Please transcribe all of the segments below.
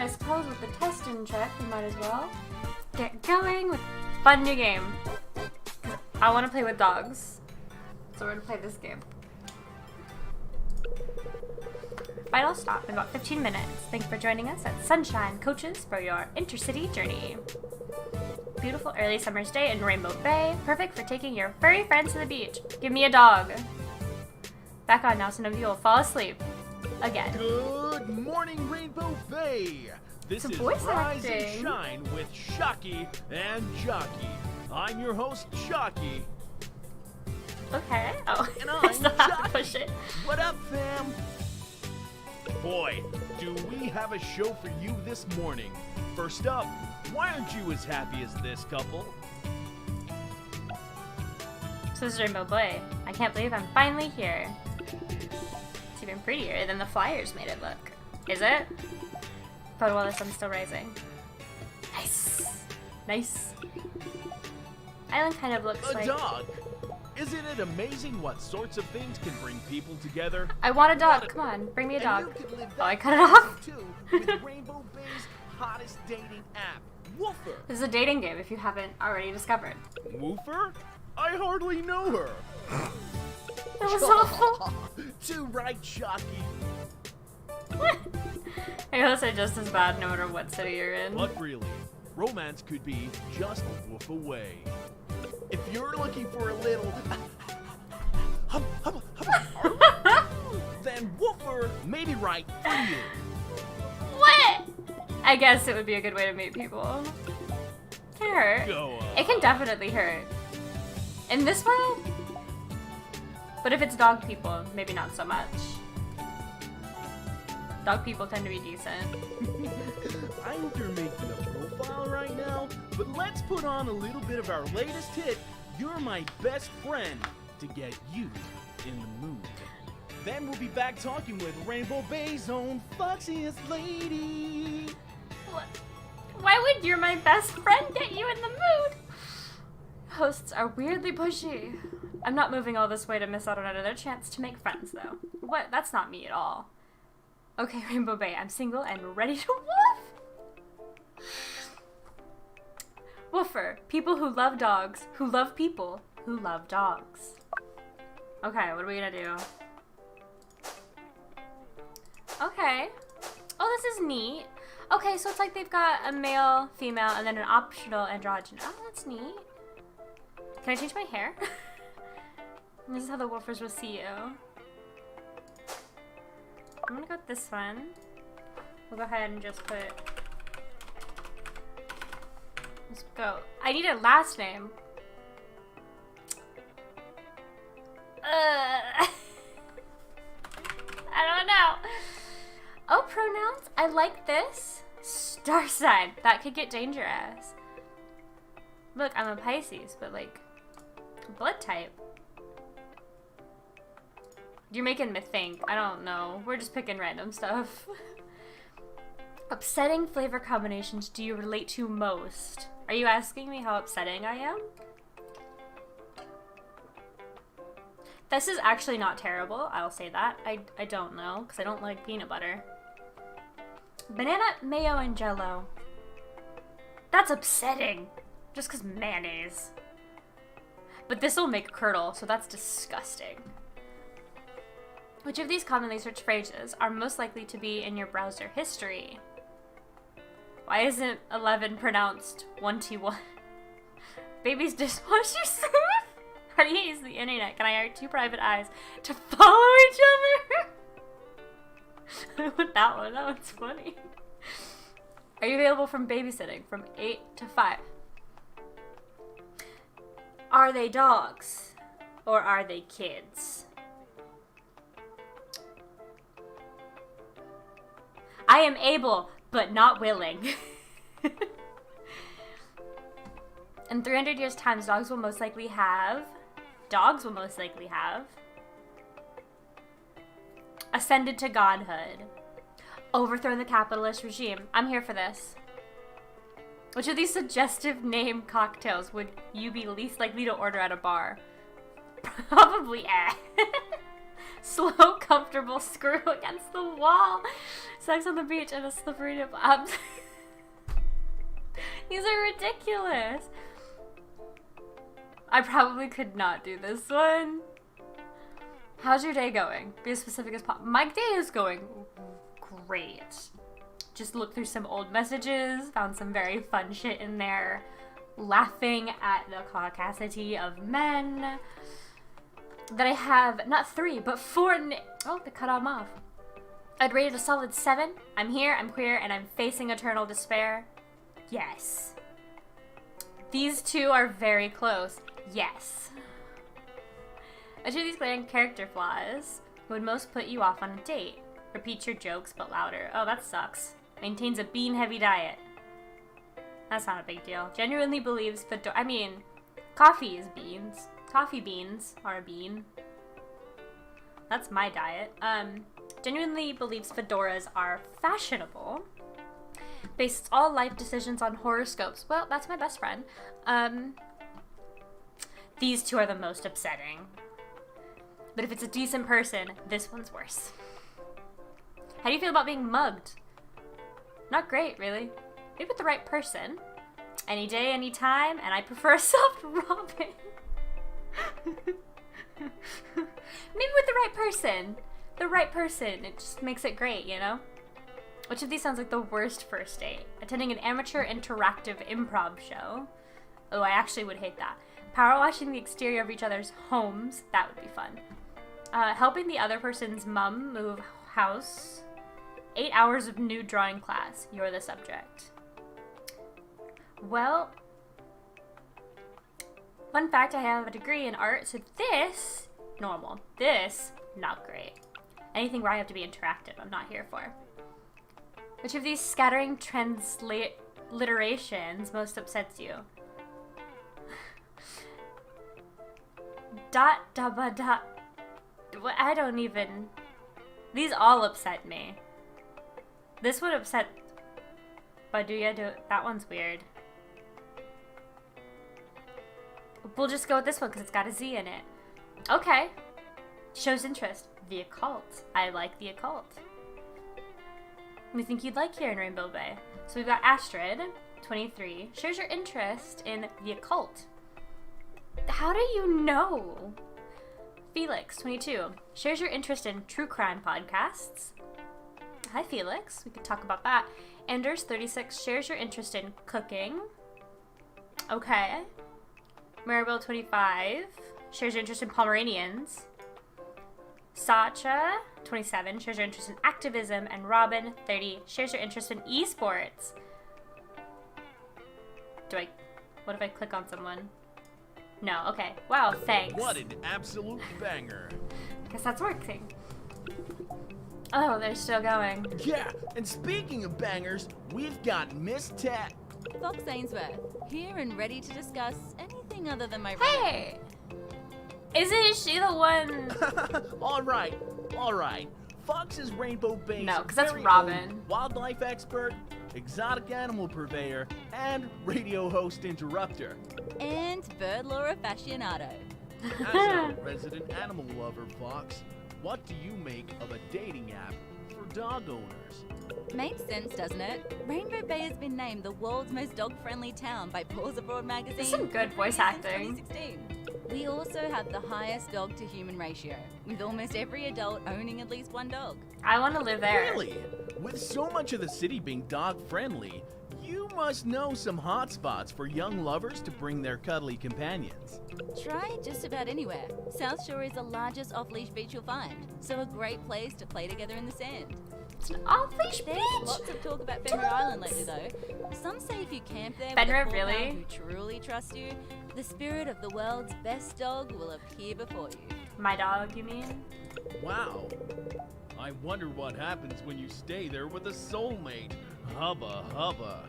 I suppose with the testing check, we might as well get going with a fun new game. I want to play with dogs, so we're gonna play this game. Final stop in about 15 minutes. Thanks for joining us at Sunshine Coaches for your intercity journey. Beautiful early summer's day in Rainbow Bay, perfect for taking your furry friends to the beach. Give me a dog. Back on now, some of you will fall asleep. Again. Good morning, Rainbow Bay! This is voice Rise acting. and Shine with Shocky and Jockey. I'm your host, Shocky. Okay. Oh, And I I'm still have to Jockey. push it. What up, fam? Boy, do we have a show for you this morning. First up, why aren't you as happy as this couple? So this is Rainbow Bay. I can't believe I'm finally here. It's even prettier than the flyers made it look. Is it? Photo while the sun's still rising. Nice. Nice. Island kind of looks A like... dog. Isn't it amazing what sorts of things can bring people together? I want a dog. Come on, bring me a dog. And you can live Oh, I that cut it off? too with Rainbow Bay's hottest dating app, Woofer. This is a dating game if you haven't already discovered. Woofer? I hardly know her. That was awful. Too right, Shocky. I guess they're just as bad no matter what city you're in. But really, romance could be just a woof away. If you're looking for a little then Woofer may be right for you. What? I guess it would be a good way to meet people. Can it hurt? Go on. It can definitely hurt. In this world? But if it's dog people, maybe not so much. Dog people tend to be decent. I hope you're making a profile right now, but let's put on a little bit of our latest hit, You're My Best Friend, to get you in the mood. Then we'll be back talking with Rainbow Bay's own foxiest lady. What? Why would You're My Best Friend get you in the mood? Hosts are weirdly pushy. I'm not moving all this way to miss out on another chance to make friends, though. What? That's not me at all. Okay, Rainbow Bay, I'm single and ready to woof! Woofer, people who love dogs, who love people, who love dogs. Okay, what are we gonna do? Okay. Oh, this is neat. Okay, so it's like they've got a male, female, and then an optional androgyne. Oh, that's neat. Can I change my hair? This is how the woofers will see you. I'm gonna go with this one. We'll go ahead and just put... Let's go. I need a last name. I don't know. Oh, pronouns. I like this. Star sign. That could get dangerous. Look, I'm a Pisces, but like, blood type. You're making me think. I don't know. We're just picking random stuff. Upsetting flavor combinations do you relate to most? Are you asking me how upsetting I am? This is actually not terrible. I'll say that. I don't know, because I don't like peanut butter. Banana, mayo, and jello. That's upsetting. Just because mayonnaise. But this will make curdle, so that's disgusting. Which of these commonly searched phrases are most likely to be in your browser history? Why isn't 11 pronounced 1T1? Baby's dishwasher smooth? How do you use the internet? Can I hire two private eyes to follow each other? With that one, that one's funny. Are you available from babysitting from 8 to 5? Are they dogs? Or are they kids? I am able, but not willing. In 300 years' time, dogs will most likely have ascended to godhood, overthrown the capitalist regime. I'm here for this. Which of these suggestive name cocktails would you be least likely to order at a bar? Probably Slow, comfortable screw against the wall. Sex on the beach and a slippery nip. These are ridiculous. I probably could not do this one. How's your day going? Be as specific as possible. My day is going great. Just looked through some old messages, found some very fun shit in there, laughing at the caucasity of men that I have, not 3, but 4. Oh, they cut them off. I'd rate it a solid 7. I'm here, I'm queer, and I'm facing eternal despair. Yes. These 2 are very close. Yes. Which of these glaring character flaws would most put you off on a date? Repeats your jokes, but louder. Oh, that sucks. Maintains a bean-heavy diet. That's not a big deal. Genuinely believes I mean, coffee is beans. Coffee beans are a bean. That's my diet. Genuinely believes fedoras are fashionable. Bases all life decisions on horoscopes. Well, that's my best friend. These 2 are the most upsetting. But if it's a decent person, this one's worse. How do you feel about being mugged? Not great, really. Maybe with the right person. Any day, any time, and I prefer a soft Robin. Maybe with the right person. The right person. It just makes it great, you know? Which of these sounds like the worst first date? Attending an amateur interactive improv show. Oh, I actually would hate that. Power washing the exterior of each other's homes. That would be fun. Helping the other person's mum move house. 8 hours of nude drawing class. You're the subject. Well, fun fact, I have a degree in art, so this, normal. This, not great. Anything where I have to be interactive, I'm not here for. Which of these scattering transliterations most upsets you? I don't even... These all upset me. This would upset... That one's weird. We'll just go with this one because it's got a Z in it. Okay. Shows interest. The occult. I like the occult. We think you'd like here in Rainbow Bay. So we've got Astrid, 23. Shares your interest in the occult. How do you know? Felix, 22. Shares your interest in true crime podcasts. Hi, Felix. We could talk about that. Anders, 36. Shares your interest in cooking. Okay. Maribel, 25. Shares your interest in Pomeranians. Sacha, 27. Shares your interest in activism. And Robin, 30. Shares your interest in esports. What if I click on someone? No, okay. Wow, thanks. What an absolute banger. Guess that's working. Oh, they're still going. Yeah, and speaking of bangers, we've got Miss Tat. Fox Ainsworth, here and ready to discuss anything other than my Hey! Isn't she the one? All right. Fox is Rainbow Bay's No, 'cause that's very Robin. own wildlife expert, exotic animal purveyor, and radio host interrupter. and bird law aficionado. As a resident animal lover, Fox, what do you make of a dating app for dog owners? Makes sense, doesn't it? Rainbow Bay has been named the world's most dog-friendly town by Paws Abroad magazine. There's some good voice since acting. 2016. We also have the highest dog-to-human ratio, with almost every adult owning at least one dog. I want to live there. Really? With so much of the city being dog-friendly, you must know some hot spots for young lovers to bring their cuddly companions. Try just about anywhere. South Shore is the largest off-leash beach you'll find, so a great place to play together in the sand. It's an off-leash There's beach. lots of talk about Fenrir Island lately, though. Some say if you camp there Fenrir, with a really? pal who truly trusts you, the spirit of the world's best dog will appear before you. My dog, you mean? Wow. I wonder what happens when you stay there with a soulmate. Hubba hubba.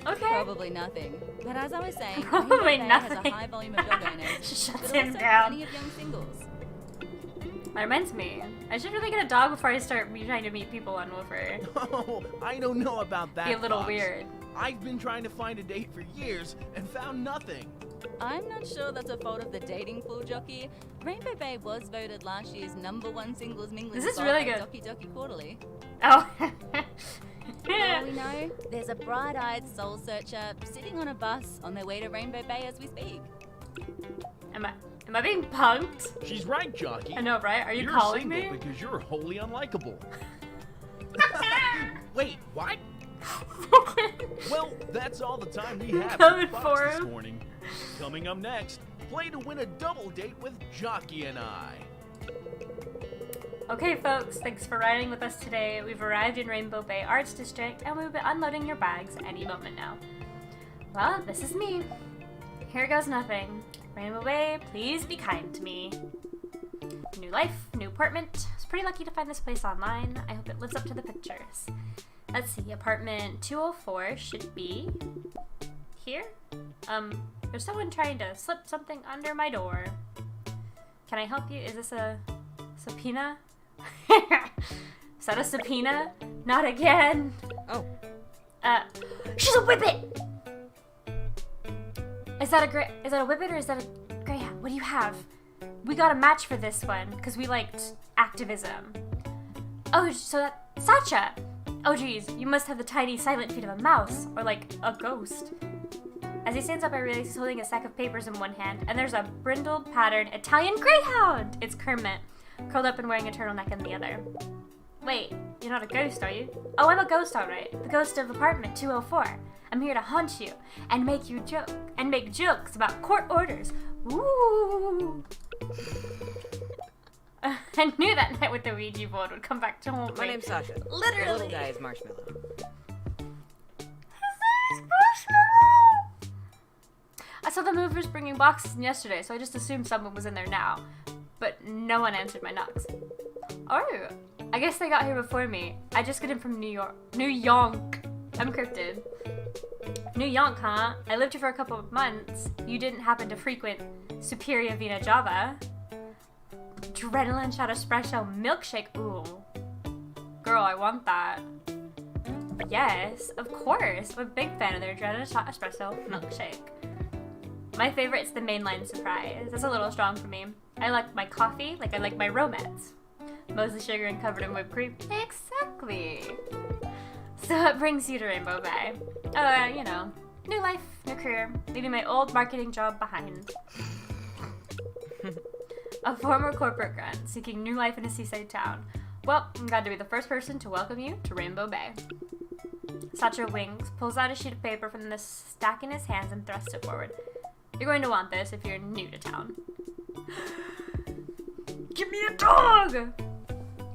Okay. Probably nothing. But as I was saying, Probably Rainbow Bay has nothing. a high volume of dog owners, Shuts but him also down. plenty of young singles. That reminds me. I should really get a dog before I start trying to meet people on Woofer. Oh, I don't know about that. Be a little Fox. weird. I've been trying to find a date for years and found nothing. I'm not sure that's a fault of the dating pool jockey. Rainbow Bay was voted last year's #1 singles mingling This is spot really by good. Doki Doki Quarterly. Oh. For all we know, there's a bright-eyed soul searcher sitting on a bus on their way to Rainbow Bay as we speak. Am I being punked? She's right, Jockey. I know, right? Are you You're calling single me? because you're wholly unlikable. Wait, what? Well, that's all the time we have Coming for for Fox this him. morning. Coming up next, play to win a double date with Jockey and I. Okay, folks, thanks for riding with us today. We've arrived in Rainbow Bay Arts District, and we'll be unloading your bags any moment now. Well, this is me. Here goes nothing. Rainbow Bay, please be kind to me. New life, new apartment. I was pretty lucky to find this place online. I hope it lives up to the pictures. Let's see, apartment 204 should be here. There's someone trying to slip something under my door. Can I help you? Is this a subpoena? Is that a subpoena? Not again. Oh, She's a whippet. Is that a whippet or is that a greyhound? What do you have? We got a match for this one because we liked activism. Oh, so that Sacha. Oh geez, you must have the tiny silent feet of a mouse or like a ghost. As he stands up, I realize he's holding a stack of papers in one hand, and there's a brindled patterned Italian greyhound. It's Kermit, curled up and wearing a turtleneck in the other. Wait, you're not a ghost, are you? Oh, I'm a ghost, all right. The ghost of apartment 204. I'm here to haunt you and make jokes about court orders. Ooh. I knew that night with the Ouija board would come back to haunt my me. name's Sasha. Literally. The little guy is Marshmallow. His name is Marshmallow. I saw the movers bringing boxes in yesterday, so I just assumed someone was in there now. But no one answered my knocks. Oh, I guess they got here before me. I just got in from New York. I'm cryptid. New York, huh? I lived here for a couple of months. You didn't happen to frequent Superior Vina Java? Adrenaline shot espresso milkshake. Ooh. Girl, I want that. Yes, of course. I'm a big fan of their adrenaline shot espresso milkshake. My favorite's the mainline surprise. That's a little strong for me. I like my coffee like I like my romance. Mostly sugar and covered in whipped cream. Exactly. So what brings you to Rainbow Bay? You know, new life, new career, leaving my old marketing job behind. A former corporate grunt seeking new life in a seaside town. Well, I'm glad to be the first person to welcome you to Rainbow Bay. Sacha winks, pulls out a sheet of paper from the stack in his hands and thrusts it forward. You're going to want this if you're new to town. Give me a dog!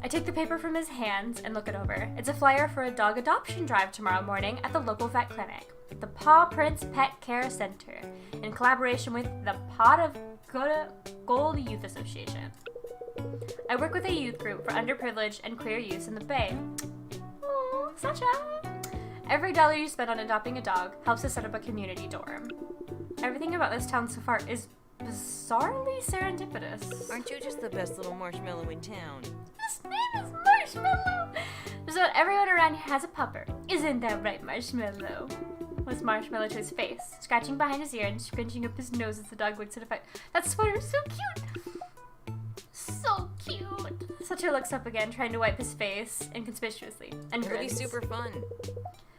I take the paper from his hands and look it over. It's a flyer for a dog adoption drive tomorrow morning at the local vet clinic, the Paw Prince Pet Care Center, in collaboration with the Pot of Gold Youth Association. I work with a youth group for underprivileged and queer youth in the Bay. Oh, Sacha! Every dollar you spend on adopting a dog helps us set up a community dorm. Everything about this town so far is bizarrely serendipitous. Aren't you just the best little marshmallow in town? His name is Marshmallow! Just about everyone around here has a pupper. Isn't that right, Marshmallow? Was Marshmallow to his face, scratching behind his ear and scrunching up his nose as the dog winks at effect. That sweater is so cute! So cute! Sacha looks up again, trying to wipe his face inconspicuously, and It'll be grins. super fun.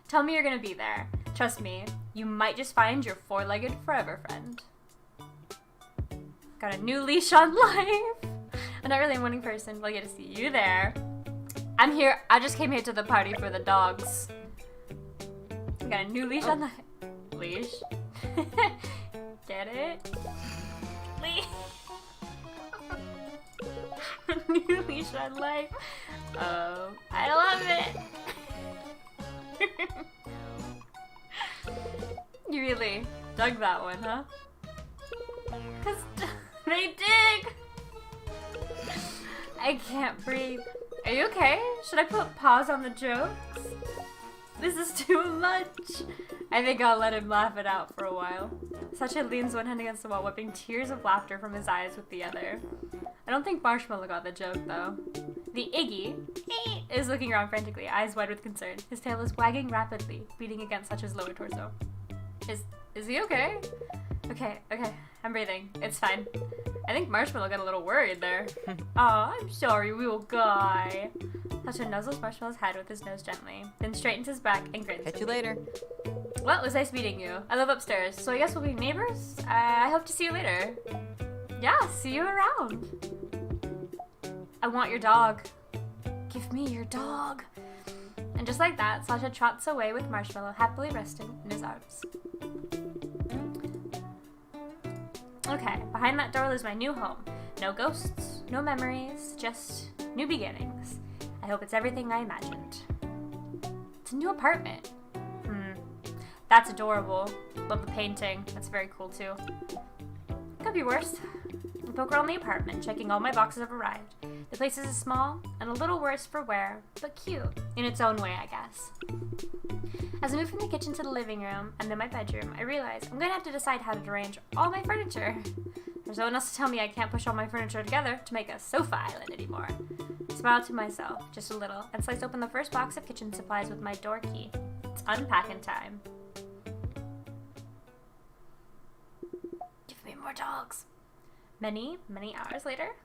Tell me you're gonna be there. Trust me, you might just find your four-legged forever friend. Got a new leash on life! I'm not really a morning person, but I get to see you there. I'm here, I just came here to the party for the dogs. Got a new leash on life. Leash? Get it? Leash. New leash on life. Oh, I love it. You really dug that one, huh? 'Cause they dig. I can't breathe. Are you okay? Should I put pause on the jokes? This is too much. I think I'll let him laugh it out for a while. Sacha leans one hand against the wall, wiping tears of laughter from his eyes with the other. I don't think Marshmallow got the joke, though. The Iggy is looking around frantically, eyes wide with concern. His tail is wagging rapidly, beating against Sacha's lower torso. Is he okay? Okay, I'm breathing. It's fine. I think Marshmallow got a little worried there. Aw, I'm sorry, little guy. Sasha nuzzles Marshmallow's head with his nose gently, then straightens his back and grins. Catch you later. Well, it was nice meeting you. I live upstairs, so I guess we'll be neighbors? I hope to see you later. Yeah, see you around. I want your dog. Give me your dog. And just like that, Sasha trots away with Marshmallow happily resting in his arms. Okay, behind that door lives my new home. No ghosts, no memories, just new beginnings. I hope it's everything I imagined. It's a new apartment. That's adorable. Love the painting. That's very cool too. Could be worse. I poke around the apartment, checking all my boxes have arrived. The place is small and a little worse for wear, but cute in its own way, I guess. As I move from the kitchen to the living room and then my bedroom, I realize I'm gonna have to decide how to arrange all my furniture. There's no one else to tell me I can't push all my furniture together to make a sofa island anymore. I smile to myself, just a little, and slice open the first box of kitchen supplies with my door key. It's unpacking time. Give me more dogs. Many, many hours later.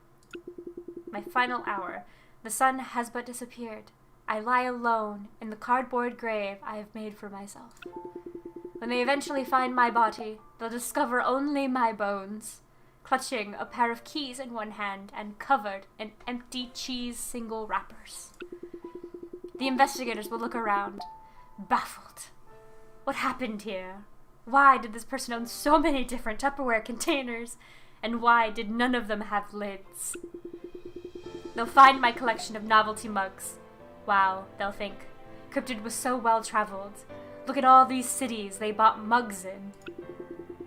My final hour. The sun has but disappeared. I lie alone in the cardboard grave I have made for myself. When they eventually find my body, they'll discover only my bones, clutching a pair of keys in one hand and covered in empty cheese single wrappers. The investigators will look around, baffled. What happened here? Why did this person own so many different Tupperware containers? And why did none of them have lids? They'll find my collection of novelty mugs. Wow, they'll think. Cryptid was so well traveled. Look at all these cities they bought mugs in.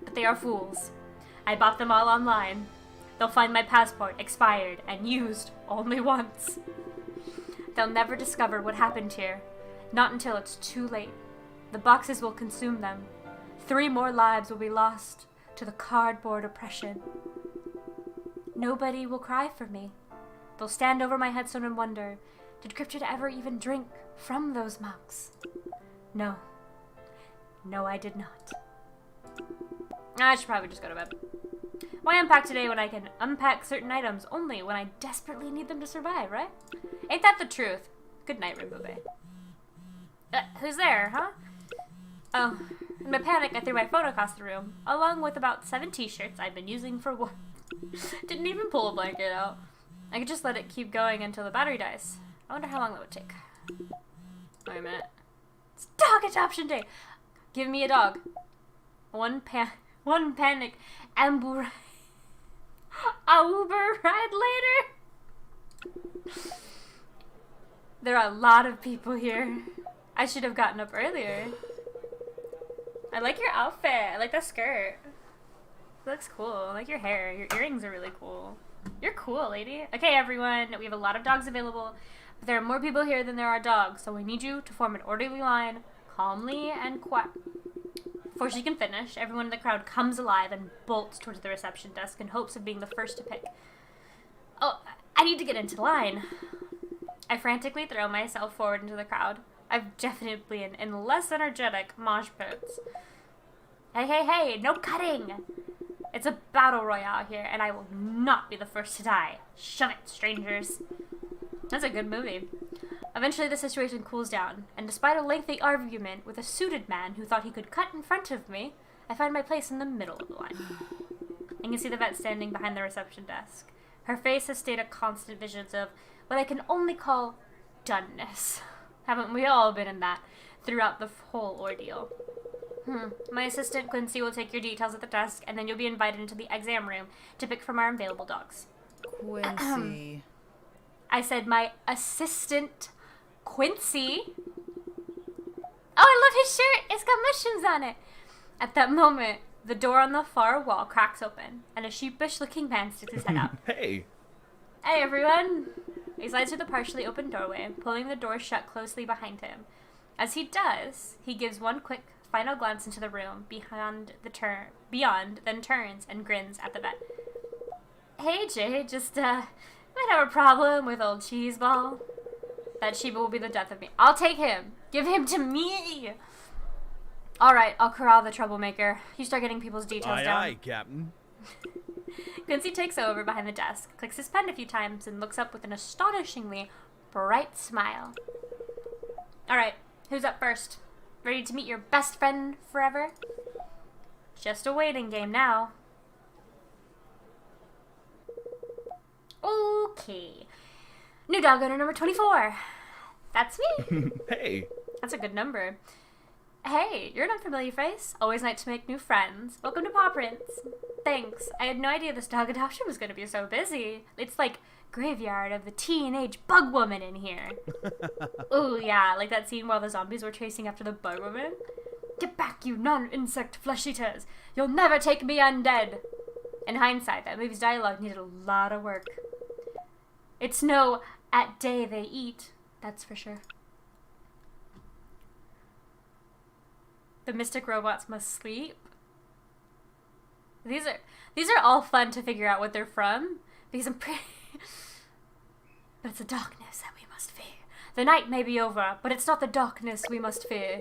But they are fools. I bought them all online. They'll find my passport expired and used only once. They'll never discover what happened here. Not until it's too late. The boxes will consume them. 3 more lives will be lost to the cardboard oppression. Nobody will cry for me. They'll stand over my headstone and wonder, did Cryptid ever even drink from those mugs? No. No, I did not. I should probably just go to bed. Why unpack today when I can unpack certain items only when I desperately need them to survive, right? Ain't that the truth? Good night, Rainbow Bay. Who's there, huh? Oh, in my panic, I threw my phone across the room, along with about 7 t-shirts I'd been using for work. Didn't even pull a blanket out. I could just let it keep going until the battery dies. I wonder how long that would take. Wait a minute. It's dog adoption day! Give me a dog. One panic Uber ride later? There are a lot of people here. I should have gotten up earlier. I like your outfit. I like that skirt. It looks cool. I like your hair. Your earrings are really cool. You're cool, lady. Okay, everyone. We have a lot of dogs available. But there are more people here than there are dogs, so we need you to form an orderly line, calmly and quiet. Before she can finish, everyone in the crowd comes alive and bolts towards the reception desk in hopes of being the first to pick. Oh, I need to get into line. I frantically throw myself forward into the crowd. I've definitely been in less energetic mosh pits. Hey, no cutting! It's a battle royale here, and I will not be the first to die. Shut it, strangers. That's a good movie. Eventually the situation cools down, and despite a lengthy argument with a suited man who thought he could cut in front of me, I find my place in the middle of the line. You can see the vet standing behind the reception desk. Her face has stayed a constant visions of what I can only call doneness. Haven't we all been in that throughout the whole ordeal? My assistant Quincy will take your details at the desk, and then you'll be invited into the exam room to pick from our available dogs. Quincy. I said my assistant Quincy. Oh, I love his shirt. It's got mushrooms on it. At that moment, the door on the far wall cracks open, and a sheepish-looking man sticks his head out. Hey. Hey, everyone. He slides through the partially open doorway, pulling the door shut closely behind him. As he does, he gives one quick, final glance into the room beyond, then turns and grins at the vet. Hey, Jay, just, might have a problem with old Cheeseball. That Sheba will be the death of me. I'll take him. Give him to me. Alright, I'll corral the troublemaker. You start getting people's details Aye, down. aye, Captain. Quincy takes over behind the desk, clicks his pen a few times, and looks up with an astonishingly bright smile. Alright, who's up first? Ready to meet your best friend forever? Just a waiting game now. Okay. New dog owner number 24. That's me. Hey. That's a good number. Hey, you're an unfamiliar face. Always nice to make new friends. Welcome to Paw Prints. Thanks. I had no idea this dog adoption was going to be so busy. It's like graveyard of the teenage bug woman in here. Ooh, yeah, like that scene while the zombies were chasing after the bug woman. Get back, you non-insect flesh eaters. You'll never take me undead. In hindsight, that movie's dialogue needed a lot of work. It's no at day they eat, that's for sure. The mystic robots must sleep. These are all fun to figure out what they're from, because I'm pretty... But it's the darkness that we must fear. The night may be over, but it's not the darkness we must fear.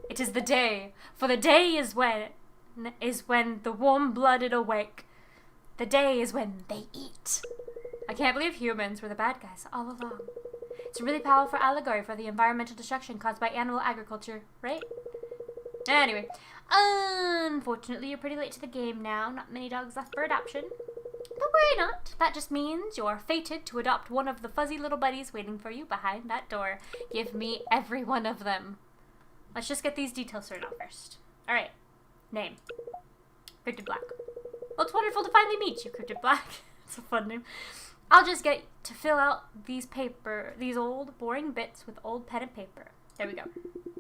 It is the day, for the day is when the warm-blooded awake. The day is when they eat. I can't believe humans were the bad guys all along. It's a really powerful allegory for the environmental destruction caused by animal agriculture, right? Anyway, unfortunately, you're pretty late to the game now. Not many dogs left for adoption. But worry not. That just means you're fated to adopt one of the fuzzy little buddies waiting for you behind that door. Give me every one of them. Let's just get these details sorted out first. Alright. Name. Cryptid Black. Well, it's wonderful to finally meet you, Cryptid Black. It's a fun name. I'll just get to fill out these old, boring bits with old pen and paper. There we go.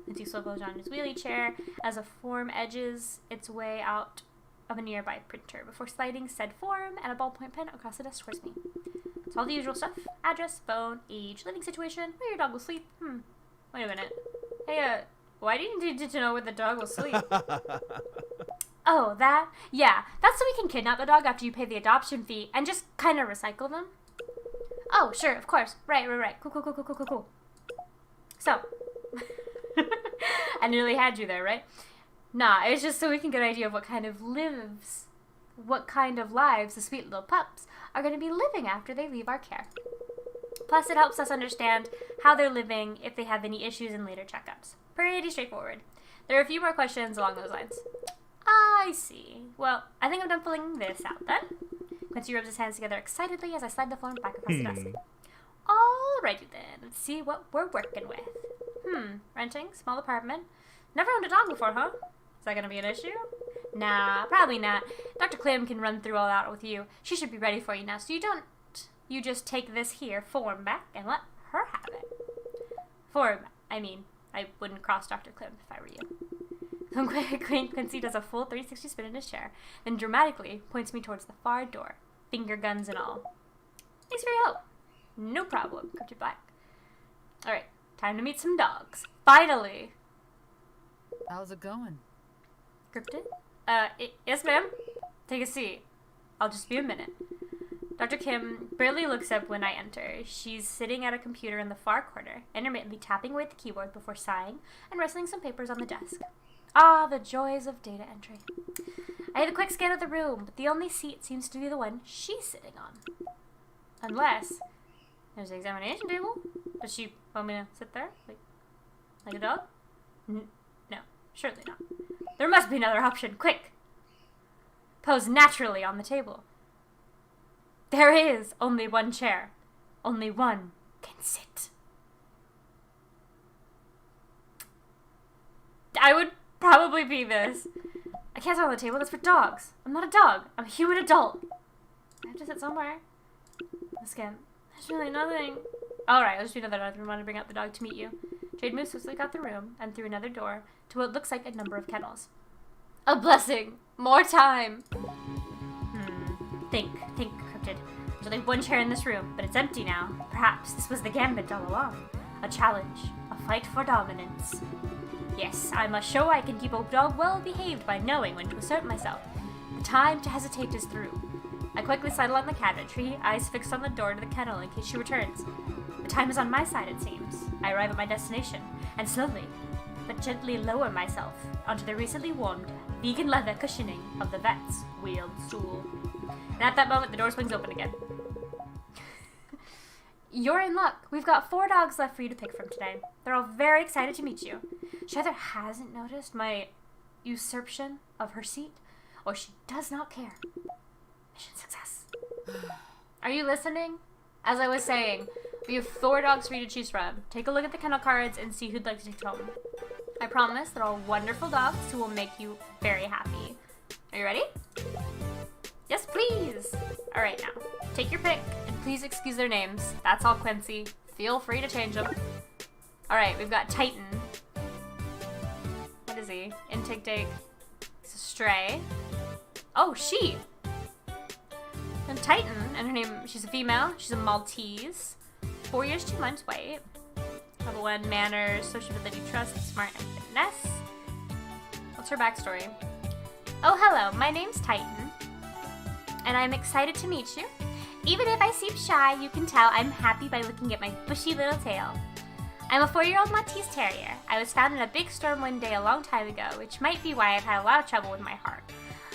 Quincy swivels on his wheelie chair as a form edges its way out of a nearby printer before sliding said form and a ballpoint pen across the desk towards me. It's all the usual stuff. Address, phone, age, living situation, where your dog will sleep. Wait a minute. Hey, why do you need to know where the dog will sleep? Oh, that? Yeah, that's so we can kidnap the dog after you pay the adoption fee and just kind of recycle them. Oh, sure, of course. Right. Cool. So, I nearly had you there, right? Nah, it's just so we can get an idea of what kind of lives the sweet little pups are going to be living after they leave our care. Plus, it helps us understand how they're living if they have any issues in later checkups. Pretty straightforward. There are a few more questions along those lines. I see. Well, I think I'm done filling this out then. Quincy rubs his hands together excitedly as I slide the form back across the desk. Alrighty then, let's see what we're working with. Renting, small apartment. Never owned a dog before, huh? Is that gonna be an issue? Nah, probably not. Dr. Clem can run through all that with you. She should be ready for you now, so you just take this here form back and let her have it. I wouldn't cross Dr. Clem if I were you. Quincy does a full 360 spin in his chair, then dramatically points me towards the far door, finger guns and all. Thanks for your help. No problem, Cryptid Black. Alright, time to meet some dogs. Finally! How's it going? Cryptid? Yes ma'am. Take a seat. I'll just be a minute. Dr. Kim barely looks up when I enter. She's sitting at a computer in the far corner, intermittently tapping away at the keyboard before sighing and rustling some papers on the desk. Ah, the joys of data entry. I have a quick scan of the room, but the only seat seems to be the one she's sitting on. Unless there's an examination table. Does she want me to sit there? Like a dog? No, surely not. There must be another option. Quick! Pose naturally on the table. There is only one chair. Only one can sit. I would probably be this. I can't sit on the table. That's for dogs. I'm not a dog. I'm a human adult. I have to sit somewhere. Again, there's really nothing. Alright, let's do another door. I want to bring out the dog to meet you. Jade moves swiftly out the room and through another door to what looks like a number of kennels. A blessing. More time. Think, Cryptid. There's only one chair in this room, but it's empty now. Perhaps this was the gambit all along. A challenge. A fight for dominance. Yes, I must show I can keep a dog well behaved by knowing when to assert myself. The time to hesitate is through. I quickly sidle on the cabinetry, eyes fixed on the door to the kennel in case she returns. The time is on my side, it seems. I arrive at my destination, and slowly, but gently lower myself onto the recently warmed vegan leather cushioning of the vet's wheeled stool. And at that moment, the door swings open again. You're in luck. We've got 4 dogs left for you to pick from today. They're all very excited to meet you. She either hasn't noticed my usurpation of her seat, or she does not care. Mission success. Are you listening? As I was saying, we have 4 dogs for you to choose from. Take a look at the kennel cards and see who'd like to take home. I promise they're all wonderful dogs who will make you very happy. Are you ready? Yes, please. All right, now, take your pick, and please excuse their names. That's all, Quincy. Feel free to change them. All right, we've got Titan. What is he? Intake Dig. He's a stray. Oh, she. And Titan, and her name, she's a female. She's a Maltese. 4 years, 2 months, white. Level 1, manners, sociability, trust, smart, and fitness. What's her backstory? Oh, hello, my name's Titan. And I'm excited to meet you. Even if I seem shy, you can tell I'm happy by looking at my bushy little tail. I'm a 4-year-old Maltese Terrier. I was found in a big storm one day a long time ago, which might be why I've had a lot of trouble with my heart.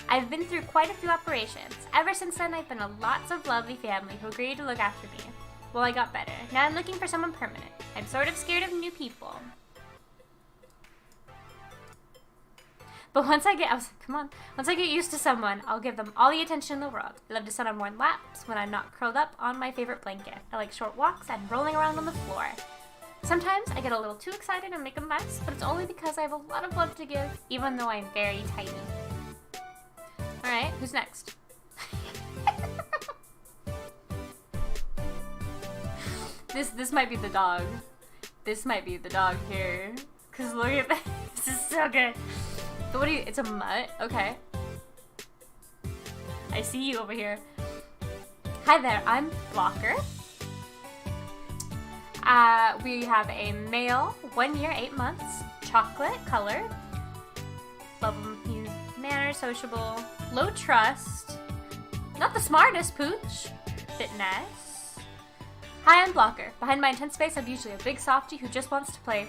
I've been through quite a few operations. Ever since then, I've been a lots of lovely family who agreed to look after me. Well, I got better. Now I'm looking for someone permanent. I'm sort of scared of new people. But once I get used to someone, I'll give them all the attention in the world. I love to sit on warm laps when I'm not curled up on my favorite blanket. I like short walks and rolling around on the floor. Sometimes I get a little too excited and make a mess, but it's only because I have a lot of love to give, even though I'm very tiny. Alright, who's next? This might be the dog. This might be the dog here. Cause look at this. This is so good. So what do you, it's a mutt? Okay. I see you over here. Hi there, I'm Blocker. We have a male, 1 year, 8 months, chocolate color. Love him, he's manner, sociable, low trust, not the smartest pooch, fitness. Hi, I'm Blocker. Behind my intense face, I'm usually a big softie who just wants to play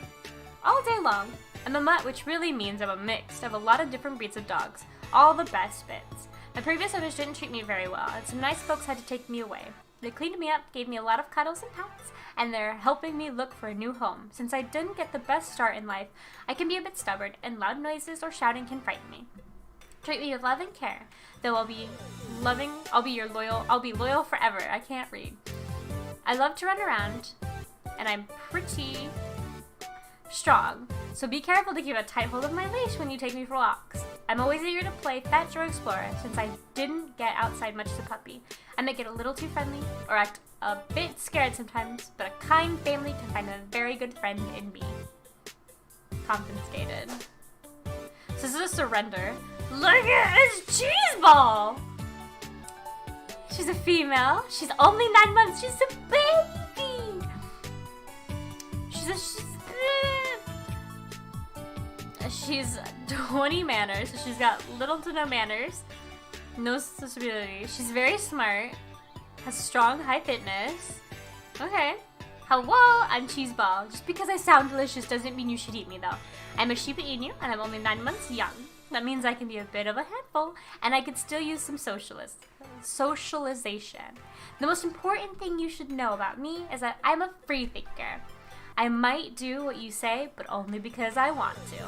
all day long. I'm a mutt, which really means I'm a mix of a lot of different breeds of dogs, all the best bits. My previous owners didn't treat me very well, and some nice folks had to take me away. They cleaned me up, gave me a lot of cuddles and pats, and they're helping me look for a new home. Since I didn't get the best start in life, I can be a bit stubborn, and loud noises or shouting can frighten me. Treat me with love and care, though I'll be loyal forever. I can't read. I love to run around, and I'm pretty strong, so be careful to keep a tight hold of my leash when you take me for walks. I'm always eager to play fetch or explore, since I didn't get outside much as a puppy. I may get a little too friendly, or act a bit scared sometimes, but a kind family can find a very good friend in me. Confiscated. So this is a surrender. Look at this cheese ball! She's a female. She's only 9 months. She's a baby! She's 20 manners, so she's got little to no manners, no sociability. She's very smart, has strong high fitness. Okay. Hello, I'm Cheeseball. Just because I sound delicious doesn't mean you should eat me, though. I'm a Shiba Inu, and I'm only 9 months young. That means I can be a bit of a handful, and I could still use some socialization. The most important thing you should know about me is that I'm a free thinker. I might do what you say, but only because I want to.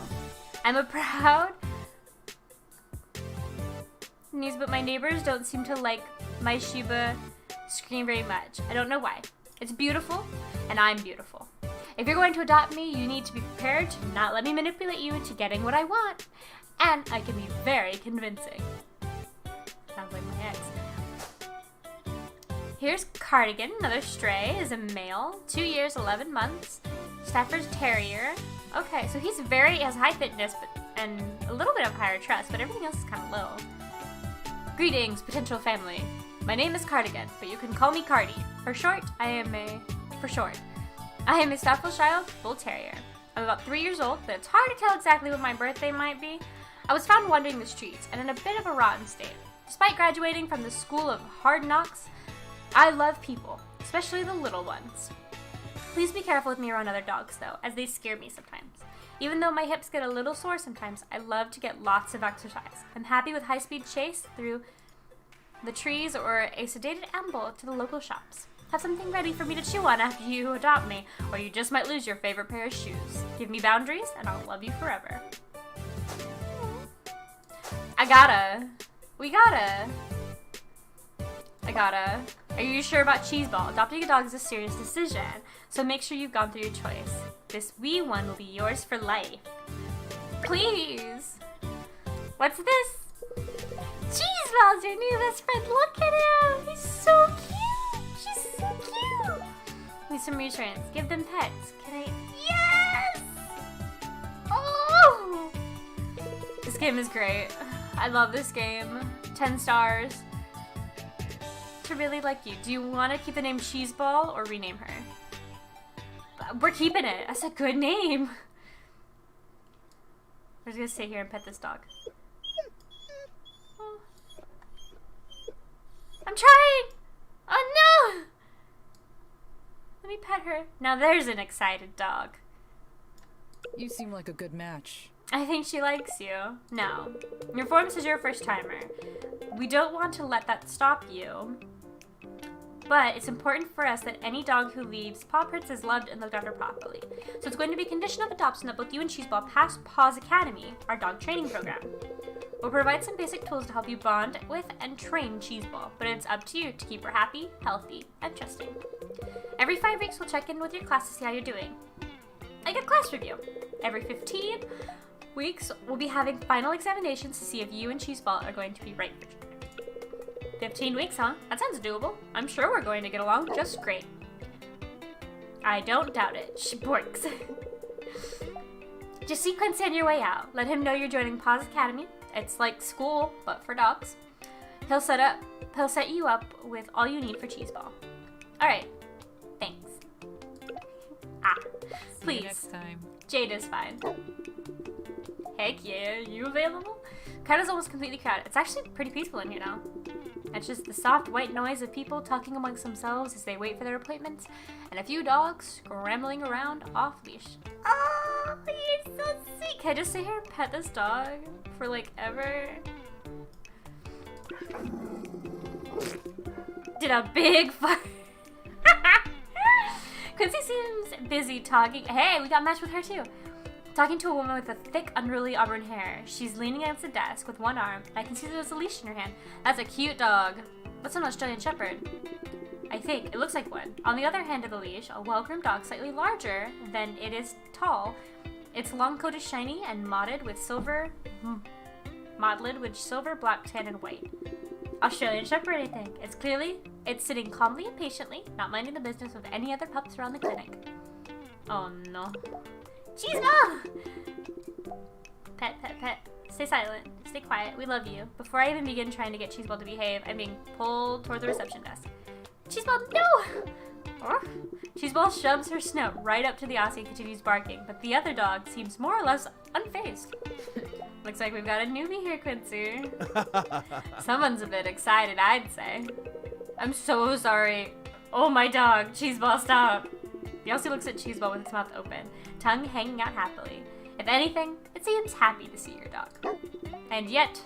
I'm a proud niece, but my neighbors don't seem to like my Shiba scream very much. I don't know why. It's beautiful, and I'm beautiful. If you're going to adopt me, you need to be prepared to not let me manipulate you into getting what I want. And I can be very convincing. Sounds like my ex. Here's Cardigan, another stray, is a male, 2 years, 11 months, Stafford's Terrier. Okay, so he has high fitness and a little bit of higher trust, but everything else is kind of low. Greetings, potential family. My name is Cardigan, but you can call me Cardi. For short, I am a Staffordshire Bull Terrier. I'm about 3 years old, but it's hard to tell exactly what my birthday might be. I was found wandering the streets and in a bit of a rotten state. Despite graduating from the School of Hard Knocks, I love people, especially the little ones. Please be careful with me around other dogs, though, as they scare me sometimes. Even though my hips get a little sore sometimes, I love to get lots of exercise. I'm happy with high-speed chase through the trees or a sedated amble to the local shops. Have something ready for me to chew on after you adopt me, or you just might lose your favorite pair of shoes. Give me boundaries, and I'll love you forever. Are you sure about Cheeseball? Adopting a dog is a serious decision, so make sure you've gone through your choice. This wee one will be yours for life. Please! What's this? Cheeseball's your new best friend. Look at him! He's so cute! She's so cute! Need some reassurance. Give them pets. Can I? Yes! Oh! This game is great. I love this game. 10 stars. To really like you. Do you want to keep the name Cheeseball or rename her? We're keeping it. That's a good name. We're just gonna stay here and pet this dog. Oh. I'm trying! Oh no! Let me pet her. Now there's an excited dog. You seem like a good match. I think she likes you. No. Your form says you're a first timer. We don't want to let that stop you. But it's important for us that any dog who leaves paw prints is loved and looked after properly. So it's going to be a condition of adoption that both you and Cheeseball pass Paws Academy, our dog training program. We'll provide some basic tools to help you bond with and train Cheeseball, but it's up to you to keep her happy, healthy, and trusting. Every 5 weeks we'll check in with your class to see how you're doing. Like a class review. Every 15 weeks we'll be having final examinations to see if you and Cheeseball are going to be right for each other. 15 weeks, huh? That sounds doable. I'm sure we're going to get along just great. I don't doubt it. Shborks. Just sequence in your way out. Let him know you're joining Paws Academy. It's like school, but for dogs. He'll set you up with all you need for Cheeseball. Alright. Thanks. See you Please. next time. Jade is fine. Heck yeah, you available? Canada's almost completely crowded. It's actually pretty peaceful in here now. It's just the soft white noise of people talking amongst themselves as they wait for their appointments, and a few dogs scrambling around off leash. Oh, you're so sweet. Can I just sit here and pet this dog for like ever? Did a big fart. Quincy seems busy talking. Hey, we got matched with her too. Talking to a woman with a thick, unruly auburn hair. She's leaning against the desk with one arm, and I can see there's a leash in her hand. That's a cute dog. That's an Australian Shepherd. I think. It looks like one. On the other hand of the leash, a well-groomed dog slightly larger than it is tall. Its long coat is shiny and mottled with silver, black, tan, and white. Australian Shepherd, I think. It's sitting calmly and patiently, not minding the business of any other pups around the clinic. Oh no. Cheeseball! Pet, pet, pet. Stay silent. Stay quiet. We love you. Before I even begin trying to get Cheeseball to behave, I'm being pulled toward the reception desk. Cheeseball, no! Oh. Cheeseball shoves her snout right up to the Aussie and continues barking, but the other dog seems more or less unfazed. Looks like we've got a newbie here, Quincy. Someone's a bit excited, I'd say. I'm so sorry. Oh, my dog. Cheeseball, stop. The Aussie looks at Cheeseball with its mouth open, tongue hanging out happily. If anything, it seems happy to see your dog. And yet,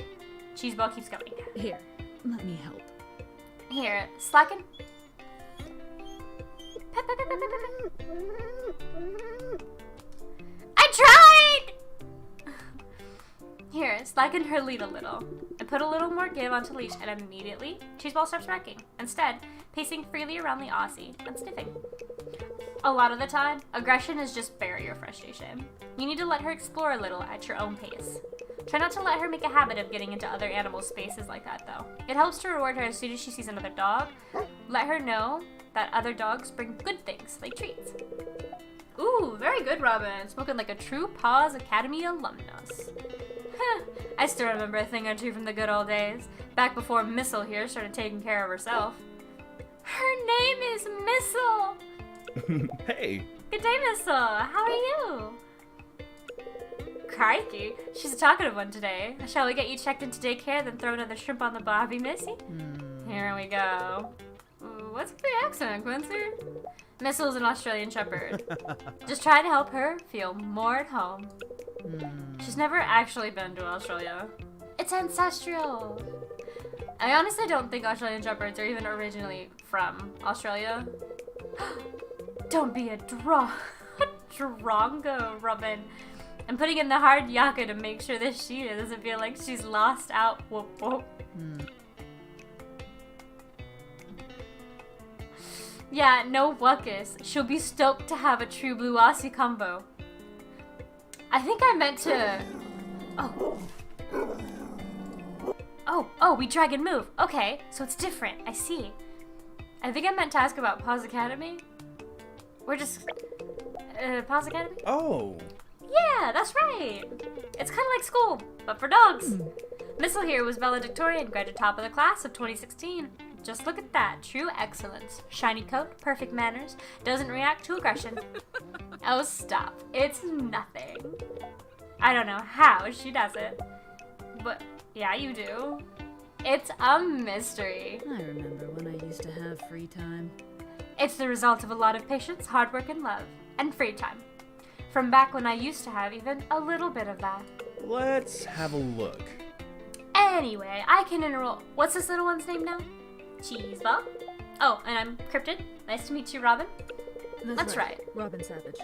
Cheeseball keeps going. Here, let me help. Here, slacken. Pet, pet, pet, pet, pet, pet. I tried! Here, slacken her lead a little. I put a little more give onto leash, and immediately, Cheeseball stops barking. Instead, pacing freely around the Aussie and sniffing. A lot of the time, aggression is just barrier frustration. You need to let her explore a little at your own pace. Try not to let her make a habit of getting into other animals' spaces like that, though. It helps to reward her as soon as she sees another dog. Let her know that other dogs bring good things, like treats. Ooh, very good, Robin. Spoken like a true Paws Academy alumnus. I still remember a thing or two from the good old days, back before Missile here started taking care of herself. Her name is Missile! Hey! Good day, Missile. How are you? Crikey, she's a talkative one today. Shall we get you checked into daycare, then throw another shrimp on the bobby, Missy? Here we go. Ooh, what's with the accent, Quincy? Missile is an Australian Shepherd. Just trying to help her feel more at home. She's never actually been to Australia. It's ancestral. I honestly don't think Australian Shepherds are even originally from Australia. Don't be a drongo, Robin. I'm putting in the hard yaka to make sure this Sheeta doesn't feel like she's lost out. Whoop whoop. Yeah, no wuckus. She'll be stoked to have a true blue Aussie combo. I think I meant to... Oh, we drag and move. Okay, so it's different. I see. I think I meant to ask about Paws Academy. We're just... Paws Academy? Oh. Yeah, that's right. It's kind of like school, but for dogs. Missile here was valedictorian, graded top of the class of 2016. Just look at that. True excellence. Shiny coat, perfect manners, doesn't react to aggression. Oh, stop. It's nothing. I don't know how she does it, but yeah, you do. It's a mystery. I remember when I used to have free time. It's the result of a lot of patience, hard work, and love, and free time. From back when I used to have even a little bit of that. Let's have a look. Anyway, I can enroll. What's this little one's name now? Cheeseball. Oh, and I'm Cryptid. Nice to meet you, Robin. That's right. Robin Savage.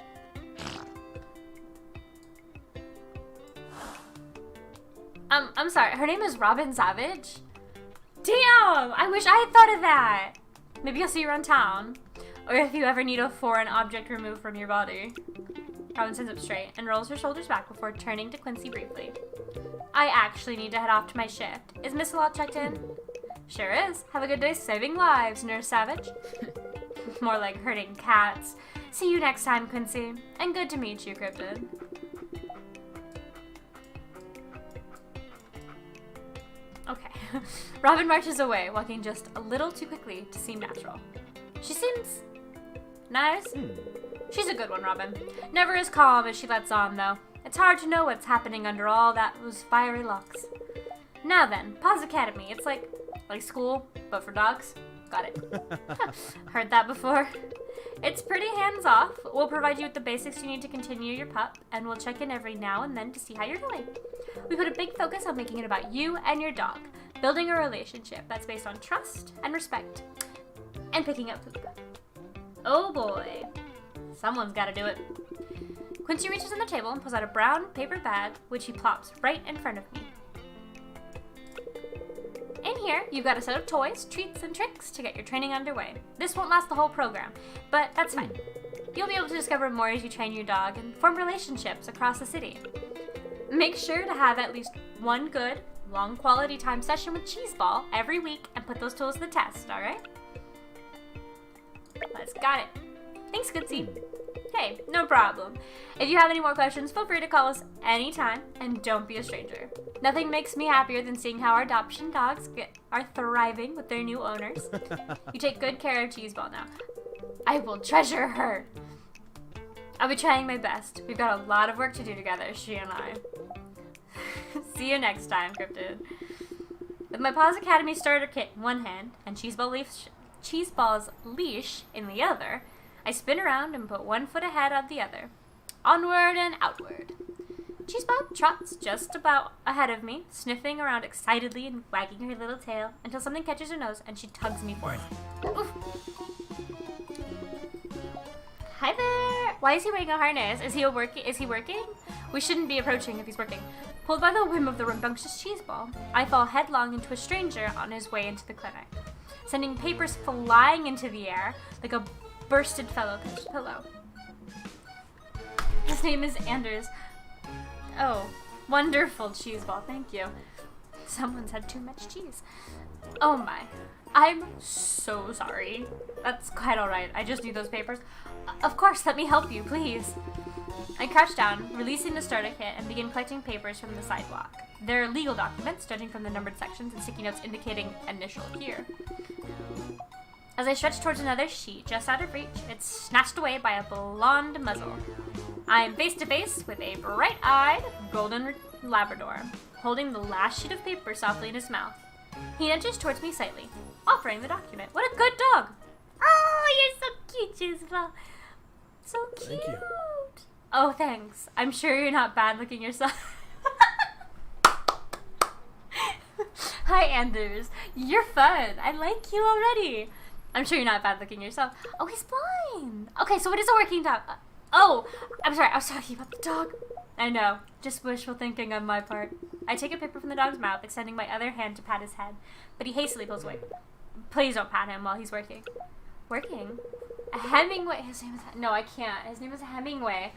I'm sorry. Her name is Robin Savage? Damn! I wish I had thought of that. Maybe I'll see you around town. Or if you ever need a foreign object removed from your body. Robin sits up straight and rolls her shoulders back before turning to Quincy briefly. I actually need to head off to my shift. Is Miss Lot checked in? Sure is. Have a good day saving lives, Nurse Savage. More like hurting cats. See you next time, Quincy. And good to meet you, Cryptid. Okay. Robin marches away, walking just a little too quickly to seem natural. She seems nice. She's a good one, Robin. Never as calm as she lets on, though. It's hard to know what's happening under all those fiery locks. Now then, Paws Academy. It's like school, but for dogs. Got it. Heard that before. It's pretty hands-off. We'll provide you with the basics you need to continue your pup, and we'll check in every now and then to see how you're doing. We put a big focus on making it about you and your dog, building a relationship that's based on trust and respect, and picking up poop. Oh boy. Someone's gotta do it. Quincy reaches on the table and pulls out a brown paper bag, which he plops right in front of me. In here, you've got a set of toys, treats, and tricks to get your training underway. This won't last the whole program, but that's fine. You'll be able to discover more as you train your dog and form relationships across the city. Make sure to have at least one good, long quality time session with Cheeseball every week and put those tools to the test, alright? Let's got it. Thanks, Quincy. Hey, no problem. If you have any more questions, feel free to call us anytime, and don't be a stranger. Nothing makes me happier than seeing how our adoption dogs are thriving with their new owners. You take good care of Cheeseball now. I will treasure her. I'll be trying my best. We've got a lot of work to do together, she and I. See you next time, Cryptid. With my Paws Academy starter kit in one hand and Cheeseball's leash in the other, I spin around and put one foot ahead of the other. Onward and outward. Cheeseball trots just about ahead of me, sniffing around excitedly and wagging her little tail until something catches her nose and she tugs me forward. Oof. Hi there! Why is he wearing a harness? Is he working? We shouldn't be approaching if he's working. Pulled by the whim of the rambunctious Cheeseball, I fall headlong into a stranger on his way into the clinic, sending papers flying into the air like a bursted pillow. His name is Anders. Oh, wonderful Cheeseball, thank you. Someone's had too much cheese. Oh my. I'm so sorry. That's quite alright. I just need those papers. Of course, let me help you, please. I crouch down, releasing the starter kit, and begin collecting papers from the sidewalk. They're legal documents, judging from the numbered sections and sticky notes indicating initial here. As I stretch towards another sheet just out of reach, it's snatched away by a blonde muzzle. I'm face to face with a bright-eyed golden Labrador, holding the last sheet of paper softly in his mouth. He nudges towards me slightly, offering the document. What a good dog! Cheeseball. So cute. Thank you. Oh, thanks. I'm sure you're not bad looking yourself. Hi, Anders. You're fun. I like you already. I'm sure you're not bad looking yourself. Oh, he's blind. Okay, so what is a working dog? Oh, I'm sorry. I was talking about the dog. I know. Just wishful thinking on my part. I take a paper from the dog's mouth, extending my other hand to pat his head, but he hastily pulls away. Please don't pat him while he's working. Working? A Hemingway. His name is... No, I can't. His name is Hemingway.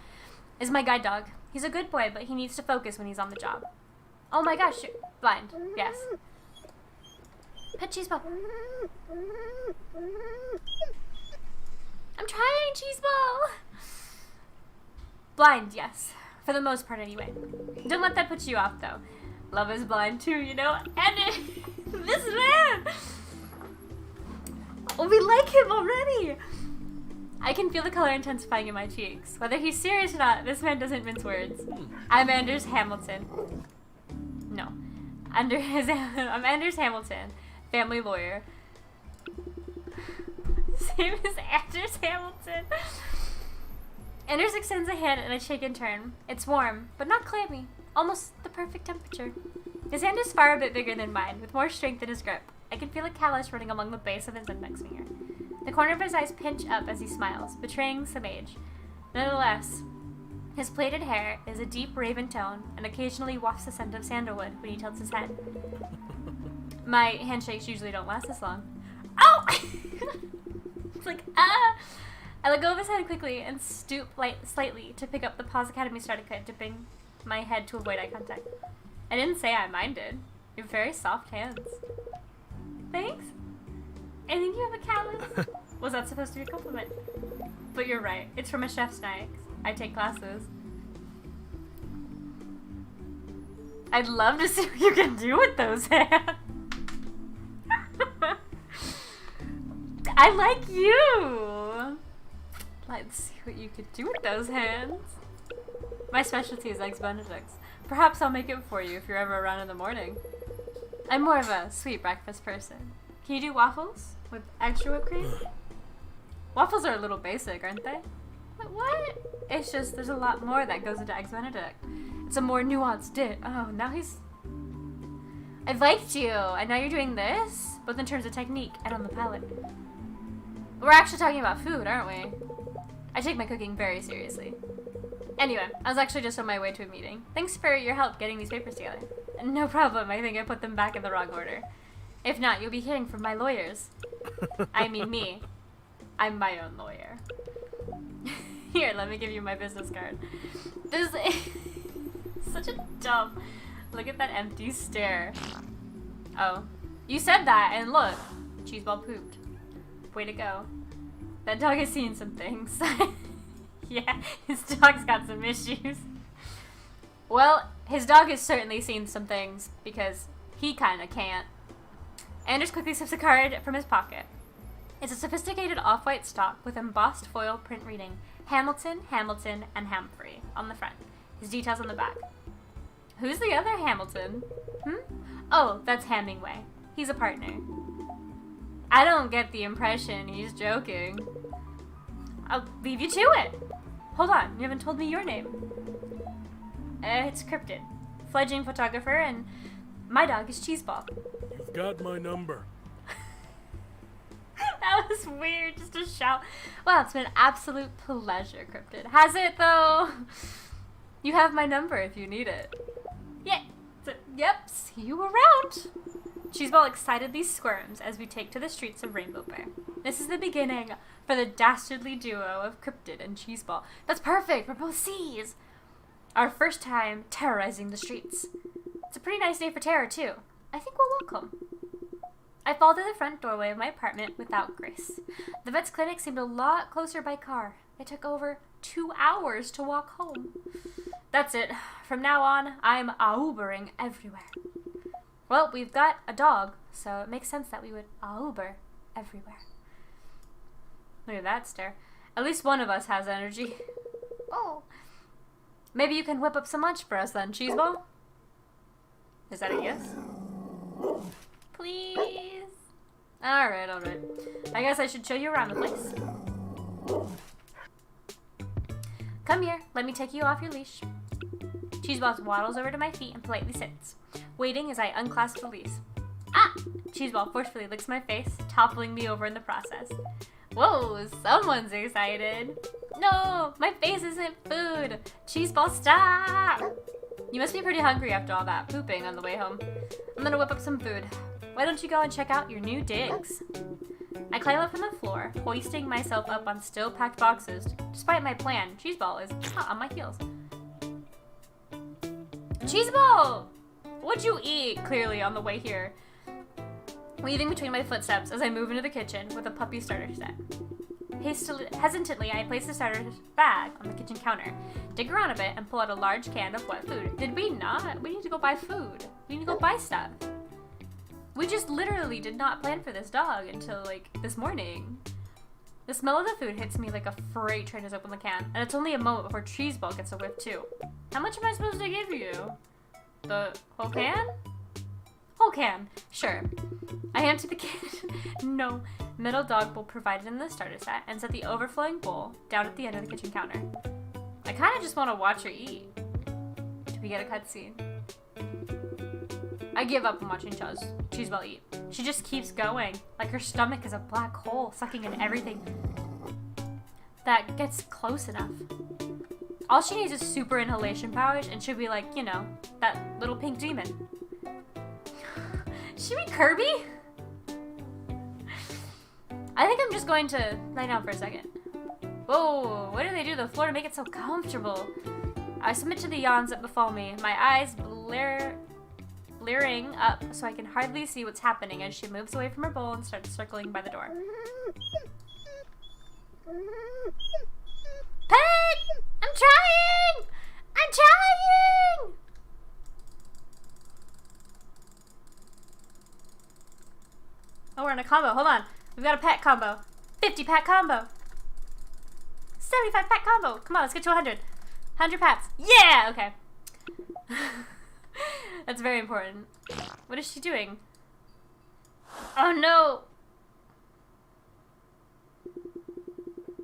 Is my guide dog. He's a good boy, but he needs to focus when he's on the job. Oh my gosh. You're blind. Yes. Pet Cheeseball. I'm trying, Cheeseball. Blind, yes. For the most part, anyway. Don't let that put you off, though. Love is blind, too, you know? And this man! Oh, we like him already! I can feel the color intensifying in my cheeks. Whether he's serious or not, this man doesn't mince words. I'm Anders Hamilton. No. I'm Anders Hamilton, family lawyer. Same as Anders Hamilton. Anders extends a hand and I shake in turn. It's warm, but not clammy. Almost the perfect temperature. His hand is far a bit bigger than mine, with more strength in his grip. I can feel a callus running along the base of his index finger. The corner of his eyes pinch up as he smiles, betraying some age. Nonetheless, his plaited hair is a deep raven tone and occasionally wafts the scent of sandalwood when he tilts his head. My handshakes usually don't last this long. Oh! It's like, ah! I let go of his hand quickly and stoop slightly to pick up the Paws Academy starter kit, dipping my head to avoid eye contact. I didn't say I minded. You have very soft hands. Thanks. I think you have a callus. Was that supposed to be a compliment? But you're right. It's from a chef's knife. I take classes. I'd love to see what you can do with those hands. I like you. Let's see what you could do with those hands. My specialty is eggs Benedicts. Perhaps I'll make it for you if you're ever around in the morning. I'm more of a sweet breakfast person. Can you do waffles with extra whipped cream? Waffles are a little basic, aren't they? What? It's just there's a lot more that goes into eggs Benedict. It's a more nuanced dish. Oh, now he's... I liked you, and now you're doing this? Both in terms of technique and on the palate. We're actually talking about food, aren't we? I take my cooking very seriously. Anyway, I was actually just on my way to a meeting. Thanks for your help getting these papers together. No problem, I think I put them back in the wrong order. If not, you'll be hearing from my lawyers. I mean me. I'm my own lawyer. Here, let me give you my business card. This is such a dumb... Look at that empty stare. Oh. You said that, and look. Cheeseball pooped. Way to go. That dog has seen some things. Yeah, his dog's got some issues. Well, his dog has certainly seen some things, because he kinda can't. Anders quickly slips a card from his pocket. It's a sophisticated off-white stock with embossed foil print reading Hamilton, Hamilton, and Hamfrey on the front. His details on the back. Who's the other Hamilton? Oh, that's Hemingway. He's a partner. I don't get the impression he's joking. I'll leave you to it. Hold on, you haven't told me your name. It's Cryptid. Fledgling photographer, and my dog is Cheeseball. You've got my number. That was weird, just a shout. Well, it's been an absolute pleasure, Cryptid. Has it, though? You have my number if you need it. Yeah. Yep, see you around. Cheeseball excitedly squirms as we take to the streets of Rainbow Bear. This is the beginning for the dastardly duo of Cryptid and Cheeseball. That's perfect, we're both C's. Our first time terrorizing the streets. It's a pretty nice day for terror, too. I think we're welcome. I fall to the front doorway of my apartment without grace. The vet's clinic seemed a lot closer by car. It took over 2 hours to walk home. That's it. From now on, I'm Ubering everywhere. Well, we've got a dog, so it makes sense that we would Uber everywhere. Look at that stare. At least one of us has energy. Oh. Maybe you can whip up some lunch for us then, Cheeseball? Is that a yes? Please? Alright. I guess I should show you around the place. Come here, let me take you off your leash. Cheeseball waddles over to my feet and politely sits, waiting as I unclasp the leash. Ah! Cheeseball forcefully licks my face, toppling me over in the process. Whoa, someone's excited. No, my face isn't food. Cheeseball, stop! You must be pretty hungry after all that pooping on the way home. I'm gonna whip up some food. Why don't you go and check out your new digs? I climb up from the floor, hoisting myself up on still packed boxes. Despite my plan, Cheeseball is hot on my heels. Cheeseball! What'd you eat? Clearly on the way here. Weaving between my footsteps as I move into the kitchen with a puppy starter set. Hesitantly, I place the starter bag on the kitchen counter, dig around a bit, and pull out a large can of wet food. Did we not? We need to go buy food. We need to go buy stuff. We just literally did not plan for this dog until, like, this morning. The smell of the food hits me like a freight train as I open the can, and it's only a moment before Cheeseball gets a whiff too. How much am I supposed to give you? The whole can? Whole can. Sure. I empty the can. No. Middle dog bowl provided in the starter set and set the overflowing bowl down at the end of the kitchen counter. I kind of just want to watch her eat. Do we get a cutscene? I give up on watching Cheeseball eat. She just keeps going, like her stomach is a black hole sucking in everything that gets close enough. All she needs is super inhalation powers and she'll be like, you know, that little pink demon. Should we Kirby? I think I'm just going to lie down for a second. Whoa, what do they do to the floor to make it so comfortable? I submit to the yawns that befall me, my eyes leering up so I can hardly see what's happening as she moves away from her bowl and starts circling by the door. Pet! I'm trying! I'm trying! Oh, we're in a combo. Hold on. We've got a pet combo. 50 pet combo. 75 pet combo. Come on, let's get to 100. 100 pets. Yeah! Okay. That's very important. What is she doing? Oh no!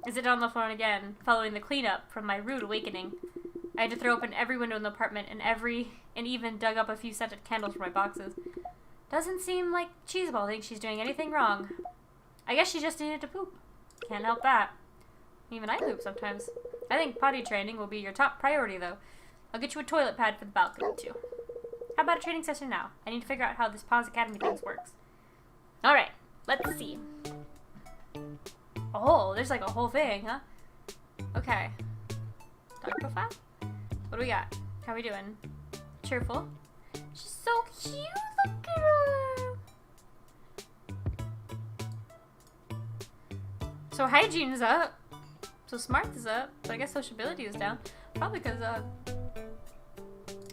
Is it on the floor again, following the cleanup from my rude awakening? I had to throw open every window in the apartment and even dug up a few scented candles for my boxes. Doesn't seem like Cheeseball thinks she's doing anything wrong. I guess she just needed to poop. Can't help that. Even I poop sometimes. I think potty training will be your top priority, though. I'll get you a toilet pad for the balcony, too. How about a training session now? I need to figure out how this Paws Academy thing works. Alright, let's see. Oh, there's like a whole thing, huh? Okay. Dog profile? What do we got? How are we doing? Cheerful? She's so cute! Look at her! So hygiene is up. So smart is up. But I guess sociability is down. Probably because,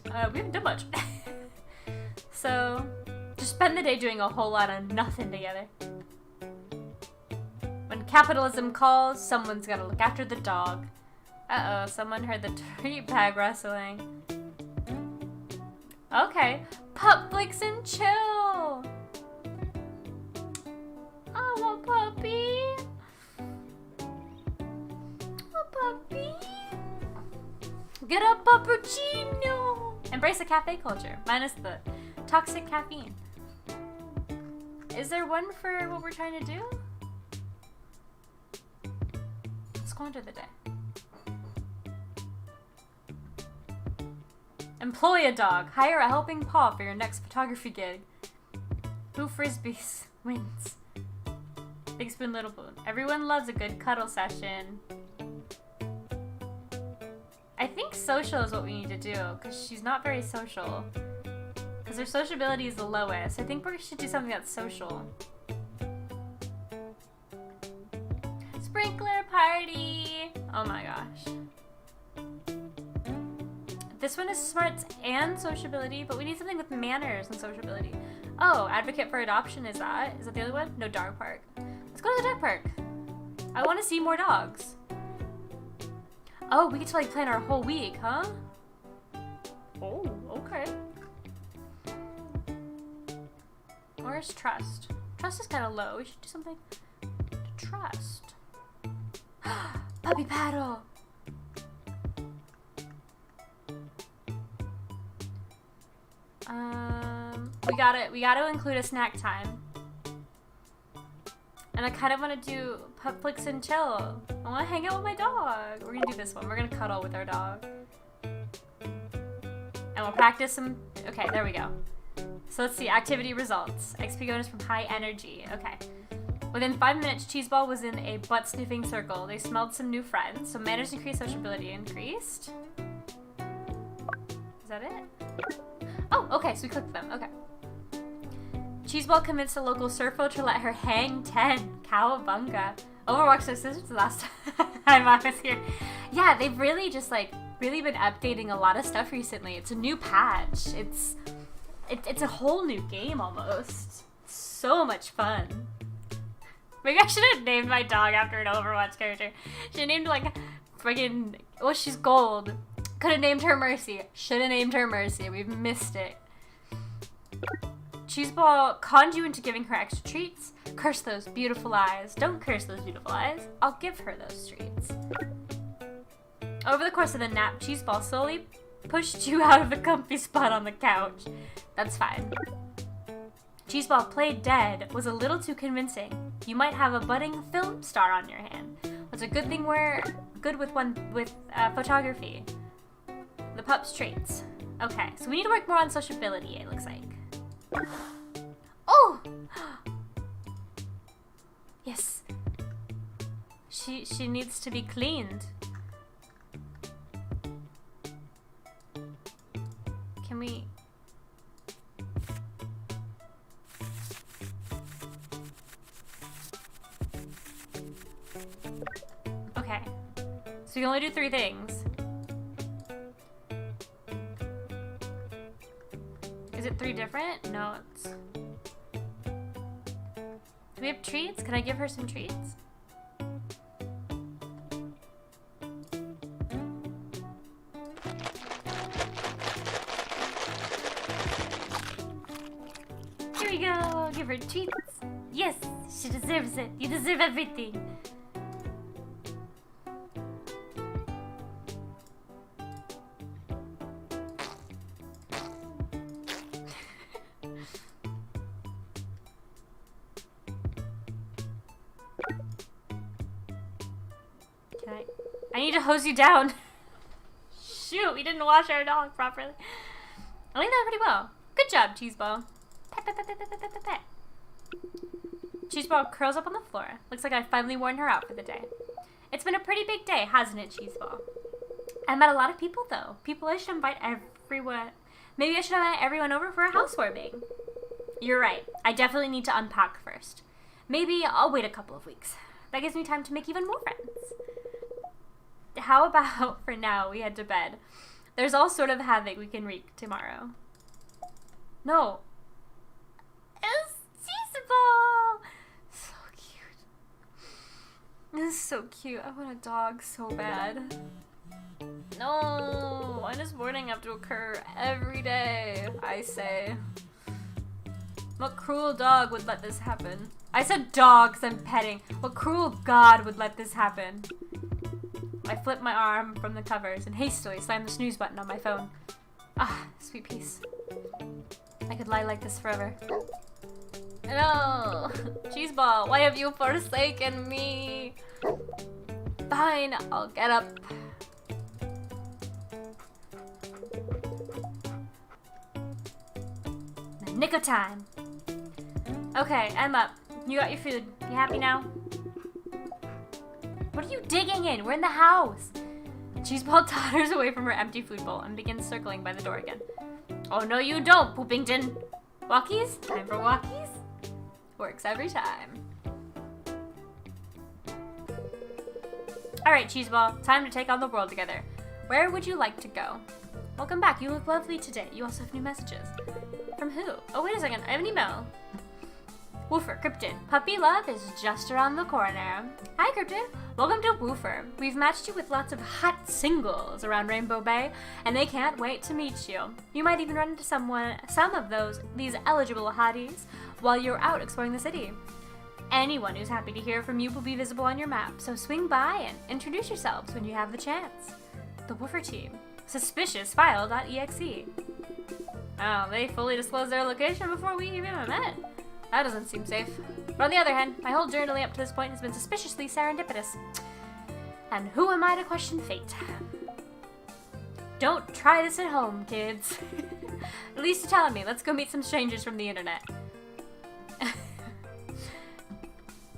we haven't done much. So, just spend the day doing a whole lot of nothing together. When capitalism calls, someone's gotta look after the dog. Uh-oh, someone heard the treat bag rustling. Okay, Pupflix and chill. I want puppy. A puppy. Get a puppuccino. Embrace the cafe culture, minus the toxic caffeine. Is there one for what we're trying to do? Let's go into the day. Employ a dog. Hire a helping paw for your next photography gig. Who frisbees wins. Big spoon, little spoon. Everyone loves a good cuddle session. I think social is what we need to do, because she's not very social. Because her sociability is the lowest. I think we should do something that's social. Sprinkler party! Oh my gosh. This one is smarts and sociability, but we need something with manners and sociability. Oh, advocate for adoption, is that? Is that the other one? No, dog park. Let's go to the dog park. I want to see more dogs. Oh, we get to like plan our whole week, huh? Oh, okay. Where's trust? Trust is kind of low. We should do something to trust. Puppy paddle. We gotta include a snack time. And I kind of want to do Pupflix and chill. I want to hang out with my dog. We're gonna do this one. We're gonna cuddle with our dog. And we'll practice some. Okay, there we go. So let's see. Activity results. XP bonus from high energy. Okay. Within 5 minutes, Cheeseball was in a butt-sniffing circle. They smelled some new friends. So manners increased, sociability increased. Is that it? Oh, okay. So we clicked them. Okay. Cheeseball convinced a local surfer to let her hang 10. Cowabunga. Overwatch Assistance the last time I was here. Yeah, they've really just really been updating a lot of stuff recently. It's a new patch. It's a whole new game almost. So much fun. Maybe I should have named my dog after an Overwatch character. Should have named friggin', well, she's gold. Could have named her Mercy. Should have named her Mercy. We've missed it. Cheeseball conned you into giving her extra treats. Curse those beautiful eyes. Don't curse those beautiful eyes. I'll give her those treats. Over the course of the nap, Cheeseball slowly pushed you out of the comfy spot on the couch. That's fine. Cheeseball played dead was a little too convincing. You might have a budding film star on your hand. What's a good thing we're good with photography? The pup's traits. Okay, so we need to work more on sociability, it looks like. Oh! Yes. She needs to be cleaned. Can we... Okay. So we can only do 3 things. Is it 3 different? No, it's... Do we have treats? Can I give her some treats? Here we go! Give her treats! Yes! She deserves it! You deserve everything! I need to hose you down. Shoot, we didn't wash our dog properly. I think that pretty well. Good job, Cheeseball. Pet, pet, pet, pet, pet, pet, pet, pet. Cheeseball curls up on the floor. Looks like I finally worn her out for the day. It's been a pretty big day, hasn't it, Cheeseball? I met a lot of people, though. People I should invite everyone. Maybe I should invite everyone over for a housewarming. You're right. I definitely need to unpack first. Maybe I'll wait a couple of weeks. That gives me time to make even more friends. How about, for now, we head to bed? There's all sort of havoc we can wreak tomorrow. No. It's Cheeseball! So cute. This is so cute. I want a dog so bad. No! Why does boarding have to occur every day, I say? What cruel dog would let this happen? I said dog 'cause I'm petting. What cruel god would let this happen? I flipped my arm from the covers and hastily slammed the snooze button on my phone. Ah, sweet peace. I could lie like this forever. No! Cheeseball, why have you forsaken me? Fine, I'll get up. The nick of time. Okay, I'm up. You got your food. You happy now? What are you digging in? We're in the house. Cheeseball totters away from her empty food bowl and begins circling by the door again. Oh, no you don't, Poopington. Walkies? Time for walkies? Works every time. Alright, Cheeseball. Time to take on the world together. Where would you like to go? Welcome back. You look lovely today. You also have new messages. From who? Oh, wait a second. I have an email. Woofer, Cryptid. Puppy love is just around the corner. Hi, Cryptid. Welcome to Woofer. We've matched you with lots of hot singles around Rainbow Bay, and they can't wait to meet you. You might even run into some of these eligible hotties while you're out exploring the city. Anyone who's happy to hear from you will be visible on your map, so swing by and introduce yourselves when you have the chance. The Woofer Team. Suspiciousfile.exe. Oh, they fully disclosed their location before we even met. That doesn't seem safe. But on the other hand, my whole journey up to this point has been suspiciously serendipitous. And who am I to question fate? Don't try this at home, kids. At least you're telling me. Let's go meet some strangers from the internet.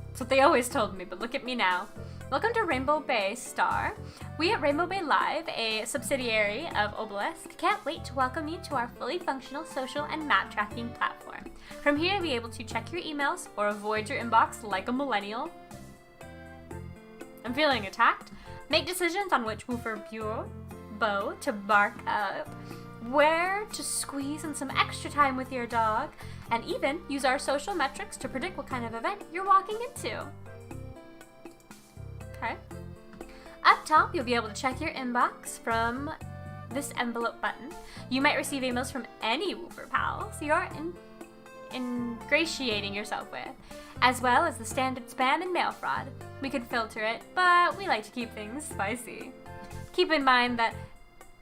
That's what they always told me, but look at me now. Welcome to Rainbow Bay Star. We at Rainbow Bay Live, a subsidiary of Obelisk, can't wait to welcome you to our fully functional social and map tracking platform. From here, you'll be able to check your emails or avoid your inbox like a millennial. I'm feeling attacked. Make decisions on which woofer bow to bark up, where to squeeze in some extra time with your dog, and even use our social metrics to predict what kind of event you're walking into. Okay. Up top, you'll be able to check your inbox from this envelope button. You might receive emails from any woofer pals you're ingratiating yourself with, as well as the standard spam and mail fraud. We could filter it, but we like to keep things spicy. Keep in mind that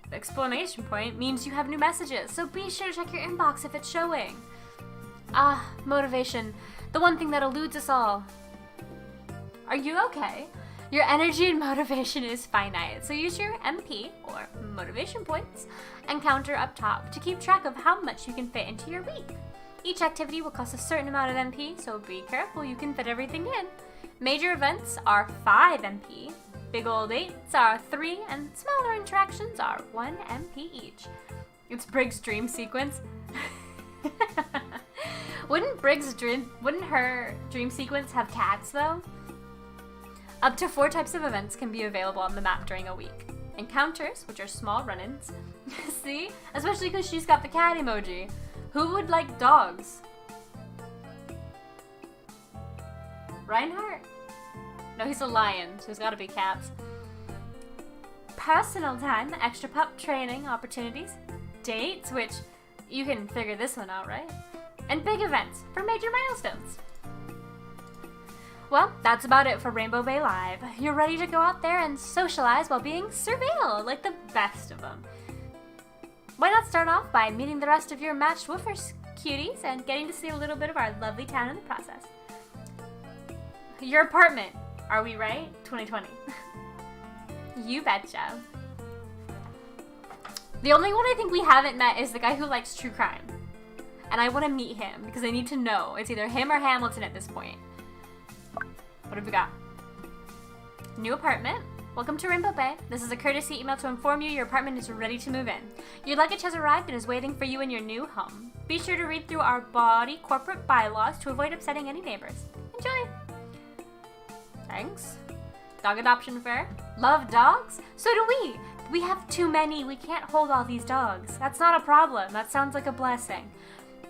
the exclamation point means you have new messages, so be sure to check your inbox if it's showing. Motivation. The one thing that eludes us all. Are you okay? Your energy and motivation is finite, so use your MP, or motivation points, and counter up top to keep track of how much you can fit into your week. Each activity will cost a certain amount of MP, so be careful you can fit everything in. Major events are 5 MP, big old 8s are 3, and smaller interactions are 1 MP each. It's Brig's dream sequence. Wouldn't her dream sequence have cats though? Up to 4 types of events can be available on the map during a week. Encounters, which are small run-ins. See? Especially because she's got the cat emoji. Who would like dogs? Reinhardt? No, he's a lion, so he's gotta be cats. Personal time, extra pup training opportunities. Dates, which you can figure this one out, right? And big events for major milestones. Well, that's about it for Rainbow Bay Live. You're ready to go out there and socialize while being surveilled like the best of them. Why not start off by meeting the rest of your matched woofers, cuties, and getting to see a little bit of our lovely town in the process. Your apartment, are we right? 2020. You betcha. The only one I think we haven't met is the guy who likes true crime. And I want to meet him because I need to know. It's either him or Hamilton at this point. What have we got? New apartment. Welcome to Rainbow Bay. This is a courtesy email to inform you your apartment is ready to move in. Your luggage has arrived and is waiting for you in your new home. Be sure to read through our body corporate bylaws to avoid upsetting any neighbors. Enjoy! Thanks. Dog adoption fair. Love dogs? So do we! We have too many. We can't hold all these dogs. That's not a problem. That sounds like a blessing.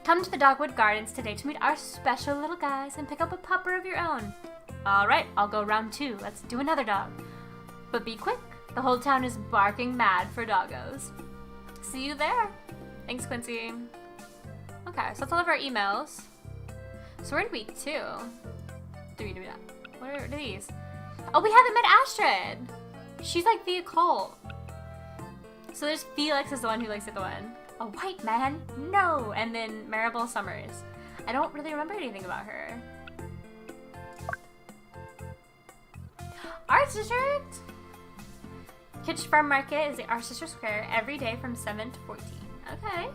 Come to the Dogwood Gardens today to meet our special little guys and pick up a pupper of your own. Alright, I'll go round 2. Let's do another dog. But be quick. The whole town is barking mad for doggos. See you there. Thanks, Quincy. Okay, so that's all of our emails. So we're in week 2. Do we do that? What are these? Oh, we haven't met Astrid! She's like the occult. So there's Felix is the one who likes it the one. A white man? No! And then Maribel Summers. I don't really remember anything about her. Arts District! Kitsch Farm Market is the Arts District Square every day from 7 to 14. Okay.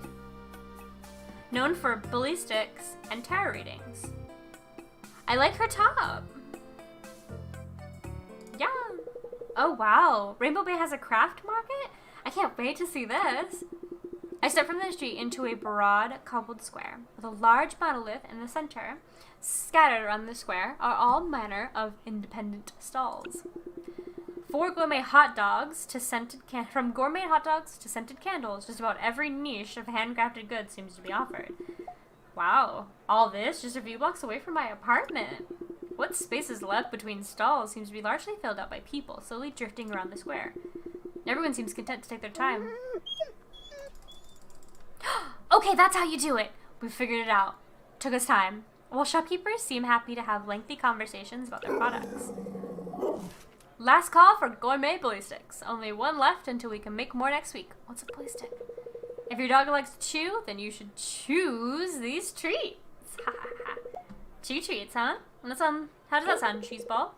Known for bully sticks and tarot readings. I like her top. Yeah. Oh wow. Rainbow Bay has a craft market? I can't wait to see this. I step from the street into a broad cobbled square with a large monolith in the center. Scattered around the square are all manner of independent stalls. From gourmet hot dogs to scented candles, just about every niche of handcrafted goods seems to be offered. Wow, all this just a few blocks away from my apartment. What space is left between stalls seems to be largely filled out by people slowly drifting around the square. Everyone seems content to take their time. Okay, that's how you do it. We figured it out. Took us time. while shopkeepers seem happy to have lengthy conversations about their products. Last call for gourmet bully sticks. Only one left until we can make more next week. What's a bully stick? If your dog likes to chew, then you should choose these treats. Ha ha ha. Chew treats, huh? How does that sound, Cheeseball?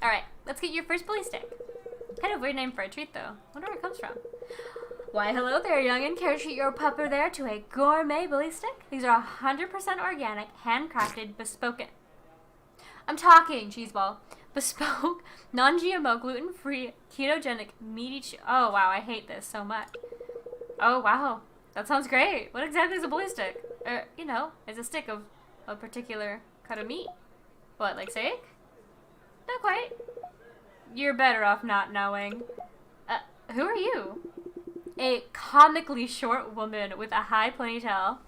Alright, let's get your first bully stick. Kind of weird name for a treat, though. Wonder where it comes from. Why, hello there, youngin'. Care to treat your pupper there to a gourmet bully stick? These are 100% organic, handcrafted, bespoke. I'm talking, Cheeseball. Bespoke, non-GMO, gluten-free, ketogenic, meaty oh, wow, I hate this so much. Oh, wow. That sounds great. What exactly is a bully stick? You know, it's a stick of a particular cut of meat. What, like steak? Not quite. You're better off not knowing. Who are you? A comically short woman with a high ponytail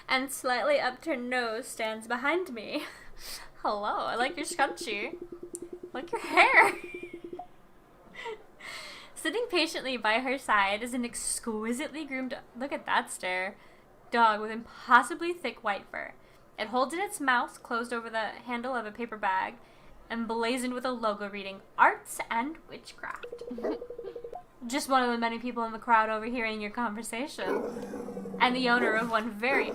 and slightly upturned nose stands behind me. Hello, I like your scrunchie. Like your hair. Sitting patiently by her side is an exquisitely groomed, look at that stare, dog with impossibly thick white fur. It holds in its mouth, closed over the handle of a paper bag, emblazoned with a logo reading, Arts and Witchcraft. Just one of the many people in the crowd overhearing your conversation. And the owner of one very,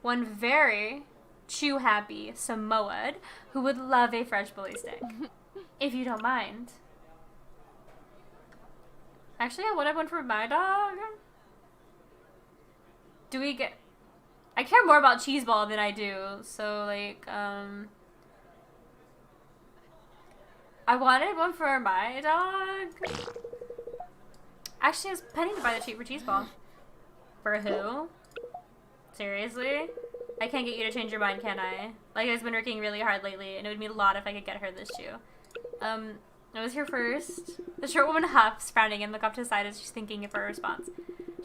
one very chew-happy Samoan who would love a fresh bully stick. If you don't mind. Actually, I wanted one for my dog. I care more about Cheeseball than I do, so, like, I wanted one for my dog. Actually, I was planning to buy the treat for Cheeseball. For who? Seriously? I can't get you to change your mind, can I? Like, I've been working really hard lately, and it would mean a lot if I could get her this shoe. I was here first. The short woman huffs, frowning, and look off to the side as she's thinking of her response.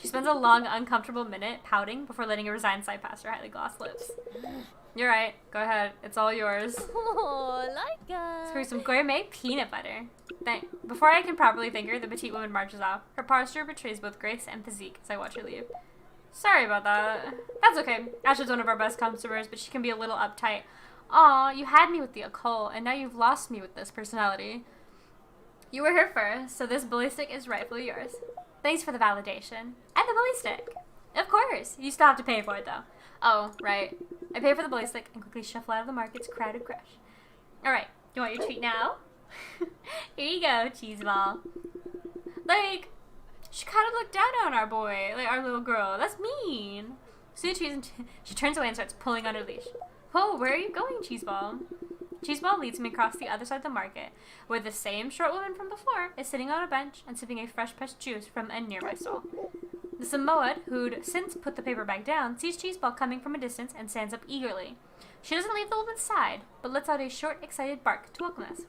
She spends a long, uncomfortable minute pouting before letting a resigned sigh pass her highly glossed lips. You're right. Go ahead. It's all yours. Oh, like For some gourmet peanut butter. Before I can properly thank her, the petite woman marches off. Her posture betrays both grace and physique as I watch her leave. Sorry about that. That's okay. Ashley's one of our best customers, but she can be a little uptight. Aw, you had me with the occult, and now you've lost me with this personality. You were here first, so this bully stick is rightfully yours. Thanks for the validation. And the bully stick. Of course. You still have to pay for it, though. Oh, right. I pay for the bully stick and quickly shuffle out of the market's crowded crush. Alright, you want your treat now? Here you go, Cheeseball. Like, she kind of looked down on our boy, like our little girl. That's mean. See the trees, she turns away and starts pulling on her leash. Oh, where are you going, Cheeseball? Cheeseball leads me across the other side of the market, where the same short woman from before is sitting on a bench and sipping a fresh-pressed juice from a nearby stall. The Samoan, who'd since put the paper bag down, sees Cheeseball coming from a distance and stands up eagerly. She doesn't leave the woman's side, but lets out a short, excited bark to welcome us.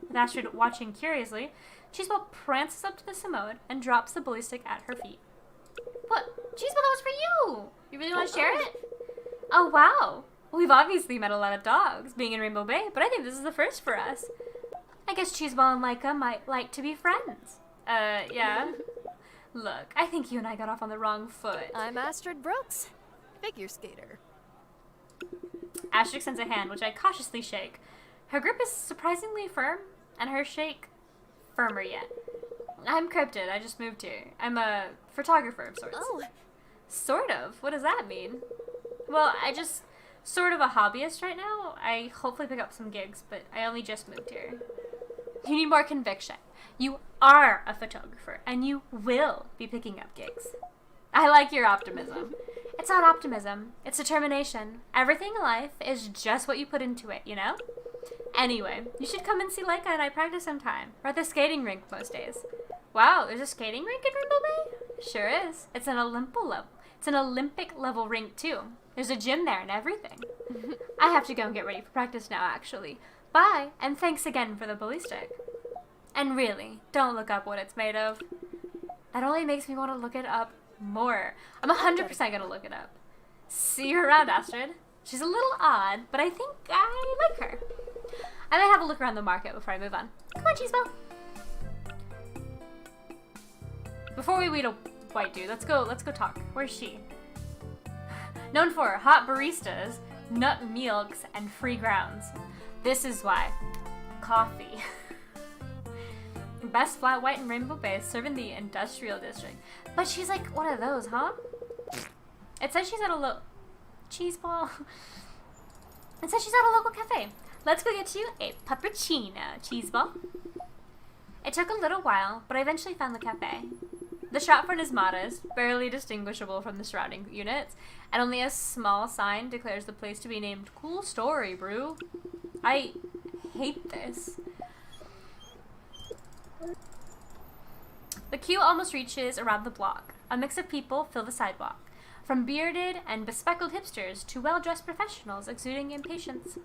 With Astrid watching curiously, Cheeseball prances up to the Samoan and drops the bully stick at her feet. What? Cheeseball, that was for you! You really want to share it? Oh, wow! We've obviously met a lot of dogs, being in Rainbow Bay, but I think this is the first for us. I guess Cheeseball and Laika might like to be friends. Yeah. Look, I think you and I got off on the wrong foot. I'm Astrid Brooks, figure skater. Astrid extends a hand, which I cautiously shake. Her grip is surprisingly firm, and her shake firmer yet. I'm Cryptid, I just moved here. I'm a photographer of sorts. Oh. Sort of? What does that mean? Well, I just sort of a hobbyist right now. I hopefully pick up some gigs, but I only just moved here. You need more conviction. You are a photographer, and you will be picking up gigs. I like your optimism. It's not optimism, it's determination. Everything in life is just what you put into it, you know? Anyway, you should come and see Laika and I practice sometime. We're at the skating rink most days. Wow, there's a skating rink in Rainbow Bay? Sure is. It's an Olympic level rink too. There's a gym there and everything. I have to go and get ready for practice now, actually. Bye, and thanks again for the bully stick. And really, don't look up what it's made of. That only makes me want to look it up more. I'm 100% gonna look it up. See you around, Astrid. She's a little odd, but I think I like her. I might have a look around the market before I move on. Come on, Cheeseball. Before we meet a white dude, let's go talk. Where's she? Known for hot baristas, nut milks, and free grounds. This is why. Coffee. Best flat white in Rainbow Bay, serving the industrial district. But she's like one of those, huh? It says she's at a cheese ball. It says she's at a local cafe. Let's go get you a puppuccino, cheese ball. It took a little while, but I eventually found the cafe. The shop front is modest, barely distinguishable from the surrounding units, and only a small sign declares the place to be named Cool Story Brew. I hate this. The queue almost reaches around the block. A mix of people fill the sidewalk, from bearded and bespectacled hipsters to well-dressed professionals exuding impatience.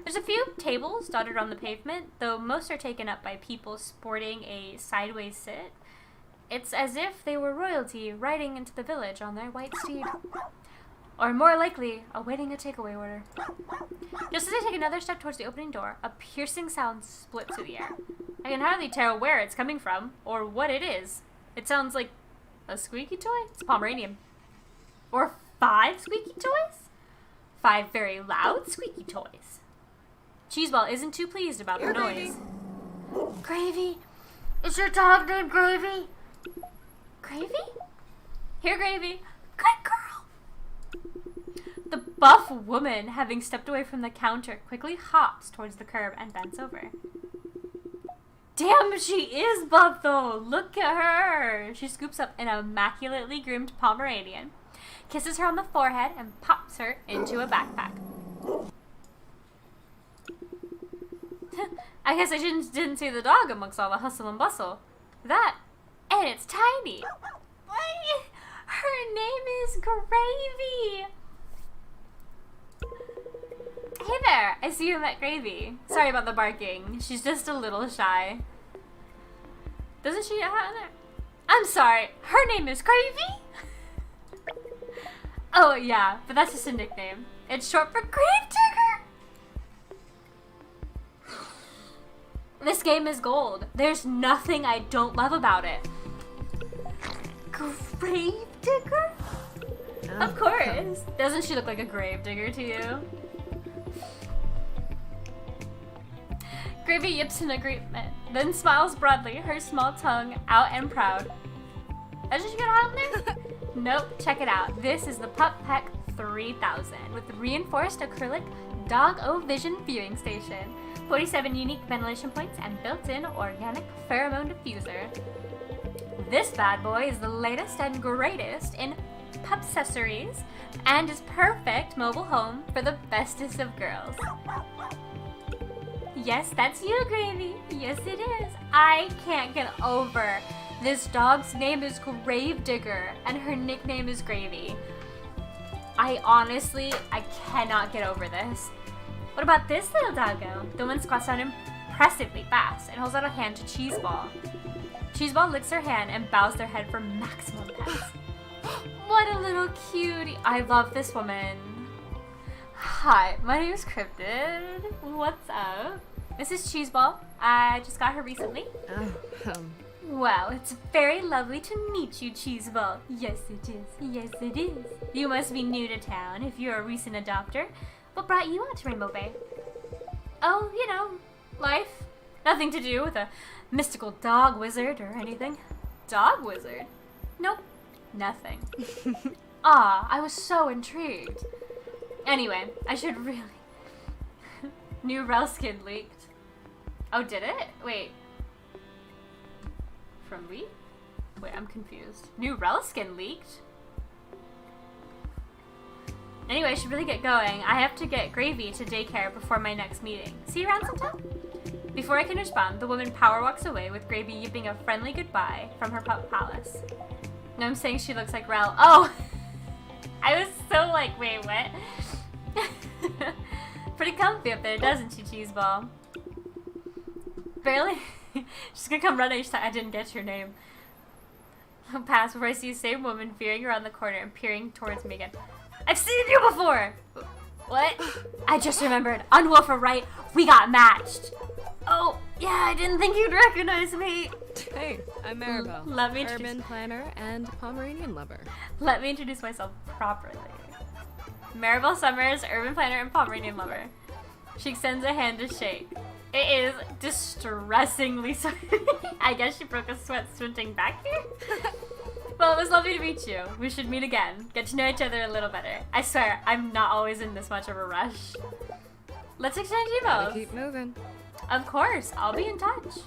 There's a few tables dotted on the pavement, though most are taken up by people sporting a sideways sit. It's as if they were royalty riding into the village on their white steed. Or more likely, awaiting a takeaway order. Just as I take another step towards the opening door, a piercing sound splits through the air. I can hardly tell where it's coming from, or what it is. It sounds like a squeaky toy? It's a Pomeranian. Or 5 squeaky toys? 5 very loud squeaky toys. Cheeseball isn't too pleased about the noise. Gravy? Is your dog named Gravy? Gravy? Here, Gravy. Good girl. The buff woman, having stepped away from the counter, quickly hops towards the curb and bends over. Damn, she is buff though. Look at her. She scoops up an immaculately groomed Pomeranian, kisses her on the forehead, and pops her into a backpack. I guess I didn't see the dog amongst all the hustle and bustle. That, and it's tiny. Her name is Gravy. Hey there, I see you met Gravy. Sorry about the barking. She's just a little shy. Doesn't she have there? I'm sorry, her name is Gravy? Oh yeah, but that's just a nickname. It's short for Gravedigger. This game is gold. There's nothing I don't love about it. Gravedigger? Of course. Doesn't she look like a gravedigger to you? Gravy yips in agreement, then smiles broadly, her small tongue out and proud. Doesn't she get out on there? Nope, check it out. This is the Pup Peck 3000 with reinforced acrylic dog O-Vision viewing station, 47 unique ventilation points, and built-in organic pheromone diffuser. This bad boy is the latest and greatest in pupcessories and is perfect mobile home for the bestest of girls. Yes, that's you, Gravy. Yes, it is. I can't get over this dog's name is Gravedigger and her nickname is Gravy. I cannot get over this. What about this little doggo? The one squats down impressively fast and holds out a hand to Cheeseball. Cheeseball licks her hand and bows their head for maximum pets. What a little cutie. I love this woman. Hi, my name is Cryptid. What's up? This is Cheeseball. I just got her recently. Well, it's very lovely to meet you, Cheeseball. Yes, it is. Yes, it is. You must be new to town if you're a recent adopter. What brought you out to Rainbow Bay? Oh, you know, life. Nothing to do with a mystical dog wizard or anything. Dog wizard? Nope. Nothing. I was so intrigued. Anyway, I should really... New Rel skin leaked. Oh, did it? Wait. From leak? Wait, I'm confused. New Rel skin leaked? Anyway, I should really get going. I have to get Gravy to daycare before my next meeting. See you around sometime? Before I can respond, the woman power walks away with Gravy yipping a friendly goodbye from her pup palace. No, I'm saying she looks like Rel. Oh! I was so like, wait, what? Pretty comfy up there, doesn't she, Cheeseball? Barely. She's gonna come running. She's like, I didn't get your name. I'll pass before I see the same woman veering around the corner and peering towards me again. I've seen you before! What? I just remembered. On Wolfer, right? We got matched. Oh, yeah, I didn't think you'd recognize me. Hey, I'm Maribel, Let me urban planner and Pomeranian lover. Let me introduce myself properly. Maribel Summers, urban planner and Pomeranian lover. She extends a hand to shake. It is distressingly sorry. I guess she broke a sweat swinting back here. Well, it was lovely to meet you. We should meet again. Get to know each other a little better. I swear, I'm not always in this much of a rush. Let's exchange Gotta emails. keep moving. Of course, I'll be in touch.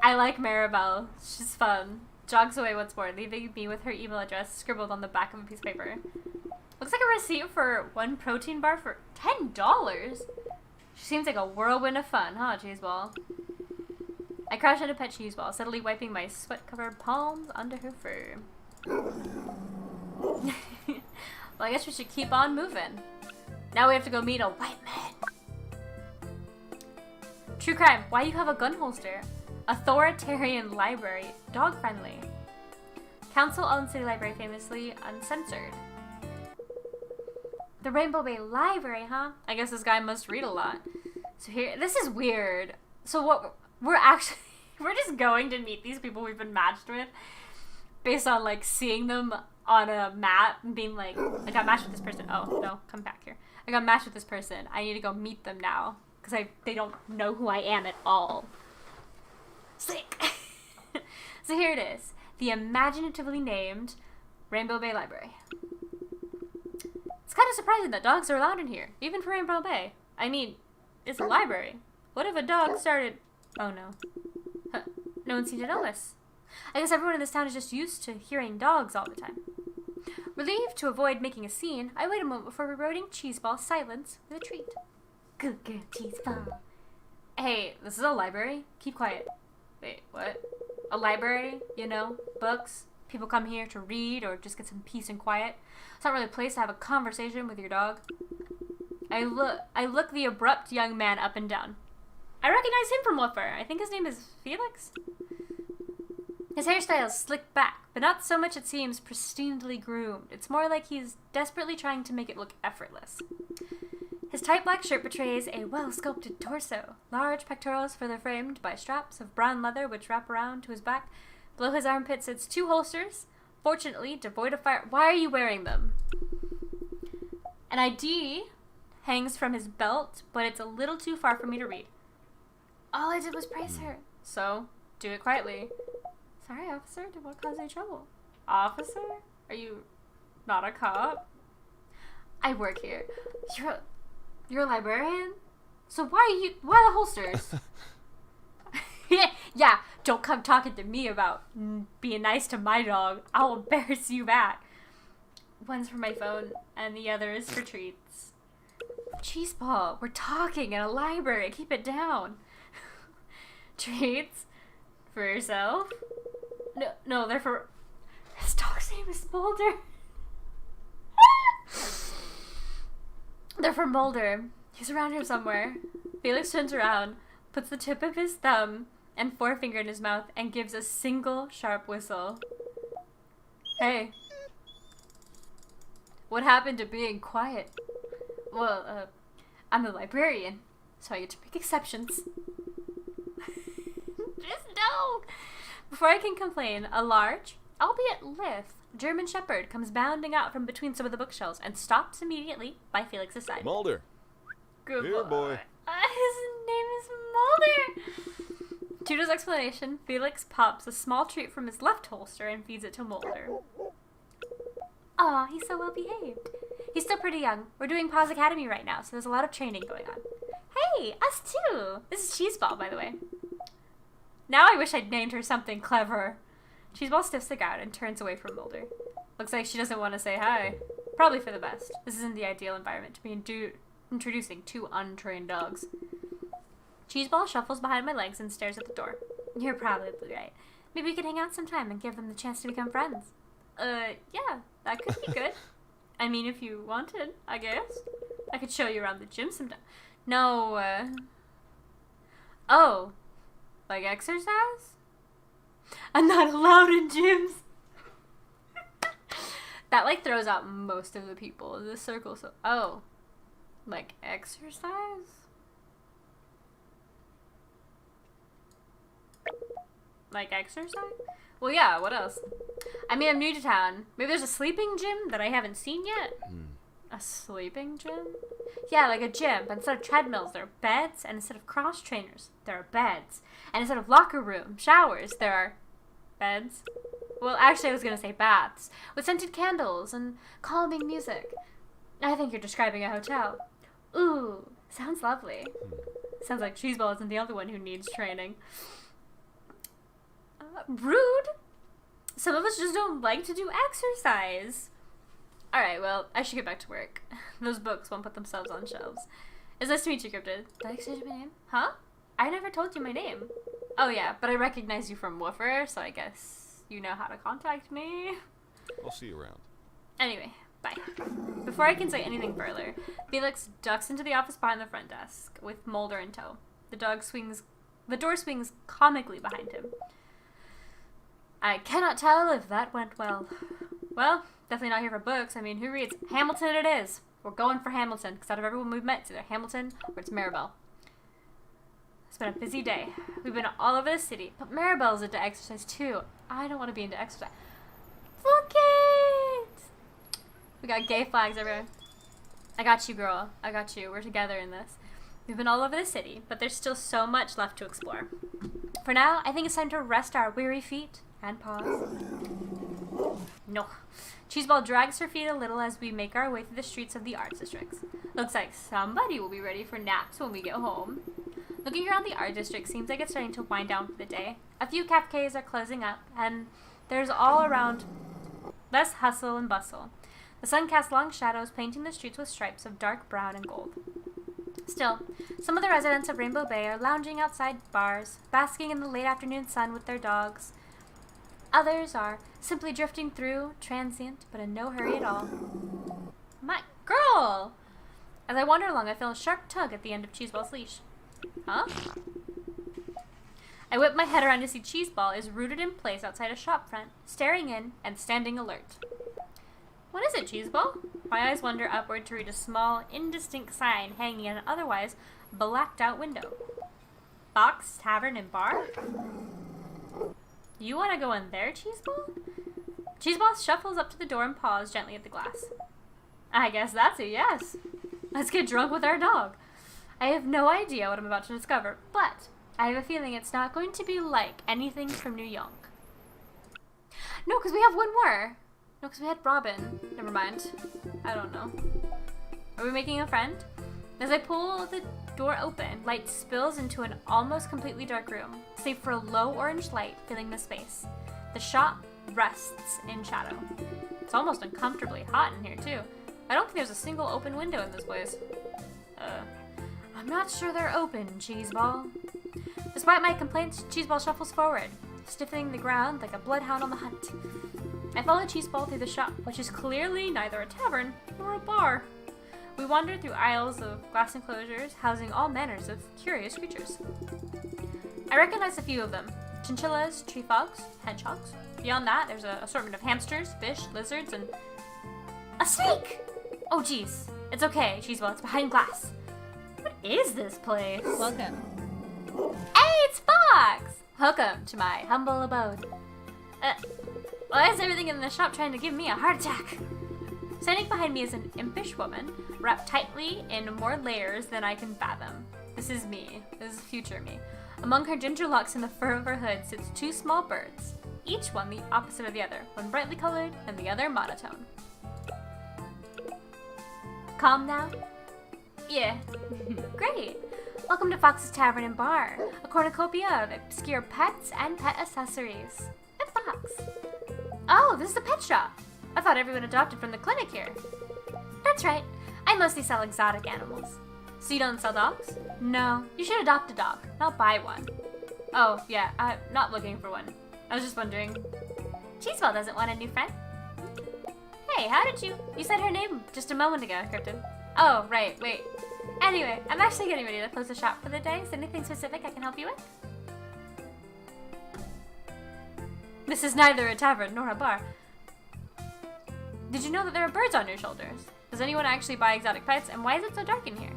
I like Maribel. She's fun. Jogs away once more, leaving me with her email address scribbled on the back of a piece of paper. Looks like a receipt for 1 protein bar for $10. She seems like a whirlwind of fun, huh, Cheeseball? I crouch into pet Cheeseball, subtly wiping my sweat-covered palms under her fur. Well, I guess we should keep on moving. Now we have to go meet a white man. True crime. Why do you have a gun holster? Authoritarian library. Dog-friendly. Council on City Library, famously uncensored. The Rainbow Bay Library, huh? I guess this guy must read a lot. So here, this is weird. So what, we're just going to meet these people we've been matched with based on, like, seeing them on a map and being like, I got matched with this person. Oh, no, come back here. I got matched with this person. I need to go meet them now because they don't know who I am at all. Sick. So here it is. The imaginatively named Rainbow Bay Library. It's kind of surprising that dogs are allowed in here, even for Rainbow Bay. I mean, it's a library. What if a dog started... Oh no. Huh. No one seemed to know this. I guess everyone in this town is just used to hearing dogs all the time. Relieved to avoid making a scene, I wait a moment before rewarding Cheeseball's silence with a treat. Good girl, Cheeseball. Hey, this is a library? Keep quiet. Wait, what? A library? You know, books. People come here to read or just get some peace and quiet. It's not really a place to have a conversation with your dog. I look the abrupt young man up and down. I recognize him from Woofer. I think his name is Felix? His hairstyle is slicked back, but not so much it seems pristinely groomed. It's more like he's desperately trying to make it look effortless. His tight black shirt betrays a well-sculpted torso. Large pectorals further framed by straps of brown leather which wrap around to his back. Below his armpit sits 2 holsters, fortunately devoid of fire. Why are you wearing them? An ID hangs from his belt, but it's a little too far for me to read. All I did was praise her. So, do it quietly. Sorry, officer, did what cause any trouble? Officer? Are you not a cop? I work here. You're a librarian? So why the holsters? Yeah, don't come talking to me about being nice to my dog. I'll embarrass you back. One's for my phone, and the other is for treats. Cheeseball, we're talking in a library. Keep it down. Treats? For yourself? No, they're for... His dog's name is Mulder. They're for Mulder. He's around here somewhere. Felix turns around, puts the tip of his thumb and forefinger in his mouth, and gives a single sharp whistle. Hey. What happened to being quiet? Well, I'm the librarian, so I get to make exceptions. Just no! Before I can complain, a large, albeit lithe, German Shepherd comes bounding out from between some of the bookshelves and stops immediately by Felix's side. Mulder. Good Here, boy. His name is Mulder! To his explanation, Felix pops a small treat from his left holster and feeds it to Mulder. Aw, he's so well behaved. He's still pretty young. We're doing Paws Academy right now, so there's a lot of training going on. Hey, us too! This is Cheeseball, by the way. Now I wish I'd named her something clever. Cheeseball stiffs the ground and turns away from Mulder. Looks like she doesn't want to say hi. Probably for the best. This isn't the ideal environment to be introducing 2 untrained dogs. Cheeseball shuffles behind my legs and stares at the door. You're probably right. Maybe we could hang out sometime and give them the chance to become friends. Yeah, that could be good. I mean, if you wanted, I guess. I could show you around the gym sometime. No, Oh. Like exercise? I'm not allowed in gyms. That, like, throws out most of the people in this circle, so... Oh. Like, exercise? Like, exercise? Well, yeah, what else? I mean, I'm new to town. Maybe there's a sleeping gym that I haven't seen yet? A sleeping gym? Yeah, like a gym, but instead of treadmills, there are beds, and instead of cross trainers, there are beds. And instead of locker room, showers, there are beds. Well, actually, I was gonna say baths, with scented candles and calming music. I think you're describing a hotel. Ooh, sounds lovely. Sounds like Cheeseball isn't the only one who needs training. Rude! Some of us just don't like to do exercise. Alright, well, I should get back to work. Those books won't put themselves on shelves. It's nice to meet you, Cryptid. Did I say my name? Huh? I never told you my name. Oh yeah, but I recognize you from Woofer, so I guess you know how to contact me. I'll see you around. Anyway, bye. Before I can say anything further, Felix ducks into the office behind the front desk, with Mulder in tow. The door swings comically behind him. I cannot tell if that went well. Well, definitely not here for books. I mean, who reads? Hamilton it is. We're going for Hamilton, because out of everyone we've met, it's either Hamilton or it's Maribel. It's been a busy day. We've been all over the city, but Maribel's into exercise too. I don't want to be into exercise. Fuck it! We got gay flags everywhere. I got you, girl. I got you. We're together in this. We've been all over the city, but there's still so much left to explore. For now, I think it's time to rest our weary feet and pause. No. Cheeseball drags her feet a little as we make our way through the streets of the arts districts. Looks like somebody will be ready for naps when we get home. Looking around the art district seems like it's starting to wind down for the day. A few cafes are closing up, and there's all around less hustle and bustle. The sun casts long shadows, painting the streets with stripes of dark brown and gold. Still, some of the residents of Rainbow Bay are lounging outside bars, basking in the late afternoon sun with their dogs. Others are simply drifting through, transient, but in no hurry at all. My girl! As I wander along, I feel a sharp tug at the end of Cheeseball's leash. Huh? I whip my head around to see Cheeseball is rooted in place outside a shop front, staring in and standing alert. What is it, Cheeseball? My eyes wander upward to read a small, indistinct sign hanging in an otherwise blacked-out window. Fox Tavern and Bar? You want to go in there, Cheeseball? Cheeseball shuffles up to the door and paws gently at the glass. I guess that's a yes. Let's get drunk with our dog. I have no idea what I'm about to discover, but I have a feeling it's not going to be like anything from New York. No, because we have one more. No, because we had Robin. Never mind. I don't know. Are we making a friend? As I pull the door open, light spills into an almost completely dark room, save for a low orange light filling the space. The shop rests in shadow. It's almost uncomfortably hot in here, too. I don't think there's a single open window in this place. I'm not sure they're open, Cheeseball. Despite my complaints, Cheeseball shuffles forward, stiffening the ground like a bloodhound on the hunt. I follow Cheeseball through the shop, which is clearly neither a tavern nor a bar. We wander through aisles of glass enclosures, housing all manners of curious creatures. I recognize a few of them. Chinchillas, tree frogs, hedgehogs. Beyond that, there's an assortment of hamsters, fish, lizards, and a snake! Oh geez, it's okay, Cheeseball, it's behind glass. What is this place? Welcome. Hey, it's Fox! Welcome to my humble abode. Why is everything in the shop trying to give me a heart attack? Standing behind me is an impish woman, wrapped tightly in more layers than I can fathom. This is me. This is future me. Among her ginger locks and the fur of her hood sits two small birds, each one the opposite of the other, one brightly colored and the other monotone. Calm now? Yeah. Great. Welcome to Fox's Tavern and Bar, a cornucopia of obscure pets and pet accessories. I'm Fox. Oh, this is a pet shop. I thought everyone adopted from the clinic here. That's right. I mostly sell exotic animals. So you don't sell dogs? No. You should adopt a dog, not buy one. Oh, yeah, I'm not looking for one. I was just wondering. Cheeseball doesn't want a new friend. Hey, how did you... You said her name just a moment ago, Krypton. Oh, right, wait. Anyway, I'm actually getting ready to close the shop for the day. Is there anything specific I can help you with? This is neither a tavern nor a bar. Did you know that there are birds on your shoulders? Does anyone actually buy exotic pets, and why is it so dark in here?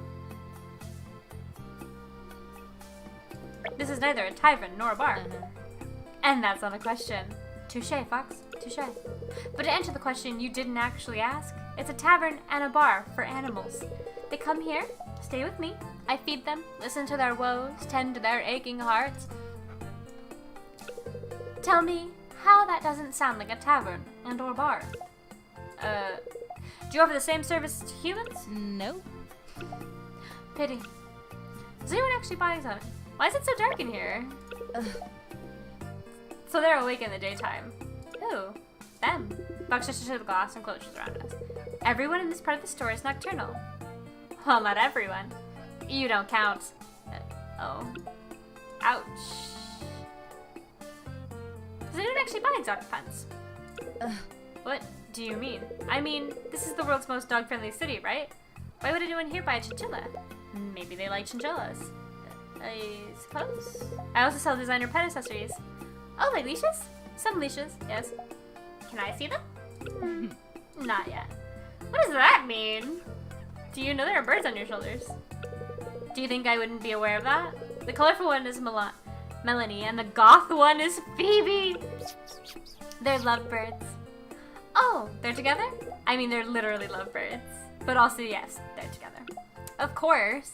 This is neither a tavern nor a bar. And that's not a question. Touché, Fox. Touché. But to answer the question you didn't actually ask, It's a tavern and a bar for animals. They come here, stay with me. I feed them, listen to their woes, tend to their aching hearts. Tell me how that doesn't sound like a tavern and or bar. Do you offer the same service to humans? Nope. Pity. Does anyone actually buy on it? Why is it so dark in here? So they're awake in the daytime. Who? Them. Buck gestures to the glass and closes around us. Everyone in this part of the store is nocturnal. Well, not everyone. You don't count. Oh. Ouch. Does anyone actually buy exotic pets? What do you mean? I mean, this is the world's most dog-friendly city, right? Why would anyone here buy a chinchilla? Maybe they like chinchillas. I suppose. I also sell designer pet accessories. Oh, like leashes? Some leashes, yes. Can I see them? Not yet. What does that mean? Do you know there are birds on your shoulders? Do you think I wouldn't be aware of that? The colorful one is Melanie, and the goth one is Phoebe. They're lovebirds. Oh, they're together? I mean, they're literally lovebirds. But also, yes, they're together. Of course.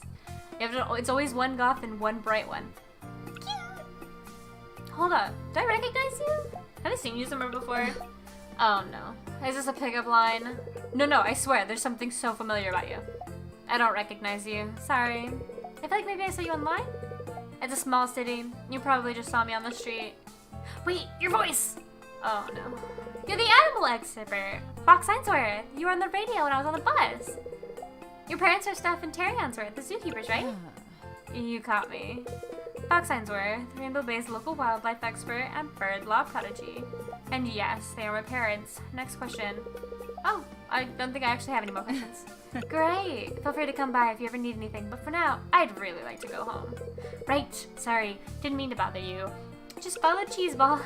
You have to, it's always one goth and one bright one. Cute. Hold up. Do I recognize you? Have I seen you somewhere before? Oh no. Is this a pickup line? No, I swear, there's something so familiar about you. I don't recognize you. Sorry. I feel like maybe I saw you online? It's a small city. You probably just saw me on the street. Wait, your voice! Oh no. You're the animal expert. Fox Ainsworth. You were on the radio when I was on the bus. Your parents are Steph and Terry Ainsworth, the zookeepers, right? You caught me. Fox Ainsworth, Rainbow-based local wildlife expert and bird law prodigy. And yes, they are my parents. Next question. Oh, I don't think I actually have any more questions. Great. Feel free to come by if you ever need anything, but for now, I'd really like to go home. Right. Sorry. Didn't mean to bother you. Just follow Cheeseball.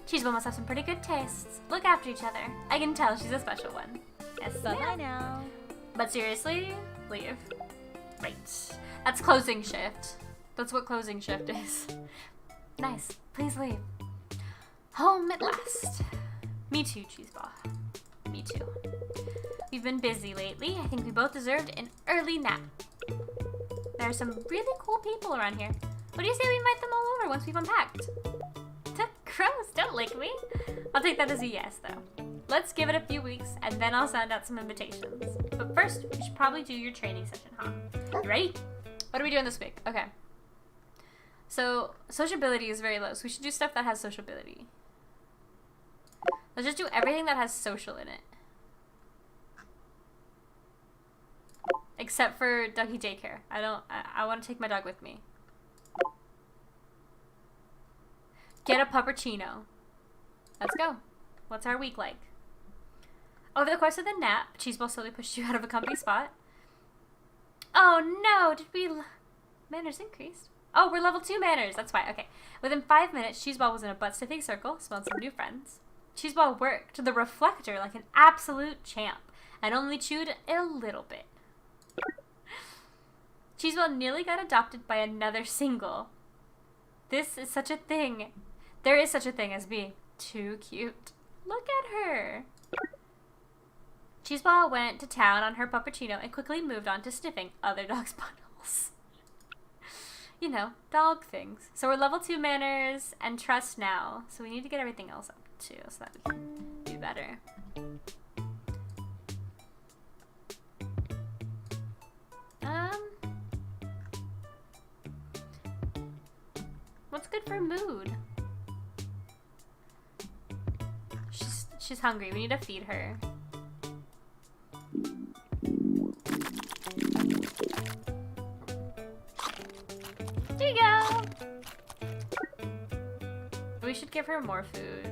Cheeseball must have some pretty good tastes. Look after each other. I can tell she's a special one. Yes, Bye-bye now. But seriously, leave. Right. That's closing shift. That's what closing shift is. Nice. Please leave. Home at last. Me too, Cheeseball. Me too. We've been busy lately. I think we both deserved an early nap. There are some really cool people around here. What do you say we invite them all over once we've unpacked? Gross, don't lick me. I'll take that as a yes, though. Let's give it a few weeks, and then I'll send out some invitations. But first, we should probably do your training session, huh? You ready? What are we doing this week? Okay. So, sociability is very low, so we should do stuff that has sociability. Let's just do everything that has social in it. Except for doggy daycare. I want to take my dog with me. Get a puppuccino. Let's go. What's our week like? Over the course of the nap, Cheeseball slowly pushed you out of a comfy spot. Oh no, did we... Manners increased. Oh, we're level 2 manners. That's why. Okay. Within 5 minutes, Cheeseball was in a butt-sniffing circle, spawned some new friends. Cheeseball worked the reflector like an absolute champ, and only chewed a little bit. Cheeseball nearly got adopted by another single. This is such a thing. There is such a thing as being too cute. Look at her. Cheeseball went to town on her puppuccino and quickly moved on to sniffing other dogs' buttholes. You know, dog things. So we're level 2 manners and trust now. So we need to get everything else up too so that we can do better. What's good for mood? She's hungry. We need to feed her. There you go. We should give her more food.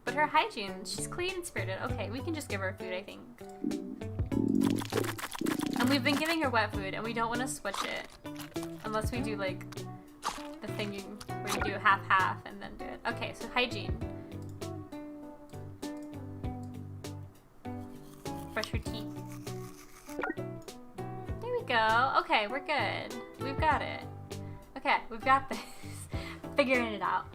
But her hygiene, she's clean and spirited. Okay, we can just give her food, I think. And we've been giving her wet food, and we don't want to switch it. Unless we do, like, the thing where you do half-half and then do it. Okay, so hygiene. Brush your teeth. There we go. Okay, we're good. We've got it. Okay, we've got this. Figuring it out.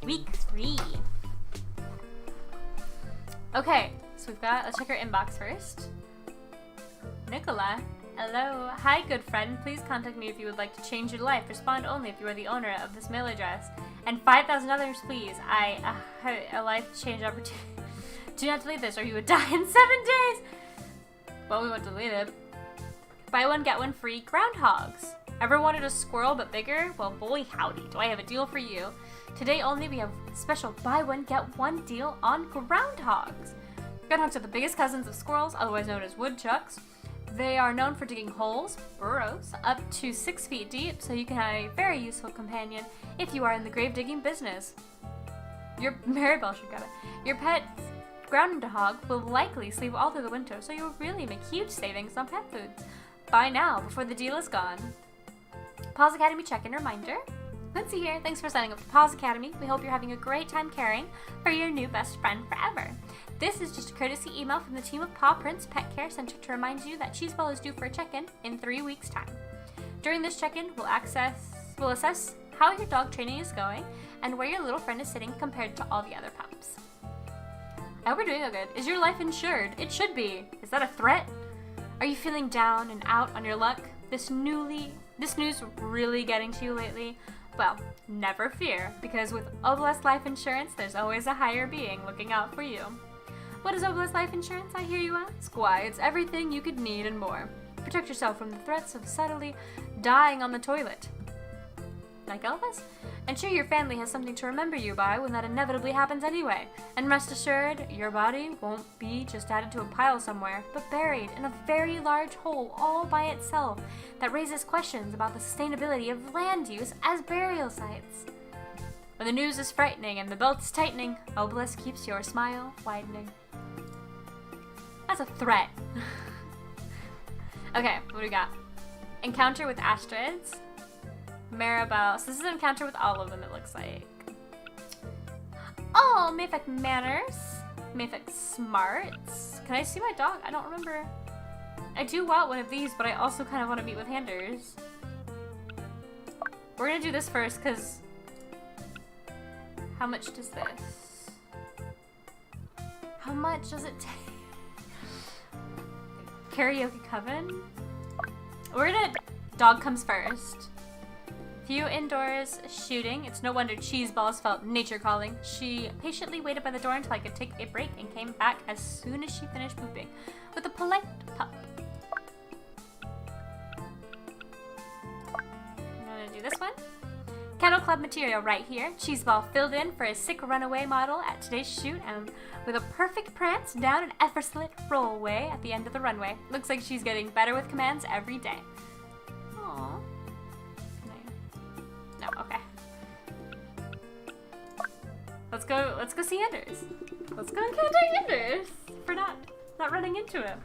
Week 3. Okay, so let's check our inbox first. Nicola, hello. Hi, good friend. Please contact me if you would like to change your life. Respond only if you are the owner of this mail address. And $5,000, please. A life change opportunity. Do not delete this or you would die in 7 days. Well, we won't delete it. Buy one, get one free groundhogs. Ever wanted a squirrel but bigger? Well, boy howdy, do I have a deal for you. Today only we have special buy one, get one deal on groundhogs. Groundhogs are the biggest cousins of squirrels, otherwise known as woodchucks. They are known for digging holes, burrows, up to 6 feet deep, so you can have a very useful companion if you are in the grave digging business. Your Maribel should get it. Your pet groundhog will likely sleep all through the winter, so you will really make huge savings on pet foods. Buy now before the deal is gone. Paws Academy check-in reminder. Lindsay here. Thanks for signing up for Paws Academy. We hope you're having a great time caring for your new best friend forever. This is just a courtesy email from the team of Paw Prince Pet Care Center to remind you that Cheeseball is due for a check-in in 3 weeks' time. During this check-in, we'll assess how your dog training is going and where your little friend is sitting compared to all the other pups. I hope you're doing good. Is your life insured? It should be. Is that a threat? Are you feeling down and out on your luck? This news really getting to you lately? Well, never fear, because with Obelisk Life Insurance, there's always a higher being looking out for you. What is Obelisk Life Insurance, I hear you ask? Why, it's everything you could need and more. Protect yourself from the threats of suddenly dying on the toilet. Like Elvis? Ensure your family has something to remember you by when that inevitably happens anyway. And rest assured, your body won't be just added to a pile somewhere, but buried in a very large hole all by itself that raises questions about the sustainability of land use as burial sites. When the news is frightening and the belt is tightening, Obelisk keeps your smile widening. That's a threat. Okay, what do we got? Encounter with Astrids. Maribel. So this is an encounter with all of them, it looks like. Oh, may affect manners. May affect smarts. Can I see my dog? I don't remember. I do want one of these, but I also kind of want to meet with Handers. We're gonna do this first, because... How much does this? How much does it take? Karaoke Coven? We're gonna... Dog comes first. Few indoors shooting. It's no wonder Cheeseballs felt nature calling. She patiently waited by the door until I could take a break and came back as soon as she finished pooping with a polite pup. I'm gonna do this one. Kennel Club material right here. Cheeseball filled in for a sick runaway model at today's shoot and with a perfect prance down an effortless rollway at the end of the runway. Looks like she's getting better with commands every day. Aww. No, okay. Let's go see Anders. Let's go encounter Anders for not running into him.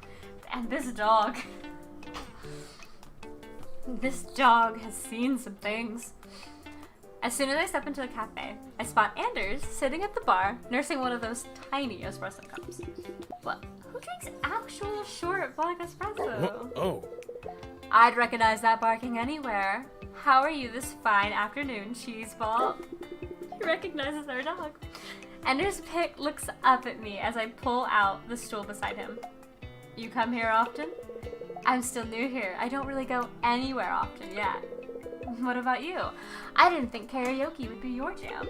And this dog. This dog has seen some things. As soon as I step into the cafe, I spot Anders sitting at the bar, nursing one of those tiny espresso cups. What? Who drinks actual short black espresso? Oh. I'd recognize that barking anywhere. How are you this fine afternoon, Cheeseball? He recognizes our dog. Anders Pick looks up at me as I pull out the stool beside him. You come here often? I'm still new here. I don't really go anywhere often yet. What about you? I didn't think karaoke would be your jam.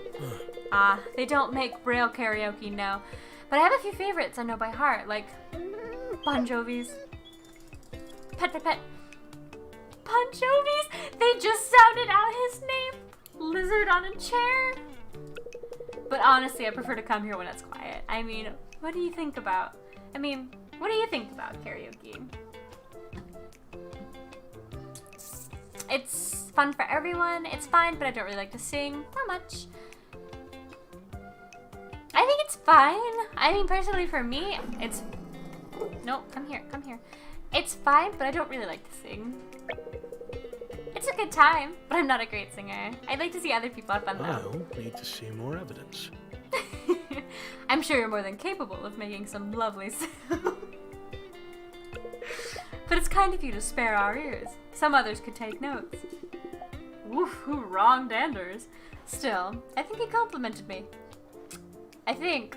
They don't make braille karaoke, no. But I have a few favorites I know by heart, like Bon Jovi's. Pet, pet, pet. Bon Jovi's? They just sounded out his name. Lizard on a chair. But honestly, I prefer to come here when it's quiet. I mean, what do you think about karaoke? It's fun for everyone. It's fine, but I don't really like to sing. Not much. I think it's fine. I mean, personally for me, it's... No, come here. It's fine, but I don't really like to sing. It's a good time, but I'm not a great singer. I'd like to see other people have fun though. I'll need to see more evidence. I'm sure you're more than capable of making some lovely sound. But it's kind of you to spare our ears. Some others could take notes. Woof, who wronged Anders? Still, I think he complimented me. I think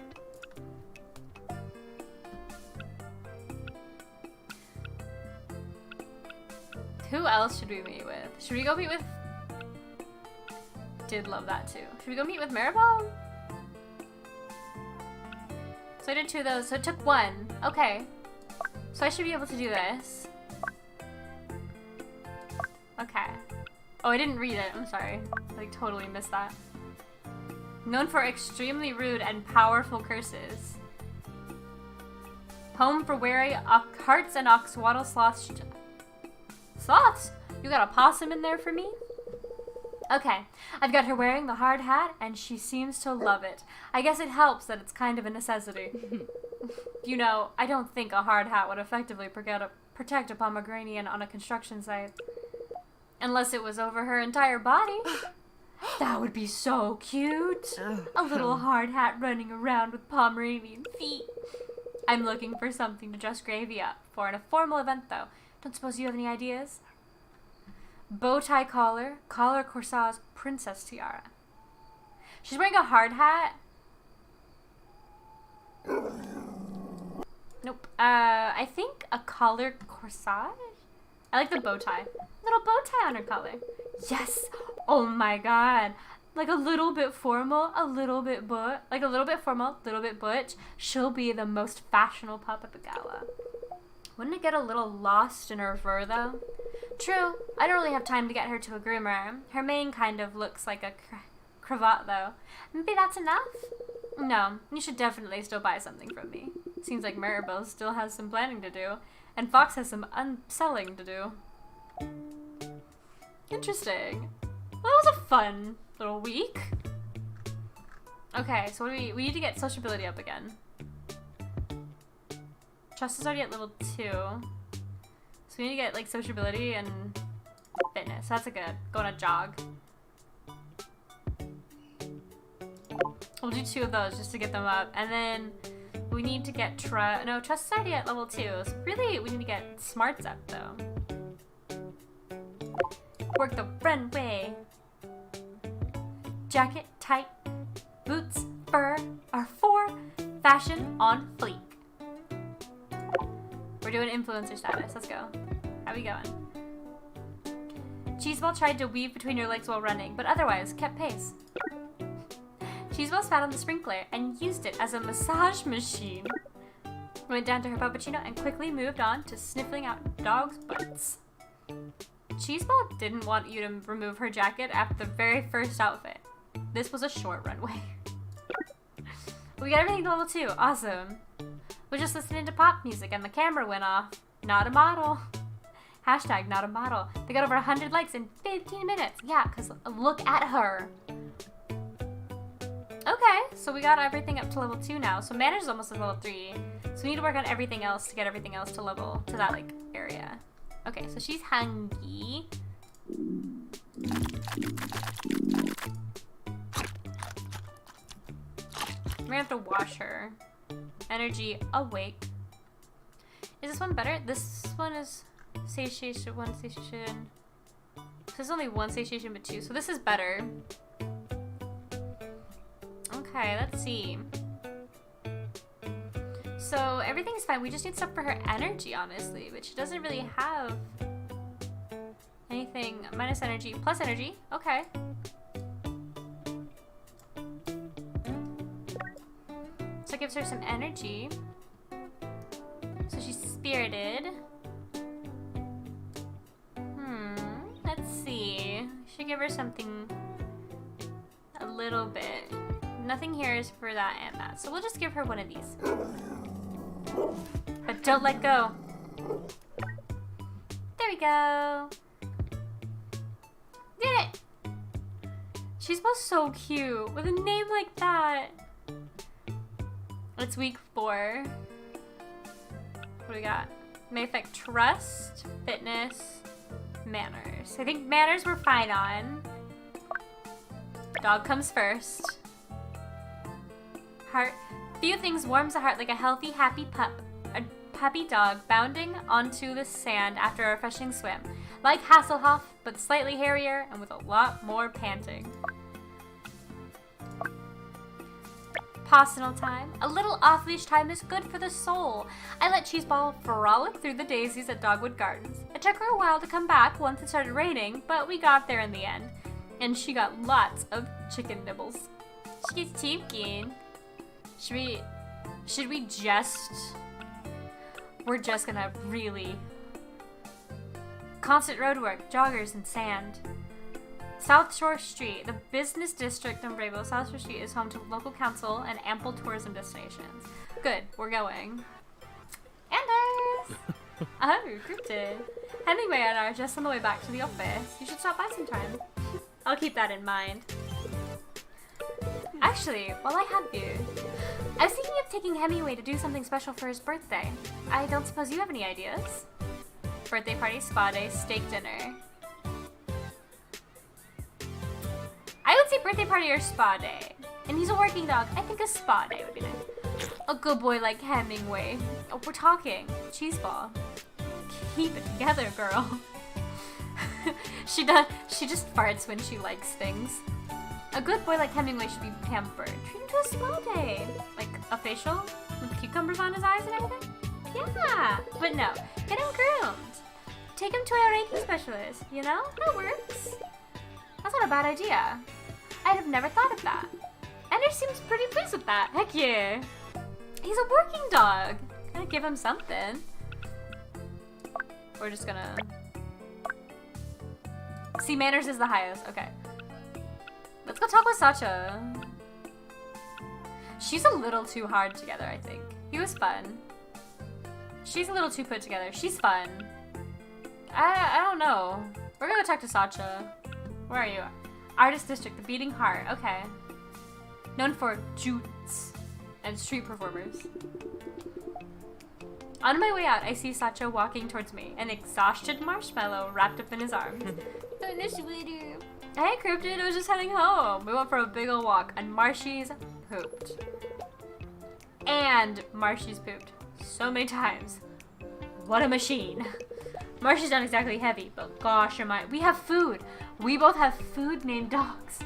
Who else should we meet with? Should we go meet with... Did love that too. Should we go meet with Maribel? So I did 2 of those, so it took 1. Okay. So I should be able to do this. Okay. Oh, I didn't read it. I'm sorry. I like, totally missed that. Known for extremely rude and powerful curses. Home for wary hearts and oxwaddle sloths. Sloths? You got a possum in there for me? Okay, I've got her wearing the hard hat, and she seems to love it. I guess it helps that it's kind of a necessity. You know, I don't think a hard hat would effectively protect a Pomeranian on a construction site. Unless it was over her entire body. That would be so cute. A little hard hat running around with Pomeranian feet. I'm looking for something to dress Gravy up for in a formal event, though. Don't suppose you have any ideas? Bow tie collar, corsage, princess tiara. She's wearing a hard hat. Nope. I think a collar corsage? I like the bow tie. Little bow tie on her collar. Yes! Oh my god. Like a little bit formal, a little bit butch. Like a little bit formal, a little bit butch. She'll be the most fashionable pup at the gala. Wouldn't it get a little lost in her fur, though? True. I don't really have time to get her to a groomer. Her mane kind of looks like a cravat, though. Maybe that's enough? No, you should definitely still buy something from me. Seems like Maribel still has some planning to do, and Fox has some unselling to do. Interesting. Well, that was a fun little week. Okay, so what do we need to get sociability up again. Trust is already at level 2. So we need to get like sociability and fitness. That's a good. Go on a jog. We'll do 2 of those just to get them up. And then we need to get trust. No, trust is already at level 2. So really, we need to get smarts up though. Work the runway. Jacket, tight, boots, fur are for fashion on fleek. We're doing influencer status. Let's go. How we going? Cheeseball tried to weave between your legs while running, but otherwise kept pace. Cheeseball spat on the sprinkler and used it as a massage machine. Went down to her puppuccino and quickly moved on to sniffling out dogs' butts. Cheeseball didn't want you to remove her jacket after the very first outfit. This was a short runway. We got everything to level 2. Awesome. We're just listening to pop music and the camera went off. Not a model. Hashtag not a model. They got over 100 likes in 15 minutes. Yeah, because look at her. Okay, so we got everything up to level 2 now. So manners is almost at level 3. So we need to work on everything else to get everything else to level, to that like area. Okay, so she's hungry. We're gonna have to wash her. Energy awake. Is this one better? This one is satiation, 1 satiation. This is only 1 satiation but 2, so this is better. Okay, let's see. So everything's fine. We just need stuff for her energy, honestly, but she doesn't really have anything. Minus energy, plus energy. Okay. So it gives her some energy. So she's spirited. Let's see. Should give her something a little bit. Nothing here is for that and that. So we'll just give her one of these. But don't let go. There we go. Did it! She's both so cute with a name like that. It's week 4. What do we got? May affect trust, fitness, manners. I think manners we're fine on. Dog comes first. Heart. Few things warms a heart like a healthy, happy pup. A puppy dog bounding onto the sand after a refreshing swim. Like Hasselhoff, but slightly hairier and with a lot more panting. Personal time. A little off-leash time is good for the soul. I let Cheeseball frolic through the daisies at Dogwood Gardens. It took her a while to come back once it started raining, but we got there in the end. And she got lots of chicken nibbles. She gets chicken. Should we just... We're just gonna really... Constant roadwork, joggers, and sand. South Shore Street, the business district in Bravo. South Shore Street is home to local council and ample tourism destinations. Good, we're going. Anders! Oh, recruited. Hemingway and I are just on the way back to the office. You should stop by sometime. I'll keep that in mind. Actually, while I have you, I was thinking of taking Hemingway to do something special for his birthday. I don't suppose you have any ideas? Birthday party, spa day, steak dinner. I would say birthday party or spa day. And he's a working dog. I think a spa day would be nice. A good boy like Hemingway. Oh, we're talking. Cheeseball. Keep it together, girl. She just farts when she likes things. A good boy like Hemingway should be pampered. Treat him to a spa day. Like a facial with cucumbers on his eyes and everything? Yeah. But no, get him groomed. Take him to a Reiki specialist, you know? That works. That's not a bad idea. I'd have never thought of that. Ender seems pretty pleased with that. Heck yeah. He's a working dog. Gotta give him something. We're just gonna... See, manners is the highest. Okay. Let's go talk with Sacha. She's a little too hard together, I think. He was fun. She's a little too put together. She's fun. I don't know. We're gonna go talk to Sacha. Where are you? Artist District, the Beating Heart. Okay. Known for jutes and street performers. On my way out, I see Sacha walking towards me, an exhausted marshmallow wrapped up in his arms. Hey, Cryptid, I was just heading home. We went for a big ol' walk, and Marshy's pooped. And Marshy's pooped. So many times. What a machine. Marshy's not exactly heavy, but gosh, we have food. We both have food named dogs.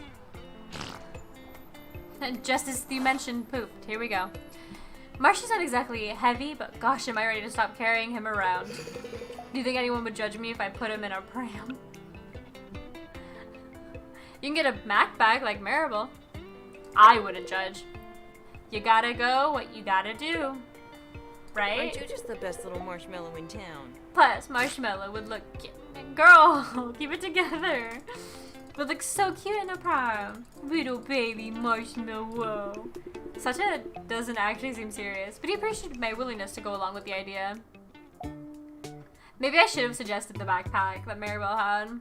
And just as you mentioned pooped, here we go. Marshy's not exactly heavy, but gosh, am I ready to stop carrying him around. Do you think anyone would judge me if I put him in a pram? You can get a Mac bag like Maribel. I wouldn't judge. You gotta go what you gotta do. Right? Aren't you just the best little marshmallow in town? Plus, Marshmallow would look girl, keep it together. Would look so cute in a prom. Little baby Marshmallow. Sacha doesn't actually seem serious, but he appreciated my willingness to go along with the idea. Maybe I should have suggested the backpack that Maribel had.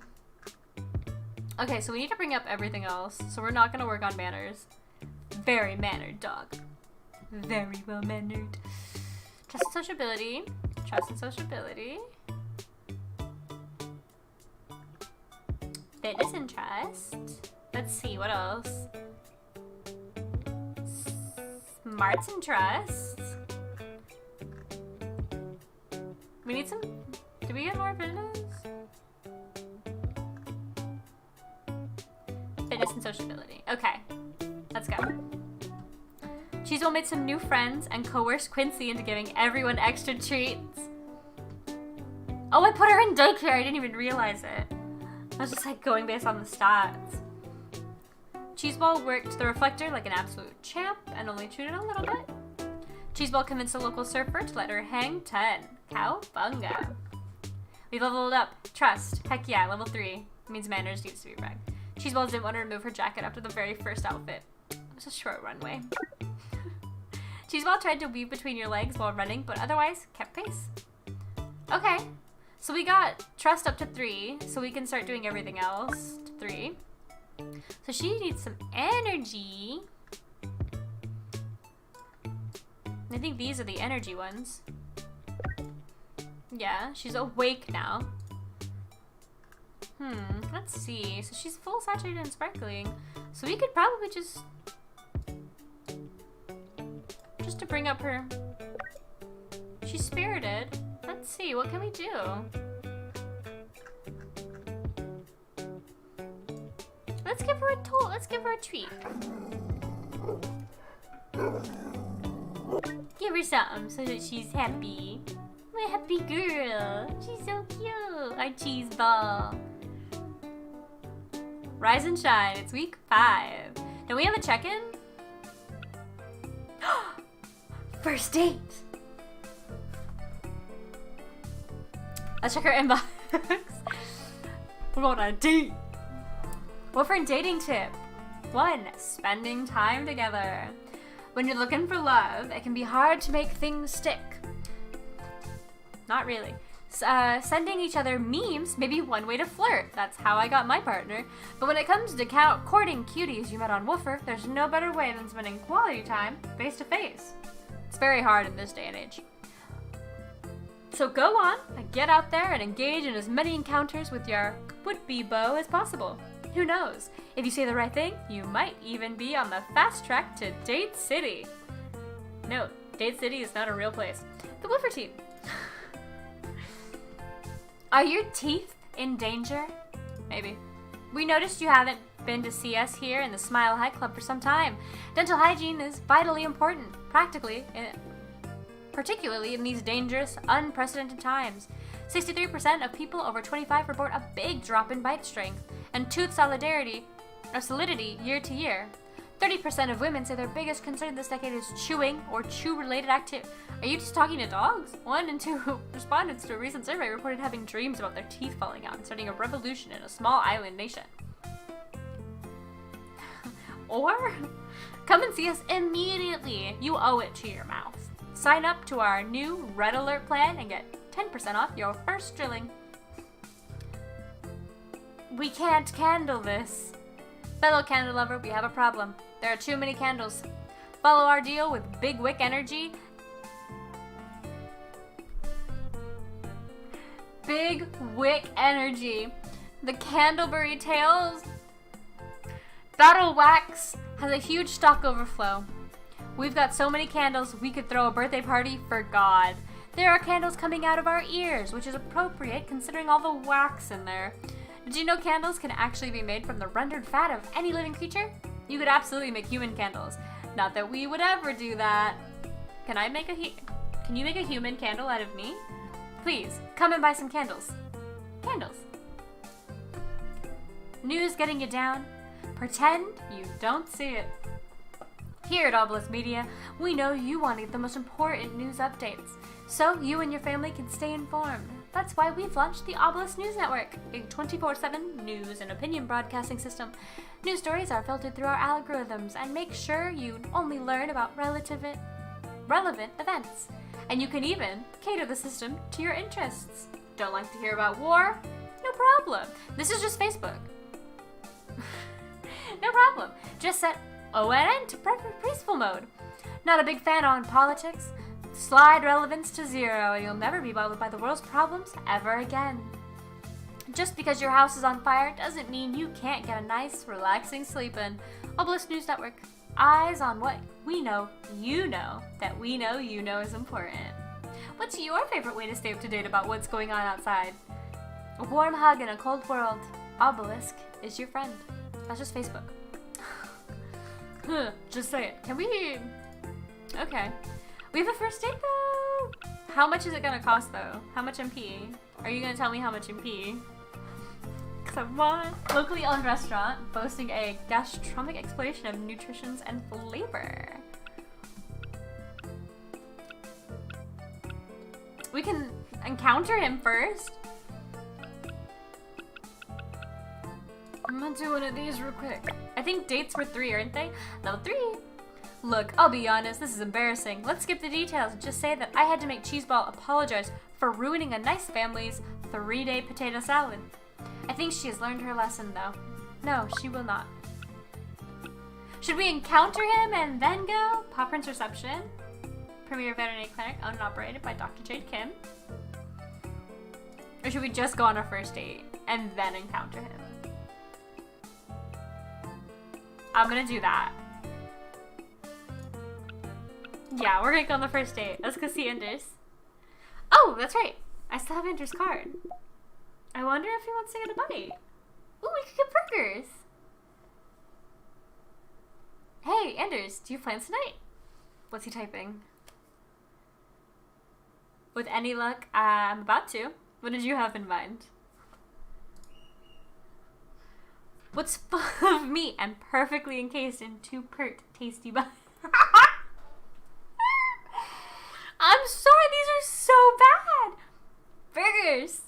Okay, so we need to bring up everything else, so we're not gonna work on manners. Very mannered dog. Very well mannered. Trust and sociability. Trust and sociability. Fitness and trust. Let's see, what else? Smarts and trust. We need some... Do we get more fitness? Fitness and sociability. Okay. Let's go. Cheeseball made some new friends and coerced Quincy into giving everyone extra treats. Oh, I put her in daycare. I didn't even realize it. I was just like going based on the stats. Cheeseball worked the reflector like an absolute champ and only chewed it a little bit. Cheeseball convinced a local surfer to let her hang 10. Cowabunga. We leveled up. Trust. Heck yeah, level 3. Means manners needs to be bragged. Cheeseball didn't want to remove her jacket after the very first outfit. It was a short runway. Cheeseball tried to weave between your legs while running, but otherwise kept pace. Okay, so we got trust up to 3, so we can start doing everything else to 3. So she needs some energy. I think these are the energy ones. Yeah, she's awake now. Let's see. So she's full saturated and sparkling. So we could probably just to bring up her... She's spirited. Let's see, what can we do? Let's give her a treat. Give her something so that she's happy. My happy girl. She's so cute. Our cheese ball. Rise and shine. It's week 5. Don't we have a check-in? First date. Let's check our inbox. We're going on a date. What for a dating tip? 1. Spending time together. When you're looking for love, it can be hard to make things stick. Not really. Sending each other memes may be one way to flirt. That's how I got my partner. But when it comes to courting cuties you met on Woofer, there's no better way than spending quality time face to face. It's very hard in this day and age. So go on and get out there and engage in as many encounters with your would-be beau as possible. Who knows? If you say the right thing, you might even be on the fast track to Date City. No, Date City is not a real place. The Woofer team. Are your teeth in danger? Maybe. We noticed you haven't been to see us here in the Smile High Club for some time. Dental hygiene is vitally important, particularly in these dangerous, unprecedented times. 63% of people over 25 report a big drop in bite strength and tooth solidity year to year. 30% of women say their biggest concern this decade is chewing or chew-related activity. Are you just talking to dogs? 1 in 2 respondents to a recent survey reported having dreams about their teeth falling out and starting a revolution in a small island nation. Or, come and see us immediately. You owe it to your mouth. Sign up to our new Red Alert plan and get 10% off your first drilling. We can't candle this. Fellow candle lover, we have a problem. There are too many candles. Follow our deal with Big Wick Energy. Big Wick Energy. The Candleberry Tales Battle Wax has a huge stock overflow. We've got so many candles we could throw a birthday party for God. There are candles coming out of our ears, which is appropriate considering all the wax in there. Did you know candles can actually be made from the rendered fat of any living creature? You could absolutely make human candles. Not that we would ever do that. Can you make a human candle out of me? Please, come and buy some candles. Candles. News getting you down? Pretend you don't see it. Here at Obelisk Media, we know you want to get the most important news updates, so you and your family can stay informed. That's why we've launched the Obelisk News Network, a 24/7 news and opinion broadcasting system. News stories are filtered through our algorithms and make sure you only learn about relevant events. And you can even cater the system to your interests. Don't like to hear about war? No problem. This is just Facebook. No problem. Just set ONN to peaceful mode. Not a big fan on politics? Slide relevance to 0 and you'll never be bothered by the world's problems ever again. Just because your house is on fire doesn't mean you can't get a nice, relaxing sleep in. Obelisk News Network. Eyes on what we know you know that we know you know is important. What's your favorite way to stay up to date about what's going on outside? A warm hug in a cold world. Obelisk is your friend. That's just Facebook. Just say it. Can we... Okay. We have a first date though! How much is it gonna cost though? How much MP? Are you gonna tell me how much MP? Come on! Locally owned restaurant boasting a gastronomic exploration of nutrition and flavor. We can encounter him first. I'm gonna do one of these real quick. I think dates were 3, aren't they? Level 3. Look, I'll be honest, this is embarrassing. Let's skip the details and just say that I had to make Cheeseball apologize for ruining a nice family's 3-day potato salad. I think she has learned her lesson though. No, she will not. Should we encounter him and then go? Paw Prints Reception. Premier Veterinary Clinic, owned and operated by Dr. Jade Kim. Or should we just go on our first date and then encounter him? I'm gonna do that. Yeah, we're gonna go on the first date. Let's go see Anders. Oh, that's right. I still have Anders' card. I wonder if he wants to get a bite. Ooh, we could get burgers. Hey, Anders, do you have plans tonight? What's he typing? With any luck, I'm about to. What did you have in mind? What's full of meat and perfectly encased in 2 pert tasty buns? I'm sorry, these are so bad. Burgers.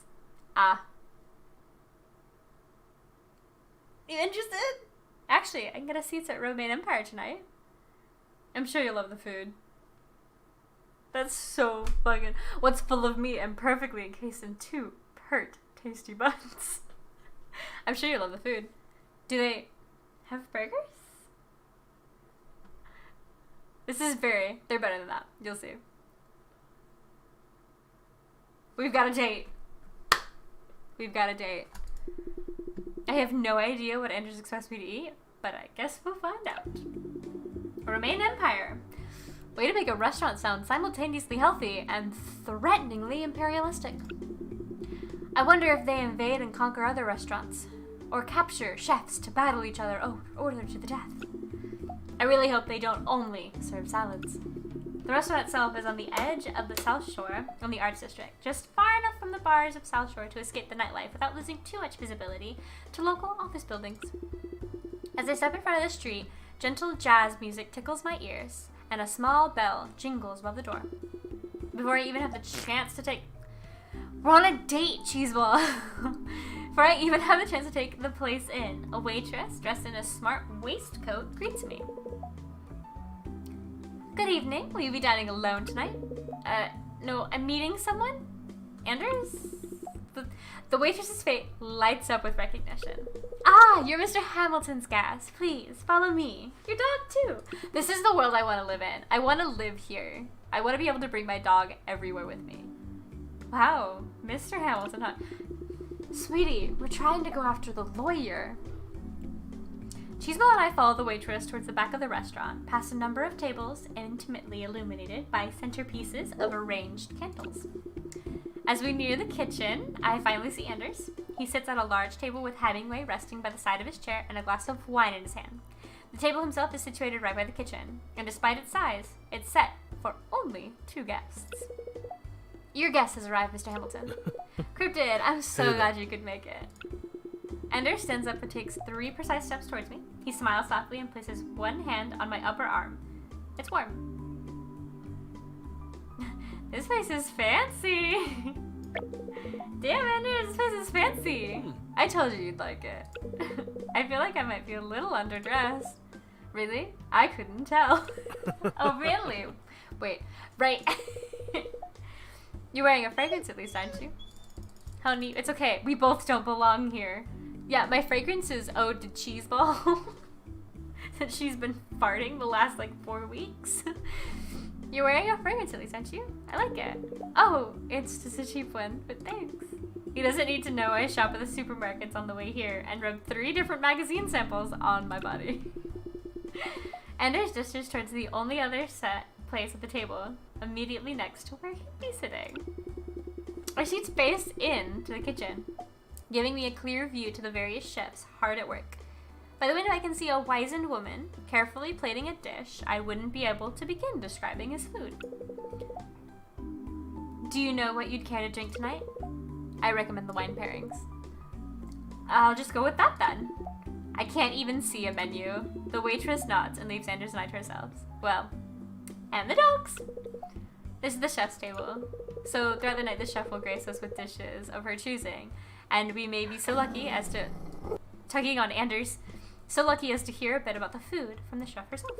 You interested? Actually, I can get us seats at Romaine Empire tonight. I'm sure you'll love the food. That's so fucking... What's full of meat and perfectly encased in 2 pert tasty buns? I'm sure you'll love the food. Do they have burgers? They're better than that. You'll see. We've got a date. We've got a date. I have no idea what Andrews expects me to eat, but I guess we'll find out. Romaine Empire. Way to make a restaurant sound simultaneously healthy and threateningly imperialistic. I wonder if they invade and conquer other restaurants, or capture chefs to battle each other order to the death. I really hope they don't only serve salads. The restaurant itself is on the edge of the South Shore on the Arts District, just far enough from the bars of South Shore to escape the nightlife without losing too much visibility to local office buildings. As I step in front of the street, gentle jazz music tickles my ears, and a small bell jingles above the door. Before I even have the chance to take... We're on a date, Cheeseball! Before I even have the chance to take the place in, a waitress dressed in a smart waistcoat greets me. Good evening. Will you be dining alone tonight? No, I'm meeting someone? Anders? The waitress's face lights up with recognition. Ah, you're Mr. Hamilton's guest. Please, follow me. Your dog, too. This is the world I want to live in. I want to live here. I want to be able to bring my dog everywhere with me. Wow, Mr. Hamilton, huh? Sweetie, we're trying to go after the lawyer. Cheeseball and I follow the waitress towards the back of the restaurant, past a number of tables intimately illuminated by centerpieces of arranged candles. As we near the kitchen, I finally see Anders. He sits at a large table with Hemingway resting by the side of his chair and a glass of wine in his hand. The table himself is situated right by the kitchen, and despite its size, it's set for only 2 guests. Your guest has arrived, Mr. Hamilton. Cryptid, I'm so glad you could make it. Anders stands up and takes 3 precise steps towards me. He smiles softly and places one hand on my upper arm. It's warm. This place is fancy. Damn, Anders, this place is fancy. I told you you'd like it. I feel like I might be a little underdressed. Really? I couldn't tell. Oh, really? Wait, right. You're wearing a fragrance at least, aren't you? How neat. It's okay. We both don't belong here. Yeah, my fragrance is ode to Cheeseball. Since she's been farting the last, 4 weeks. You're wearing a fragrance at least, aren't you? I like it. Oh, it's just a cheap one, but thanks. He doesn't need to know I shop at the supermarkets on the way here and rub 3 different magazine samples on my body. Anders gestures towards the only other set place at the table, immediately next to where he'd be sitting. Our seats face in to the kitchen, giving me a clear view to the various chefs hard at work. By the window I can see a wizened woman carefully plating a dish I wouldn't be able to begin describing as food. Do you know what you'd care to drink tonight? I recommend the wine pairings. I'll just go with that then. I can't even see a menu. The waitress nods and leaves Anders and I to ourselves. Well, and the dogs! This is the chef's table. So throughout the night the chef will grace us with dishes of her choosing, and we may be so lucky as to... Tugging on Anders, so lucky as to hear a bit about the food from the chef herself.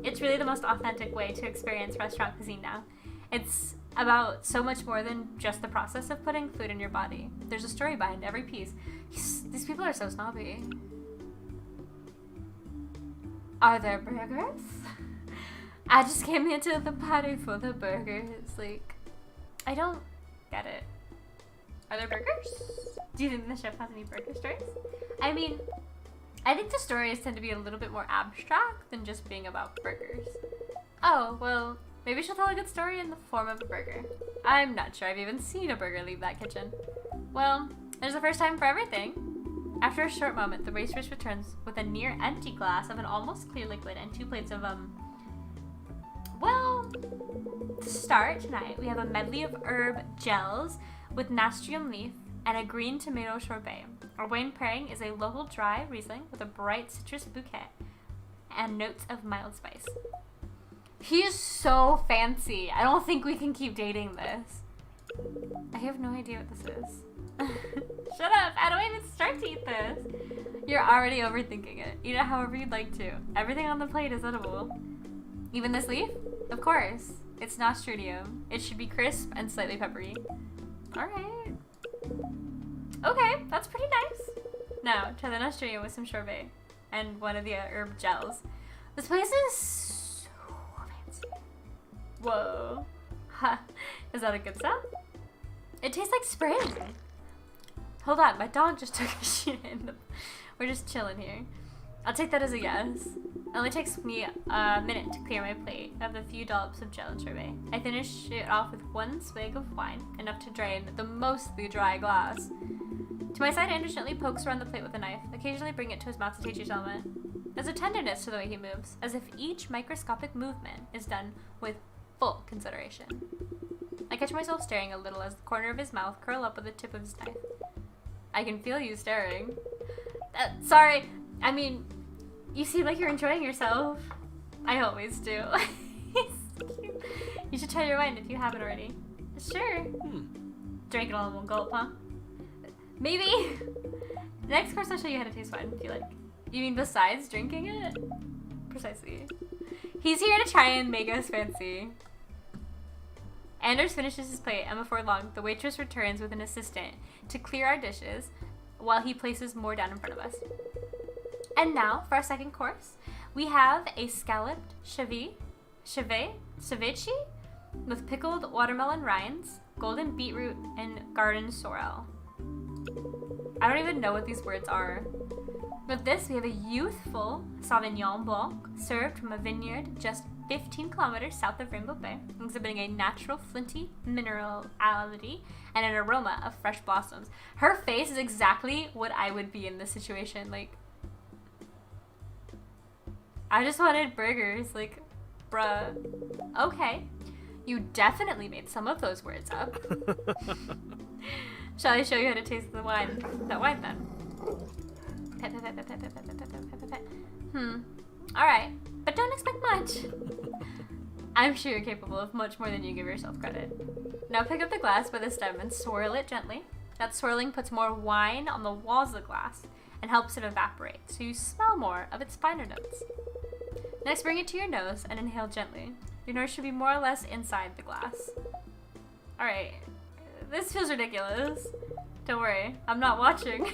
It's really the most authentic way to experience restaurant cuisine now. It's about so much more than just the process of putting food in your body. There's a story behind every piece. These people are so snobby. Are there burgers? I just came into the party for the burgers. I don't get it. Are there burgers? Do you think the chef has any burger stories? I mean, I think the stories tend to be a little bit more abstract than just being about burgers. Oh, well, maybe she'll tell a good story in the form of a burger. I'm not sure I've even seen a burger leave that kitchen. Well, there's a first time for everything. After a short moment, the waitress returns with a near empty glass of an almost clear liquid and 2 plates of, Well, to start tonight, we have a medley of herb gels with nasturtium leaf and a green tomato sorbet. Our wine pairing is a local dry Riesling with a bright citrus bouquet and notes of mild spice. He is so fancy. I don't think we can keep dating this. I have no idea what this is. Shut up! I don't even start to eat this. You're already overthinking it. Eat it however you'd like to. Everything on the plate is edible. Even this leaf? Of course. It's nasturtium. It should be crisp and slightly peppery. Alright. Okay, that's pretty nice. Now, try the nasturtium with some sorbet and one of the herb gels. This place is so fancy. Whoa. Ha. Is that a good sound? It tastes like spring. Hold on, my dog just took a shit in the... We're just chilling here. I'll take that as a yes. It only takes me a minute to clear my plate of the few dollops of gel and sorbet. I finish it off with one swig of wine, enough to drain the mostly dry glass. To my side, Anders gently pokes around the plate with a knife, occasionally bring it to his mouth to taste each element. There's a tenderness to the way he moves, as if each microscopic movement is done with full consideration. I catch myself staring a little as the corner of his mouth curl up with the tip of his knife. I can feel you staring. Sorry, I mean, you seem like you're enjoying yourself. I always do. You should try your wine if you haven't already. Sure. Drink it all in one gulp, huh? Maybe. Next course I'll show you how to taste wine if you like. You mean besides drinking it? Precisely. He's here to try and make us fancy. Anders finishes his plate, and before long, the waitress returns with an assistant to clear our dishes while he places more down in front of us. And now, for our second course, we have a scalloped ceviche with pickled watermelon rinds, golden beetroot, and garden sorrel. I don't even know what these words are. With this, we have a youthful Sauvignon Blanc served from a vineyard just 15 kilometers south of Rainbow Bay, exhibiting a natural flinty minerality and an aroma of fresh blossoms. Her face is exactly what I would be in this situation. Like, I just wanted burgers. Like, bruh. Okay. You definitely made some of those words up. Shall I show you how to taste the wine? That wine then. Alright, but don't expect much. I'm sure you're capable of much more than you give yourself credit. Now pick up the glass by the stem and swirl it gently. That swirling puts more wine on the walls of the glass and helps it evaporate, so you smell more of its finer notes. Next, bring it to your nose and inhale gently. Your nose should be more or less inside the glass. Alright, this feels ridiculous. Don't worry, I'm not watching.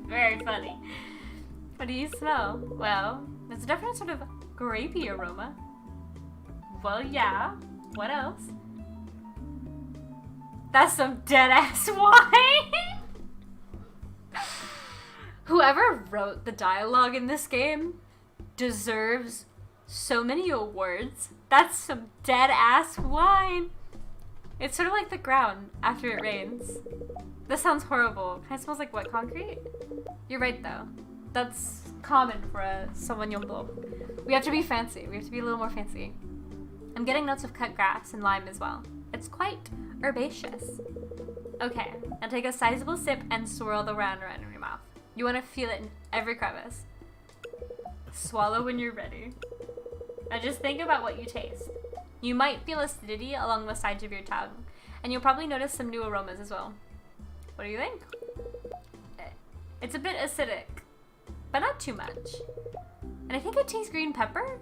Very funny. What do you smell? Well, there's a definite sort of grapey aroma. Well, yeah. What else? That's some dead-ass wine! Whoever wrote the dialogue in this game deserves so many awards. That's some dead-ass wine! It's sort of like the ground after it rains. This sounds horrible. Kind of smells like wet concrete. You're right, though. That's common for a Sauvignon Blanc. We have to be fancy. We have to be a little more fancy. I'm getting notes of cut grass and lime as well. It's quite herbaceous. Okay, now take a sizable sip and swirl the round around in your mouth. You want to feel it in every crevice. Swallow when you're ready. Now just think about what you taste. You might feel acidity along the sides of your tongue, and you'll probably notice some new aromas as well. What do you think? It's a bit acidic, but not too much. And I think I taste green pepper?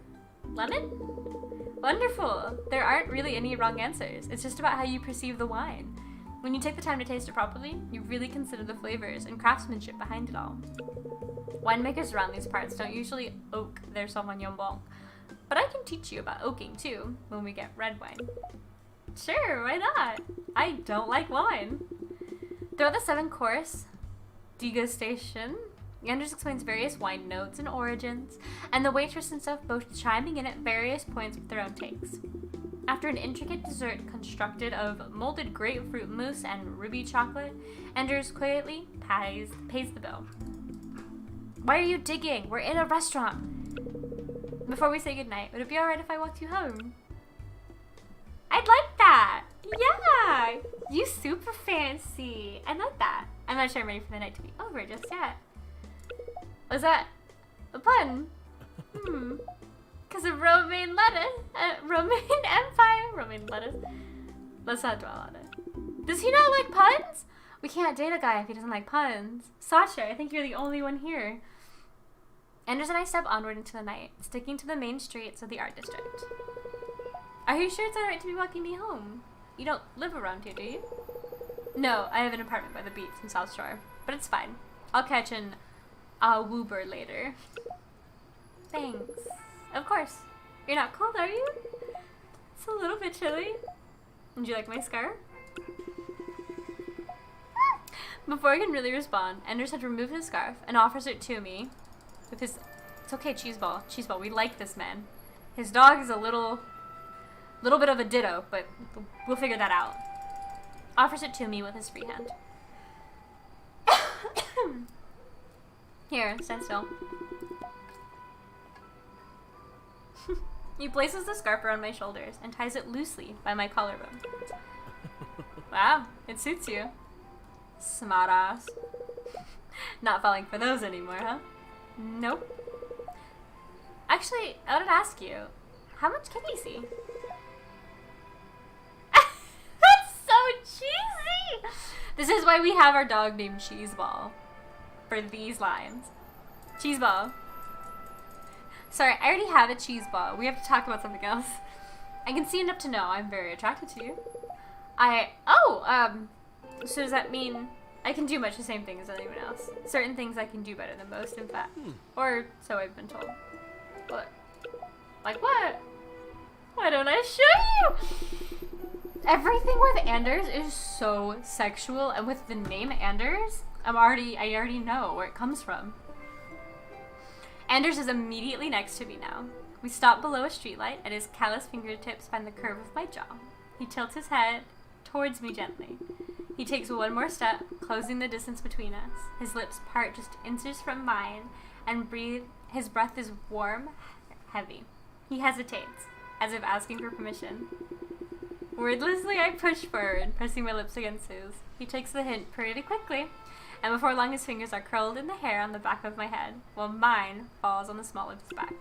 Lemon? Wonderful! There aren't really any wrong answers. It's just about how you perceive the wine. When you take the time to taste it properly, you really consider the flavors and craftsmanship behind it all. Winemakers around these parts don't usually oak their Sauvignon Blanc, but I can teach you about oaking too when we get red wine. Sure, why not? I don't like wine. Throughout the 7-course degustation, Anders explains various wine notes and origins, and the waitress and stuff both chiming in at various points with their own takes. After an intricate dessert constructed of molded grapefruit mousse and ruby chocolate, Anders quietly pays the bill. Why are you digging? We're in a restaurant. Before we say goodnight, would it be alright if I walked you home? I'd like that! Yeah! You super fancy! I like that. I'm not sure I'm ready for the night to be over just yet. Was that a pun? Because of romaine lettuce. Romaine Empire. Romaine lettuce. Let's not dwell on it. Does he not like puns? We can't date a guy if he doesn't like puns. Sasha, I think you're the only one here. Anders and I step onward into the night, sticking to the main streets of the art district. Are you sure it's alright to be walking me home? You don't live around here, do you? No, I have an apartment by the beach in South Shore, but it's fine. I'll catch an Uber later. Thanks. Of course. You're not cold, are you? It's a little bit chilly. Would you like my scarf? Before I can really respond, Anders had removed his scarf and offers it to me with his... It's okay, Cheeseball. Cheeseball, we like this man. His dog is a little bit of a ditto, but we'll figure that out. Offers it to me with his free hand. Here, stand still. He places the scarf around my shoulders and ties it loosely by my collarbone. Wow, it suits you. Smart ass. Not falling for those anymore, huh? Nope. Actually, I wanted to ask you, how much can you see? That's so cheesy! This is why we have our dog named Cheeseball. For these lines. Cheeseball. Sorry, I already have a Cheeseball. We have to talk about something else. I can see enough to know I'm very attracted to you. So does that mean I can do much the same thing as anyone else? Certain things I can do better than most, in fact. Or so I've been told. What? Like what? Why don't I show you? Everything with Anders is so sexual, and with the name Anders, I already know where it comes from. Anders is immediately next to me now. We stop below a streetlight, and his callous fingertips find the curve of my jaw. He tilts his head towards me gently. He takes one more step, closing the distance between us. His lips part just inches from mine, and his breath is warm, heavy. He hesitates, as if asking for permission. Wordlessly, I push forward, pressing my lips against his. He takes the hint pretty quickly, and before long his fingers are curled in the hair on the back of my head, while mine falls on the small of his back.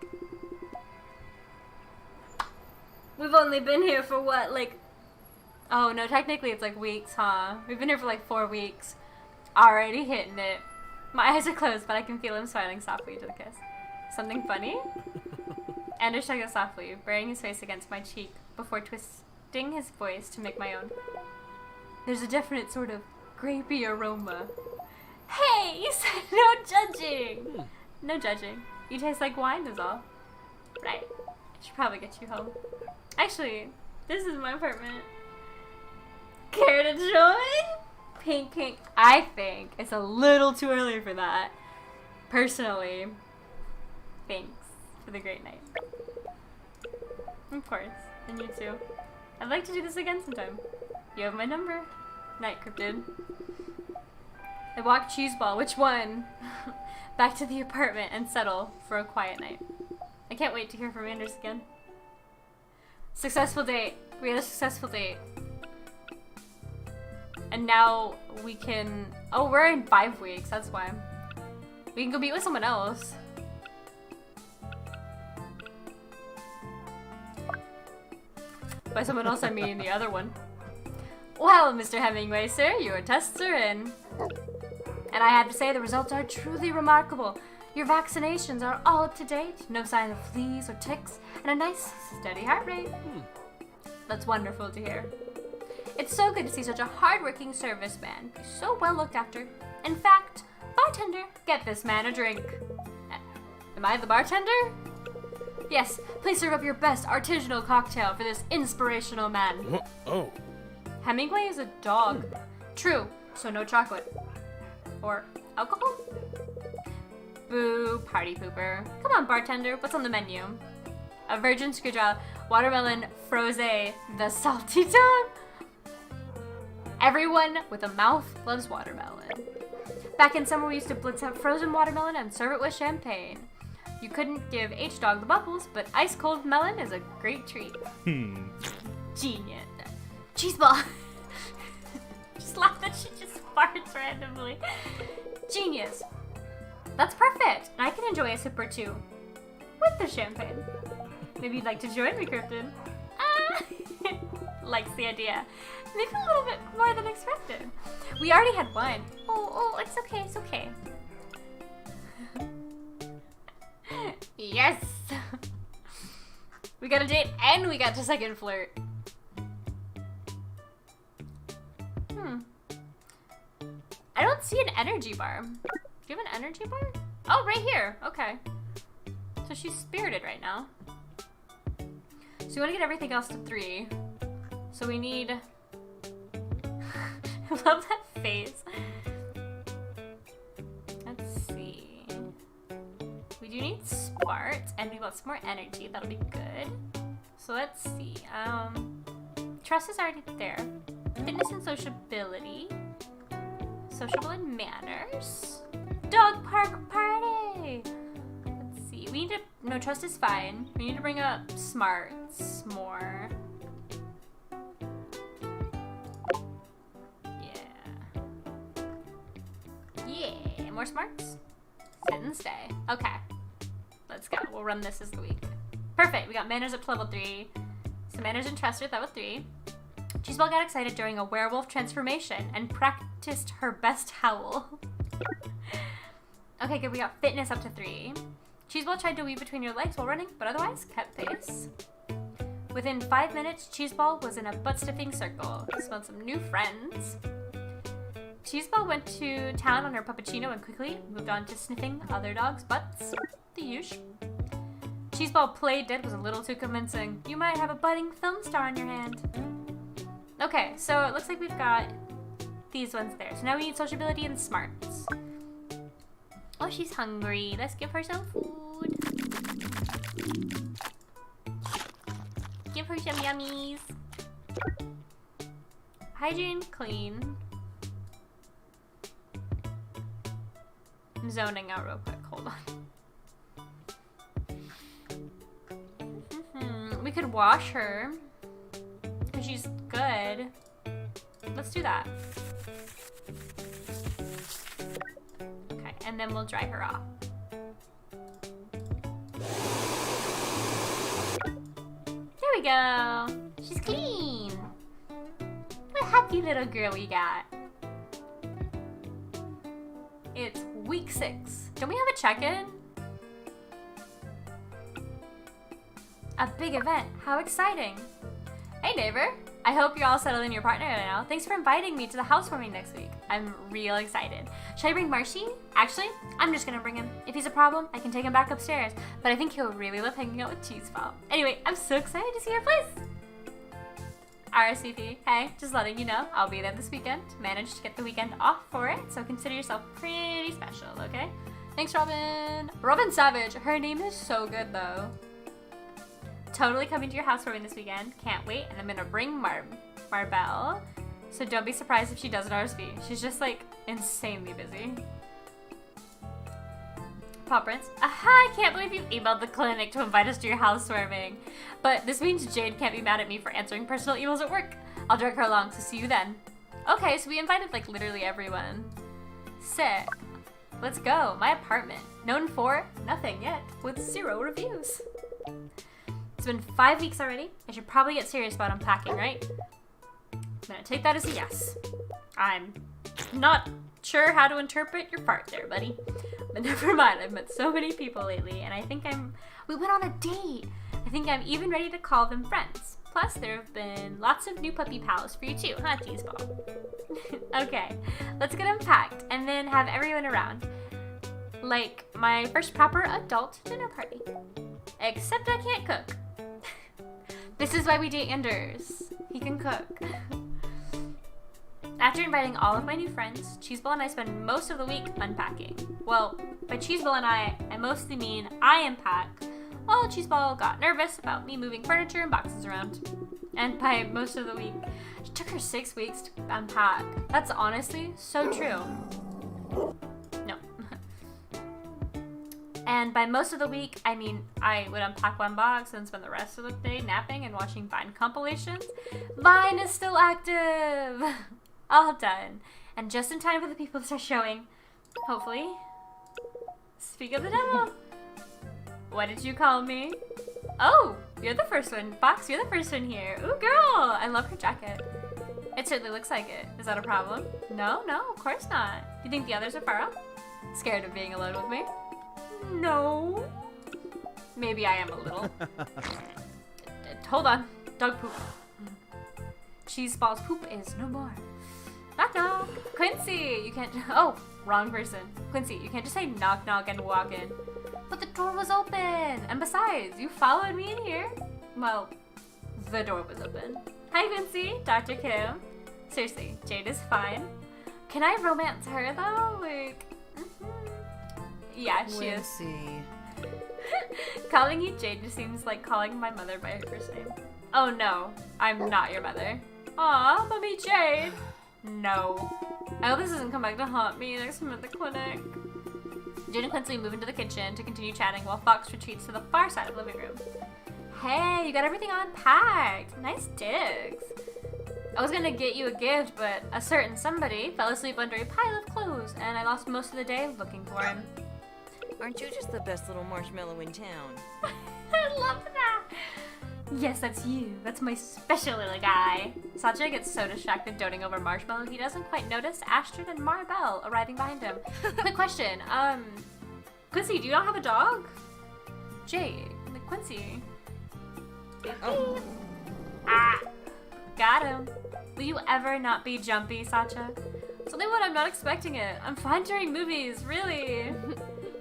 We've only been here for what, like... Oh, no, technically it's like weeks, huh? We've been here for like 4 weeks. Already hitting it. My eyes are closed, but I can feel him smiling softly to the kiss. Something funny? Anders chuckles softly, burying his face against my cheek before twisting his voice to make my own. There's a definite sort of grapey aroma. Hey, you said no judging! No judging. You taste like wine is all. Right. I should probably get you home. Actually, this is my apartment. Care to join? Pink, pink. I think it's a little too early for that. Personally. Thanks for the great night. Of course. And you too. I'd like to do this again sometime. You have my number. Night, Cryptid. I walk Cheeseball, which one? Back to the apartment and settle for a quiet night. I can't wait to hear from Anders again. Successful date. We had a successful date. And now we can... Oh, we're in 5 weeks. That's why. We can go meet with someone else. By someone else, I mean the other one. Well, Mr. Hemingway, sir, your tests are in. And I have to say, the results are truly remarkable. Your vaccinations are all up to date. No sign of fleas or ticks. And a nice, steady heart rate. That's wonderful to hear. It's so good to see such a hard-working serviceman be so well looked after. In fact, bartender, get this man a drink. Am I the bartender? Yes, please serve up your best artisanal cocktail for this inspirational man. Oh. Hemingway is a dog. True, so no chocolate. Or alcohol? Boo, party pooper. Come on, bartender, what's on the menu? A virgin screwdriver, watermelon, frosé, the salty dog. Everyone with a mouth loves watermelon. Back in summer, we used to blitz out frozen watermelon and serve it with champagne. You couldn't give H-Dog the bubbles, but ice cold melon is a great treat. Genius. Cheeseball. Just laugh that she just farts randomly. Genius. That's perfect. I can enjoy a sip or two with the champagne. Maybe you'd like to join me, Krypton. Likes the idea. Maybe a little bit more than expected. We already had one. Oh, it's okay, it's okay. Yes! We got a date and we got to second flirt. I don't see an energy bar. Do you have an energy bar? Oh, right here. Okay. So she's spirited right now. So we want to get everything else to 3. So we need... I love that face. Let's see. We do need smarts, and we want some more energy. That'll be good. So let's see. Trust is already there. Fitness and sociability. Sociable and manners. Dog park party! Let's see. We need to... No, trust is fine. We need to bring up smarts more. Yeah, more smarts. Sit and stay. Okay. Let's go. We'll run this as the week. Perfect. We got manners up to level 3. So manners and trust are at level 3. Cheeseball got excited during a werewolf transformation and practiced her best howl. Okay, good. We got fitness up to 3. Cheeseball tried to weave between your legs while running, but otherwise kept pace. Within 5 minutes, Cheeseball was in a butt-stiffing circle. Smelled some new friends. Cheeseball went to town on her puppuccino and quickly moved on to sniffing other dogs' butts. The usual. Cheeseball played dead was a little too convincing. You might have a budding film star on your hand. Okay, so it looks like we've got these ones there. So now we need sociability and smarts. Oh, she's hungry. Let's give her some food. Give her some yummies. Hygiene, clean. I'm zoning out real quick. Hold on. We could wash her. She's good. Let's do that. Okay, and then we'll dry her off. There we go. She's clean. What a happy little girl we got. It's week 6. Don't we have a check-in? A big event. How exciting. Hey neighbor, I hope you're all settled in your partner now. Thanks for inviting me to the housewarming next week. I'm real excited. Should I bring Marshy? Actually, I'm just gonna bring him. If he's a problem, I can take him back upstairs. But I think he'll really love hanging out with Cheeseball. Anyway, I'm so excited to see your place. RSVP, hey, just letting you know, I'll be there this weekend. Managed to get the weekend off for it, so consider yourself pretty special, okay? Thanks, Robin. Robin Savage, her name is so good though. Totally coming to your housewarming this weekend. Can't wait. And I'm gonna bring Marbelle. So don't be surprised if she doesn't RSV. She's just like insanely busy. Paw Prince. Aha, I can't believe you emailed the clinic to invite us to your housewarming. But this means Jade can't be mad at me for answering personal emails at work. I'll drag her along, so see you then. Okay, so we invited like literally everyone. Sick. Let's go. My apartment. Known for nothing yet, with 0 reviews. It's been 5 weeks already. I should probably get serious about unpacking, right? I'm gonna take that as a yes. I'm not sure how to interpret your part there, buddy. But never mind, I've met so many people lately, and I think we went on a date. I think I'm even ready to call them friends. Plus, there have been lots of new puppy pals for you too, huh, Cheeseball? Okay, let's get unpacked, and then have everyone around. Like my first proper adult dinner party. Except I can't cook. This is why we date Anders. He can cook. After inviting all of my new friends, Cheeseball and I spend most of the week unpacking. Well, by Cheeseball and I mostly mean I unpack, while Cheeseball got nervous about me moving furniture and boxes around. And by most of the week, it took her 6 weeks to unpack. That's honestly so true. No. And by most of the week, I mean I would unpack one box and spend the rest of the day napping and watching Vine compilations. Vine is still active! All done. And just in time for the people to start showing. Hopefully. Speak of the devil. What did you call me? Oh, you're the first one. Fox, you're the first one here. Ooh, girl! I love her jacket. It certainly looks like it. Is that a problem? No, of course not. You think the others are far up? Scared of being alone with me? No. Maybe I am a little. Hold on. Dog poop. Cheese balls poop is no more. Knock knock. Quincy, you can't. Oh, wrong person. Quincy, you can't just say knock knock and walk in. But the door was open. And besides, you followed me in here. Well, the door was open. Hi, Quincy. Dr. Kim. Seriously, Jade is fine. Can I romance her though? Like, yeah, she is. Quincy. Calling you Jade just seems like calling my mother by her first name. Oh no, I'm not your mother. Aw, Mommy Jade. No. I hope this doesn't come back to haunt me next time at the clinic. Jade and Quincy move into the kitchen to continue chatting while Fox retreats to the far side of the living room. Hey, you got everything unpacked. Nice digs. I was gonna get you a gift, but a certain somebody fell asleep under a pile of clothes, and I lost most of the day looking for him. Aren't you just the best little marshmallow in town? I love that. Yes, that's you. That's my special little guy. Satya gets so distracted doting over Marshmallow, he doesn't quite notice Astrid and Maribel arriving behind him. Quick question. Quincy, do you not have a dog? Jade, Quincy. Oh. Ah, got him. Will you ever not be jumpy, Satya? It's only when I'm not expecting it. I'm fine during movies, really.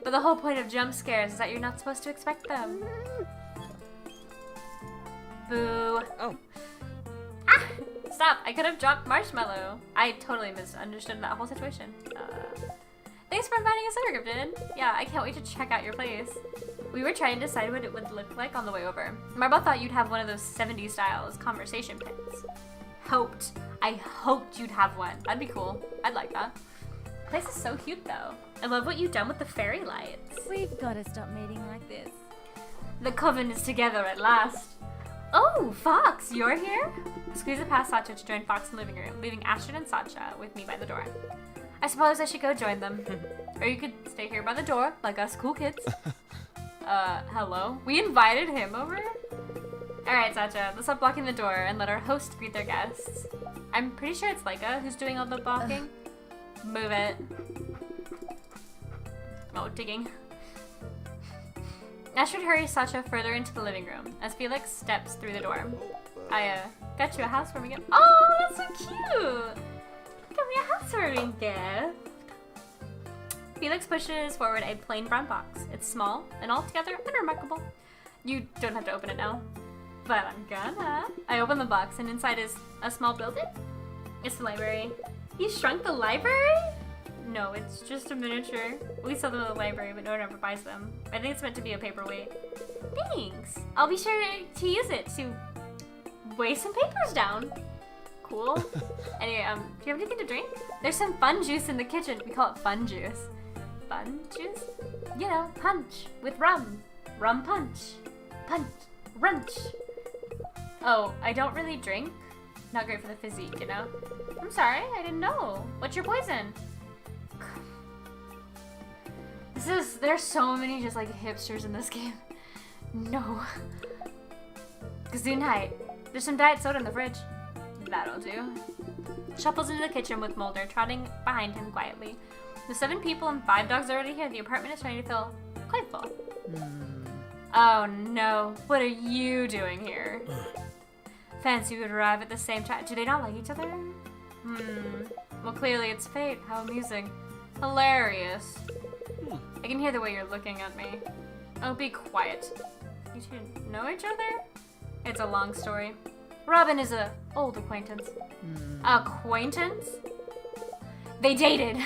But the whole point of jump scares is that you're not supposed to expect them. Boo. Oh. Ah! Stop! I could have dropped Marshmallow. I totally misunderstood that whole situation. Thanks for inviting us over, Gryffindor. Yeah, I can't wait to check out your place. We were trying to decide what it would look like on the way over. Maribel thought you'd have one of those 70s styles conversation pins. I hoped you'd have one. That'd be cool. I'd like that. The place is so cute, though. I love what you've done with the fairy lights. We've got to stop meeting like this. The coven is together at last. Oh, Fox, you're here? Squeeze it past Satya to join Fox in the living room, leaving Astrid and Satya with me by the door. I suppose I should go join them. Or you could stay here by the door, like us cool kids. Hello? We invited him over? Alright, Satya, let's stop blocking the door and let our host greet their guests. I'm pretty sure it's Leica who's doing all the blocking. Move it. Oh, digging. Astrid hurries Satya further into the living room as Felix steps through the door. I got you a housewarming gift. Oh, that's so cute! Got me a housewarming gift. Felix pushes forward a plain brown box. It's small and altogether unremarkable. You don't have to open it now, but I'm gonna. I open the box and inside is a small building. It's the library. You shrunk the library? No, it's just a miniature. We sell them at the library, but no one ever buys them. I think it's meant to be a paperweight. Thanks. I'll be sure to use it to weigh some papers down. Cool. Anyway, do you have anything to drink? There's some fun juice in the kitchen. We call it fun juice. Fun juice? You know, punch with rum. Rum punch. Punch. Runch. Oh, I don't really drink. Not great for the physique, you know? I'm sorry, I didn't know. What's your poison? There's so many just like hipsters in this game. No. Gesundheit. There's some diet soda in the fridge. That'll do. Shuffles into the kitchen with Mulder trotting behind him quietly. The 7 people and 5 dogs already here. The apartment is starting to feel quite full. Oh no. What are you doing here? Fancy would arrive at the same time. Do they not like each other? Well, clearly it's fate. How amusing. Hilarious. I can hear the way you're looking at me. Oh, be quiet. You two know each other? It's a long story. Robin is a old acquaintance. Acquaintance? They dated.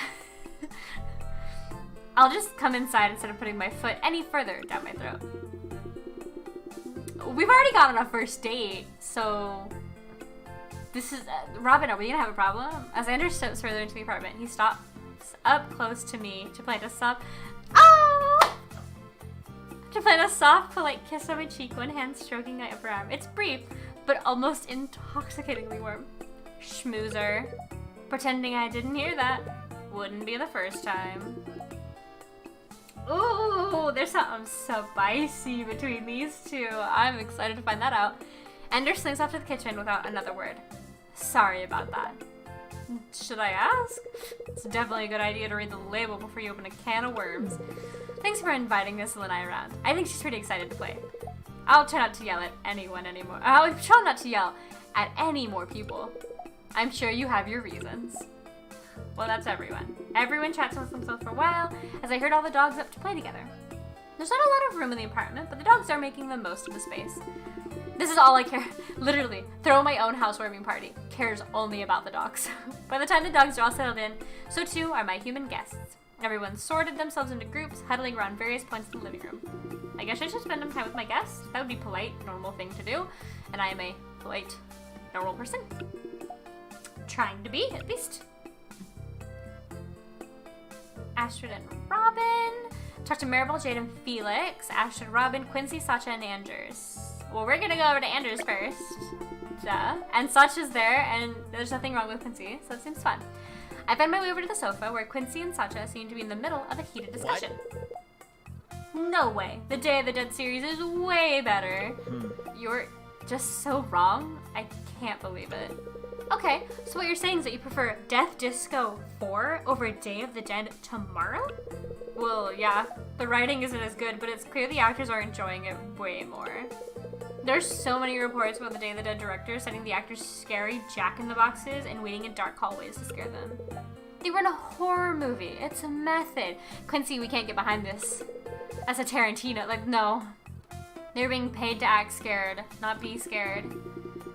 I'll just come inside instead of putting my foot any further down my throat. We've already gone on a first date, so this is Robin. Are we gonna have a problem? As Anders steps further into the apartment, he stops up close to me to plant a sub. Oh! He put a soft, polite kiss on my cheek, one hand stroking my upper arm. It's brief, but almost intoxicatingly warm. Schmoozer. Pretending I didn't hear that. Wouldn't be the first time. Ooh, there's something spicy between these two. I'm excited to find that out. Ender slinks off to the kitchen without another word. Sorry about that. Should I ask? It's definitely a good idea to read the label before you open a can of worms. Thanks for inviting Miss Lanai around. I think she's pretty excited to play. I'll try not to yell at anyone anymore. I'll try not to yell at any more people. I'm sure you have your reasons. Well, that's everyone. Everyone chats amongst themselves for a while, as I heard all the dogs up to play together. There's not a lot of room in the apartment, but the dogs are making the most of the space. This is all I care. Literally, throw my own housewarming party. Cares only about the dogs. By the time the dogs are all settled in, so too are my human guests. Everyone sorted themselves into groups, huddling around various points in the living room. I guess I should spend some time with my guests. That would be a polite, normal thing to do. And I am a polite, normal person. Trying to be, at least. Astrid and Robin. Talk to Maribel, Jade, and Felix. Astrid, Robin, Quincy, Sacha, and Anders. Well, we're gonna go over to Anders first. Duh. And Sacha's there, and there's nothing wrong with Quincy, so it seems fun. I find my way over to the sofa, where Quincy and Sacha seem to be in the middle of a heated discussion. What? No way. The Day of the Dead series is way better. You're just so wrong. I can't believe it. Okay, so what you're saying is that you prefer Death Disco 4 over Day of the Dead tomorrow? Well, yeah, the writing isn't as good, but it's clear the actors are enjoying it way more. There's so many reports about the Day of the Dead director sending the actors scary jack-in-the-boxes and waiting in dark hallways to scare them. They run a horror movie. It's a method. Quincy, we can't get behind this. That's a Tarantino. Like, no. They're being paid to act scared, not be scared.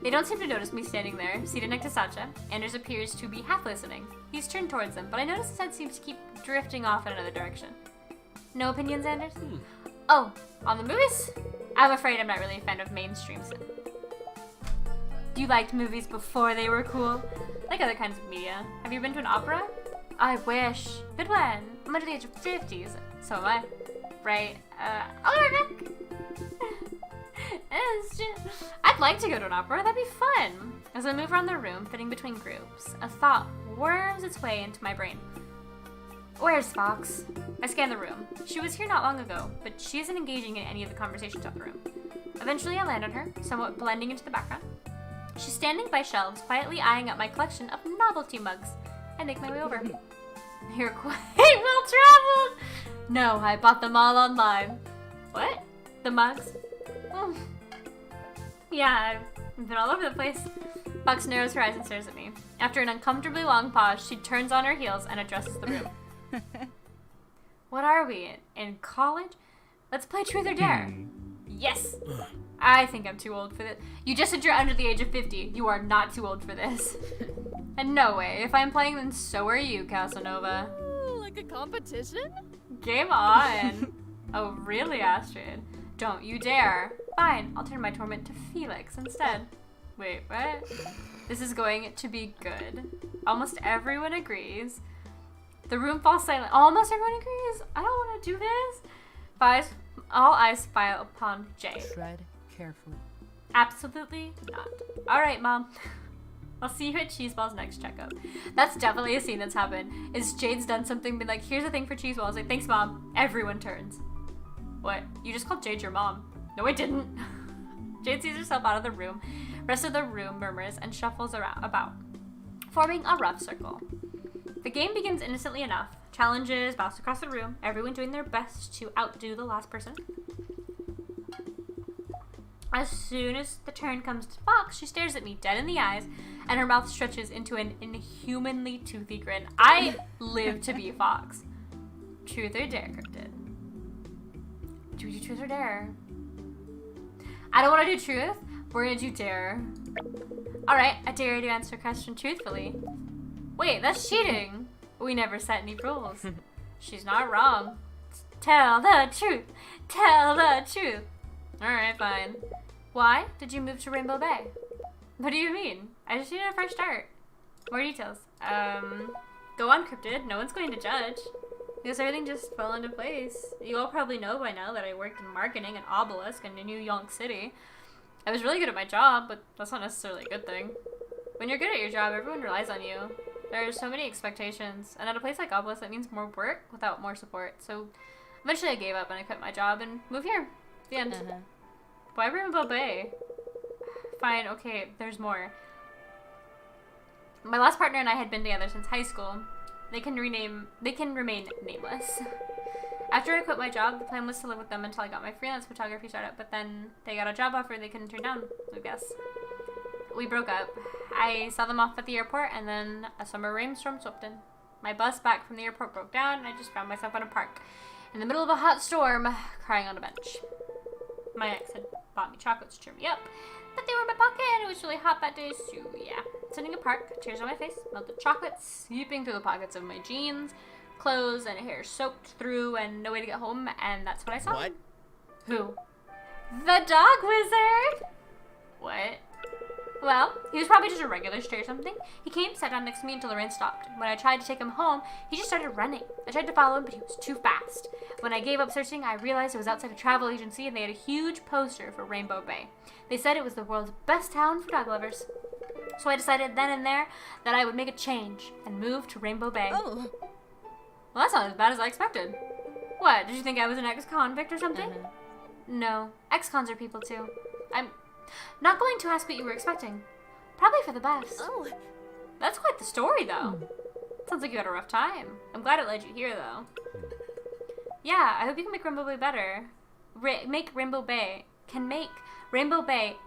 They don't seem to notice me standing there, seated next to Sacha. Anders appears to be half listening. He's turned towards them, but I notice his head seems to keep drifting off in another direction. No opinions, Anders? Oh, on the movies? I'm afraid I'm not really a fan of mainstream cinema. You liked movies before they were cool? Like other kinds of media. Have you been to an opera? I wish. Good one. I'm under the age of 50s. So am I. Right? I'll be right back. I'd like to go to an opera. That'd be fun. As I move around the room, fitting between groups, a thought worms its way into my brain. Where's Fox? I scan the room. She was here not long ago, but she isn't engaging in any of the conversations of the room. Eventually, I land on her, somewhat blending into the background. She's standing by shelves, quietly eyeing up my collection of novelty mugs. I make my way over. You're quite well-traveled! No, I bought them all online. What? The mugs? Yeah, I've been all over the place. Fox narrows her eyes and stares at me. After an uncomfortably long pause, she turns on her heels and addresses the room. What are we, in college? Let's play Truth or Dare. Yes! I think I'm too old for this. You just said you're under the age of 50. You are not too old for this. And no way. If I'm playing, then so are you, Casanova. Ooh, like a competition? Game on. Oh, really, Astrid? Don't you dare. Fine, I'll turn my torment to Felix instead. Wait, what? This is going to be good. Almost everyone agrees. The room falls silent. Almost everyone agrees. I don't want to do this. All eyes file upon Jay. Tread carefully. Absolutely not. All right, Mom. I'll see you at Cheeseball's next checkup. That's definitely a scene that's happened. Is Jade's done something, been like, here's a thing for Cheeseball. I was like, thanks, Mom. Everyone turns. What? You just called Jade your mom. No, I didn't. Jade sees herself out of the room. Rest of the room murmurs and shuffles about, forming a rough circle. The game begins innocently enough. Challenges bounce across the room, everyone doing their best to outdo the last person. As soon as the turn comes to Fox, she stares at me dead in the eyes, and her mouth stretches into an inhumanly toothy grin. I live to be Fox. Truth or Dare, Cryptid? Do we do Truth or Dare? I don't want to do Truth. We're going to do Dare. Alright, I dare you to answer a question truthfully. Wait, that's cheating. We never set any rules. She's not wrong. Tell the truth. Tell the truth. Alright, fine. Why did you move to Rainbow Bay? What do you mean? I just needed a fresh start. More details. Go on, Cryptid. No one's going to judge. because everything just fell into place. You all probably know by now that I worked in marketing at Obelisk in New York City. I was really good at my job, but that's not necessarily a good thing. When you're good at your job, everyone relies on you. There are so many expectations, and at a place like Obelisk, that means more work without more support. So eventually I gave up and I quit my job and moved here. The end. Why Rainbow Bay? Fine, okay, there's more. My last partner and I had been together since high school. They can remain nameless. After I quit my job, the plan was to live with them until I got my freelance photography startup, but then they got a job offer they couldn't turn down, I guess. We broke up. I saw them off at the airport, and then a summer rainstorm swept in. My bus back from the airport broke down, and I just found myself in a park, in the middle of a hot storm, crying on a bench. My ex had bought me chocolates to cheer me up, but they were in my pocket, and it was really hot that day, so yeah. Sitting in a park, tears on my face, melted chocolate seeping through the pockets of my jeans, clothes, and hair soaked through, and no way to get home, and that's what I saw. What? Who? The dog wizard! What? Well, he was probably just a regular stray or something. He came, sat down next to me until the rain stopped. When I tried to take him home, he just started running. I tried to follow him, but he was too fast. When I gave up searching, I realized it was outside a travel agency, and they had a huge poster for Rainbow Bay. They said it was the world's best town for dog lovers. So I decided then and there that I would make a change and move to Rainbow Bay. Oh. Well, that's not as bad as I expected. What, did you think I was an ex-convict or something? No, ex-cons are people too. I'm not going to ask what you were expecting. Probably for the best. Oh. That's quite the story, though. Sounds like you had a rough time. I'm glad it led you here, though. Yeah, I hope you can make Rainbow Bay better. Make Rainbow Bay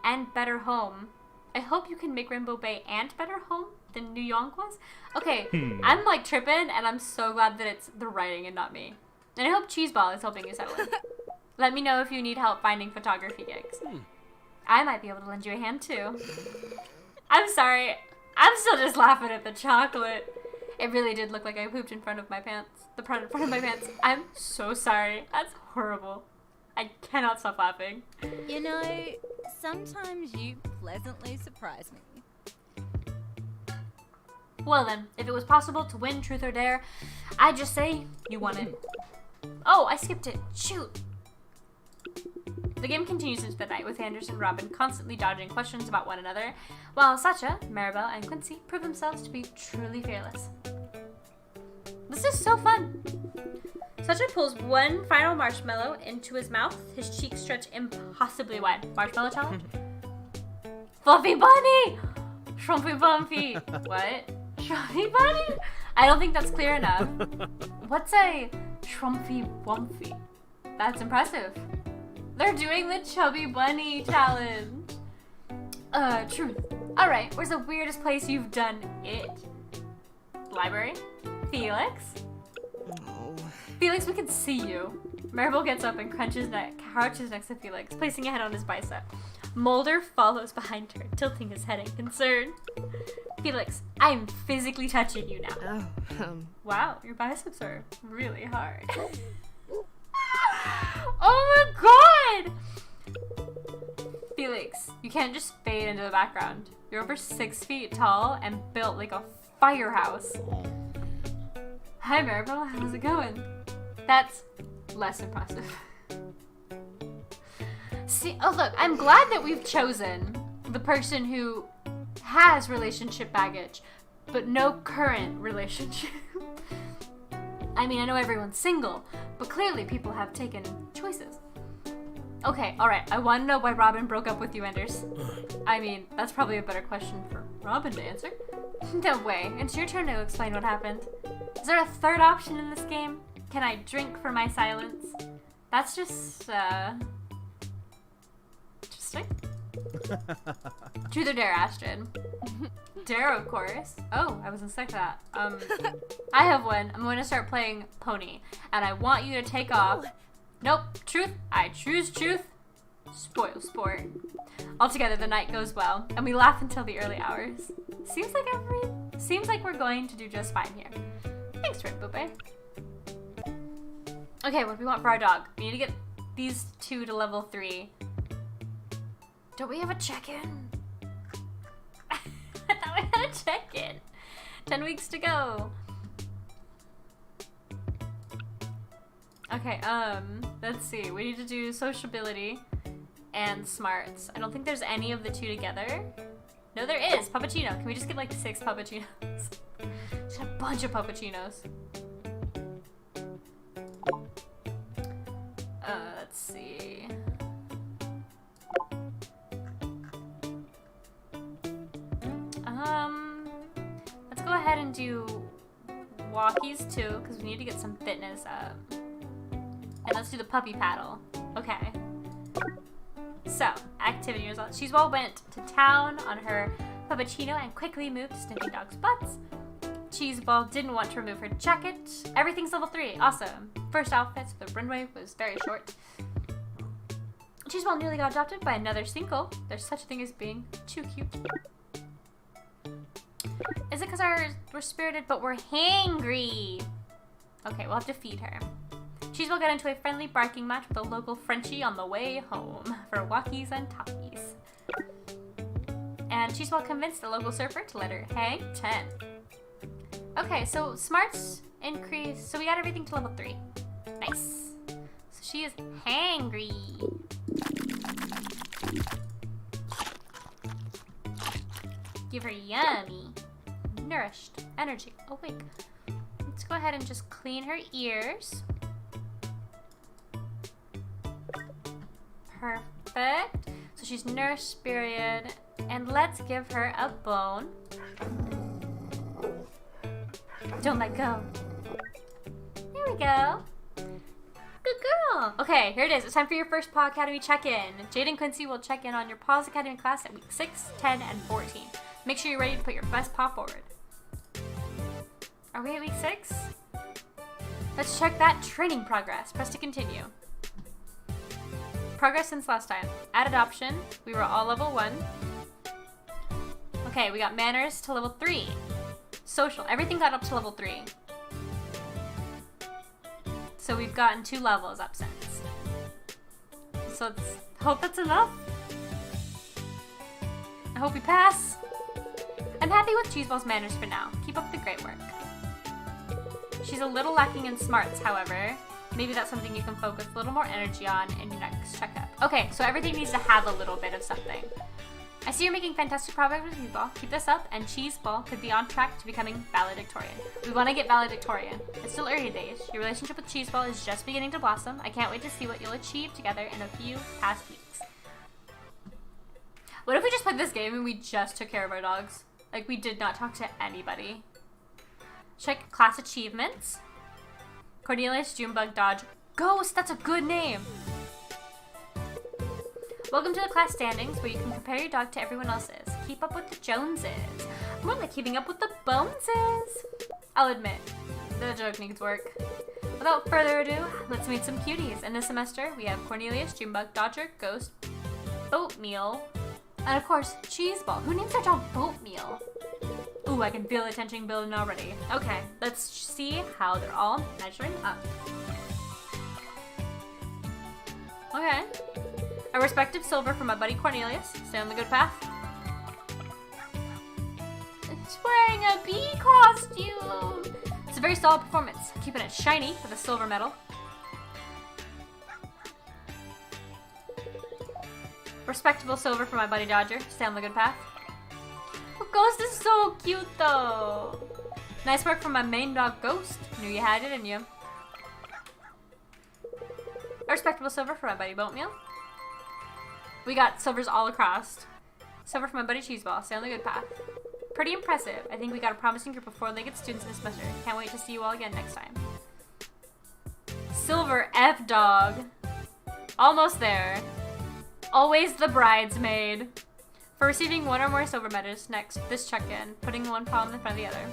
and better home. I hope you can make Rainbow Bay and better home than New York was. Okay, I'm like tripping, and I'm so glad that it's the writing and not me. And I hope Cheeseball is helping you settle in. Let me know if you need help finding photography gigs. I might be able to lend you a hand too. I'm sorry. I'm still just laughing at the chocolate. It really did look like I pooped in front of my pants. The front of my pants. I'm so sorry. That's horrible. I cannot stop laughing. You know, sometimes you pleasantly surprise me. Well then, if it was possible to win Truth or Dare, I'd just say you won it. Oh, I skipped it. Shoot. The game continues into the night with Anders and Robin constantly dodging questions about one another, while Sacha, Maribel, and Quincy prove themselves to be truly fearless. This is so fun! Sacha pulls one final marshmallow into his mouth, his cheeks stretch impossibly wide. Marshmallow challenge? Fluffy Bunny! Shrumpy Bumpy! What? Shrumpy Bunny? I don't think that's clear enough. What's a Shrumpy Bumpy? That's impressive. They're doing the Chubby Bunny challenge. Truth. Alright, where's the weirdest place you've done it? Library? Felix? Oh. Felix, we can see you. Maribel gets up and crouches next to Felix, placing a head on his bicep. Mulder follows behind her, tilting his head in concern. Felix, I am physically touching you now. Oh, Wow, your biceps are really hard. Oh my god! Felix, you can't just fade into the background. You're over 6 feet tall and built like a firehouse. Hi Maribel, how's it going? That's less impressive. See, oh look, I'm glad that we've chosen the person who has relationship baggage, but no current relationship. I mean, I know everyone's single, but clearly people have taken choices. Okay, alright, I want to know why Robin broke up with you, Anders. I mean, that's probably a better question for Robin to answer. No way, it's your turn to explain what happened. Is there a third option in this game? Can I drink for my silence? That's just, interesting. Truth or Dare, Astrid? Dare, of course. Oh, I wasn't expecting that. I have one. I'm going to start playing Pony, and I want you to take off. Nope, Truth. I choose Truth. Spoil sport. Altogether, the night goes well, and we laugh until the early hours. Seems like we're going to do just fine here. Thanks, Rainbow Bay. Okay, what do we want for our dog? We need to get these two to level 3. Don't we have a check-in? I thought we had a check-in. 10 weeks to go. Okay, let's see. We need to do sociability and smarts. I don't think there's any of the two together. No, there is. Puppuccino. Can we just get like 6 puppuccinos? Just a bunch of puppuccinos. Let's see. Let's go ahead and do walkies too, because we need to get some fitness up. And let's do the puppy paddle. Okay. So, activity results. Cheeseball went to town on her puppuccino and quickly moved sniffing dogs' butts. Cheeseball didn't want to remove her jacket. Everything's level 3. Awesome. First outfit, the runway was very short. Cheeseball nearly got adopted by another single. There's such a thing as being too cute. Is it because we're spirited but we're hangry? Okay, we'll have to feed her. Cheeseball got into a friendly barking match with a local Frenchie on the way home for walkies and talkies. And Cheeseball convinced the local surfer to let her hang 10. Okay, so smarts increase. So we got everything to level 3. Nice. So she is hangry. Give her yummy, nourished energy. Awake. Let's go ahead and just clean her ears. Perfect. So she's nourished, spirited, and let's give her a bone. Don't let go. There we go. Good girl. Okay, here it is. It's time for your first Paw Academy check-in. Jade and Quincy will check in on your Paws Academy class at week 6, 10, and 14. Make sure you're ready to put your best paw forward. Are we at week 6? Let's check that training progress. Press to continue. Progress since last time. At adoption, we were all level 1. Okay, we got manners to level 3. Social, everything got up to level 3. So we've gotten 2 levels up since. So hope that's enough. I hope we pass. I'm happy with Cheeseball's manners for now. Keep up the great work. She's a little lacking in smarts, however. Maybe that's something you can focus a little more energy on in your next checkup. Okay, so everything needs to have a little bit of something. I see you're making fantastic progress with Cheeseball. Keep this up, and Cheeseball could be on track to becoming valedictorian. We want to get valedictorian. It's still early days. Your relationship with Cheeseball is just beginning to blossom. I can't wait to see what you'll achieve together in a few past weeks. What if we just played this game and we just took care of our dogs? Like, we did not talk to anybody. Check class achievements. Cornelius, Junebug, Dodge, Ghost. That's a good name. Welcome to the class standings, where you can compare your dog to everyone else's. Keep up with the Joneses. More like keeping up with the Boneses. I'll admit, the joke needs work. Without further ado, let's meet some cuties. In this semester, we have Cornelius, Junebug, Dodger, Ghost, Boatmeal, and of course, Cheeseball. Who names their dog Boatmeal? Ooh, I can feel the tension building already. Okay, let's see how they're all measuring up. Okay. A respective silver for my buddy Cornelius. Stay on the good path. It's wearing a bee costume. It's a very solid performance. Keeping it shiny with a silver medal. Respectable silver for my buddy Dodger. Stay on the good path. Ghost is so cute though. Nice work from my main dog Ghost. Knew you had it in you. A respectable silver for my buddy Boatmeal. We got silvers all across. Silver for my buddy Cheeseball. Stay on the good path. Pretty impressive. I think we got a promising group of 4-legged students this semester. Can't wait to see you all again next time. Silver F dog. Almost there. Always the bridesmaid. For receiving 1 or more silver medals, next, this check-in, putting one palm in front of the other.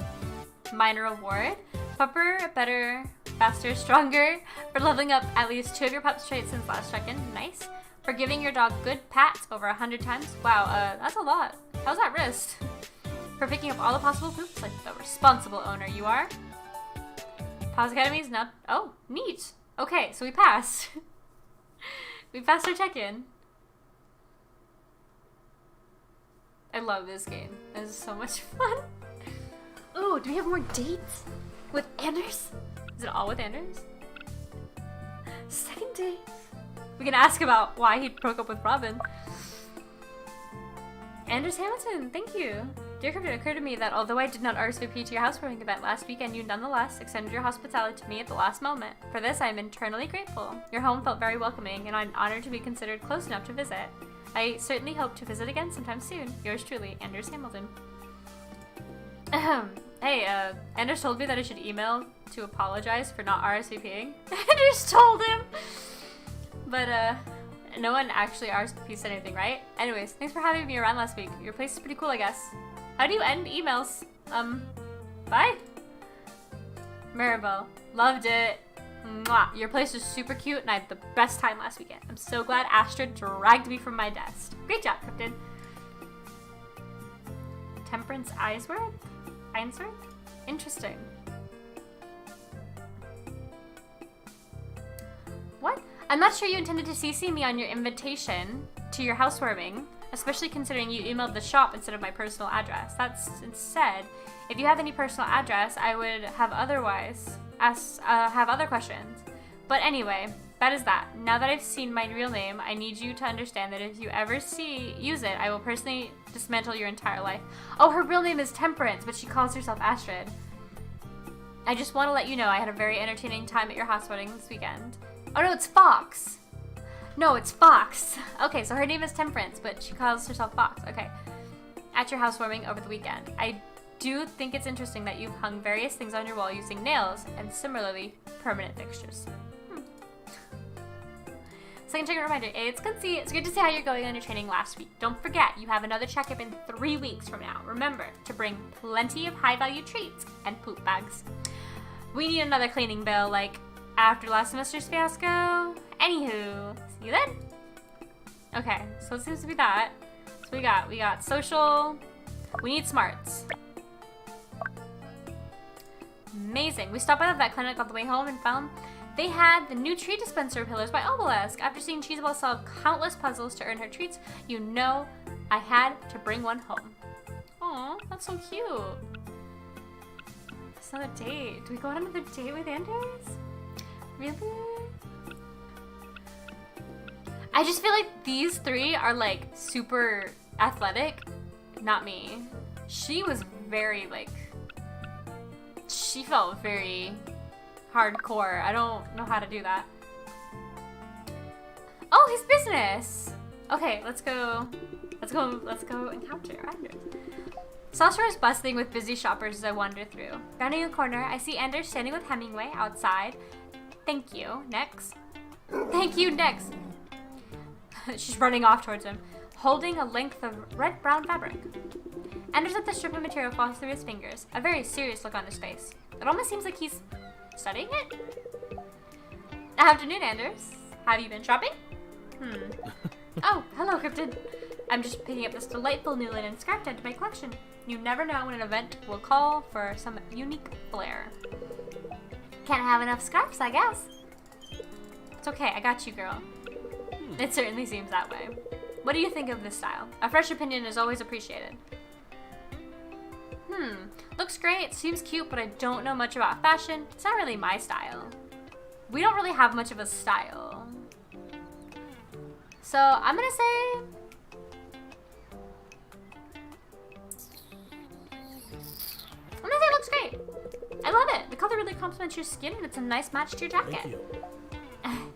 Minor award. Pupper, better, faster, stronger. For leveling up at least 2 of your pups traits since last check-in. Nice. For giving your dog good pats over 100 times. Wow, that's a lot. How's that wrist? For picking up all the possible poops like the responsible owner you are. Paws Academy is now... Oh, neat. Okay, so we passed. We passed our check-in. I love this game. This is so much fun. Ooh, do we have more dates? With Anders? Is it all with Anders? Second date. We can ask about why he broke up with Robin. Anders Hamilton, thank you. Dear Cryptid, it occurred to me that although I did not RSVP to your housewarming event last weekend, you nonetheless extended your hospitality to me at the last moment. For this, I am eternally grateful. Your home felt very welcoming, and I'm honored to be considered close enough to visit. I certainly hope to visit again sometime soon. Yours truly, Anders Hamilton. Hey, Anders told me that I should email to apologize for not RSVPing. Anders told him! But, no one actually RSVP'd anything, right? Anyways, thanks for having me around last week. Your place is pretty cool, I guess. How do you end emails? Bye? Maribel, loved it. Mwah. Your place was super cute and I had the best time last weekend. I'm so glad Astrid dragged me from my desk. Great job, Cryptid. Temperance Ainsworth? Interesting. What? I'm not sure you intended to CC me on your invitation to your housewarming, especially considering you emailed the shop instead of my personal address. That's instead, if you have any personal address, I would have have other questions. But anyway, that is that. Now that I've seen my real name, I need you to understand that if you ever use it, I will personally dismantle your entire life. Oh, her real name is Temperance, but she calls herself Astrid. I just want to let you know I had a very entertaining time at your housewarming this weekend. Oh no, it's Fox. No, it's Fox. Okay, so her name is Temperance, but she calls herself Fox. Okay. At your housewarming over the weekend. I do think it's interesting that you've hung various things on your wall using nails and similarly permanent fixtures. Second check reminder, it's good to see how you're going on your training last week. Don't forget, you have another checkup in 3 weeks from now. Remember to bring plenty of high-value treats and poop bags. We need another cleaning bill, like after last semester's fiasco. Anywho, see you then. Okay, so it seems to be that. So we got social. We need smarts. Amazing. We stopped by the vet clinic on the way home and found they had the new treat dispenser pillars by Obelisk. After seeing Cheeseball solve countless puzzles to earn her treats, you know I had to bring one home. Aw, that's so cute. It's another date. Do we go on another date with Anders? Really? I just feel like these three are like super athletic. Not me. She was very like, she felt very hardcore. I don't know how to do that. Oh, his business. Okay, let's go encounter Anders. Saucer is bustling with busy shoppers as I wander through. Rounding a corner, I see Anders standing with Hemingway outside. Thank you, next. Thank you, next. She's running off towards him, holding a length of red-brown fabric. Anders let the strip of material fall through his fingers, a very serious look on his face. It almost seems like he's studying it? Afternoon, Anders. Have you been shopping? Oh, hello, Cryptid. I'm just picking up this delightful new linen scarf to add to my collection. You never know when an event will call for some unique flair. Can't have enough scarves, I guess. It's okay, I got you, girl. It certainly seems that way. What do you think of this style? A fresh opinion is always appreciated. Looks great, seems cute, but I don't know much about fashion. It's not really my style. We don't really have much of a style. So I'm gonna say... it looks great. I love it. The color really complements your skin and it's a nice match to your jacket. Thank you.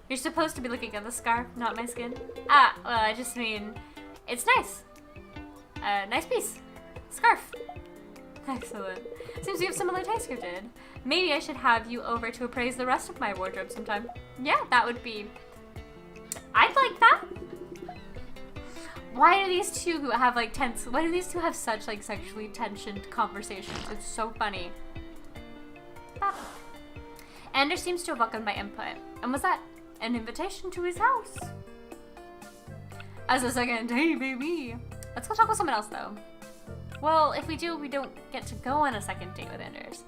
You're supposed to be looking at the scarf, not my skin. Ah, well, I just mean, it's nice. Nice piece. Scarf. Excellent. Seems you have similar taste, Cryptid. Maybe I should have you over to appraise the rest of my wardrobe sometime. Yeah, that would be... I'd like that. Why do these two have like why do these two have such like sexually tensioned conversations? It's so funny. Ah. Anders seems to have welcomed my input. And was that an invitation to his house? As a second date, baby. Let's go talk with someone else though. Well, if we do, we don't get to go on a second date with Anders.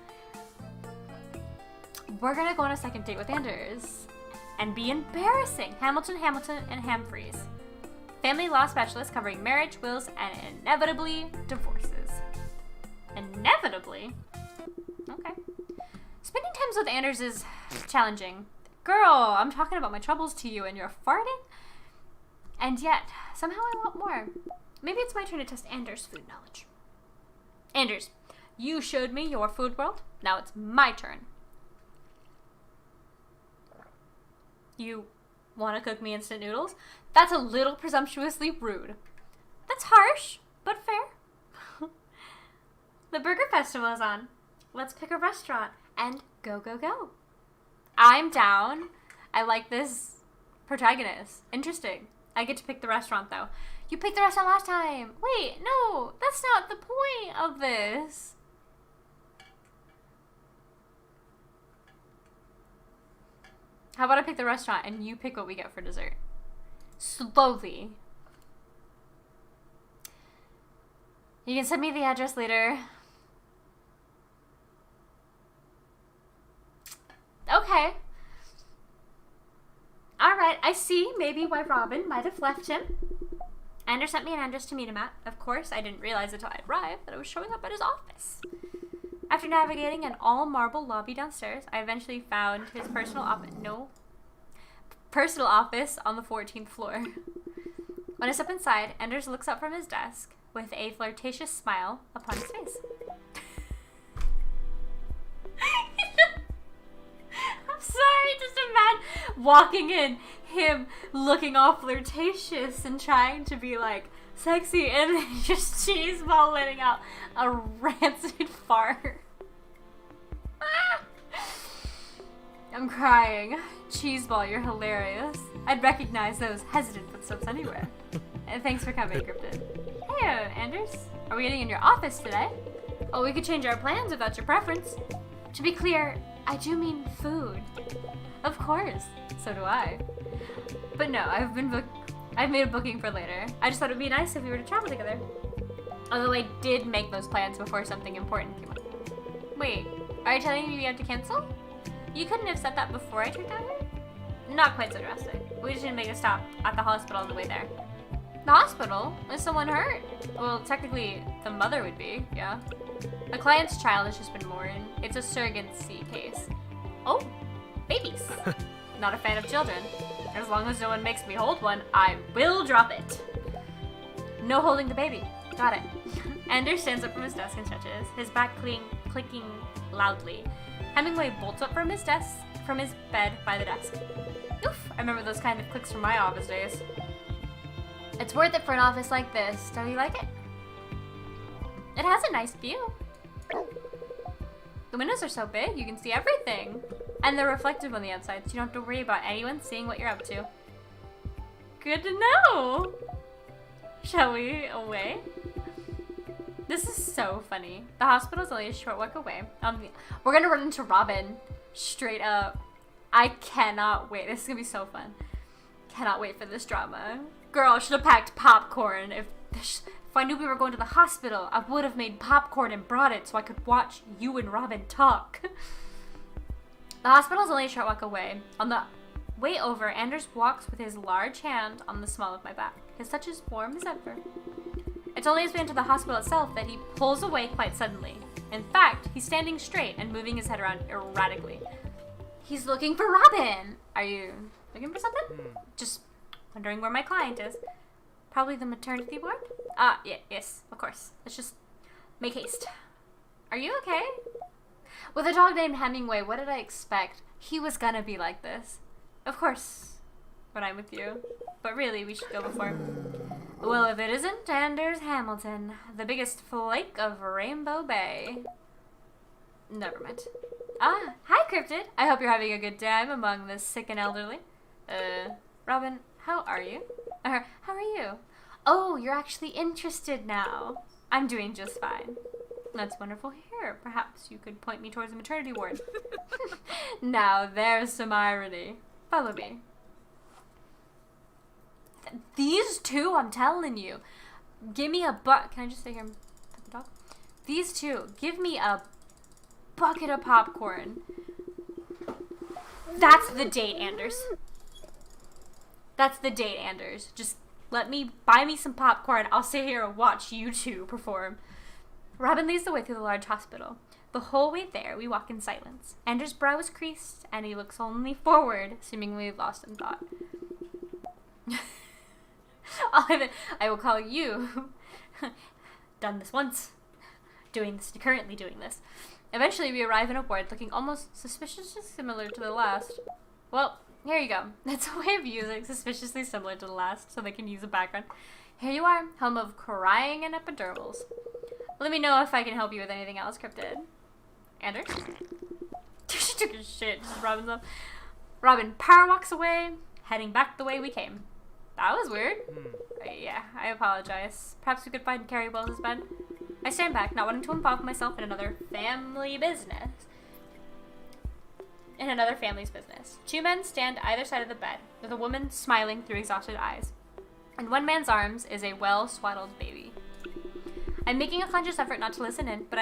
We're gonna go on a second date with Anders and be embarrassing. Hamilton, and Hamfries. Family law specialist covering marriage, wills, and inevitably divorces. Inevitably? Okay. Spending time with Anders is challenging. Girl, I'm talking about my troubles to you and you're farting? And yet, somehow I want more. Maybe it's my turn to test Anders' food knowledge. Anders, you showed me your food world. Now it's my turn. You want to cook me instant noodles? That's a little presumptuously rude. That's harsh, but fair. The Burger Festival is on. Let's pick a restaurant and go, go, go. I'm down. I like this protagonist. Interesting. I get to pick the restaurant, though. You picked the restaurant last time. Wait, no, that's not the point of this. How about I pick the restaurant and you pick what we get for dessert? Slowly. You can send me the address later. Okay. Alright, I see maybe why Robin might have left him. Anders sent me an address to meet him at. Of course, I didn't realize until I arrived that I was showing up at his office. After navigating an all-marble lobby downstairs, I eventually found his personal office on the 14th floor. When I step inside, Anders looks up from his desk with a flirtatious smile upon his face. I'm sorry, just imagine walking in, him looking all flirtatious and trying to be like sexy, and then just Cheeseball letting out a rancid fart. I'm crying. Cheeseball, you're hilarious. I'd recognize those hesitant footsteps anywhere. And thanks for coming, Cryptid. Hey, Anders. Are we eating in your office today? Oh, we could change our plans if that's your preference. To be clear, I do mean food. Of course. So do I. But no, I've made a booking for later. I just thought it would be nice if we were to travel together. Although I did make those plans before something important came up. Wait, are you telling me we have to cancel? You couldn't have said that before I took down here? Not quite so drastic. We just didn't make a stop at the hospital on the way there. The hospital? Is someone hurt? Well, technically, the mother would be, yeah. A client's child has just been born. It's a surrogacy case. Oh, babies. Not a fan of children. As long as no one makes me hold one, I will drop it. No holding the baby. Got it. Anders stands up from his desk and stretches, his back clicking loudly. Hemingway bolts up from his bed by the desk. Oof, I remember those kind of clicks from my office days. It's worth it for an office like this. Don't you like it? It has a nice view. The windows are so big, you can see everything. And they're reflective on the outside, so you don't have to worry about anyone seeing what you're up to. Good to know. Shall we away? This is so funny. The hospital's only a short walk away. We're gonna run into Robin. Straight up. I cannot wait. This is gonna be so fun. Cannot wait for this drama. Girl, I should have packed popcorn. If I knew we were going to the hospital, I would have made popcorn and brought it so I could watch you and Robin talk. The hospital's only a short walk away. On the way over, Anders walks with his large hand on the small of my back. His touch is warm as ever. It's only as we enter the hospital itself that he pulls away quite suddenly. In fact, he's standing straight and moving his head around erratically. He's looking for Robin! Are you looking for something? Just wondering where my client is. Probably the maternity ward? Yes, of course. Let's just make haste. Are you okay? With a dog named Hemingway, what did I expect? He was gonna be like this. Of course, when I'm with you. But really, we should go before. Well, if it isn't Anders Hamilton, the biggest flake of Rainbow Bay. Never mind. Ah, hi, Cryptid. I hope you're having a good time among the sick and elderly. Robin, how are you? How are you? Oh, you're actually interested now. I'm doing just fine. That's wonderful here. Perhaps you could point me towards the maternity ward. Now, there's some irony. Follow me. These two, I'm telling you. Give me a Can I just stay here and pet the dog? These two, give me a bucket of popcorn. That's the date, Anders. That's the date, Anders. Just buy me some popcorn. I'll sit here and watch you two perform. Robin leads the way through the large hospital. The whole way there, we walk in silence. Anders' brow is creased, and he looks only forward, seemingly lost in thought. I will call you. Done this once. Currently doing this. Eventually, we arrive in a ward looking almost suspiciously similar to the last. Well, here you go. That's a way of using suspiciously similar to the last, so they can use a background. Here you are, home of crying and epidurals. Let me know if I can help you with anything else, Cryptid. Anders? She took a shit, just Robin's up. Robin power walks away, heading back the way we came. That was weird. Yeah, I apologize. Perhaps we could find Carrie Wells' bed. I stand back, not wanting to involve myself in another family's business. Two men stand either side of the bed, with a woman smiling through exhausted eyes. In one man's arms is a well-swaddled baby. I'm making a conscious effort not to listen in, but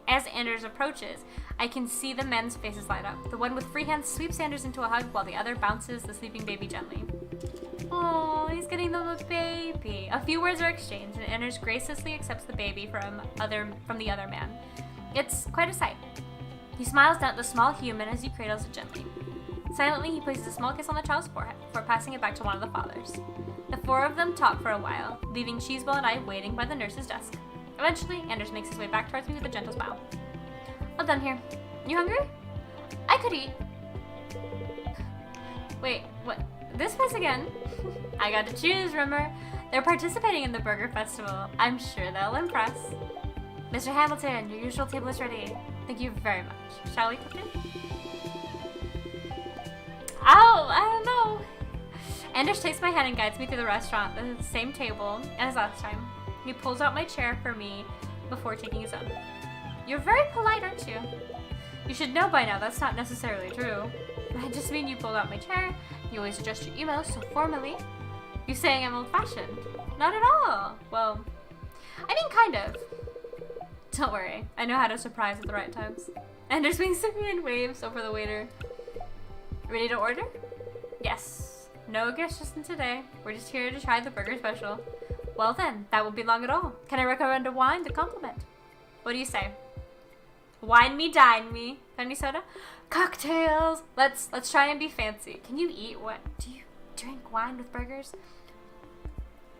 as Anders approaches, I can see the men's faces light up. The one with free hands sweeps Anders into a hug, while the other bounces the sleeping baby gently. Oh, he's getting them a baby. A few words are exchanged, and Anders graciously accepts the baby from the other man. It's quite a sight. He smiles down at the small human as he cradles it gently. Silently, he places a small kiss on the child's forehead before passing it back to one of the fathers. The four of them talk for a while, leaving Cheeseball and I waiting by the nurse's desk. Eventually, Anders makes his way back towards me with a gentle smile. All done here. You hungry? I could eat. Wait, what? This place again? I got to choose, remember? They're participating in the Burger Festival. I'm sure they'll impress. Mr. Hamilton, your usual table is ready. Thank you very much. Shall we, Captain? Ow, I don't know. Anders takes my hand and guides me through the restaurant, the same table as last time. He pulls out my chair for me before taking his own. You're very polite, aren't you? You should know by now that's not necessarily true. I just mean you pulled out my chair. You always adjust your emails so formally. You saying I'm old-fashioned? Not at all. Well, I mean kind of. Don't worry, I know how to surprise at the right times. Anders winks at me and waves over the waiter. Ready to order? Yes. No aggression today. We're just here to try the burger special. Well then, that won't be long at all. Can I recommend a wine to complement? What do you say? Wine me, dine me. Any soda? Cocktails. Let's try and be fancy. Can you eat what? Do you drink wine with burgers?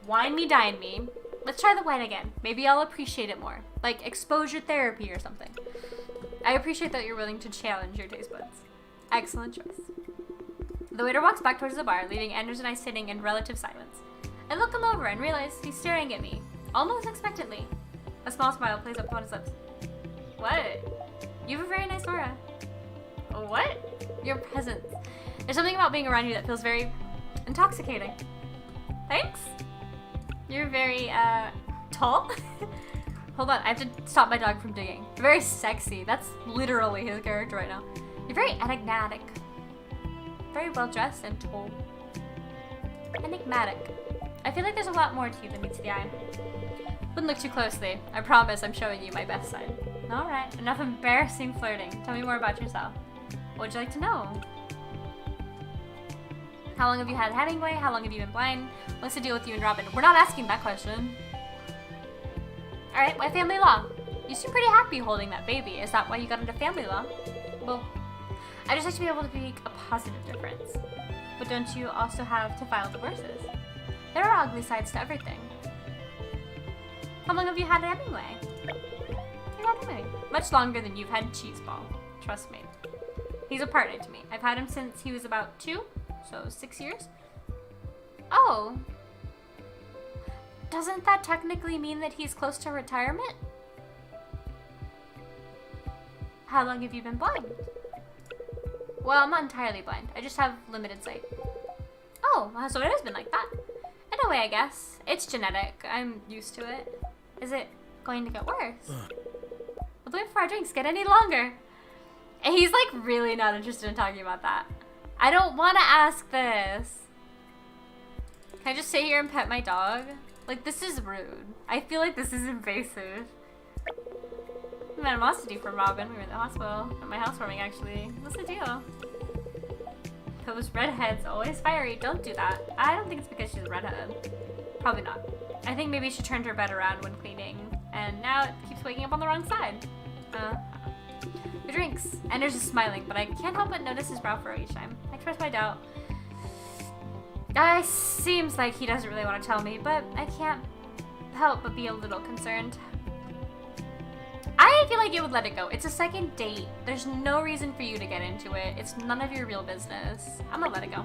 Wine me, dine me. Let's try the wine again. Maybe I'll appreciate it more. Like exposure therapy or something. I appreciate that you're willing to challenge your taste buds. Excellent choice. The waiter walks back towards the bar, leaving Anders and I sitting in relative silence. I look him over and realize he's staring at me, almost expectantly. A small smile plays up on his lips. What? You have a very nice aura. What? Your presence. There's something about being around you that feels very intoxicating. Thanks. You're very, tall? Hold on, I have to stop my dog from digging. Very sexy. That's literally his character right now. You're very enigmatic. Very well dressed and tall. Enigmatic. I feel like there's a lot more to you than meets the eye. Wouldn't look too closely. I promise I'm showing you my best side. Alright, enough embarrassing flirting. Tell me more about yourself. What would you like to know? How long have you had Hemingway? How long have you been blind? What's the deal with you and Robin? We're not asking that question. Alright, why family law? You seem pretty happy holding that baby. Is that why you got into family law? Well, I just like to be able to make a positive difference. But don't you also have to file divorces? There are ugly sides to everything. How long have you had Hemingway? Much longer than you've had Cheeseball. Trust me. He's a partner to me. I've had him since he was about 2, so 6 years. Oh. Doesn't that technically mean that he's close to retirement? How long have you been blind? Well, I'm not entirely blind. I just have limited sight. Oh, so it has been like that. In a way, I guess. It's genetic. I'm used to it. Is it going to get worse? We'll wait for our drinks get any longer. And he's like really not interested in talking about that. I don't want to ask this. Can I just sit here and pet my dog? Like, this is rude. I feel like this is invasive. Animosity from Robin. We were in the hospital. At my housewarming, actually. What's the deal? Those redheads always fiery. Don't do that. I don't think it's because she's a redhead. Probably not. I think maybe she turned her bed around when cleaning and now it keeps waking up on the wrong side. Your drinks. Anders is smiling, but I can't help but notice his brow furrow each time. I express my doubt. Seems like he doesn't really want to tell me, but I can't help but be a little concerned. I feel like you would let it go. It's a second date. There's no reason for you to get into it. It's none of your real business. I'm gonna let it go.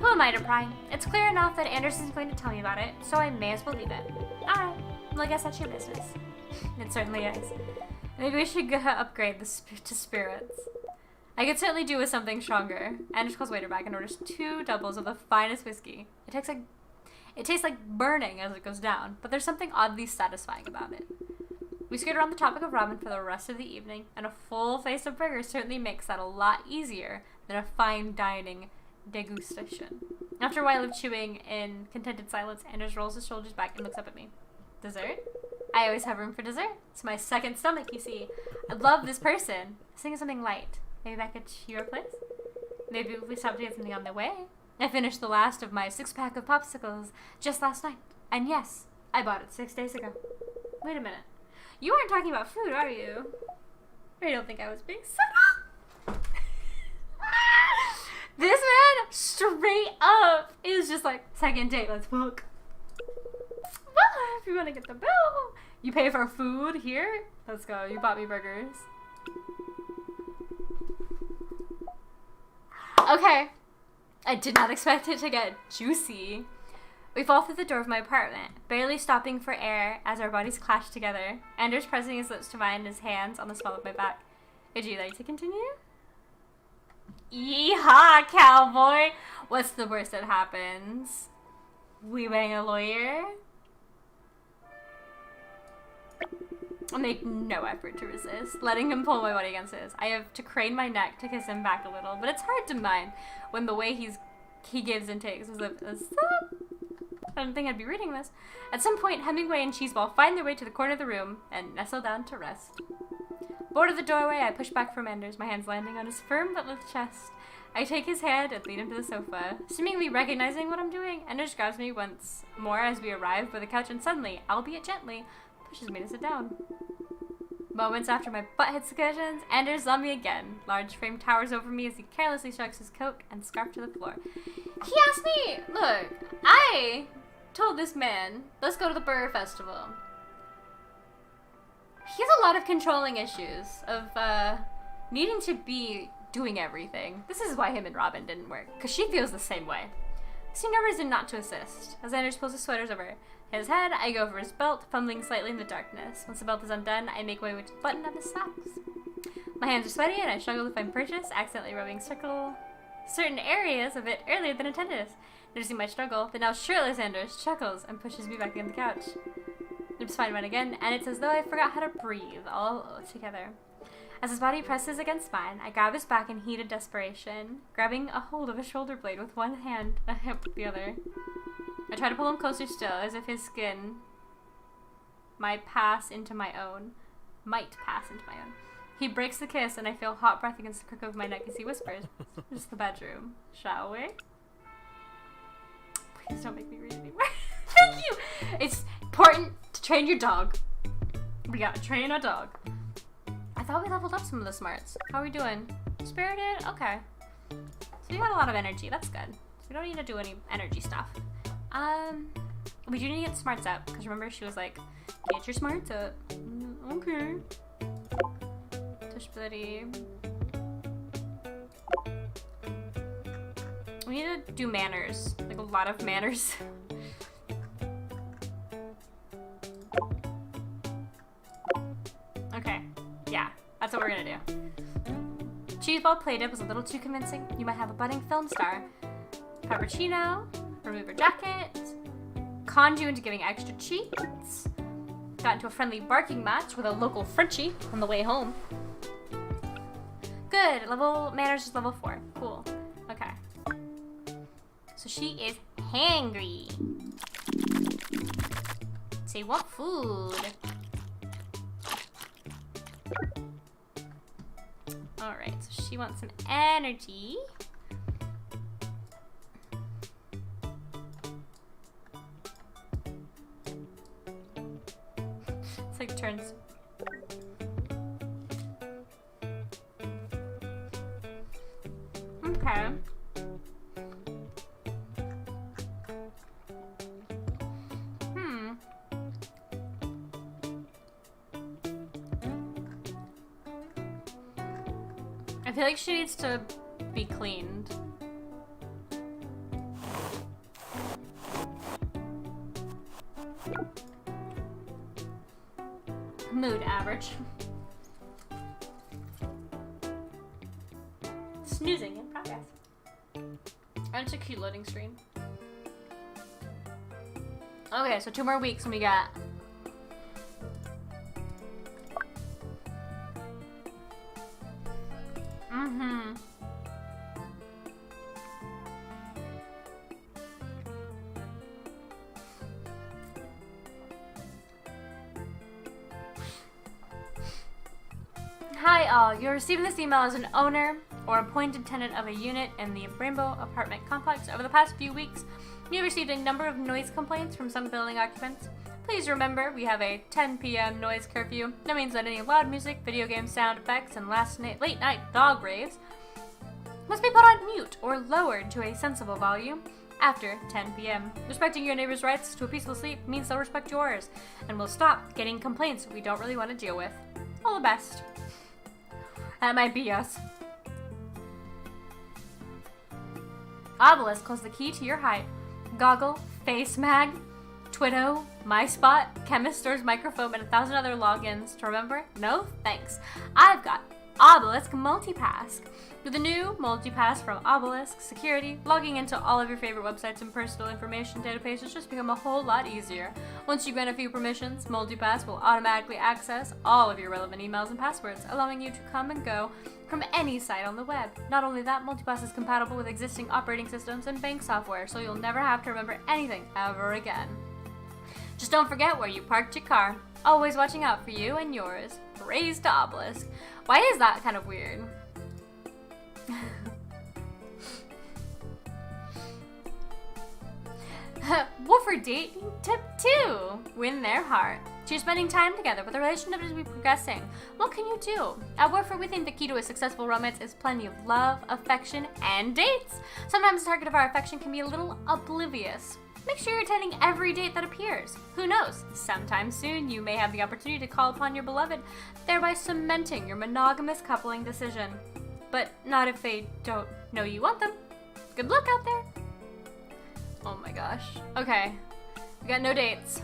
Who am I to pry? It's clear enough that Anderson's going to tell me about it, so I may as well leave it. Alright, well I guess that's your business. It certainly is. Maybe we should go upgrade to spirits. I could certainly do with something stronger. Anders calls waiter back and orders 2 doubles of the finest whiskey. It tastes like burning as it goes down, but there's something oddly satisfying about it. We skirt around the topic of ramen for the rest of the evening, and a full face of burgers certainly makes that a lot easier than a fine dining degustation. After a while of chewing in contented silence, Anders rolls his shoulders back and looks up at me. Dessert? I always have room for dessert. It's my second stomach, you see. I love this person. Sing something light. Maybe back at your place? Maybe if we stop to get something on the way. I finished the last of my 6-pack of popsicles just last night. And yes, I bought it 6 days ago. Wait a minute. You aren't talking about food, are you? Or you don't think I was being set up? This man, straight up, is just like, second date, let's book. Well, if you want to get the bill, you pay for food here. Let's go. You bought me burgers. Okay. I did not expect it to get juicy. We fall through the door of my apartment, barely stopping for air as our bodies clash together. Anders pressing his lips to mine, his hands on the small of my back. Would you like to continue? Yeehaw, cowboy! What's the worst that happens? We bang a lawyer? I make no effort to resist, letting him pull my body against his. I have to crane my neck to kiss him back a little, but it's hard to mind when the way he gives and takes is I don't think I'd be reading this. At some point, Hemingway and Cheeseball find their way to the corner of the room and nestle down to rest. Bored of the doorway, I push back from Anders, my hands landing on his firm but lithe chest. I take his hand and lead him to the sofa. Seemingly recognizing what I'm doing, Anders grabs me once more as we arrive by the couch and suddenly, albeit gently, pushes me to sit down. Moments after my butt hits the cushions, Anders on me again. Large frame towers over me as he carelessly shrugs his coat and scarf to the floor. He asked me, look, I told this man, let's go to the Burr Festival. He has a lot of controlling issues of needing to be doing everything. This is why him and Robin didn't work, because she feels the same way. I see no reason not to assist. As Anders pulls his sweaters over his head, I go over his belt, fumbling slightly in the darkness. Once the belt is undone, I make way with the button of his socks. My hands are sweaty and I struggle to find purchase, accidentally rubbing certain areas of it earlier than intended. Noticing my struggle, the now shirtless Anders chuckles and pushes me back on the couch. Lips find mine again, and it's as though I forgot how to breathe all together. As his body presses against mine, I grab his back in heated desperation, grabbing a hold of a shoulder blade with one hand and a hip with the other. I try to pull him closer still, as if his skin might pass into my own. He breaks the kiss, and I feel hot breath against the crook of my neck as he whispers, "Just the bedroom, shall we?" Please don't make me read anymore. Thank you! It's important to train your dog. We gotta train a dog. I thought we leveled up some of the smarts. How are we doing? Spirited? Okay. So we got a lot of energy. That's good. So we don't need to do any energy stuff. We do need to get smarts up, because remember she was like, get your smarts up. Okay. Touch buddy. We need to do manners. Like a lot of manners. Okay. Yeah, that's what we're gonna do. Cheeseball play-dip was a little too convincing. You might have a budding film star. Cappuccino. Remove her jacket. Conned you into giving extra cheeks. Got into a friendly barking match with a local Frenchie on the way home. Good. Manners is level 4. Cool. Okay. So she is hangry. So you want food. Alright, so she wants some energy. So take turns. Okay. I feel like she needs to be cleaned. Mood average. Snoozing in progress. And it's a cute loading screen. Okay, so 2 more weeks and we got Hi all, you're receiving this email as an owner or appointed tenant of a unit in the Rainbow apartment complex. Over the past few weeks, we have received a number of noise complaints from some building occupants. Please remember, we have a 10 p.m. noise curfew. That means that any loud music, video game sound effects, and late night dog raves must be put on mute or lowered to a sensible volume after 10 p.m. Respecting your neighbor's rights to a peaceful sleep means they'll respect yours, and we'll stop getting complaints we don't really want to deal with. All the best. That might be us. Obelisk holds the key to your height. Goggle, Face Mag, Twitto, MySpot, Chemist Store's Microphone, and 1,000 other logins. To remember? No thanks. I've got Obelisk Multipass. With the new Multipass from Obelisk Security, logging into all of your favorite websites and personal information databases just become a whole lot easier. Once you grant a few permissions, Multipass will automatically access all of your relevant emails and passwords, allowing you to come and go from any site on the web. Not only that, Multipass is compatible with existing operating systems and bank software, so you'll never have to remember anything ever again. Just don't forget where you parked your car. Always watching out for you and yours. Praise to Obelisk. Why is that kind of weird? Woofer dating tip 2. Win their heart. Choose spending time together, but the relationship is progressing. What can you do? At Woofer, we think the key to a successful romance is plenty of love, affection, and dates. Sometimes the target of our affection can be a little oblivious. Make sure you're attending every date that appears. Who knows? Sometime soon, you may have the opportunity to call upon your beloved, thereby cementing your monogamous coupling decision. But not if they don't know you want them. Good luck out there. Oh my gosh. Okay. We got no dates.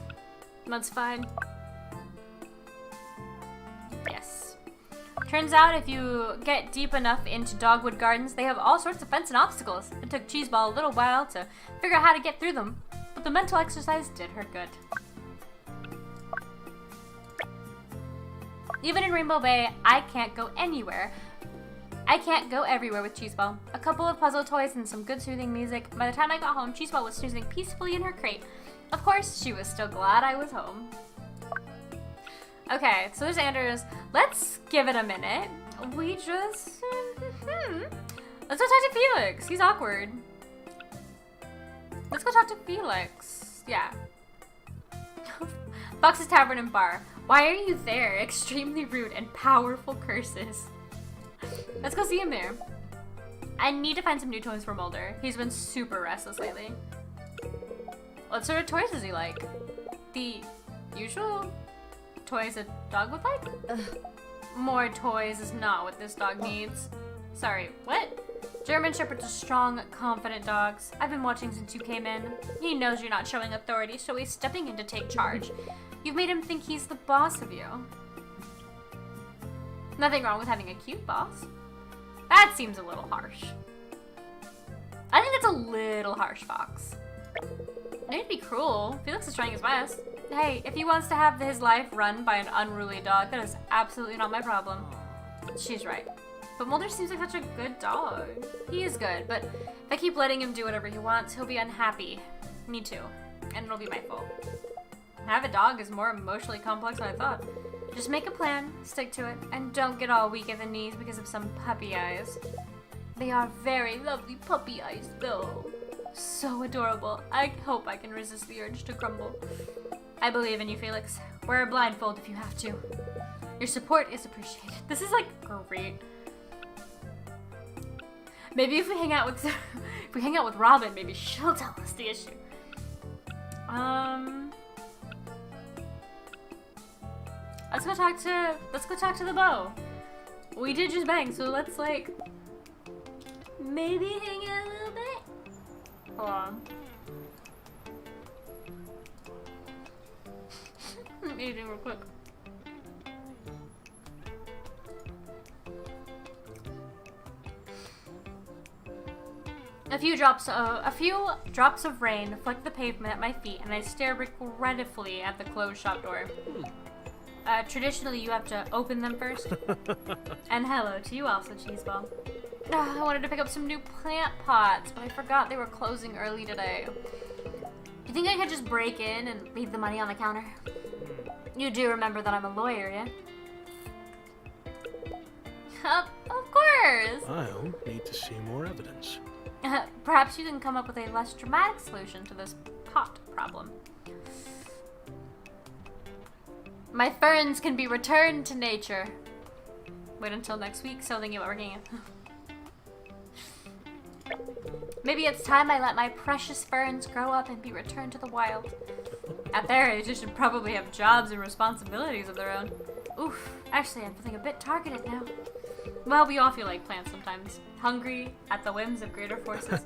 That's fine. Yes. Turns out if you get deep enough into Dogwood Gardens, they have all sorts of fence and obstacles. It took Cheeseball a little while to figure out how to get through them, but the mental exercise did her good. Even in Rainbow Bay, I can't go anywhere. I can't go everywhere with Cheeseball. A couple of puzzle toys and some good soothing music. By the time I got home, Cheeseball was snoozing peacefully in her crate. Of course, she was still glad I was home. Okay, so there's Anders. Let's give it a minute. We just... Let's go talk to Felix. He's awkward. Let's go talk to Felix. Yeah. Fox's Tavern and Bar. Why are you there? Extremely rude and powerful curses. Let's go see him there. I need to find some new toys for Mulder. He's been super restless lately. What sort of toys does he like? The usual toys a dog would like? More toys is not what this dog needs. Sorry, what? German Shepherds are strong, confident dogs. I've been watching since you came in. He knows you're not showing authority, so he's stepping in to take charge. You've made him think he's the boss of you. Nothing wrong with having a cute boss. That seems a little harsh. I think that's a little harsh, Fox. I need to be cruel. Felix is trying his best. Hey, if he wants to have his life run by an unruly dog, that is absolutely not my problem. She's right. But Mulder seems like such a good dog. He is good, but if I keep letting him do whatever he wants, he'll be unhappy. Me too. And it'll be my fault. Have a dog is more emotionally complex than I thought. Just make a plan, stick to it, and don't get all weak at the knees because of some puppy eyes. They are very lovely puppy eyes, though. So adorable. I hope I can resist the urge to crumble. I believe in you, Felix. Wear a blindfold if you have to. Your support is appreciated. This is like great. Maybe if we hang out with if we hang out with Robin, maybe she'll tell us the issue. Let's go talk to the beau. We did just bang, so let's like maybe hang out a little bit. Hold on. I'm eating real quick. A few drops of rain flick the pavement at my feet, and I stare regretfully at the closed shop door. Traditionally, you have to open them first. And hello to you also, Cheeseball. I wanted to pick up some new plant pots, but I forgot they were closing early today. You think I could just break in and leave the money on the counter? You do remember that I'm a lawyer, yeah? Of course! I'll need to see more evidence. Perhaps you can come up with a less dramatic solution to this pot problem. My ferns can be returned to nature. Wait until next week, so thinking about working it. Maybe it's time I let my precious ferns grow up and be returned to the wild. At their age, they should probably have jobs and responsibilities of their own. Oof, actually I'm feeling a bit targeted now. Well, we all feel like plants sometimes. Hungry, at the whims of greater forces.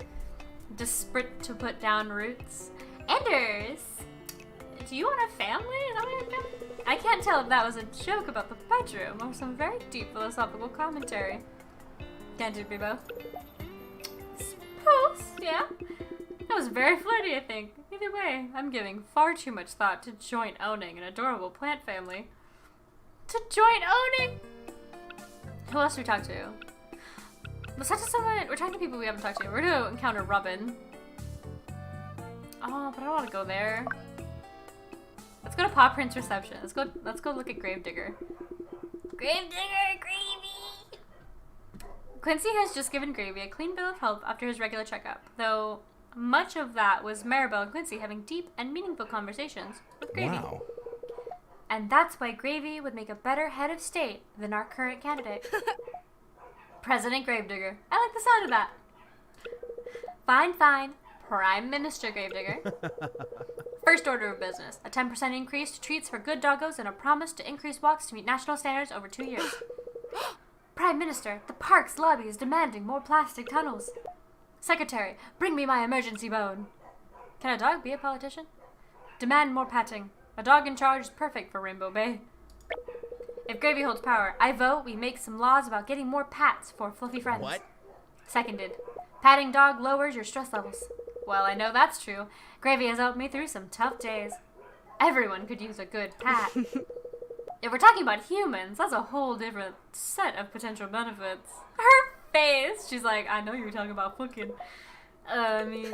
Desperate to put down roots. Anders! Do you want a family? Is that what you're doing? I can't tell if that was a joke about the bedroom or some very deep philosophical commentary. Can't it be both? Suppose, yeah. That was very flirty, I think. Either way, I'm giving far too much thought to joint owning an adorable plant family. To joint owning? Who else do we talk to? Let's talk to someone. We're talking to people we haven't talked to. We're gonna encounter Robin. Oh, but I don't want to go there. Let's go to Paw Print's reception. Let's go look at Gravedigger. Gravedigger, Gravy! Quincy has just given Gravy a clean bill of health after his regular checkup, though much of that was Maribel and Quincy having deep and meaningful conversations with Gravy. Wow. And that's why Gravy would make a better head of state than our current candidate. President Gravedigger. I like the sound of that. Fine, fine. Prime Minister Gravedigger. First order of business. A 10% increase to treats for good doggos and a promise to increase walks to meet national standards over 2 years. Prime Minister, the park's lobby is demanding more plastic tunnels. Secretary, bring me my emergency bone. Can a dog be a politician? Demand more patting. A dog in charge is perfect for Rainbow Bay. If Gravy holds power, I vote we make some laws about getting more pats for fluffy friends. What? Seconded. Patting dog lowers your stress levels. Well, I know that's true. Gravy has helped me through some tough days. Everyone could use a good pat. If we're talking about humans, that's a whole different set of potential benefits. Her face! She's like, I know you were talking about fucking. I mean,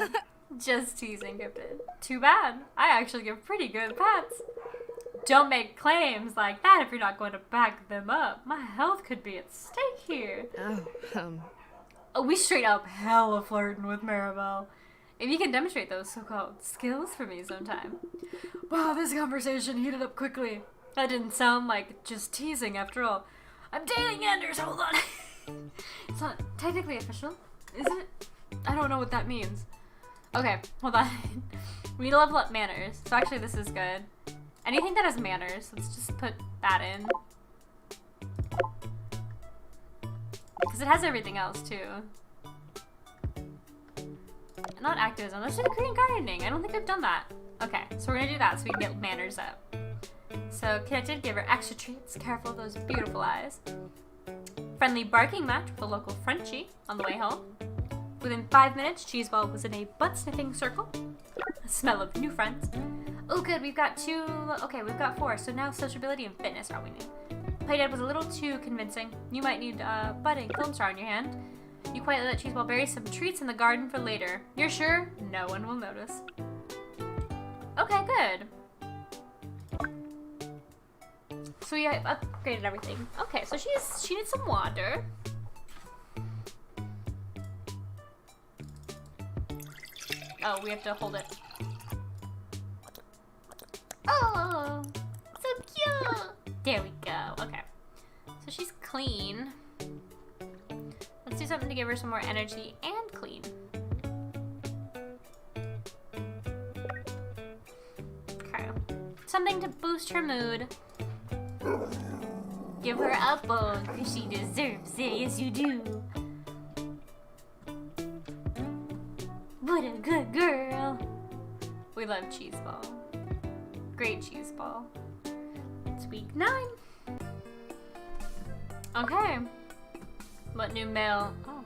just teasing, Gifted. Too bad. I actually give pretty good pats. Don't make claims like that if you're not going to back them up. My health could be at stake here. Oh, we straight up hella flirting with Maribel. If you can demonstrate those so-called skills for me sometime. Wow, this conversation heated up quickly. That didn't sound like just teasing after all. I'm dating Anders, hold on. It's not technically official, is it? I don't know what that means. Okay, hold on. We need to level up manners. So actually this is good. Anything that has manners, let's just put that in. Because it has everything else too. Not activism, let's do the green gardening. I don't think I've done that. Okay, so we're gonna do that so we can get manners up. So connected, give her extra treats. Careful of those beautiful eyes. Friendly barking match with a local Frenchie on the way home. Within 5 minutes, Cheeseball was in a butt-sniffing circle. A smell of new friends. Oh good, we've got 2, okay, we've got 4, so now sociability and fitness are all we need. Playdead was a little too convincing. You might need a budding film star in your hand. You quietly let Cheeseball bury some treats in the garden for later. You're sure? No one will notice. Okay, good. So we upgraded everything. Okay, so she needs some water. Oh, we have to hold it. Oh, so There we go. Okay. So she's clean. Let's do something to give her some more energy and clean. Okay. Something to boost her mood. Give her a bone, because she deserves it. Yes, you do. What a good girl. We love cheese ball. Great cheese ball. It's week 9. Okay. What new mail? Oh.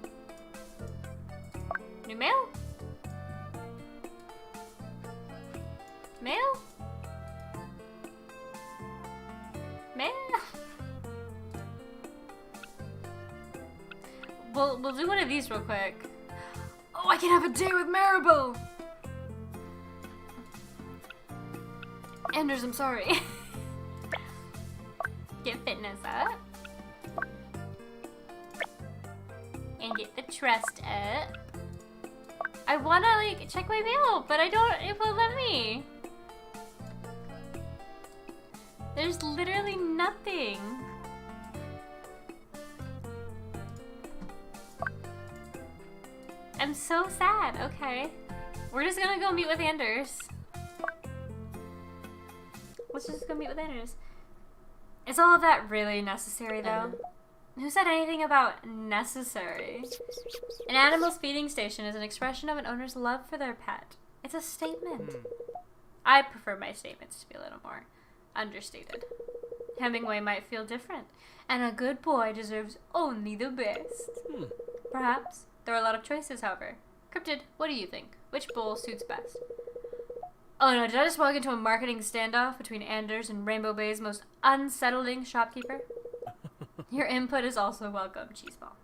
New mail? Mail? Mail? We'll do one of these real quick. Oh, I can have a day with Maribel! Anders, I'm sorry. Get fitness up. And get the trust up. I wanna like check my mail, but it won't let me. There's literally nothing. I'm so sad. Okay. We're just gonna go meet with Anders. Let's just go meet with Anders. Is all of that really necessary though? Who said anything about necessary? An animal's feeding station is an expression of an owner's love for their pet. It's a statement. I prefer my statements to be a little more understated. Hemingway might feel different, and a good boy deserves only the best. Perhaps. There are a lot of choices, however. Cryptid, what do you think? Which bowl suits best? Oh no, did I just walk into a marketing standoff between Anders and Rainbow Bay's most unsettling shopkeeper? Your input is also welcome, Cheeseball.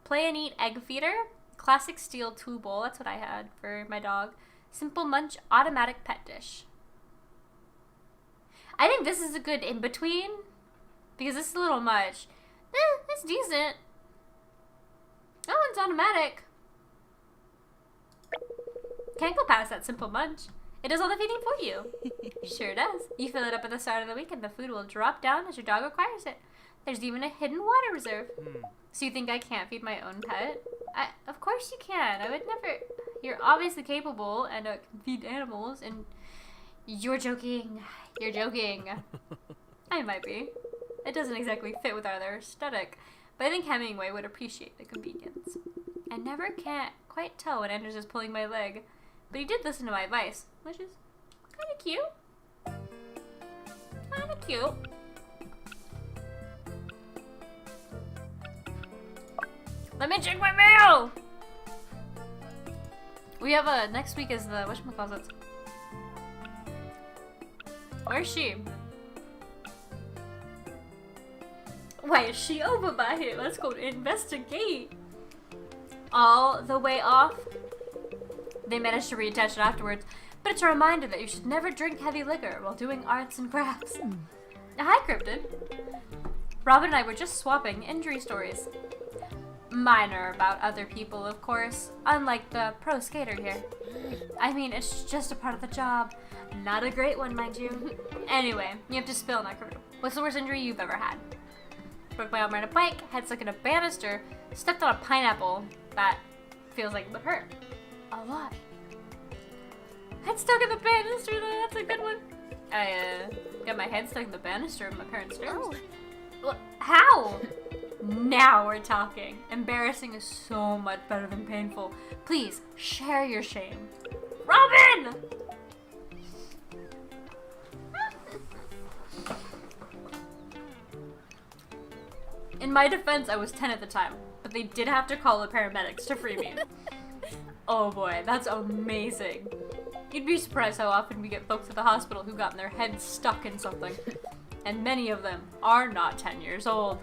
Play and Eat Egg Feeder. Classic steel 2 bowl, that's what I had for my dog. Simple Munch automatic pet dish. I think this is a good in-between, because this is a little much. It's decent. That one's automatic. Can't go past that Simple Munch. It does all the feeding for you. Sure does. You fill it up at the start of the week and the food will drop down as your dog requires it. There's even a hidden water reserve. So you think I can't feed my own pet? Of course you can. I would never. You're obviously capable and can feed animals, and you're joking. You're joking. I might be. It doesn't exactly fit with our aesthetic, but I think Hemingway would appreciate the convenience. I never can't quite tell when Anders is pulling my leg, but he did listen to my advice, which is kind of cute. Kind of cute. Let me check my mail! We have next week is the, whatchamacallit? Where's she? Why is she over by here? Let's go investigate. All the way off. They managed to reattach it afterwards, but it's a reminder that you should never drink heavy liquor while doing arts and crafts. Hi, Cryptid. Robin and I were just swapping injury stories. Minor about other people, of course, unlike the pro skater here. I mean, it's just a part of the job. Not a great one, mind you. Anyway, you have to spill now, Cryptid. What's the worst injury you've ever had? Broke my arm on a bike, head stuck in a banister, stepped on a pineapple. That feels like it would hurt. A lot. Head stuck in the banister, though, that's a good one. I got my head stuck in the banister of my parents' rooms. Well, how? Now we're talking. Embarrassing is so much better than painful. Please, share your shame. Robin! In my defense, I was 10 at the time, but they did have to call the paramedics to free me. Oh boy, that's amazing. You'd be surprised how often we get folks at the hospital who got their heads stuck in something. And many of them are not 10 years old.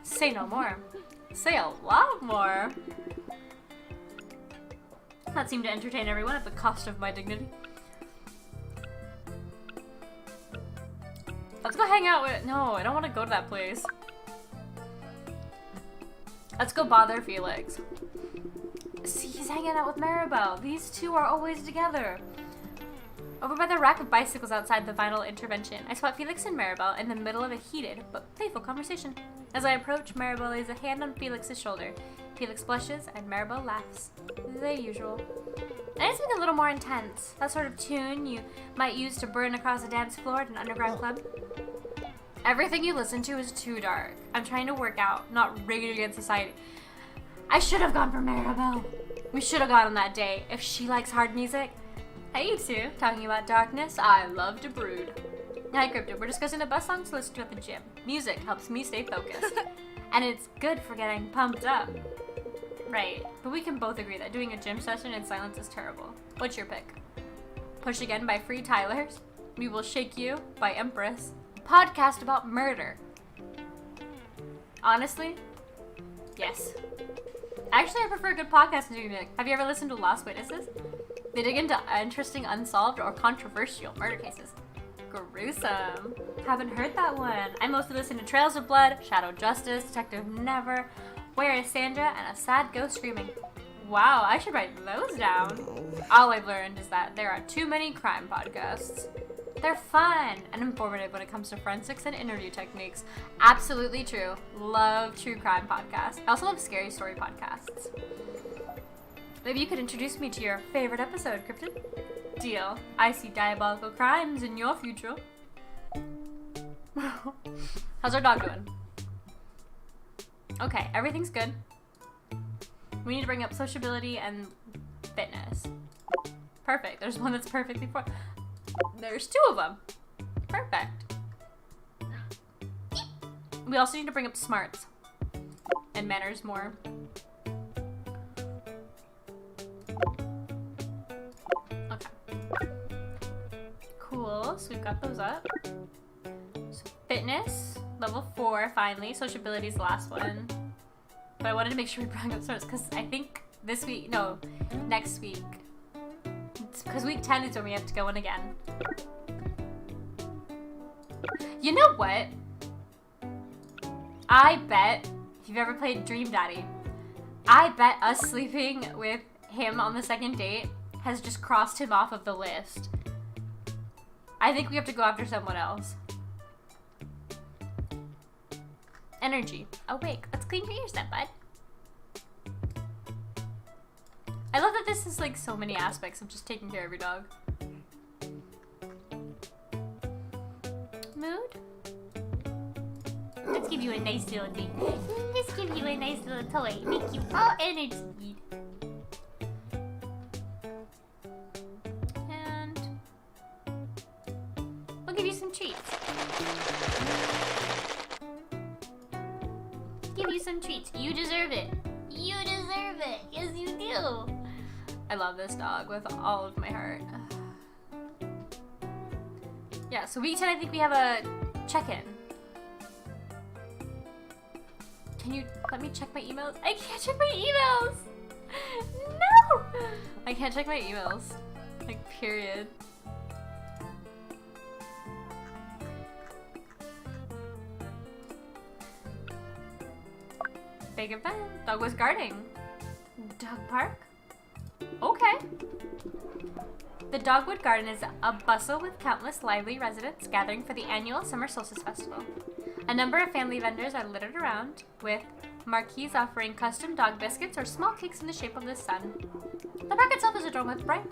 Say no more. Say a lot more. That seemed to entertain everyone at the cost of my dignity. Let's go hang out with— no, I don't want to go to that place. Let's go bother Felix. See, he's hanging out with Maribel. These two are always together. Over by the rack of bicycles outside the vinyl intervention, I spot Felix and Maribel in the middle of a heated but playful conversation. As I approach, Maribel lays a hand on Felix's shoulder. Felix blushes and Maribel laughs. The usual. I need something a little more intense. That sort of tune you might use to burn across a dance floor at an underground club. Everything you listen to is too dark. I'm trying to work out, not rigged against society. I should have gone for Maribel. We should have gone on that date. If she likes hard music. Hey, you two. Talking about darkness, I love to brood. Hi, Crypto. We're discussing the best songs to listen to at the gym. Music helps me stay focused. And it's good for getting pumped up. Right, but we can both agree that doing a gym session in silence is terrible. What's your pick? Push Again by Free Tylers. We Will Shake You by Empress. Podcast about murder. Honestly, yes. Actually, I prefer good podcasts to music. Have you ever listened to Lost Witnesses? They dig into interesting, unsolved, or controversial murder cases. Gruesome. Haven't heard that one. I mostly listen to Trails of Blood, Shadow Justice, Detective Never, Where is Sandra, and A Sad Ghost Screaming. Wow, I should write those down. All I've learned is that there are too many crime podcasts. They're fun and informative when it comes to forensics and interview techniques. Absolutely true. Love true crime podcasts. I also love scary story podcasts. Maybe you could introduce me to your favorite episode, Krypton? Deal. I see diabolical crimes in your future. How's our dog doing? Okay, everything's good. We need to bring up sociability and fitness. Perfect. There's one that's perfectly for. There's two of them. Perfect. We also need to bring up smarts and manners more. Okay. Cool. So we've got those up. So fitness, level 4 finally. Sociability is the last one. But I wanted to make sure we brought up smarts because I think this week, no, next week. Because week 10 is when we have to go in again. You know what? I bet, if you've ever played Dream Daddy, I bet us sleeping with him on the second date has just crossed him off of the list. I think we have to go after someone else. Energy. Awake. Let's clean your ears then, bud. I love that this is like so many aspects of just taking care of your dog. Mood? Let's give you a nice little thing. Let's give you a nice little toy. Make you all energy. And we'll give you some treats. Give you some treats. You deserve it. You deserve it. Yes, you do. I love this dog with all of my heart. Yeah, so week 10, I think we have a check-in. Can you let me check my emails? I can't check my emails! No! I can't check my emails. Like, period. Big event. Dog was guarding. Dog park? Okay. The Dogwood Garden is a bustle with countless lively residents gathering for the annual Summer Solstice Festival. A number of family vendors are littered around, with marquees offering custom dog biscuits or small cakes in the shape of the sun. The park itself is adorned with bright,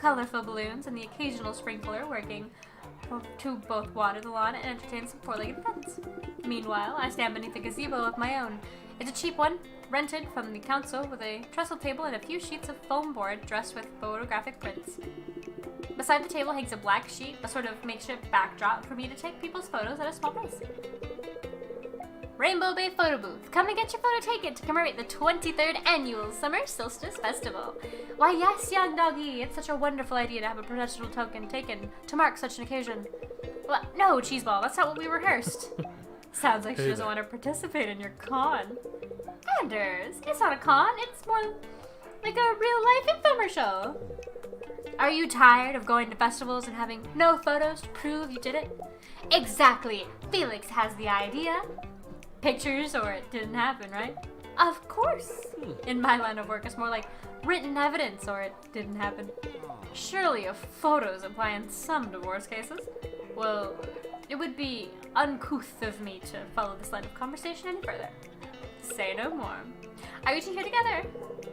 colorful balloons and the occasional sprinkler working to both water the lawn and entertain some four-legged friends. Meanwhile, I stand beneath a gazebo of my own. It's a cheap one, rented from the council with a trestle table and a few sheets of foam board dressed with photographic prints. Beside the table hangs a black sheet, a sort of makeshift backdrop for me to take people's photos at a small price. Rainbow Bay Photo Booth. Come and get your photo taken to commemorate the 23rd Annual Summer Solstice Festival. Why yes, young doggy, it's such a wonderful idea to have a professional token taken to mark such an occasion. Well, no, Cheeseball, that's not what we rehearsed. Sounds like she doesn't want to participate in your con. Anders, it's not a con, it's more like a real-life infomercial. Are you tired of going to festivals and having no photos to prove you did it? Exactly. Felix has the idea. Pictures or it didn't happen, right? Of course. In my line of work, it's more like written evidence or it didn't happen. Surely a photos apply in some divorce cases. Well, it would be uncouth of me to follow this line of conversation any further. Say no more. Are you two here together?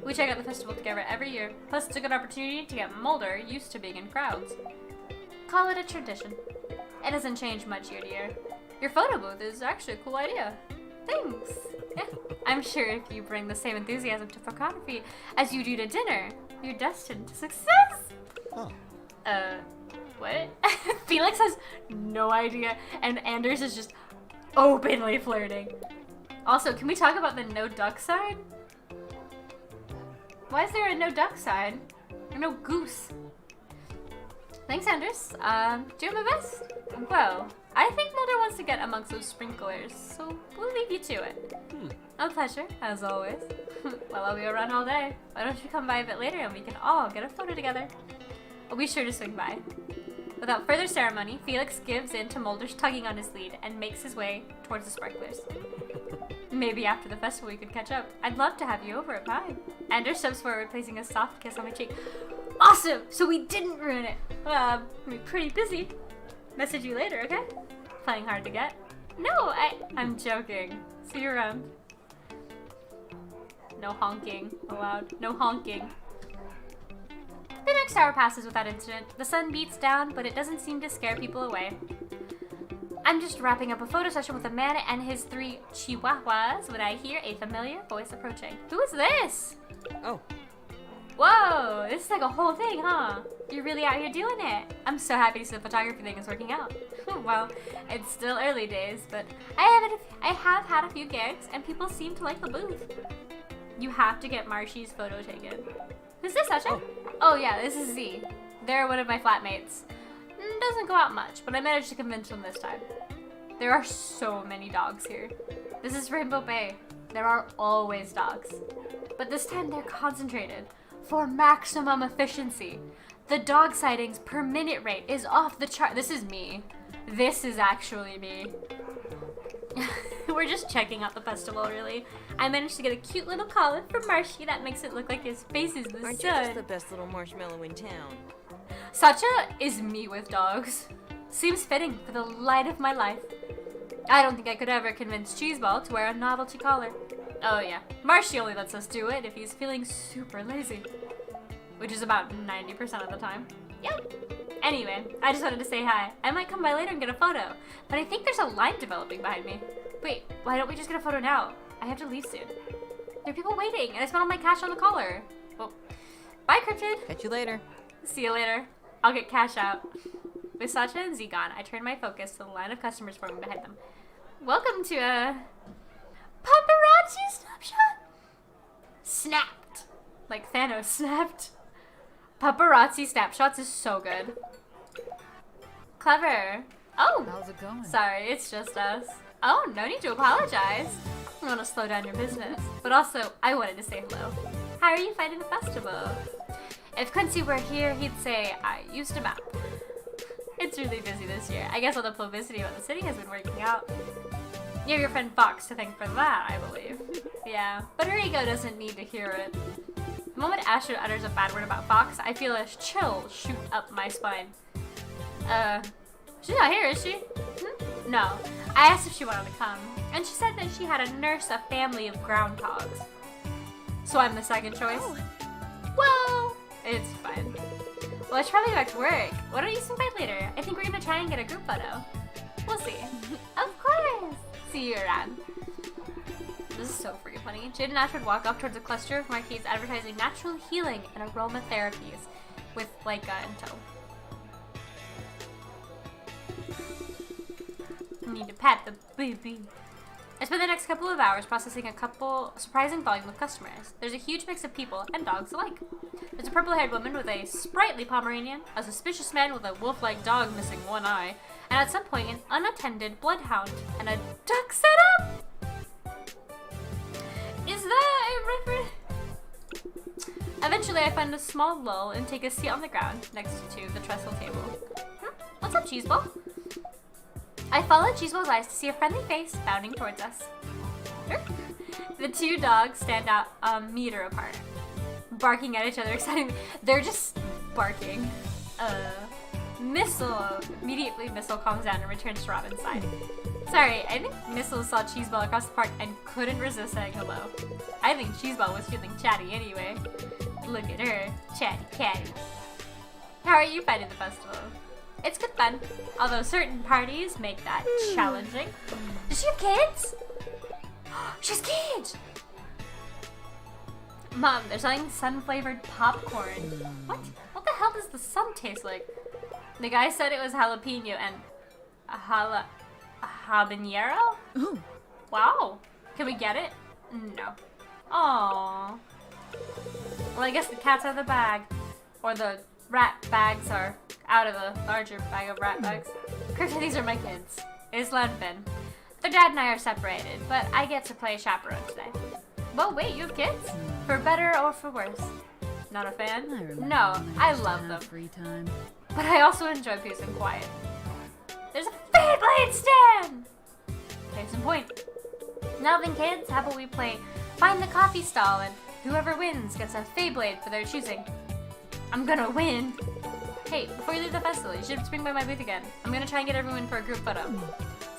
We check out the festival together every year, plus it's a good opportunity to get Mulder used to being in crowds. Call it a tradition. It doesn't change much year to year. Your photo booth is actually a cool idea. Thanks. Yeah. I'm sure if you bring the same enthusiasm to photography as you do to dinner, you're destined to success. Huh. What? Felix has no idea, and Anders is just openly flirting. Also, can we talk about the no duck sign? Why is there a no duck sign? Or no goose? Thanks, Anders. Doing my best. Well, I think Mulder wants to get amongst those sprinklers, so we'll leave you to it. A pleasure, as always. Well, I'll be around all day. Why don't you come by a bit later and we can all get a photo together? I'll be sure to swing by. Without further ceremony, Felix gives in to Mulder's tugging on his lead and makes his way towards the sprinklers. Maybe after the festival we could catch up. I'd love to have you over at mine. Anders steps forward, placing a soft kiss on my cheek. Awesome! So we didn't ruin it. I'm pretty busy. Message you later, okay? Playing hard to get. No, I'm joking. See you around. No honking allowed. No honking. The next hour passes without incident. The sun beats down, but it doesn't seem to scare people away. I'm just wrapping up a photo session with a man and his 3 chihuahuas when I hear a familiar voice approaching. Who is this? Oh, Whoa, this is like a whole thing, huh? You're really out here doing it. I'm so happy to see the photography thing is working out. Well, it's still early days, but I have had a few gigs, and people seem to like the booth. You have to get Marshy's photo taken. Who's this, Asha? Oh yeah, this is Z. They're one of my flatmates. Doesn't go out much, but I managed to convince them this time. There are so many dogs here. This is Rainbow Bay. There are always dogs. But this time they're concentrated for maximum efficiency. The dog sightings per minute rate is off the chart. This is me. This is actually me. We're just checking out the festival, really. I managed to get a cute little collar from Marshy that makes it look like his face is the aren't sun. you just the best little marshmallow in town? Sacha is me with dogs. Seems fitting for the light of my life. I don't think I could ever convince Cheeseball to wear a novelty collar. Oh yeah, Marshy only lets us do it if he's feeling super lazy. Which is about 90% of the time. Yep. Anyway, I just wanted to say hi. I might come by later and get a photo, but I think there's a line developing behind me. Wait, why don't we just get a photo now? I have to leave soon. There are people waiting, and I spent all my cash on the collar. Well, bye, Cryptid. Catch you later. See you later. I'll get cash out. With Sacha and Z gone, I turn my focus to the line of customers forming behind them. Welcome to a paparazzi snapshot. Snapped. Like Thanos snapped. Paparazzi snapshots is so good. Clever. Oh, How's it going? sorry, it's just us. Oh, no need to apologize. I want to slow down your business. But also, I wanted to say hello. How are you finding the festival? If Quincy were here, he'd say, I used to map. It's really busy this year. I guess all the publicity about the city has been working out. You have your friend Fox to thank for that, I believe. Yeah, but her ego doesn't need to hear it. The moment Asher utters a bad word about Fox, I feel a chill shoot up my spine. She's not here, is she? No. I asked if she wanted to come, and she said that she had to nurse a family of groundhogs. So I'm the second choice? Well, it's fine. Well, I should probably go back to work. Why don't you swing by later? I think we're gonna try and get a group photo. We'll see. Of course! See you around. This is so freaking funny. Jade and Ash would walk up towards a cluster of marquees advertising natural healing and aromatherapies with Leica in tow. I need to pat the baby. I spent the next couple of hours processing a surprising volume of customers. There's a huge mix of people and dogs alike. There's a purple-haired woman with a sprightly Pomeranian, a suspicious man with a wolf-like dog missing one eye, and at some point an unattended bloodhound and a duck setup. Is that a reference? Eventually, I find a small lull and take a seat on the ground next to the trestle table. What's up, Cheeseball? I follow Cheeseball's eyes to see a friendly face bounding towards us. The two dogs stand out a meter apart, barking at each other excitedly. They're just barking. Immediately Missile calms down and returns to Robin's side. Sorry, I think Missile saw Cheeseball across the park and couldn't resist saying hello. I think Cheeseball was feeling chatty anyway. Look at her, chatty catty. How are you finding the festival? It's good fun, although certain parties make that challenging. Does she have kids? She has kids! Mom, they're selling sun-flavored popcorn. What? What the hell does the sun taste like? The guy said it was jalapeno and habanero? Ooh. Wow. Can we get it? No. Aww. Well, I guess the cat's out of the bag. Or the rat bags are out of the larger bag of rat bags. Crypto, these are my kids. Isla and Finn. Their dad and I are separated, but I get to play chaperone today. Well, wait, you have kids? For better or for worse? Not a fan? I remember No, when I used to love have them. Free time. But I also enjoy peace and quiet. There's a Beyblade stand! Case in point. Now then, kids, how about we play Find the Coffee Stall, and whoever wins gets a Beyblade for their choosing. I'm gonna win! Hey, before you leave the festival, you should swing by my booth again. I'm gonna try and get everyone for a group photo.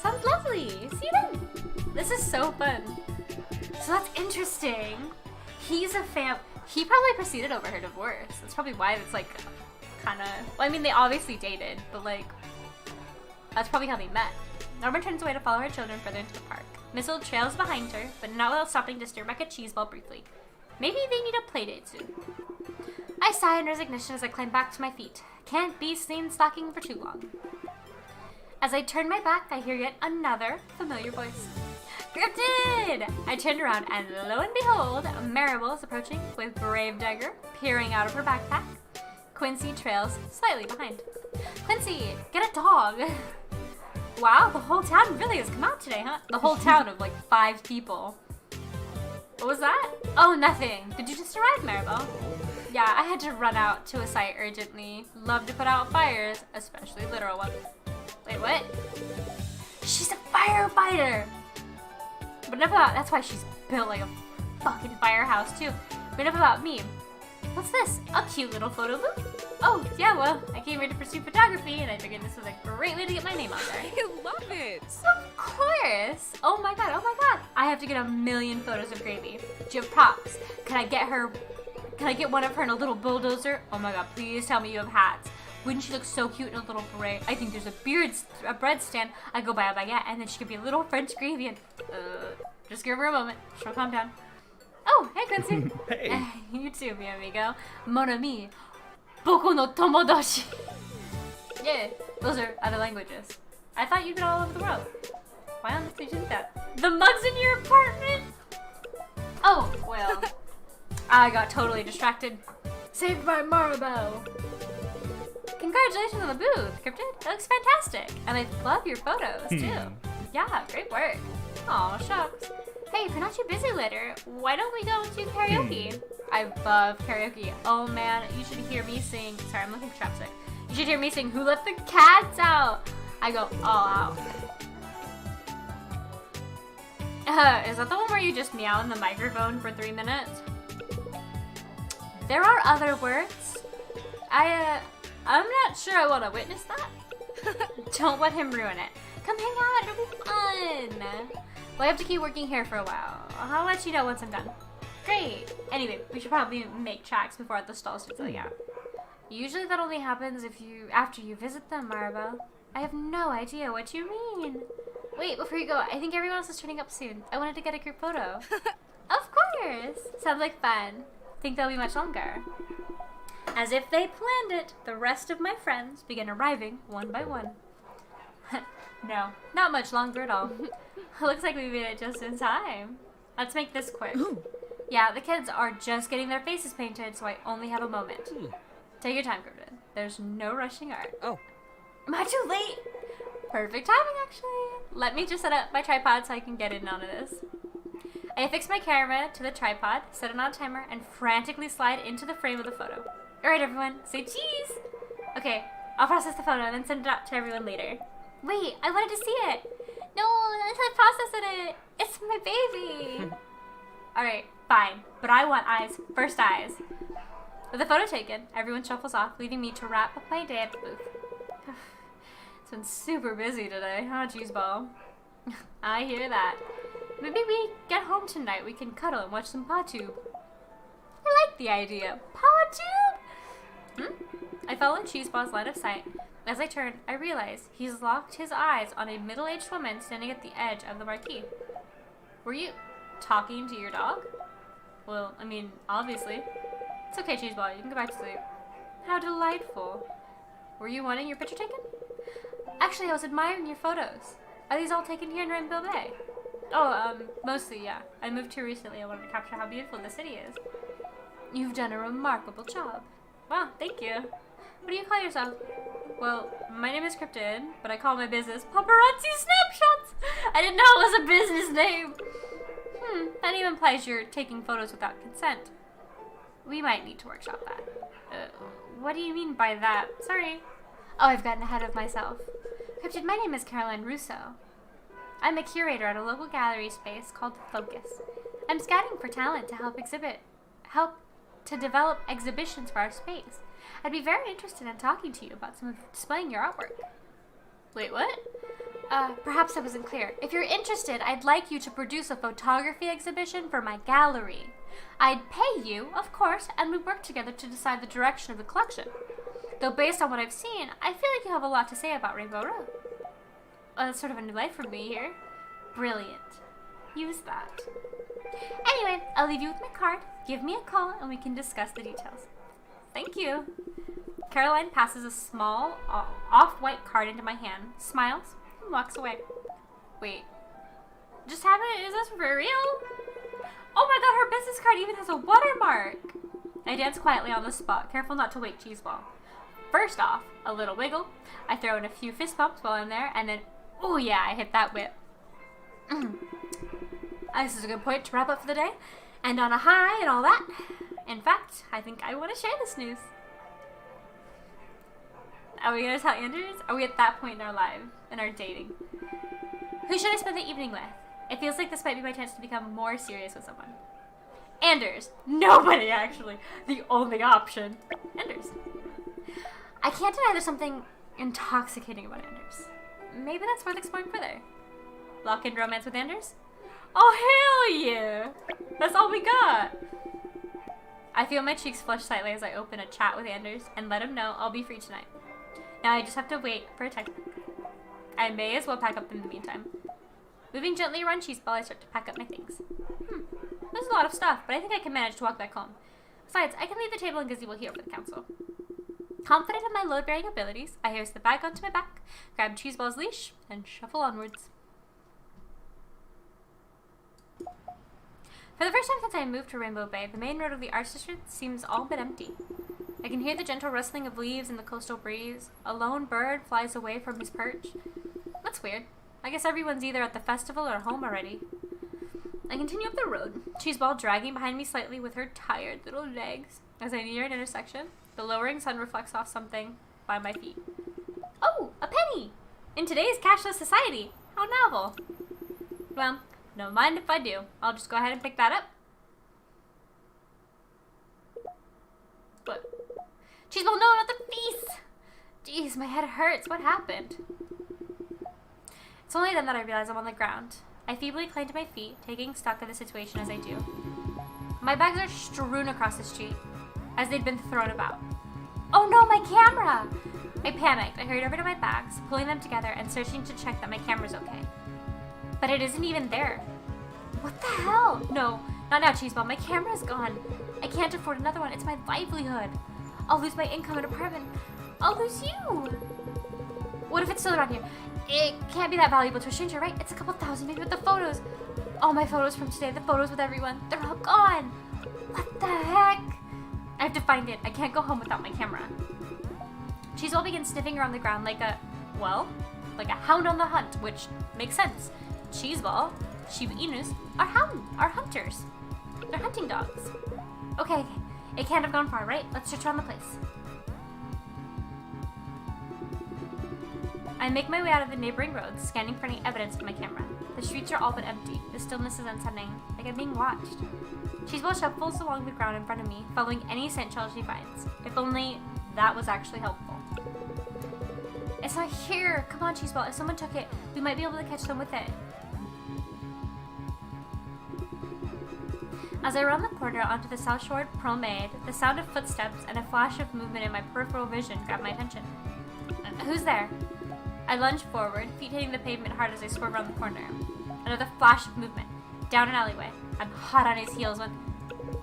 Sounds lovely! See you then! This is so fun. So that's interesting. He's a fan. He probably proceeded over her divorce. That's probably why it's like kind of. Well, I mean, they obviously dated, but like that's probably how they met. Norma turns away to follow her children further into the park. Missile trails behind her, but not without stopping to stare back at Cheeseball briefly. Maybe they need a playdate soon. I sigh in resignation as I climb back to my feet. Can't be seen slacking for too long. As I turn my back, I hear yet another familiar voice. Cryptid! I turned around and lo and behold, Maribel is approaching with Brave Dagger peering out of her backpack. Quincy trails slightly behind. Quincy, get a dog! Wow, the whole town really has come out today, huh? The whole town of like 5 people. What was that? Oh, nothing. Did you just arrive, Maribel? Yeah, I had to run out to a site urgently. Love to put out fires, especially literal ones. Wait, what? She's a firefighter! But enough about, that's why she's built like a fucking firehouse too. But enough about me. What's this? A cute little photo booth? Oh, yeah, well, I came here to pursue photography and I figured this was a great way to get my name out there. I love it. Of course! Oh my god. I have to get 1,000,000 photos of Gravy. Do you have props? Can I get one of her in a little bulldozer? Oh my god, please tell me you have hats. Wouldn't she look so cute in a little beret? I think there's a bread stand. I go buy a baguette and then she could be a little French gravy and just give her a moment. She'll calm down. Oh, hey Quincy. Hey. You too, mi amigo. Mon ami. Boku no tomodachi. Yeah, those are other languages. I thought you'd been all over the world. Why on earth did you do that? The mugs in your apartment? Oh, well. I got totally distracted. Saved by Maribel. Congratulations on the booth, Cryptid. That looks fantastic. And I love your photos, too. Yeah, great work. Aw, shucks. Hey, if you're not too busy later, why don't we go do karaoke? I love karaoke. Oh, man, you should hear me sing. Sorry, I'm looking for chapstick. You should hear me sing Who Let the Cats Out? I go all out. Is that the one where you just meow in the microphone for 3 minutes? There are other words. I'm not sure I want to witness that. Don't let him ruin it. Come hang out, it'll be fun. Well, I have to keep working here for a while. I'll let you know once I'm done. Great. Anyway, we should probably make tracks before the stalls start filling out. Usually that only happens after you visit them, Maribel. I have no idea what you mean. Wait, before you go, I think everyone else is turning up soon. I wanted to get a group photo. Of course. Sounds like fun. Think they'll be much longer. As if they planned it, the rest of my friends began arriving one by one. No, not much longer at all. Looks like we made it just in time. Let's make this quick. Yeah, the kids are just getting their faces painted, so I only have a moment. Take your time, Cryptid. There's no rushing art. Oh. Am I too late? Perfect timing, actually. Let me just set up my tripod so I can get in on this. I affix my camera to the tripod, set it on a timer, and frantically slide into the frame of the photo. Alright, everyone, say cheese! Okay, I'll process the photo and then send it out to everyone later. Wait, I wanted to see it! No, until I process it! It's my baby! Alright, fine. But I want eyes. First eyes. With the photo taken, everyone shuffles off, leaving me to wrap up my day at the booth. It's been super busy today, huh, Cheeseball? I hear that. Maybe we get home tonight, we can cuddle and watch some PawTube. I like the idea. PawTube? I follow Cheeseball's line of sight. As I turn, I realize he's locked his eyes on a middle-aged woman standing at the edge of the marquee. Were you talking to your dog? Well, I mean, obviously. It's okay, Cheeseball, you can go back to sleep. How delightful. Were you wanting your picture taken? Actually, I was admiring your photos. Are these all taken here in Rainbow Bay? Oh, mostly, yeah. I moved here recently. I wanted to capture how beautiful the city is. You've done a remarkable job. Wow, thank you. What do you call yourself? Well, my name is Cryptid, but I call my business Paparazzi Snapshots. I didn't know it was a business name. That even implies you're taking photos without consent. We might need to workshop that. What do you mean by that? Sorry. Oh, I've gotten ahead of myself. Cryptid, my name is Caroline Russo. I'm a curator at a local gallery space called Focus. I'm scouting for talent to help to develop exhibitions for our space. I'd be very interested in talking to you about displaying your artwork. Wait, what? Perhaps I wasn't clear. If you're interested, I'd like you to produce a photography exhibition for my gallery. I'd pay you, of course, and we'd work together to decide the direction of the collection. Though based on what I've seen, I feel like you have a lot to say about Rainbow Road. That's sort of a new life for me here. Brilliant. Use that. Anyway, I'll leave you with my card. Give me a call and we can discuss the details. Thank you. Caroline passes a small, off-white card into my hand, smiles, and walks away. Wait. Just have it? Is this for real? Oh my god, her business card even has a watermark! I dance quietly on the spot, careful not to wake Cheeseball. First off, a little wiggle. I throw in a few fist bumps while I'm there, and then, oh yeah, I hit that whip. This is a good point to wrap up for the day. And on a high and all that. In fact, I think I want to share this news. Are we going to tell Anders? Are we at that point in our lives, in our dating? Who should I spend the evening with? It feels like this might be my chance to become more serious with someone. Anders. Nobody, actually. The only option. Anders. I can't deny there's something intoxicating about Anders. Maybe that's worth exploring further. Lock-in romance with Anders? Oh, hell yeah! That's all we got! I feel my cheeks flush slightly as I open a chat with Anders and let him know I'll be free tonight. Now I just have to wait for a text. I may as well pack up in the meantime. Moving gently around Cheeseball, I start to pack up my things. There's a lot of stuff, but I think I can manage to walk back home. Besides, I can leave the table and gazebo here for the council. Confident in my load-bearing abilities, I harness the bag onto my back, grab Cheeseball's leash, and shuffle onwards. For the first time since I moved to Rainbow Bay, the main road of the Arts District seems all but empty. I can hear the gentle rustling of leaves in the coastal breeze. A lone bird flies away from his perch. That's weird. I guess everyone's either at the festival or home already. I continue up the road, Cheeseball dragging behind me slightly with her tired little legs. As I near an intersection, the lowering sun reflects off something by my feet. Oh, a penny! In today's cashless society! How novel! Well, no mind if I do. I'll just go ahead and pick that up. What? Cheeseball, no, not the feast! Jeez, my head hurts. What happened? It's only then that I realize I'm on the ground. I feebly cling to my feet, taking stock of the situation as I do. My bags are strewn across the street, as they'd been thrown about. Oh no, my camera! I panicked. I hurried over to my bags, pulling them together and searching to check that my camera's okay. But it isn't even there. What the hell? No, not now, Cheeseball. My camera's gone. I can't afford another one. It's my livelihood. I'll lose my income and apartment. I'll lose you. What if it's still around here? It can't be that valuable to a stranger, right? It's a couple thousand, maybe with the photos. All my photos from today, the photos with everyone, they're all gone. What the heck? I have to find it. I can't go home without my camera. Cheeseball begins sniffing around the ground like a hound on the hunt, which makes sense. Cheeseball, Shiba Inus, are hunters. They're hunting dogs. Okay, it can't have gone far, right? Let's search around the place. I make my way out of the neighboring roads, scanning for any evidence of my camera. The streets are all but empty. The stillness is unsettling, like I'm being watched. Cheeseball shuffles along the ground in front of me, following any scent trail she finds. If only that was actually helpful. It's not here! Come on, Cheeseball. If someone took it, we might be able to catch them with it. As I round the corner onto the South Shore Promenade, the sound of footsteps and a flash of movement in my peripheral vision grabbed my attention. Who's there? I lunge forward, feet hitting the pavement hard as I swerve around the corner. Another flash of movement. Down an alleyway. I'm hot on his heels when...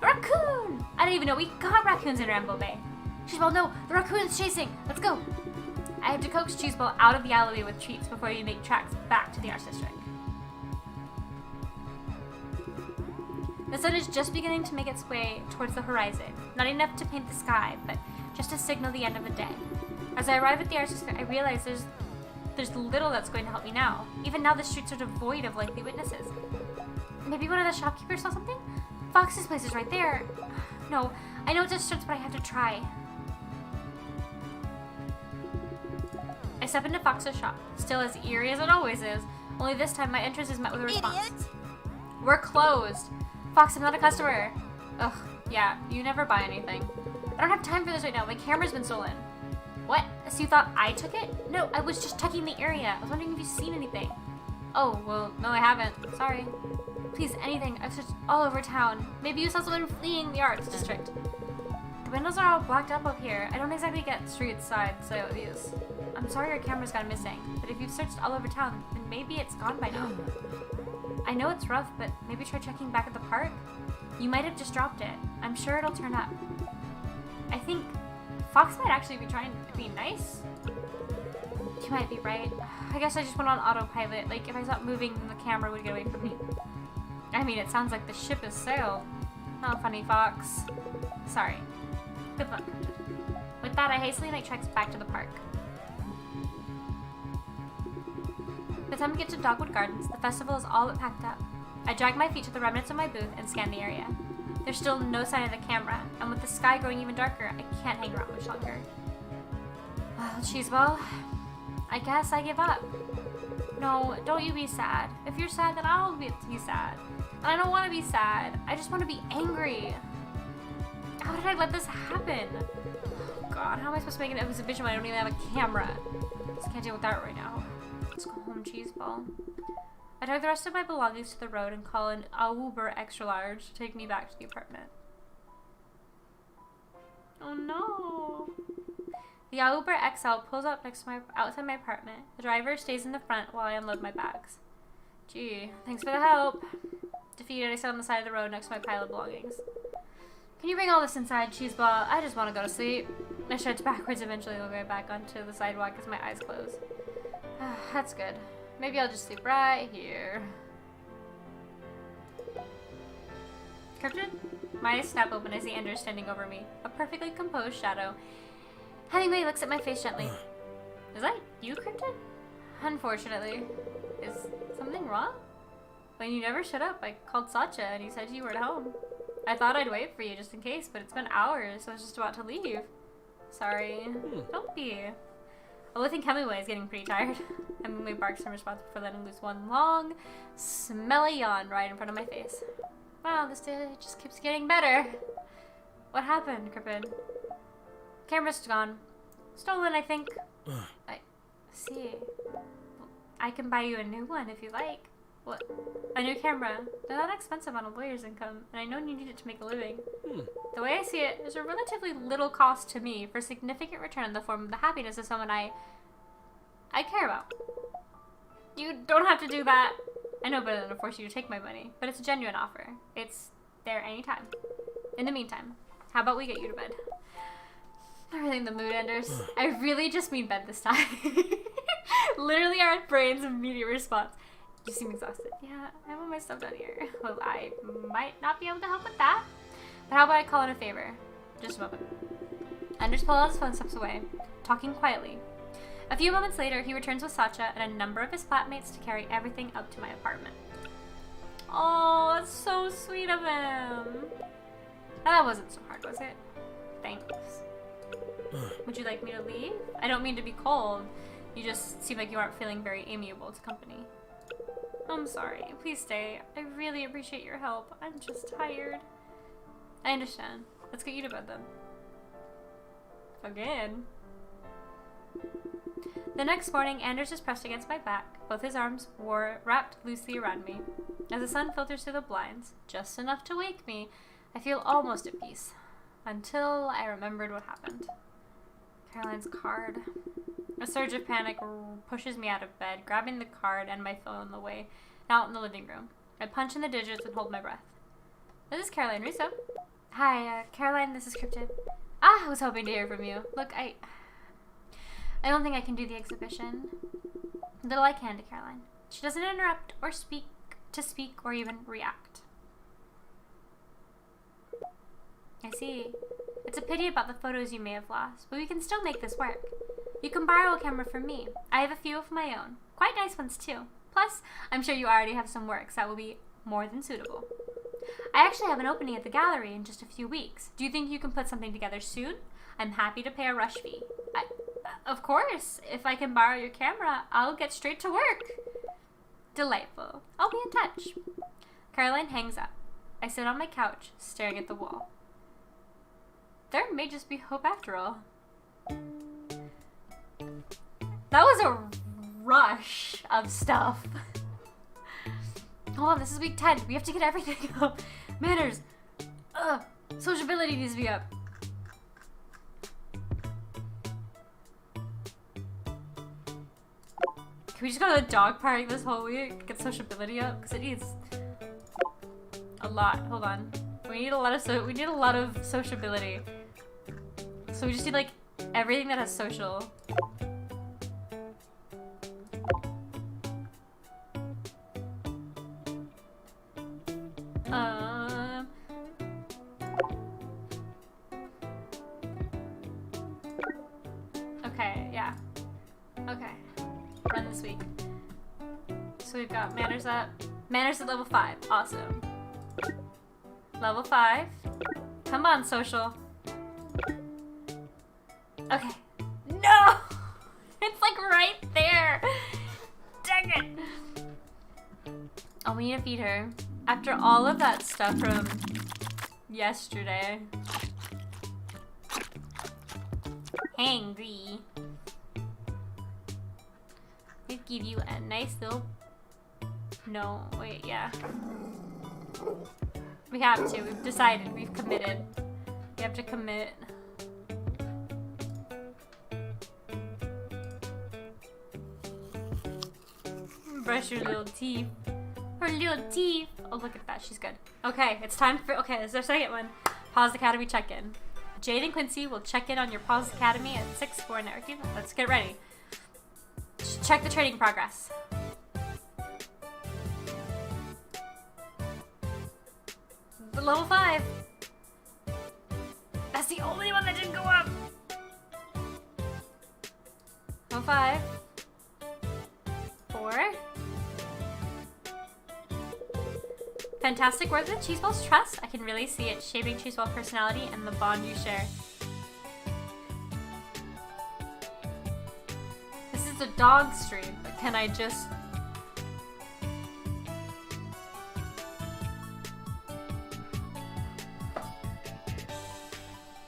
Raccoon! I didn't even know we got raccoons in Rambo Bay. Cheeseball, no! The raccoon's chasing! Let's go! I have to coax Cheeseball out of the alleyway with treats before we make tracks back to the Arts District. The sun is just beginning to make its way towards the horizon. Not enough to paint the sky, but just to signal the end of the day. As I arrive at the Arts District, I realize there's little that's going to help me now. Even now, the streets are devoid of likely witnesses. Maybe one of the shopkeepers saw something? Fox's place is right there. No, I know it's a stretch, but I have to try. I step into Fox's shop, still as eerie as it always is, only this time my entrance is met with a response. Idiot! We're closed. Fox, I'm not a customer. Ugh, yeah, you never buy anything. I don't have time for this right now. My camera's been stolen. What? So you thought I took it? No, I was just checking the area. I was wondering if you've seen anything. Oh, well, no, I haven't. Sorry. Please, anything. I've searched all over town. Maybe you saw someone fleeing the Arts District. The windows are all blocked up here. I don't exactly get street side side views. I'm sorry your camera's gone missing, but if you've searched all over town, then maybe it's gone by now. I know it's rough, but maybe try checking back at the park. You might have just dropped it. I'm sure it'll turn up. I think Fox might actually be trying to be nice. You might be right. I guess I just went on autopilot. Like, if I stopped moving, then the camera would get away from me. I mean, it sounds like the ship has sailed. Not funny, Fox. Sorry. Good luck. With that, I hastily make treks back to the park. By the time we get to Dogwood Gardens, the festival is all but packed up. I drag my feet to the remnants of my booth and scan the area. There's still no sign of the camera, and with the sky growing even darker, I can't hang around much longer. Well, Cheeseball, I guess I give up. No, don't you be sad. If you're sad, then I'll be sad. And I don't want to be sad. I just want to be angry. How did I let this happen? Oh God, how am I supposed to make an exhibition when I don't even have a camera? Just can't deal with that right now. Let's go home, Cheeseball. I drag the rest of my belongings to the road and call an Uber extra large to take me back to the apartment. Oh no! The Uber XL pulls up outside my apartment. The driver stays in the front while I unload my bags. Gee, thanks for the help. Defeated, I sit on the side of the road next to my pile of belongings. Can you bring all this inside, Cheeseball? I just want to go to sleep. I stretch backwards, eventually looking right back onto the sidewalk as my eyes close. That's good. Maybe I'll just sleep right here. Krypton? My eyes snap open as he enters, standing over me. A perfectly composed shadow. Hemingway looks at my face gently. Is that you, Krypton? Unfortunately. Is something wrong? When you never showed up, I called Satya and he said you were at home. I thought I'd wait for you just in case, but it's been hours, so I was just about to leave. Sorry. Don't be. Although I think Hemingway is getting pretty tired. Hemingway barks in response before letting loose one long, smelly yawn right in front of my face. Wow, this day just keeps getting better. What happened, Krypton? Camera's gone. Stolen, I think. I see. I can buy you a new one if you like. What? A new camera. They're not expensive on a lawyer's income, and I know you need it to make a living. The way I see it, there's a relatively little cost to me for significant return in the form of the happiness of someone I care about. You don't have to do that. I know better than to force you to take my money, but it's a genuine offer. It's there anytime. In the meantime, how about we get you to bed? Not really in the mood, Anders. I really just mean bed this time. Literally our brain's immediate response. You seem exhausted. Yeah, I have all my stuff down here. Well, I might not be able to help with that. But how about I call in a favor? Just a moment. Anders pulls out his phone, steps away, talking quietly. A few moments later, he returns with Satya and a number of his flatmates to carry everything up to my apartment. Oh, that's so sweet of him. That wasn't so hard, was it? Thanks. Would you like me to leave? I don't mean to be cold. You just seem like you aren't feeling very amiable to company. I'm sorry. Please stay. I really appreciate your help. I'm just tired. I understand. Let's get you to bed then. Again. The next morning, Anders is pressed against my back, both his arms wrapped loosely around me. As the sun filters through the blinds, just enough to wake me, I feel almost at peace. Until I remembered what happened. Caroline's card. A surge of panic pushes me out of bed, grabbing the card and my phone away, out in the living room. I punch in the digits and hold my breath. This is Caroline Russo. Hi, Caroline, this is Cryptid. I was hoping to hear from you. Look, I don't think I can do the exhibition. Little I can to Caroline. She doesn't interrupt or speak or even react. I see. It's a pity about the photos you may have lost, but we can still make this work. You can borrow a camera from me. I have a few of my own. Quite nice ones too. Plus, I'm sure you already have some works that will be more than suitable. I actually have an opening at the gallery in just a few weeks. Do you think you can put something together soon? I'm happy to pay a rush fee. Of course. If I can borrow your camera, I'll get straight to work. Delightful. I'll be in touch. Caroline hangs up. I sit on my couch, staring at the wall. There may just be hope after all. That was a rush of stuff. Hold on, this is week 10. We have to get everything up. Manners. Sociability needs to be up. Can we just go to the dog park this whole week? Get sociability up? Because it needs a lot. Hold on. We need a lot of sociability. So we just need like everything that has social. Okay, yeah. Okay. Run this week. So we've got manners up. Manners at level 5. Awesome. Level 5. Come on, social. Okay. No! It's like right there. Dang it. Oh, we need to feed her. After all of that stuff from yesterday. Hangry. We'll give you a nice little... No, wait, yeah. We have to. We've decided. We've committed. We have to commit. Brush your little teeth. Her little teeth. Oh, look at that. She's good. Okay, it's time for... Okay, this is our second one. Pause Academy check-in. Jade and Quincy will check in on your Pause Academy at 6 for networking. Let's get ready. Check the training progress. The level 5. That's the only one that didn't go up. Level 5. 4. Fantastic work with Cheeseball's trust. I can really see it shaping Cheeseball's personality and the bond you share. This is a dog stream, but can I just...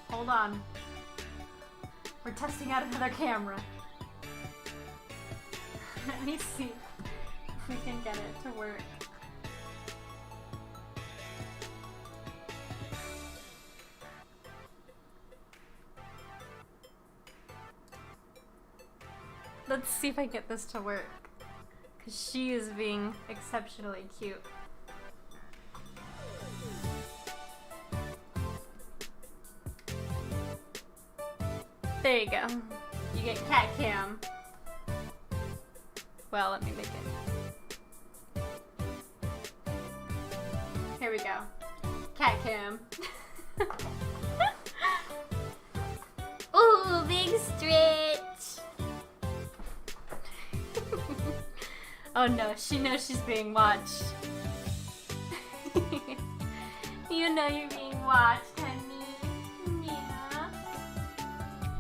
Hold on. We're testing out another camera. Let me see if we can get it to work. Let's see if I get this to work. Because she is being exceptionally cute. There you go. You get cat cam. Well, let me make it. Here we go. Cat cam. Ooh, big stretch. Oh no, she knows she's being watched. You know you're being watched, honey. Yeah.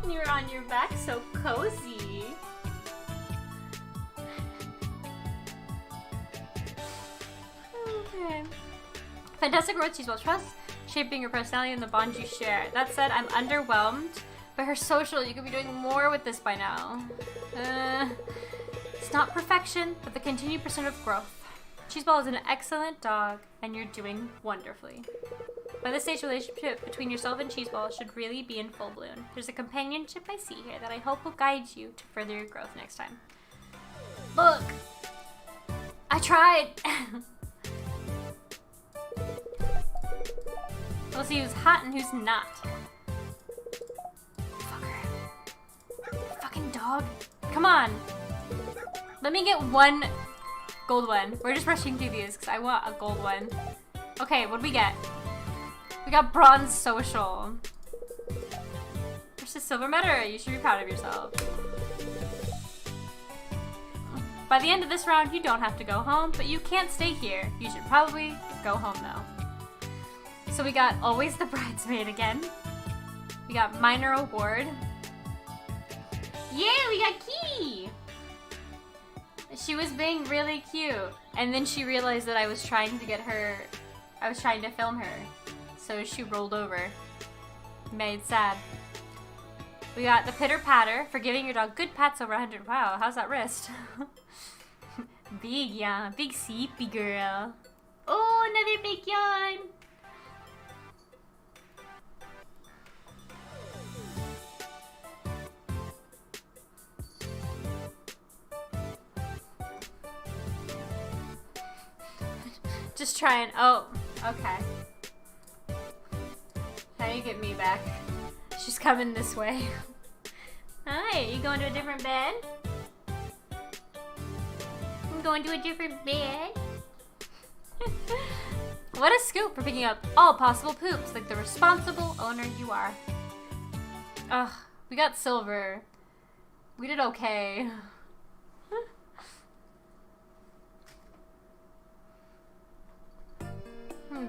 You're on your back so cozy. Okay. Fantastic work, Cheeseball Trust. shaping your personality and the bond you share. That said, I'm underwhelmed by her social. You could be doing more with this by now. It's not perfection, but the continued pursuit of growth. Cheeseball is an excellent dog, and you're doing wonderfully. By this stage, the relationship between yourself and Cheeseball should really be in full bloom. There's a companionship I see here that I hope will guide you to further your growth next time. Look! I tried! We'll see who's hot and who's not. Fucker. Fucking dog. Come on! Let me get one gold one. We're just rushing through these because I want a gold one. Okay, what do we get? We got bronze social. Versus silver medal. You should be proud of yourself. By the end of this round, you don't have to go home, but you can't stay here. You should probably go home though. So we got always the bridesmaid again. We got minor award. Yeah, we got Key! She was being really cute. And then she realized that I was trying to film her. So she rolled over. Made sad. We got the pitter patter for giving your dog good pats over 100. Wow, how's that wrist? Big yawn. Big sleepy girl. Oh, another big yawn. Just trying. Oh, okay. How do you get me back? She's coming this way. Hi, you going to a different bed? I'm going to a different bed. What a scoop for picking up all possible poops like the responsible owner you are. Ugh, we got silver. We did okay.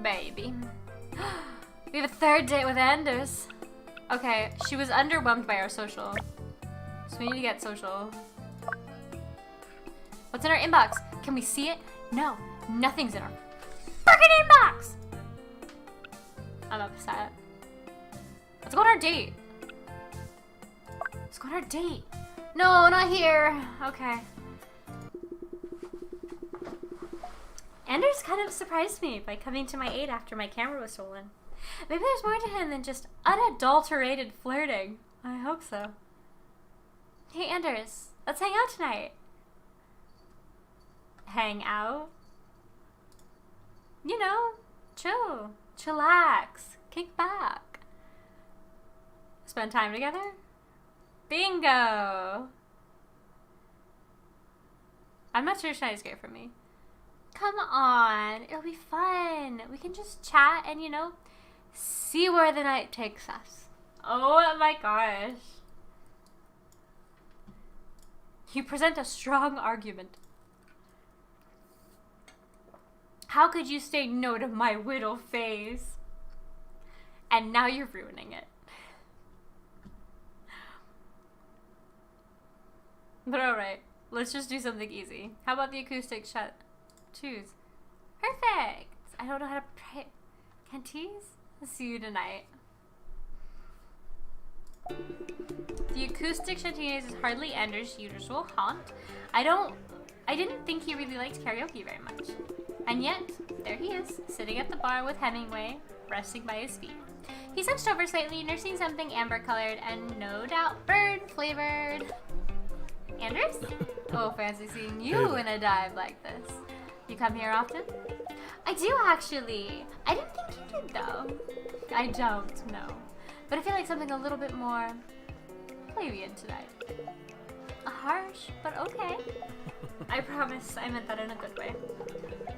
Baby. We have a third date with Anders. Okay, she was underwhelmed by our social. So we need to get social. What's in our inbox? Can we see it? No, nothing's in our freaking inbox! I'm upset. Let's go on our date. Let's go on our date. No, not here. Okay. Anders kind of surprised me by coming to my aid after my camera was stolen. Maybe there's more to him than just unadulterated flirting. I hope so. Hey Anders, let's hang out tonight. Hang out? You know, chill, chillax, kick back. Spend time together? Bingo! I'm not sure tonight's great for me. Come on, it'll be fun. We can just chat and, you know, see where the night takes us. Oh my gosh. You present a strong argument. How could you say no to my widow face? And now you're ruining it. But alright, let's just do something easy. How about the acoustic shut? Choose. Perfect! I don't know how to pray. Can't tease? I'll see you tonight. The acoustic chantilly is hardly Anders' usual haunt. I didn't think he really liked karaoke very much. And yet, there he is, sitting at the bar with Hemingway, resting by his feet. He's hunched over slightly, nursing something amber-colored and no doubt bird-flavored. Anders? Oh, fancy seeing you in a dive like this. You come here often? I do, actually. I didn't think you did, though. I don't, no. But I feel like something a little bit more plebeian tonight. Harsh, but okay. I promise I meant that in a good way.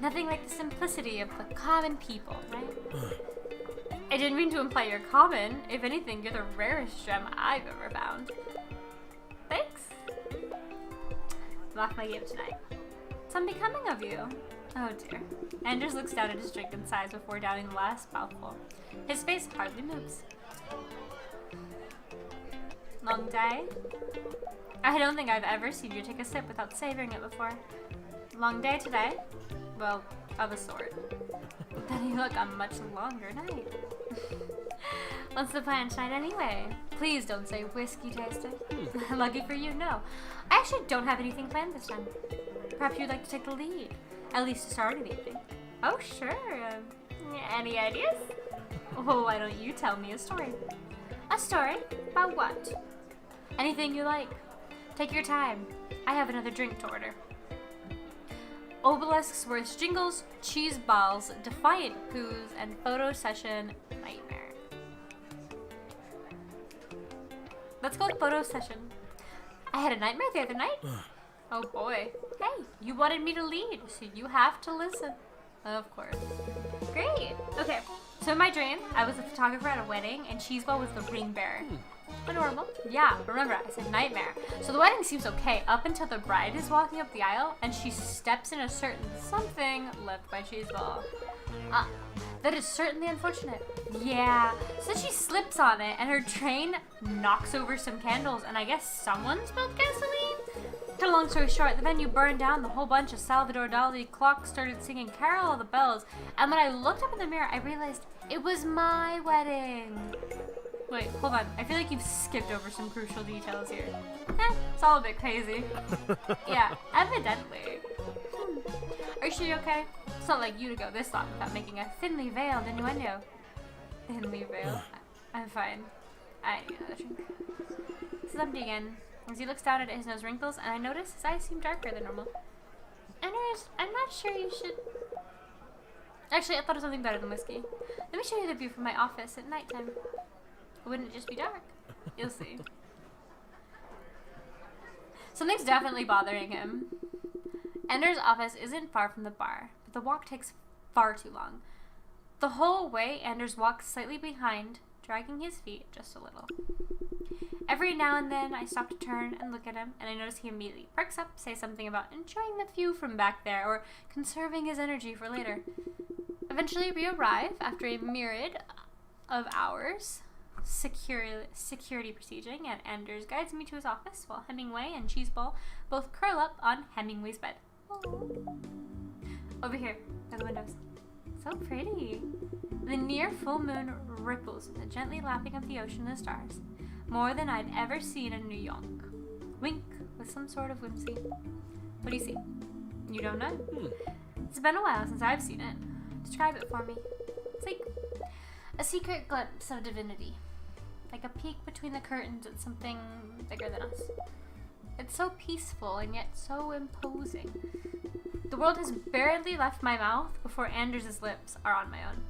Nothing like the simplicity of the common people, right? I didn't mean to imply you're common. If anything, you're the rarest gem I've ever found. Thanks. I'm off my game tonight. It's unbecoming of you. Oh dear. Anders looks down at his drink and sighs before downing the last mouthful. His face hardly moves. Long day? I don't think I've ever seen you take a sip without savoring it before. Long day today? Well, of a sort. Then you look a much longer night. What's the plan tonight anyway? Please don't say whiskey tasting. Lucky for you, no. I actually don't have anything planned this time. Perhaps you'd like to take the lead, at least to start an evening. Oh, sure. Any ideas? Oh, why don't you tell me a story? A story? About what? Anything you like. Take your time. I have another drink to order. Obelisks worth jingles, cheese balls, defiant poos, and photo session nightmare. Let's go with photo session. I had a nightmare the other night. Oh boy. Hey, you wanted me to lead, so you have to listen. Of course. Great. Okay, so in my dream, I was a photographer at a wedding, and Cheeseball was the ring bearer. Normal. Yeah, remember, I said nightmare. So the wedding seems okay up until the bride is walking up the aisle and she steps in a certain something left by Cheeseball. That is certainly unfortunate. Yeah, so she slips on it and her train knocks over some candles and I guess someone spilled gasoline? Cut a long story short, the venue burned down, the whole bunch of Salvador Dali clocks started singing Carol of the Bells, and when I looked up in the mirror, I realized it was my wedding. Wait, hold on. I feel like you've skipped over some crucial details here. It's all a bit crazy. Yeah, evidently. Are you sure you're okay? It's not like you to go this long without making a thinly veiled innuendo. Thinly veiled? I'm fine. I need another drink. This is empty again. As he looks down at it, his nose wrinkles, and I notice his eyes seem darker than normal. Anders, I'm not sure you should... Actually, I thought of something better than whiskey. Let me show you the view from my office at nighttime. Wouldn't it just be dark? You'll see. Something's definitely bothering him. Ender's office isn't far from the bar, but the walk takes far too long. The whole way, Anders walks slightly behind, dragging his feet just a little. Every now and then, I stop to turn and look at him, and I notice he immediately perks up, says something about enjoying the view from back there, or conserving his energy for later. Eventually, we arrive after a myriad of hours. Security besieging, and Anders guides me to his office while Hemingway and Cheeseball both curl up on Hemingway's bed. Aww. Over here, by the windows. So pretty. The near full moon ripples with the gently lapping of the ocean and stars. More than I'd ever seen in New York. Wink with some sort of whimsy. What do you see? You don't know? It's been a while since I've seen it. Describe it for me. It's like a secret glimpse of divinity. Like a peek between the curtains at something bigger than us. It's so peaceful and yet so imposing. The world has barely left my mouth before Anders' lips are on my own.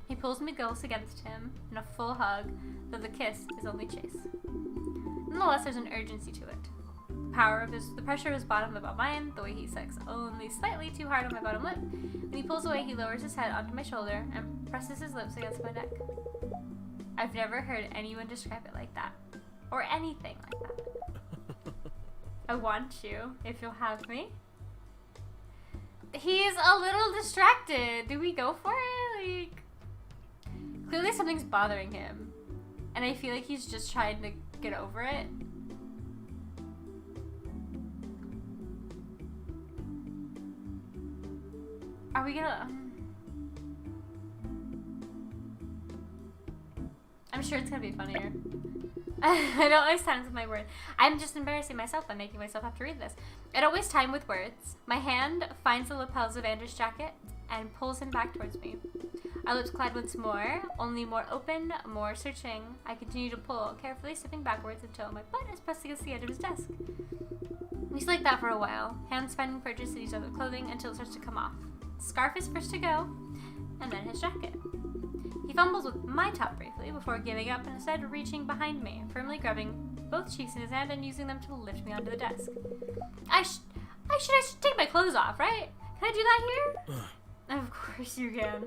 He pulls me close against him in a full hug, though the kiss is only chase. Nonetheless, there's an urgency to it. The pressure of his bottom lip on mine, the way he sucks only slightly too hard on my bottom lip. When he pulls away, he lowers his head onto my shoulder and presses his lips against my neck. I've never heard anyone describe it like that. Or anything like that. I want you, if you'll have me. He's a little distracted. Do we go for it? Like, clearly something's bothering him. And I feel like he's just trying to get over it. Are we gonna... I'm sure it's gonna be funnier. I don't waste time with my word. I'm just embarrassing myself by making myself have to read this. I don't waste time with words. My hand finds the lapels of Anders' jacket and pulls him back towards me. Our lips collide once more, only more open, more searching. I continue to pull, carefully stepping backwards until my butt is pressed against the edge of his desk. We stay like that for a while, hands finding purchase in each other's clothing until it starts to come off. Scarf is first to go, and then his jacket. He fumbles with my top briefly before giving up and instead reaching behind me, firmly grabbing both cheeks in his hand and using them to lift me onto the desk. I should take my clothes off, right? Can I do that here? Of course you can.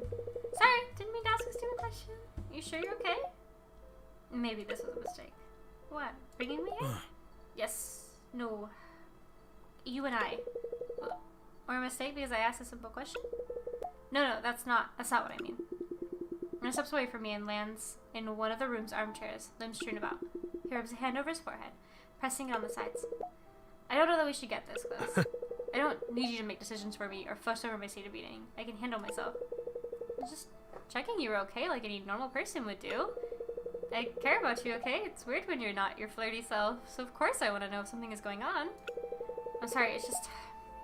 Sorry, didn't mean to ask a stupid question. You sure you're okay? Maybe this was a mistake. What? Bringing me here? Yes. No. You and I. Or a mistake because I asked a simple question? No, that's not what I mean. He steps away from me and lands in one of the room's armchairs, limbs strewn about. He rubs a hand over his forehead, pressing it on the sides. I don't know that we should get this close. I don't need you to make decisions for me or fuss over my state of being. I can handle myself. Just checking you were okay like any normal person would do. I care about you, okay? It's weird when you're not your flirty self, so of course I want to know if something is going on. I'm sorry, it's just...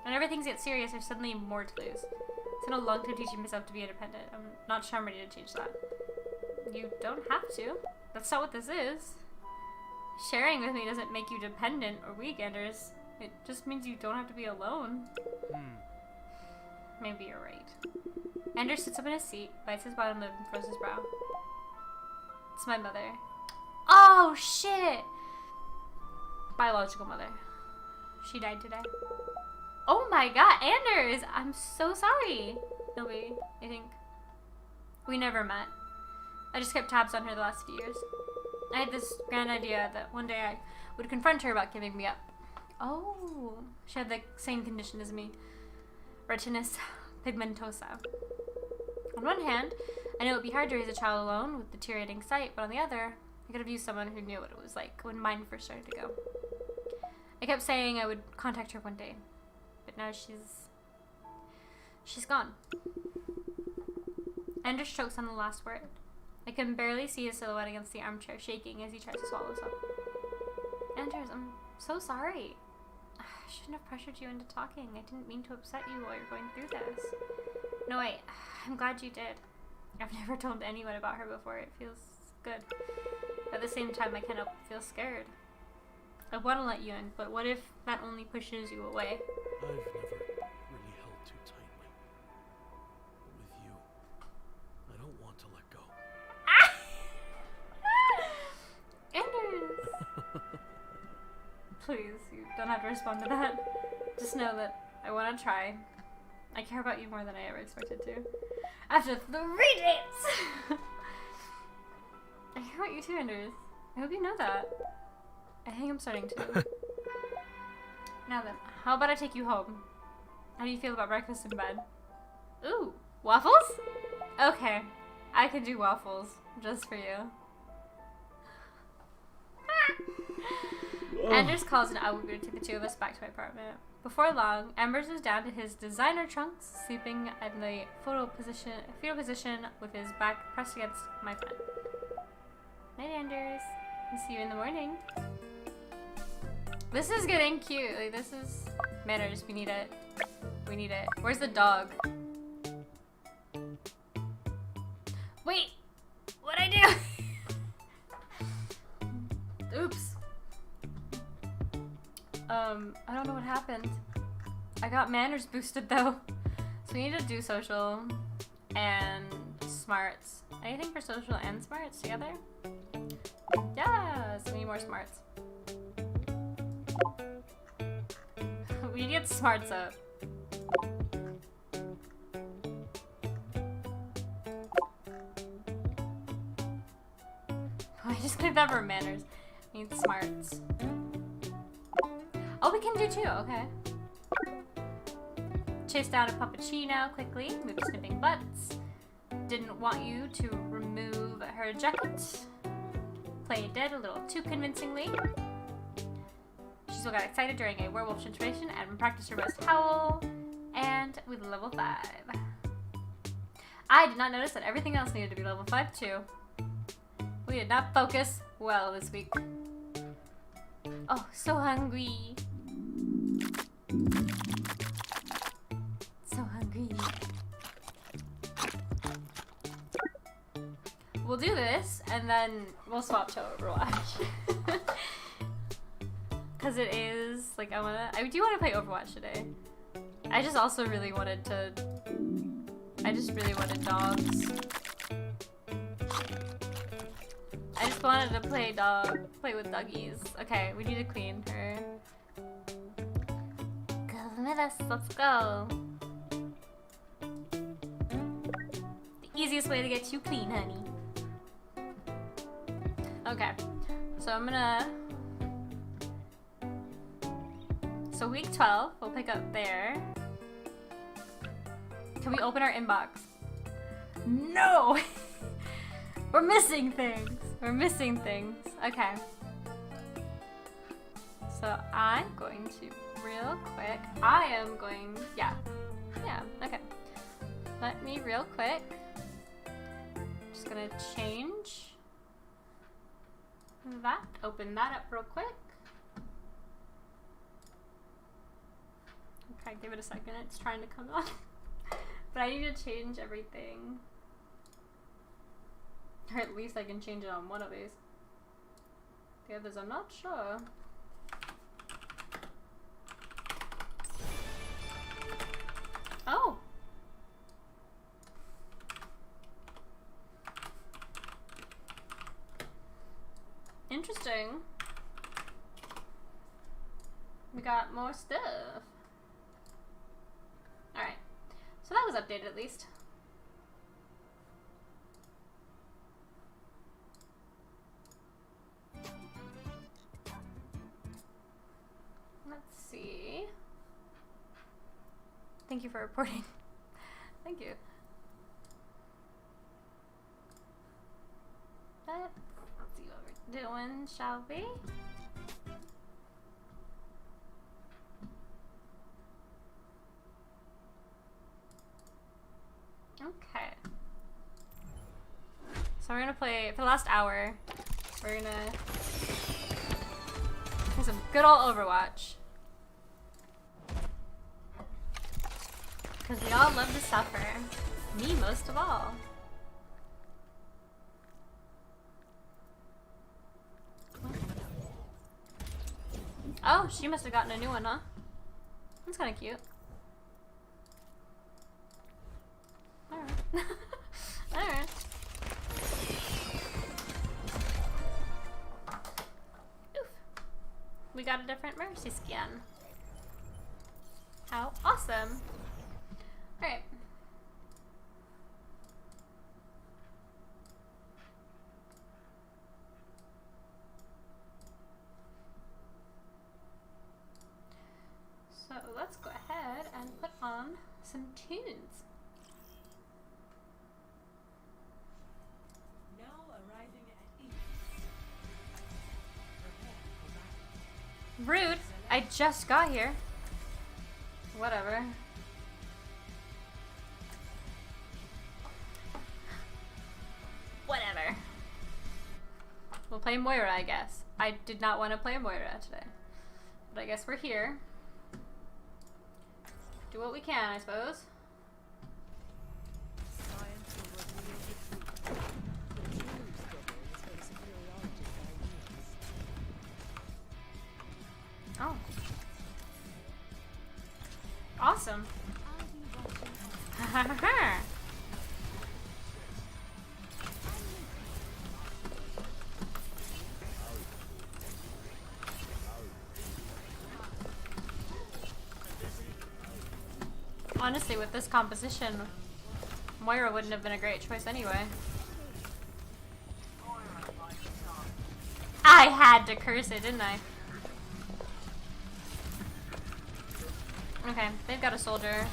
Whenever things get serious, there's suddenly more to lose. It's been a long time teaching myself to be independent. I'm not sure I'm ready to change that. You don't have to. That's not what this is. Sharing with me doesn't make you dependent or weak, Anders. It just means you don't have to be alone. Maybe you're right. Anders sits up in his seat, bites his bottom lip, and furrows his brow. It's my mother. Oh, shit! Biological mother. She died today. Oh my god, Anders! I'm so sorry. Nobody, I think. We never met. I just kept tabs on her the last few years. I had this grand idea that one day I would confront her about giving me up. Oh, she had the same condition as me. Retinitis pigmentosa. On one hand, I know it would be hard to raise a child alone with deteriorating sight, but on the other, I could have used someone who knew what it was like when mine first started to go. I kept saying I would contact her one day, but now she's gone. Anders chokes on the last word. I can barely see his silhouette against the armchair, shaking as he tries to swallow something. Anders, I'm so sorry. I shouldn't have pressured you into talking. I didn't mean to upset you while you're going through this. No, I'm glad you did. I've never told anyone about her before. It feels good. At the same time, I can't help but feel scared. I want to let you in, but what if that only pushes you away? I've never really held too tightly. But with you, I don't want to let go. Anders! Please, you don't have to respond to that. Just know that I want to try. I care about you more than I ever expected to. After 3 dates! I care about you too, Anders. I hope you know that. I think I'm starting to. Now then, how about I take you home? How do you feel about breakfast in bed? Ooh, waffles? Okay, I can do waffles just for you. Anders calls and I will take the two of us back to my apartment. Before long, Embers is down to his designer trunks, sleeping in the fetal position with his back pressed against my bed. Night, Anders. I'll see you in the morning. This is getting cute. Like, this is manners. We need it. We need it. Where's the dog? Wait! What'd I do? Oops. I don't know what happened. I got manners boosted though. So we need to do social and smarts. Anything for social and smarts together? Yes, we need more smarts. We need to get smarts up. I just clicked that for manners. We need smarts. Oh, we can do two, okay. Chase down a puppuccino quickly, maybe snipping butts. Didn't want you to remove her jacket. Play dead a little too convincingly. She still got excited during a werewolf situation and practiced her best howl. And with level 5. I did not notice that everything else needed to be level 5 too. We did not focus well this week. Oh, so hungry. So hungry. We'll do this, and then we'll swap to Overwatch. Cause it is, like, I do wanna play Overwatch today. I just also really wanted to, I just really wanted dogs. I just wanted to play with doggies. Okay, we need to clean her. Come with us, let's go. The easiest way to get you clean, honey. Okay, so I'm gonna... So week 12, we'll pick up there. Can we open our inbox? No! We're missing things. We're missing things. Okay. So I'm going to real quick. Yeah, okay. Let me real quick Just gonna change that. Open that up real quick. Okay, give it a second. It's trying to come on. But I need to change everything. Or at least I can change it on one of these. The others I'm not sure. Oh! Interesting. We got more stuff. Alright. So that was updated at least. Let's see. Thank you for reporting. Thank you. Let's see what we're doing, shall we? Okay. So we're gonna play for the last hour. We're gonna play some good old Overwatch. Because we all love to suffer. Me most of all. Oh, she must have gotten a new one, huh? That's kind of cute. Alright. Alright. Oof. We got a different Mercy skin. How awesome. Alright. So let's go ahead and put on some tunes. Rude. I just got here. Whatever. Whatever. We'll play Moira, I guess. I did not want to play Moira today. But I guess we're here. Do what we can, I suppose. Oh. Awesome. Honestly, with this composition, Moira wouldn't have been a great choice anyway. I had to curse it, didn't I? Okay, they've got a soldier.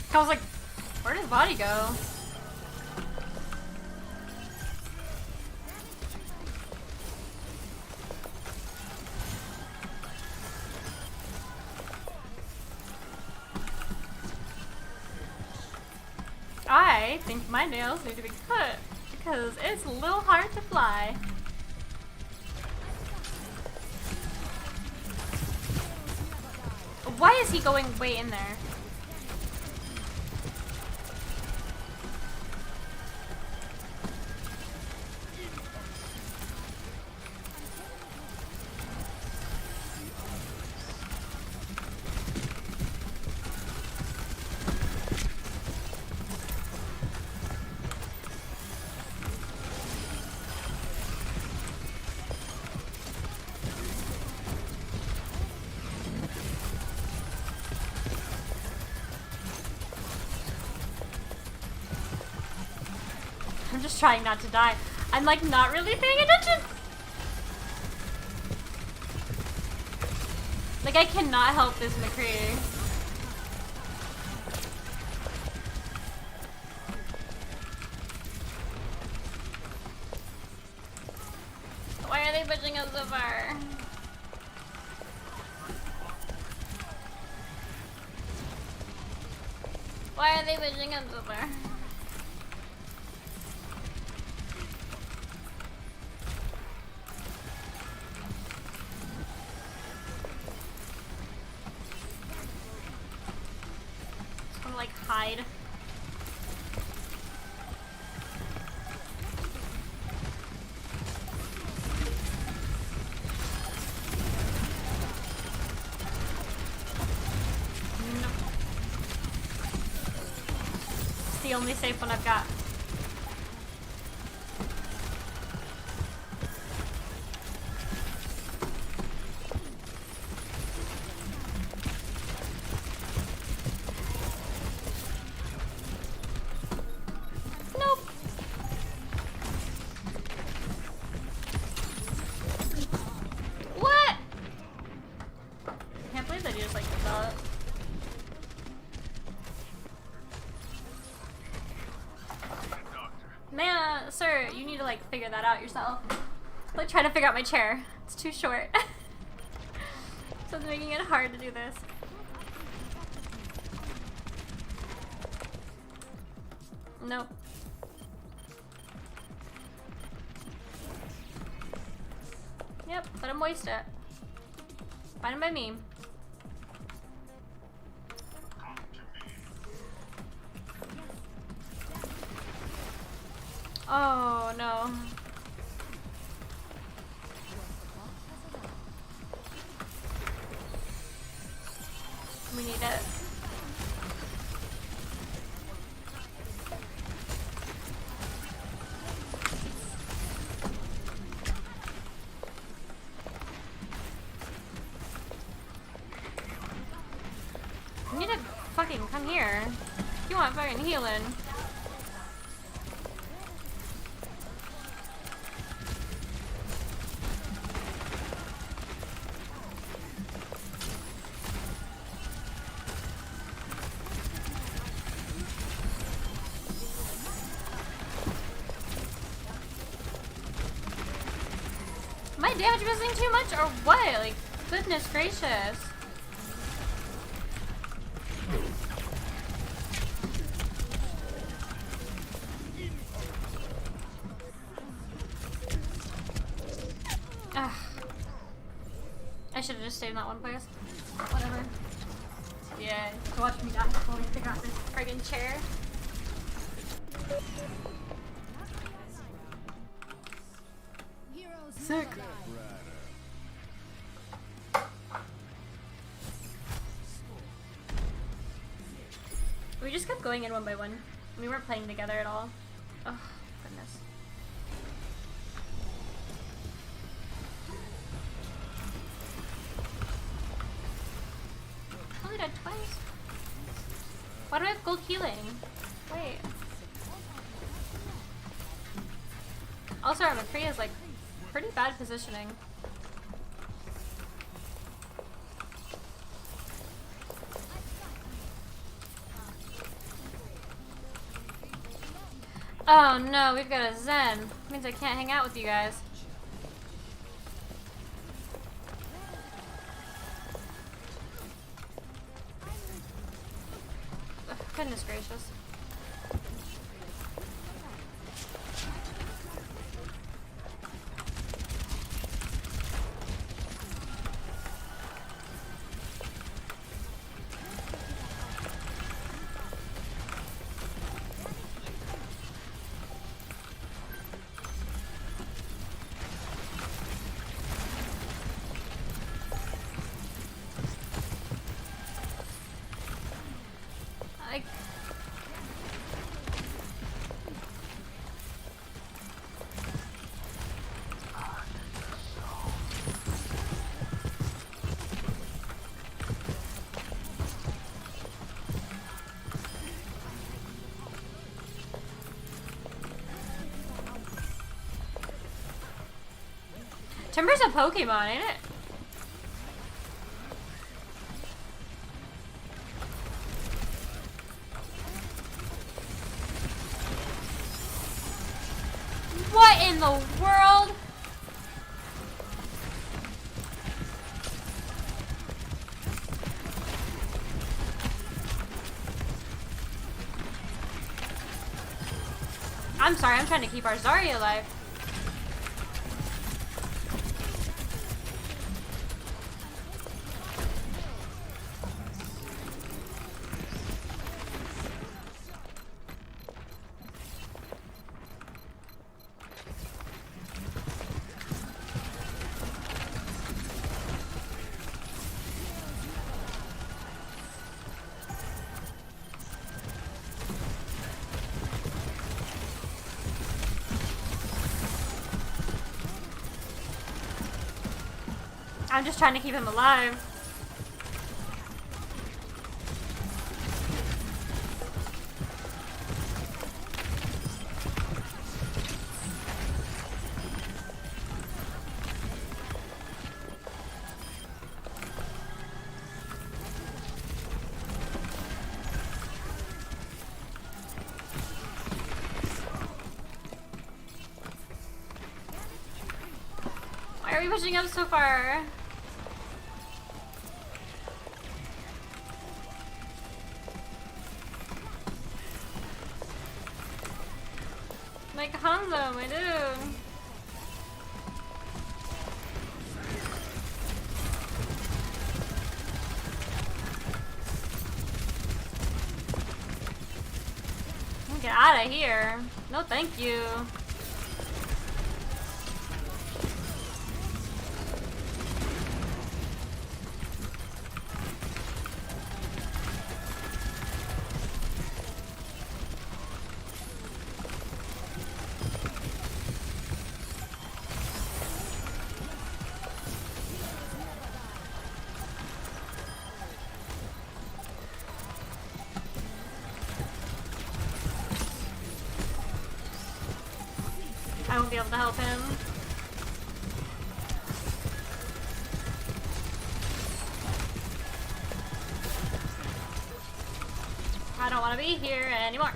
I was like, where did body go? I think my nails need to be cut because it's a little hard to fly. Why is he going way in there? I'm just trying not to die. I'm like not really paying attention. Like I cannot help this McCree. Why are they pushing us so far? Why are they pushing us so far? Just wanna like hide. It's the only safe one I've got. Nope. What? I can't believe that you just like did that. Man, sir, you need to like figure that out yourself. Like trying to figure out my chair. It's too short. So it's making it hard to do this. Nope. Yep, let him waste it. Fine by me. Oh no. We need it. You need to fucking come here. You want fucking healing. Am I damage missing too much or what? Like, goodness gracious. Ugh. I should have just stayed in that one place. Whatever. Yeah, watch me die while we figure out this friggin' chair. Sick. We just kept going in one by one. We weren't playing together at all. Oh, goodness. I only died twice. Why do I have gold healing? Wait. Also, our McCree is like pretty bad positioning. Oh no, we've got a Zen. Means I can't hang out with you guys. Ugh, goodness gracious. Timber's a Pokemon, ain't it? What in the world? I'm sorry, I'm trying to keep our Zarya alive. I'm just trying to keep him alive. Why are we pushing up so far? Like Hanzo, my dude. Get out of here. No, thank you. I won't be able to help him. I don't want to be here anymore.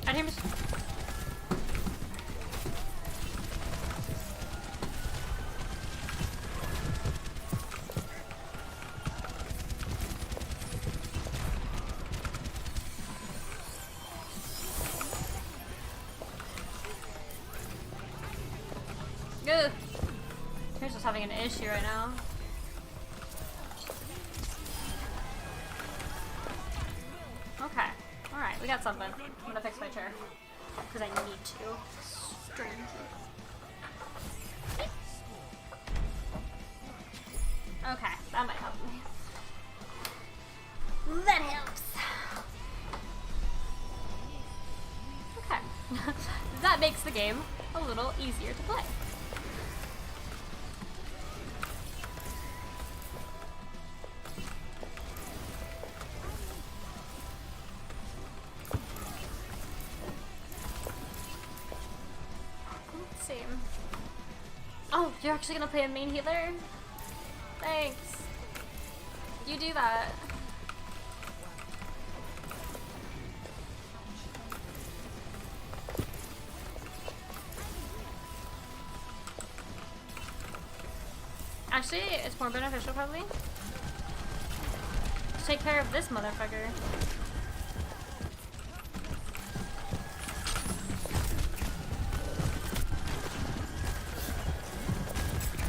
I hear me. Ugh. Here's just having an issue right now. Okay. Alright, we got something. I'm gonna fix my chair. Because I need to. Strange. Okay, that might help me. That helps. Okay. That makes the game a little easier to play. Let's see. Oh, you're actually gonna play a main healer? Thanks. You do that. Actually, it's more beneficial probably to take care of this motherfucker.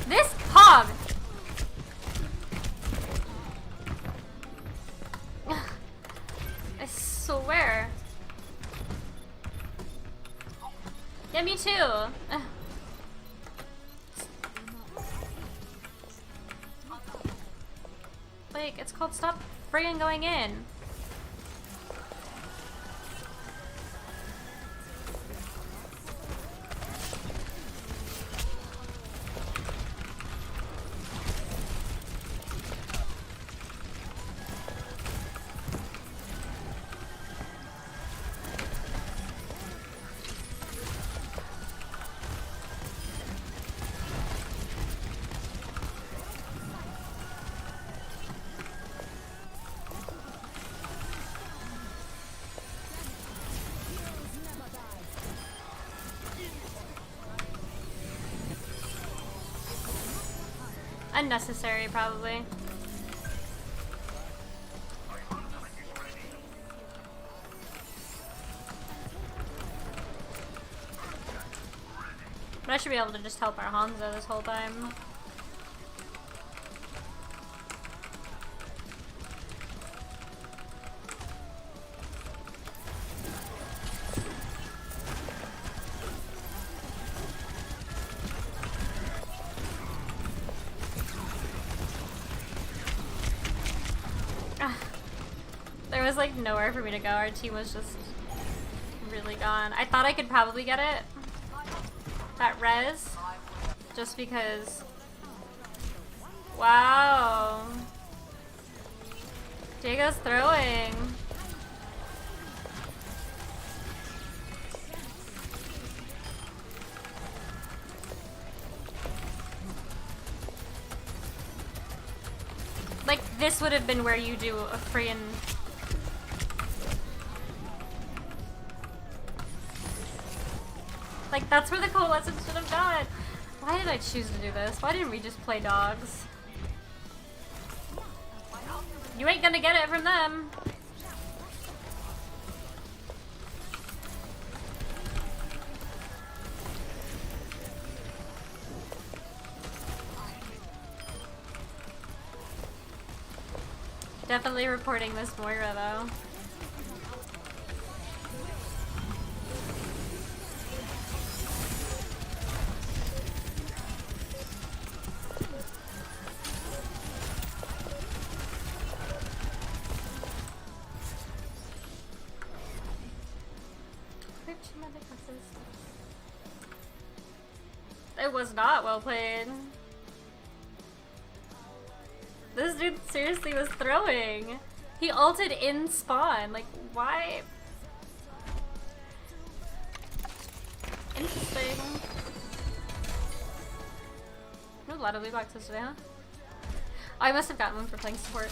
This hog! I swear. Yeah, me too. Like, it's called stop friggin' going in. Unnecessary, probably. But I should be able to just help our Hanzo this whole time. There was like nowhere for me to go. Our team was just really gone. I thought I could probably get it. That res. Just because. Wow. Diego's throwing. Like, this would have been where you do a freaking... Like, that's where the coalescence should have gone. Why did I choose to do this? Why didn't we just play dogs? You ain't gonna get it from them. Definitely reporting this Moira though. It was not well played. This dude seriously was throwing. He ulted in spawn. Like, why? Interesting. A lot of loot boxes today, huh? Oh, I must have gotten one for playing support.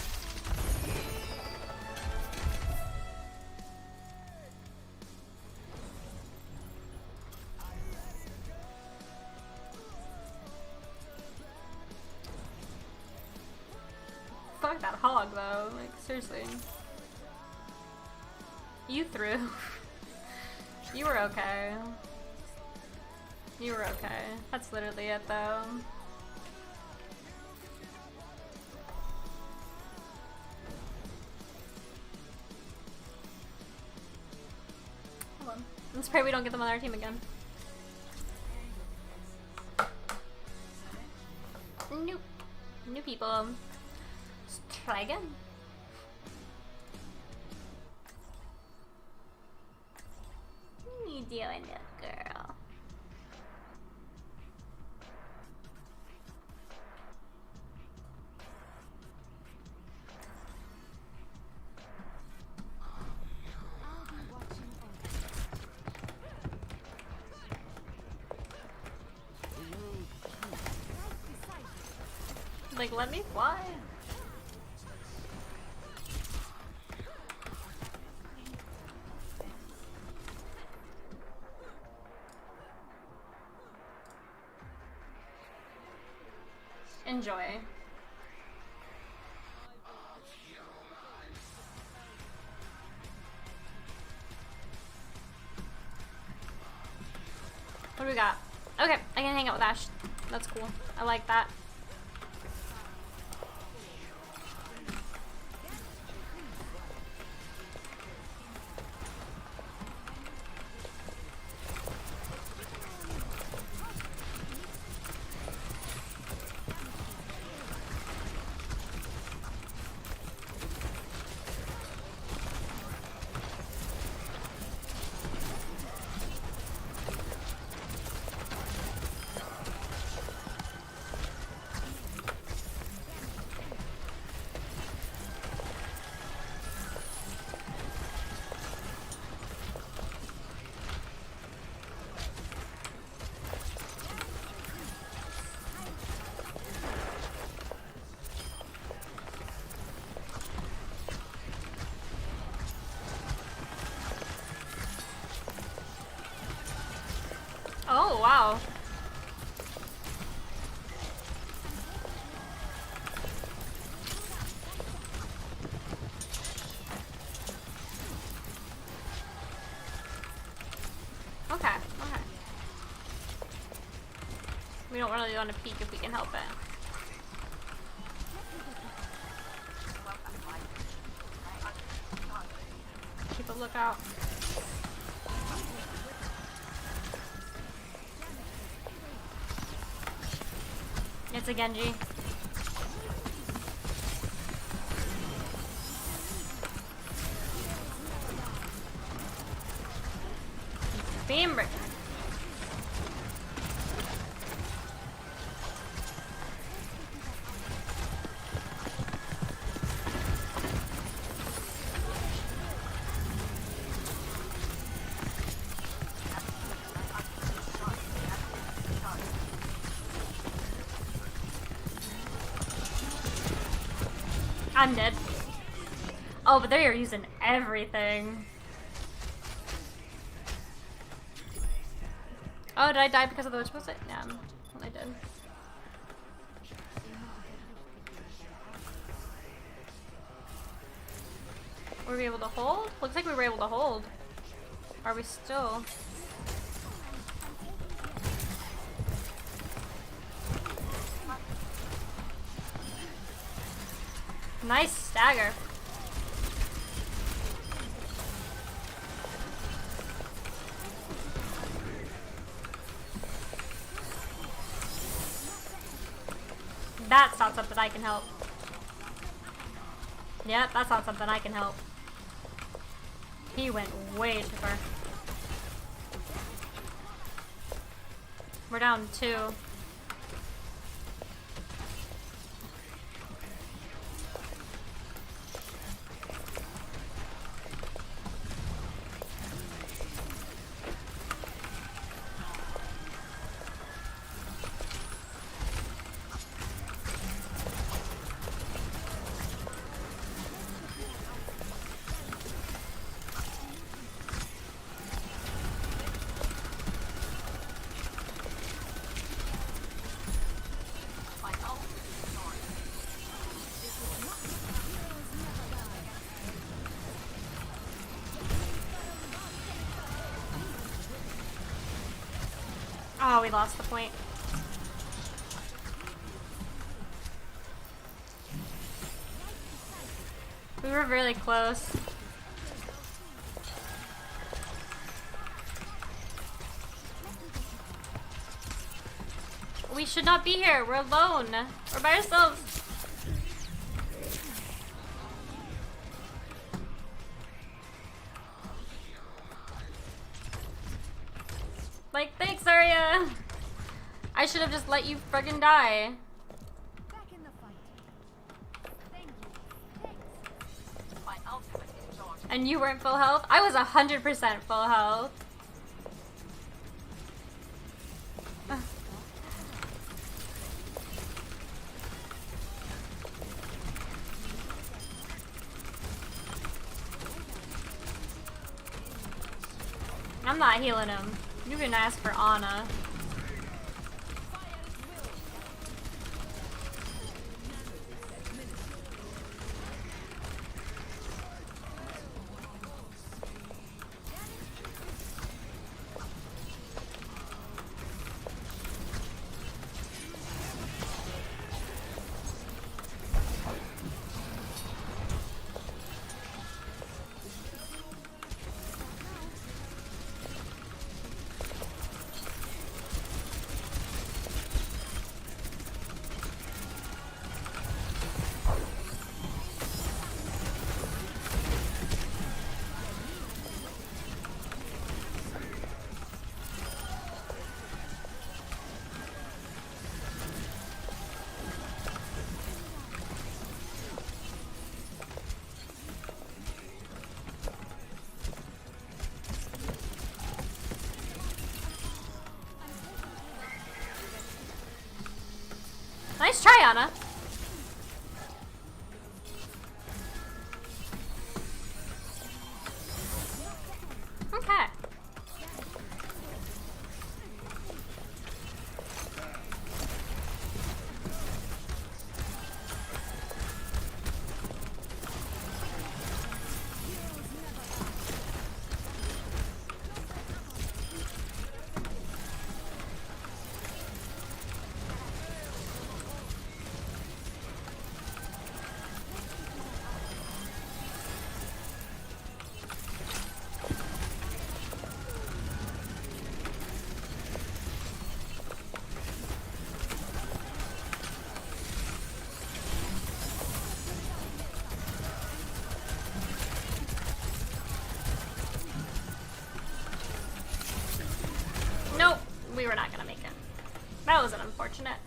Fuck that hog though, like seriously. You threw. You were okay. You were okay. That's literally it though. Hold on. Let's pray we don't get them on our team again. Nope. New people. Let's try again. What you doing, little girl? Like, let me fly. Enjoy. What do we got? Okay, I can hang out with Ash. That's cool. I like that. We don't really want to peek if we can help it. Keep a lookout. It's a Genji. Beam break. I'm dead. Oh, but they are using everything. Oh, did I die because of the witch was it? Yeah, I did. Were we able to hold? Looks like we were able to hold. Are we still? Nice stagger. That's not something I can help. Yep, that's not something I can help. He went way too far. We're down 2. Oh, we lost the point. We were really close. We should not be here. We're alone. We're by ourselves. Like, thanks, Arya. I should have just let you friggin' die. Back in the fight. Thank you. Thanks. And you weren't full health? I was 100% full health. I'm not healing him. You can ask for Ana. Nice try, Ana. Okay. unfortunate.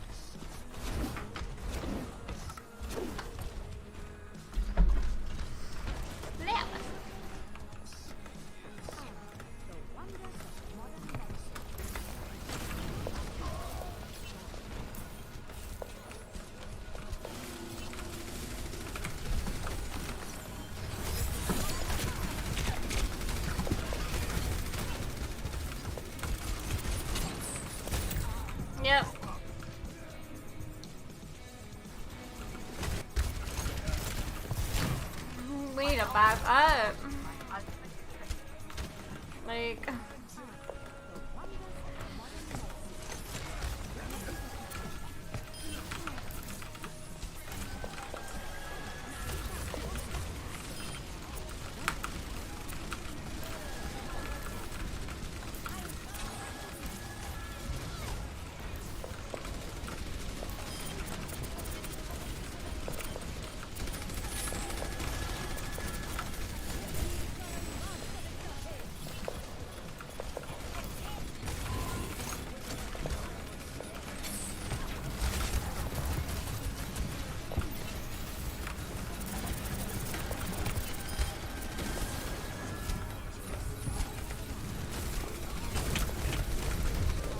Yeah. Yep. We need to back up. Like.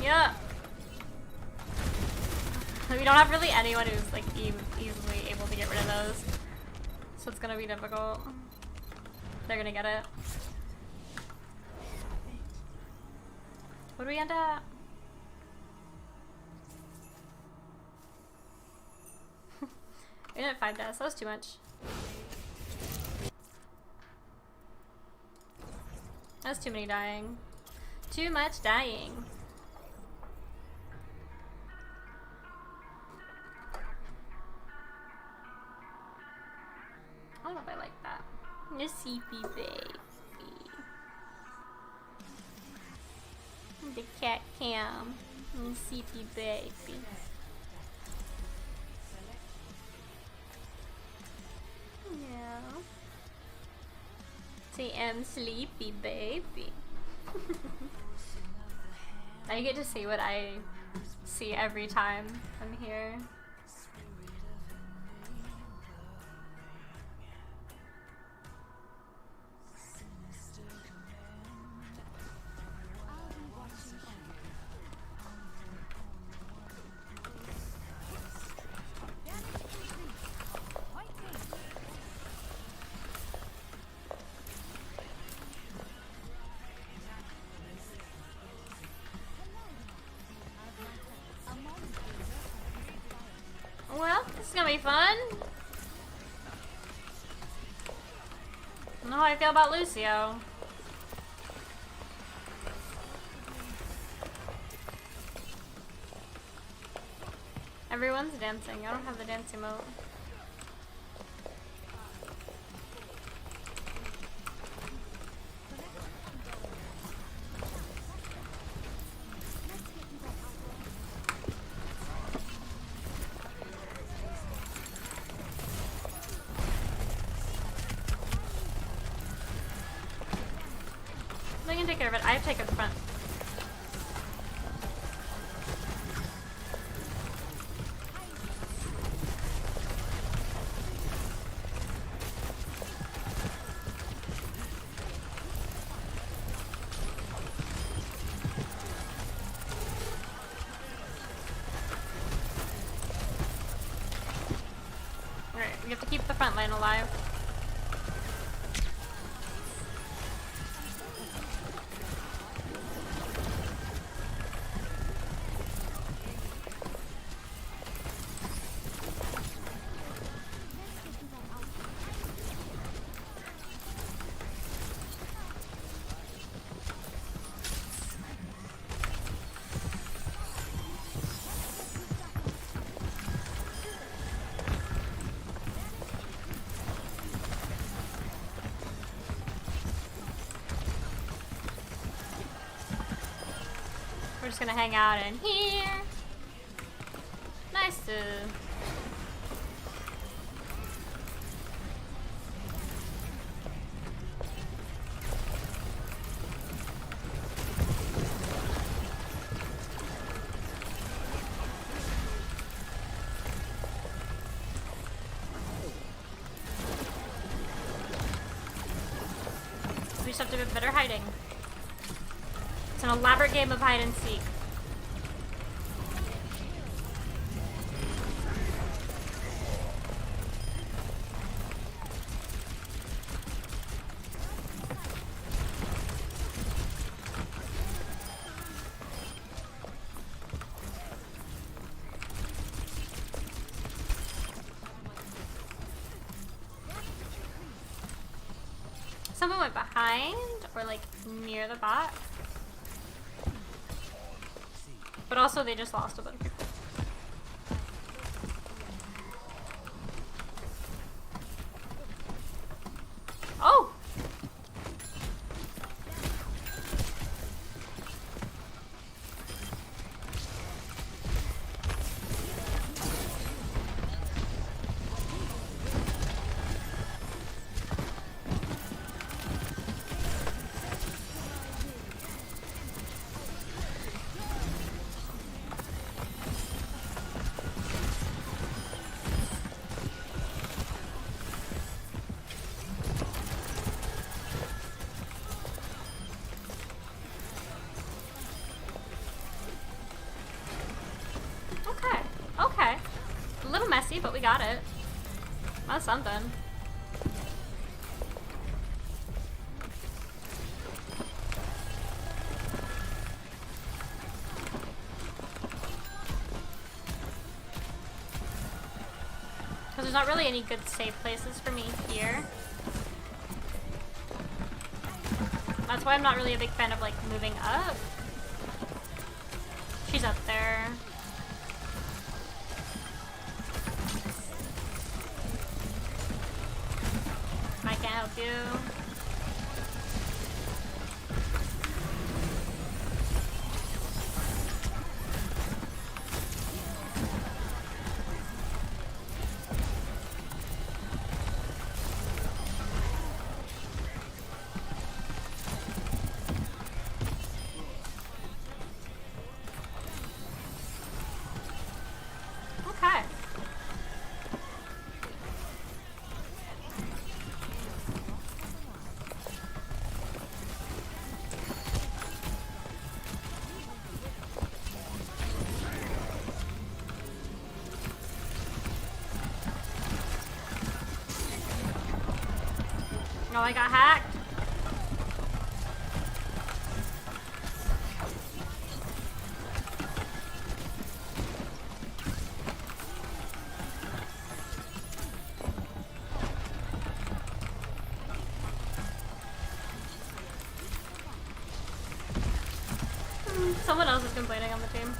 Yeah. We don't have really anyone who's like easily able to get rid of those, so it's gonna be difficult. They're gonna get it. What do we end at? We didn't find deaths. That was too much. That's too many dying. Too much dying. I don't know if I like that. Miss CP baby. The cat cam. Miss CP baby. Yeah. Say I'm sleepy baby. Now you get to see what I see every time I'm here. Well, this is gonna be fun. I don't know how I feel about Lucio. Everyone's dancing. I don't have the dance emote. I can take care of it. I have to take it front. Alright, we have to keep the front line alive. We're just gonna hang out in here. Nice to. we just have to be better hiding. It's an elaborate game of hide and seek. Someone went behind or like near the bot. But also they just lost a bunch of people. Oh! Okay. A little messy, but we got it. That's something. Because there's not really any good safe places for me here. That's why I'm not really a big fan of like moving up. She's up there. I can't help you. Okay. No, I got hacked. Someone else is complaining on the team.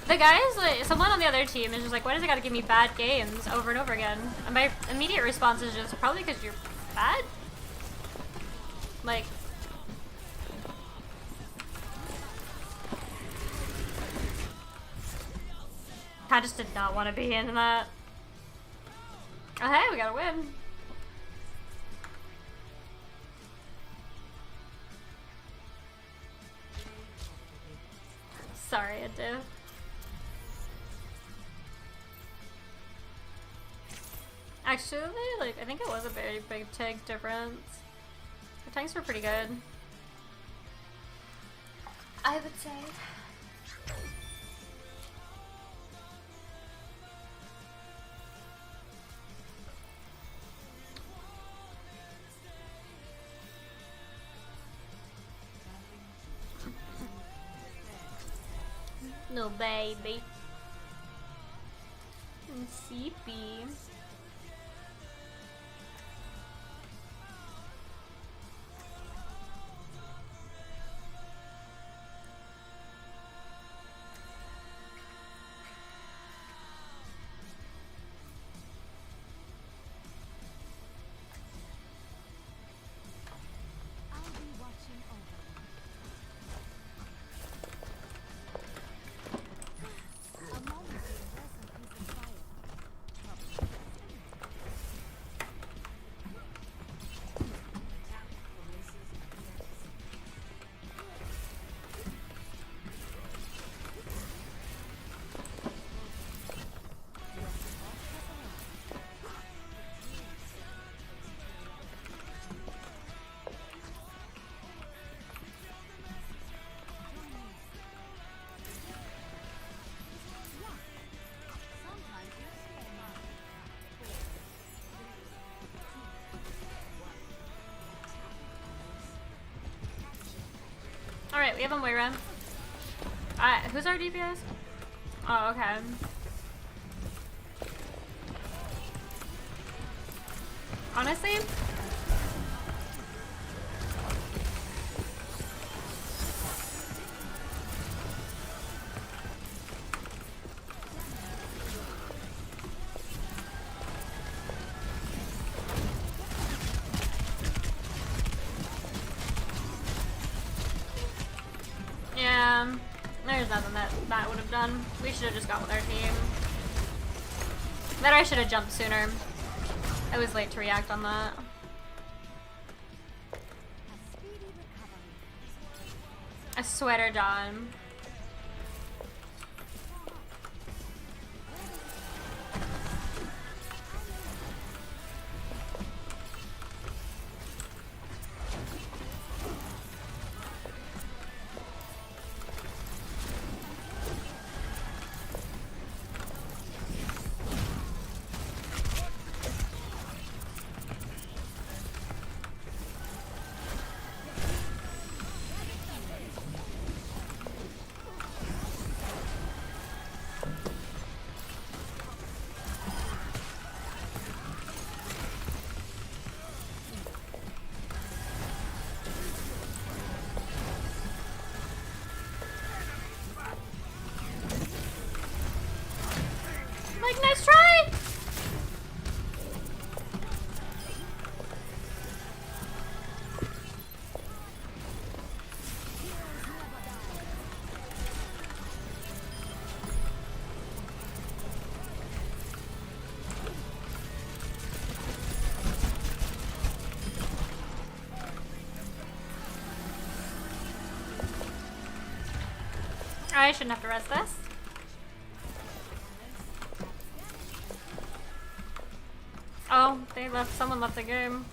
The guys, like, someone on the other team is just like, why does it gotta give me bad games over and over again? And my immediate response is just, probably because you're bad? Like... I just did not want to be in that. Oh hey, we gotta win. Sorry, Adu. Actually, like, I think it was a very big tank difference. The tanks were pretty good. I would say. No baby. CP. I'll be watching over you. A moment to impress a piece of fire. Alright, we have a Moira. Who's our DPS? Oh, okay. Honestly, yeah, there's nothing that would have done. We should have just gone with our team. That I should have jumped sooner. I was late to react on that. A sweater, John. Like, nice try! I shouldn't have to rest this. Oh, they left. Someone left the game.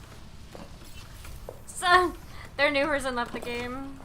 So, their new person left the game.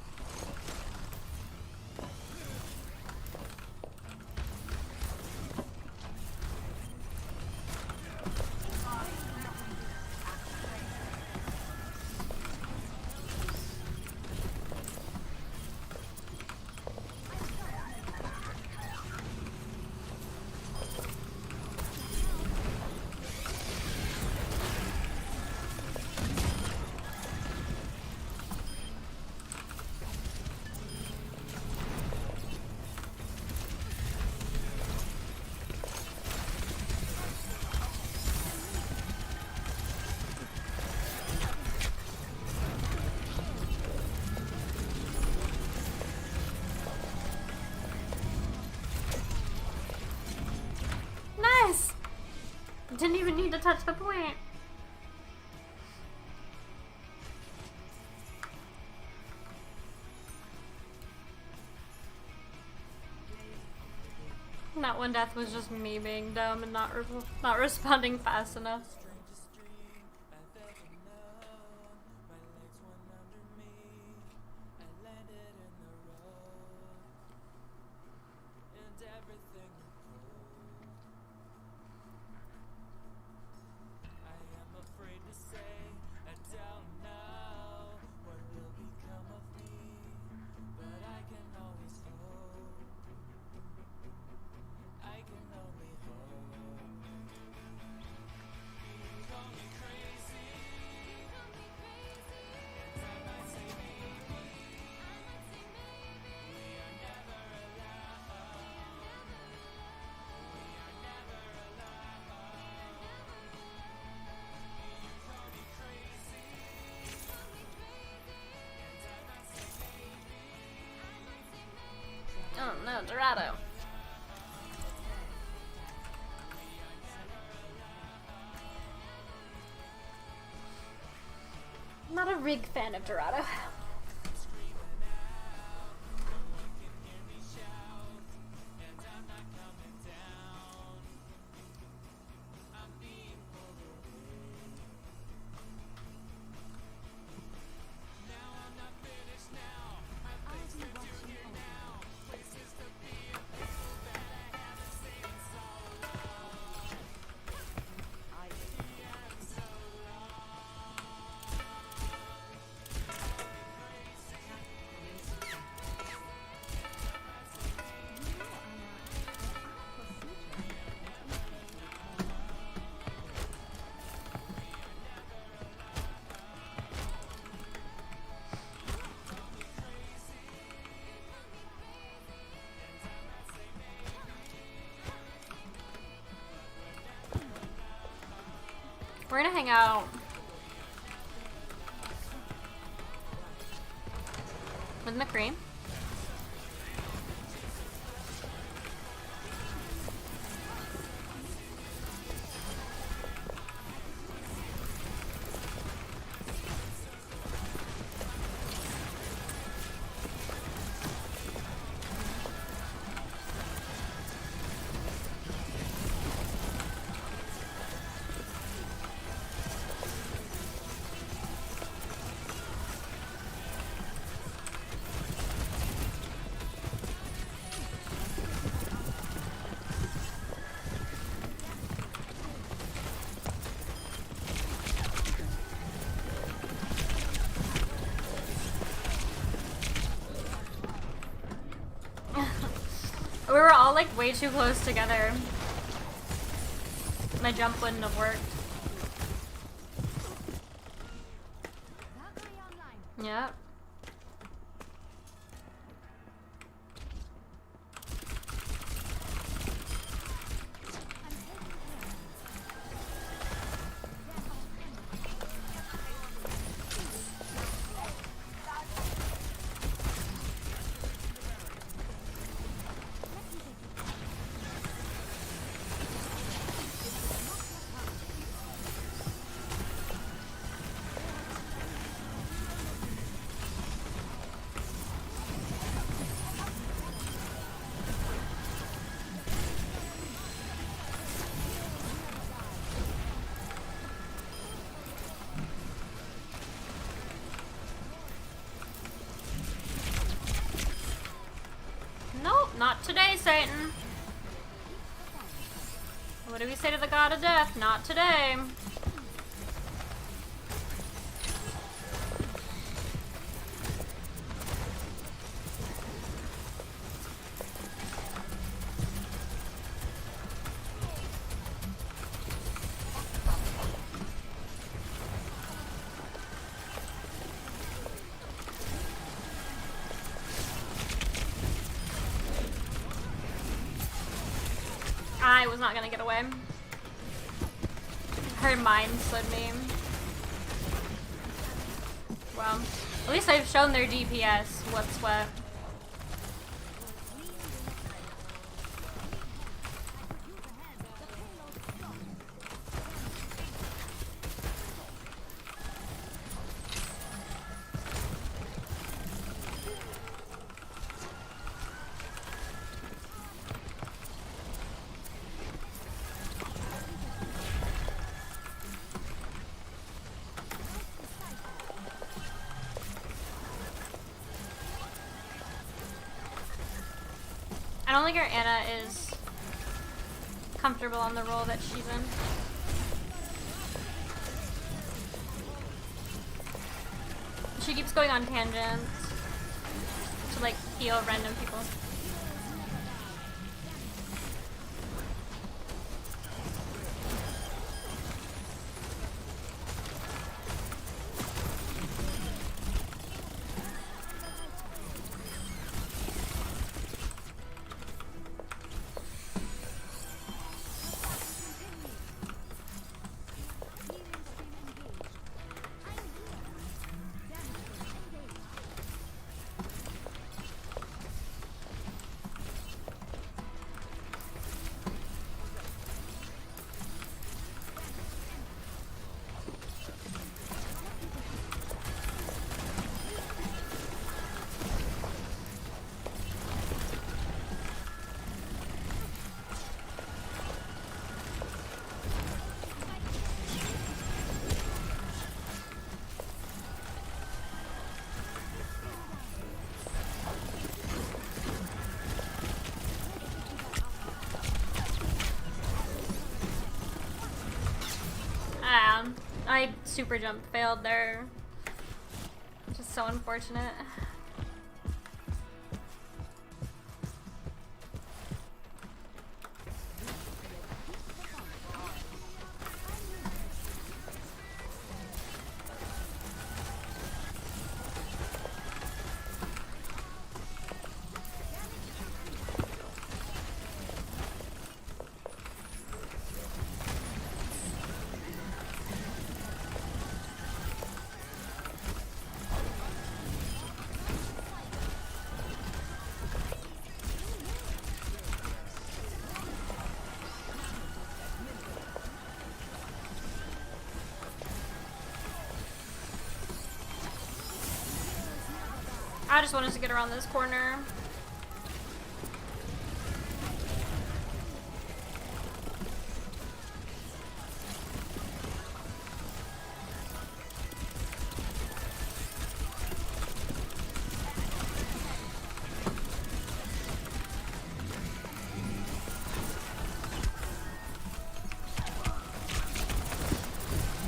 Nice! Didn't even need to touch the point. That one death was just me being dumb and not responding fast enough. Oh no, Dorado. Not a Rig fan of Dorado. We're gonna hang out with McCree. We were all like way too close together. My jump wouldn't have worked. Valkyrie online. Yep. I'm taking care. Nope, not today, Satan. What do we say to the god of death? Not today. I was not gonna get away. Her mind slid me. Well, at least I've shown their DPS. What's what? I don't think our Anna is comfortable on the role that she's in. She keeps going on tangents to like heal random people. I super jump failed there. Just so unfortunate. I just wanted to get around this corner.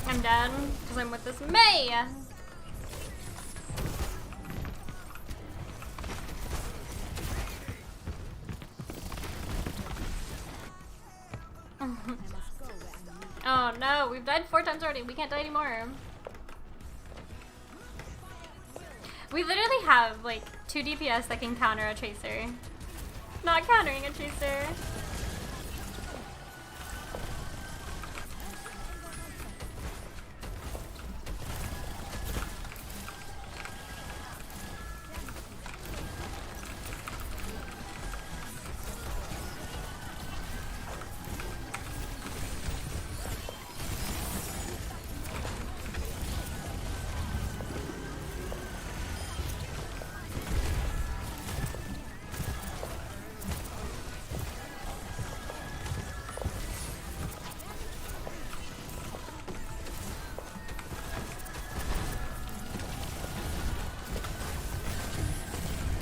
I'm dead because I'm with this May. Oh no, we've died 4 times already. We can't die anymore. We literally have like 2 DPS that can counter a chaser. Not countering a chaser.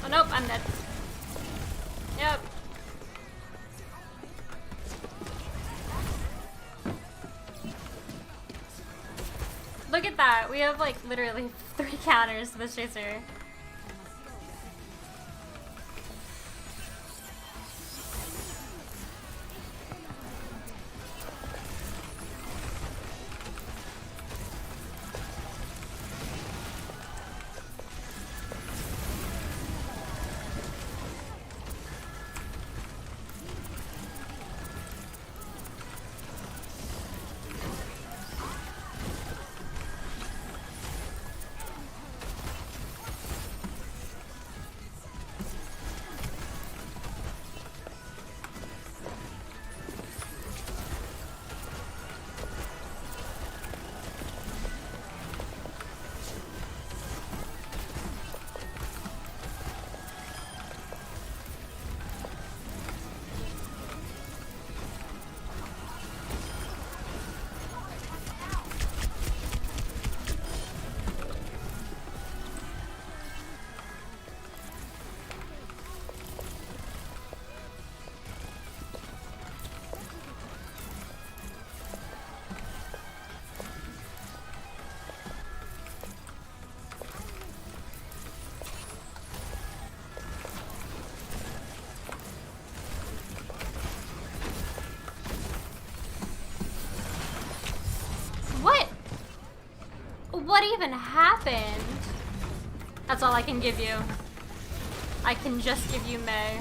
Oh nope, I'm dead. Yep. Look at that. We have like literally 3 counters to this chaser. What even happened? That's all I can give you. I can just give you May.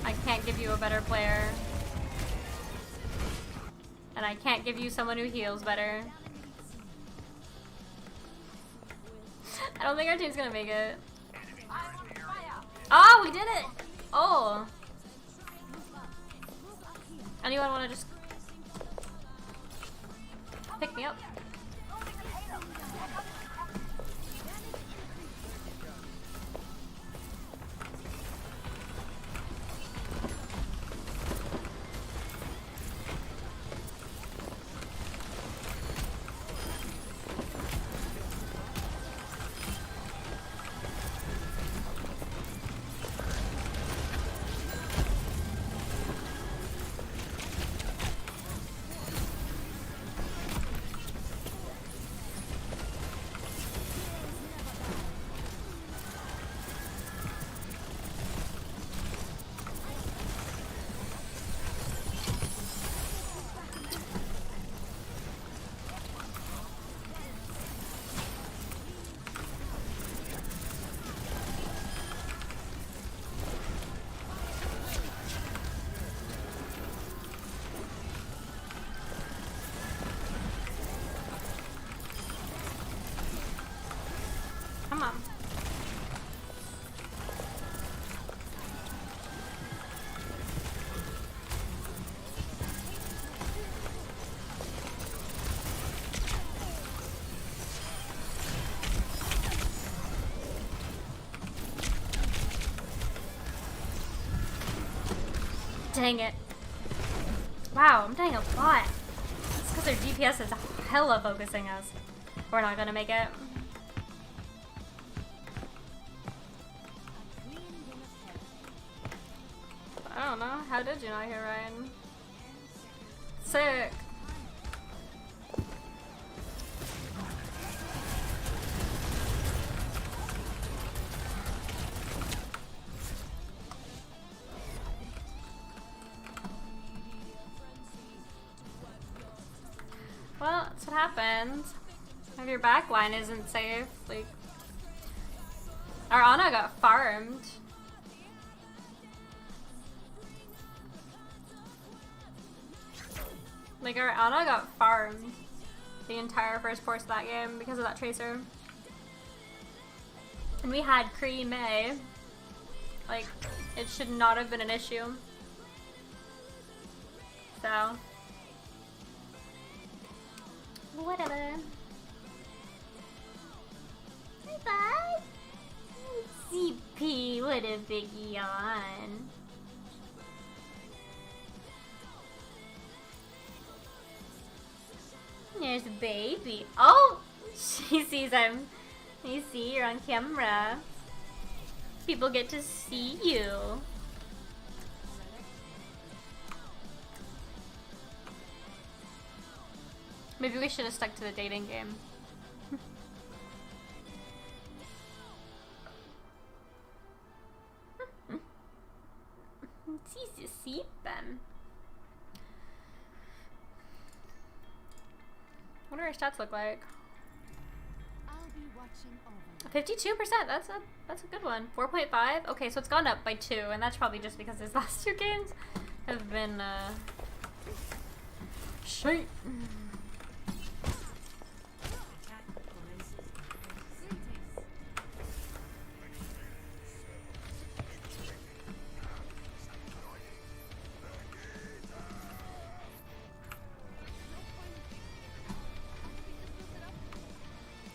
I can't give you a better player. And I can't give you someone who heals better. I don't think our team's gonna make it. Oh, we did it! Oh. Anyone wanna just pick me up? Dang it. Wow, I'm dying a lot. It's because their DPS is hella focusing us. We're not gonna make it. I don't know. How did you not hear Ryan? Sick. Well, that's what happens if your backline isn't safe. Like, our Ana got farmed. Like, our Ana got farmed the entire first course of that game because of that Tracer. And we had Kree Mei. Like, it should not have been an issue. So, whatever. Bye-bye. CP, what a big yawn. There's a baby. Oh! She sees him. You see, you're on camera. People get to see you. Maybe we should have stuck to the dating game. It's easy to see them. What do our stats look like? I'll be watching over. 52%. That's a good one. 4.5. Okay, so it's gone up by 2, and that's probably just because his last 2 games have been shite.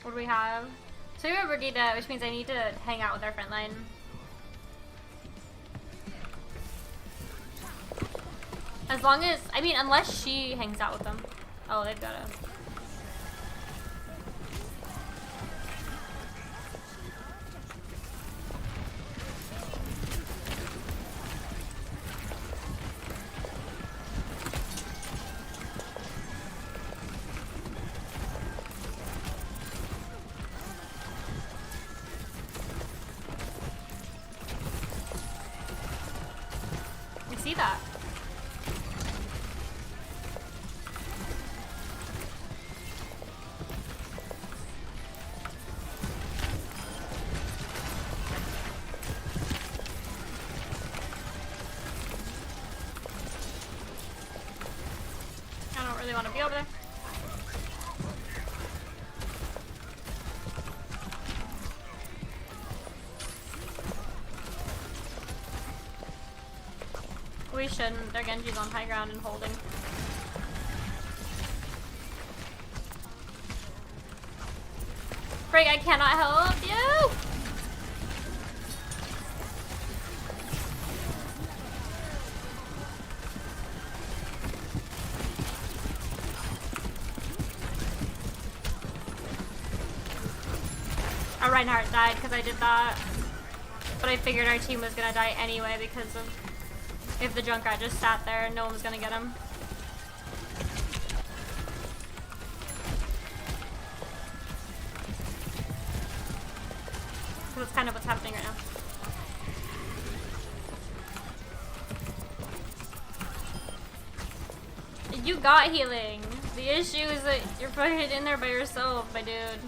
What do we have? So we have Brigitte, which means I need to hang out with our front line. As long as, I mean, unless she hangs out with them. Oh, they've got a... see that. I don't really want to be over there. We shouldn't. Their Genji's on high ground and holding. Frig, I cannot help you! Our Reinhardt died because I did that. But I figured our team was gonna die anyway because of if the Junkrat just sat there and no one was gonna get him. So that's kind of what's happening right now. You got healing. The issue is that you're putting it in there by yourself, my dude.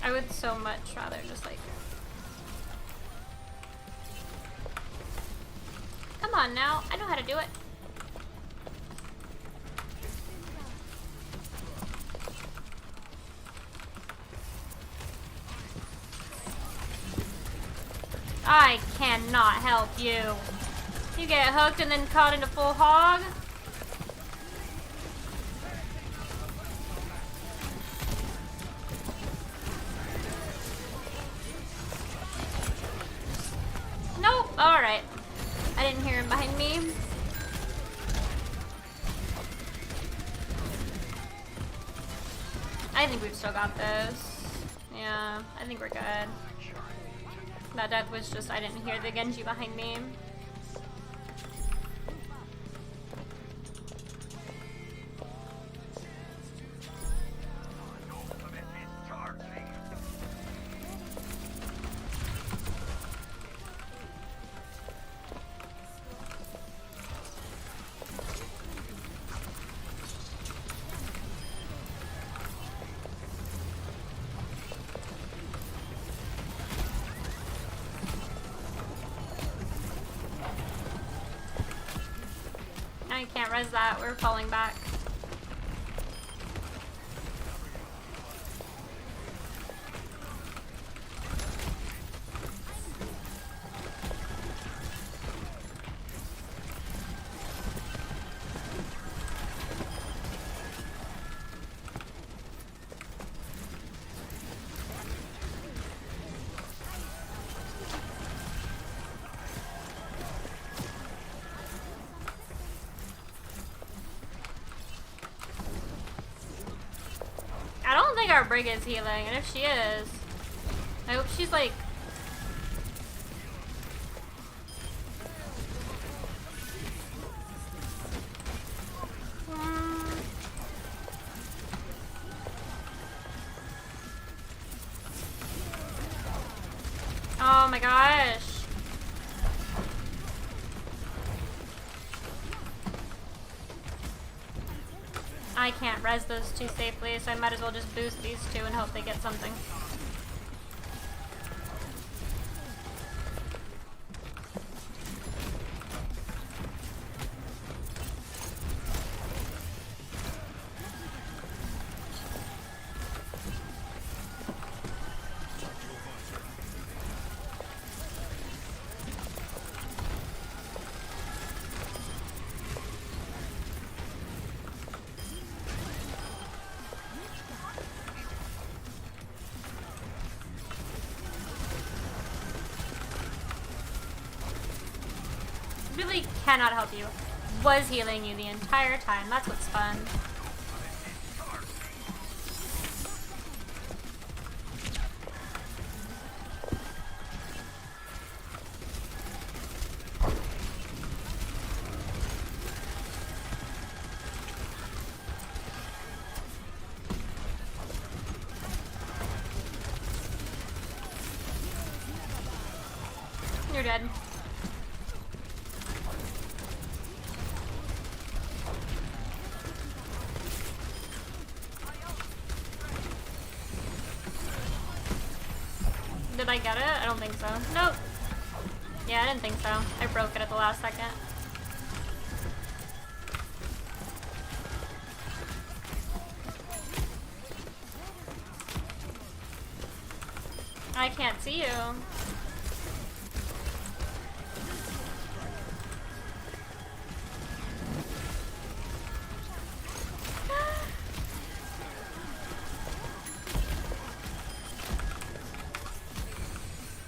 I would so much rather just like... Come on now, I know how to do it. I cannot help you. You get hooked and then caught into full hog. Nope, alright. didn't hear him behind me. I think we've still got this. Yeah, I think we're good. That death was just, I didn't hear the Genji behind me. I can't res that, we're falling back. I don't think our Brig is healing, and if she is, I hope she's like... Oh my gosh. I can't res those two safely, so I might as well just boost these two and hope they get something. Really cannot help you. Was healing you the entire time. That's what's fun. You're dead. Did I get it? I don't think so. Nope. Yeah, I didn't think so. I broke it at the last second. I can't see you.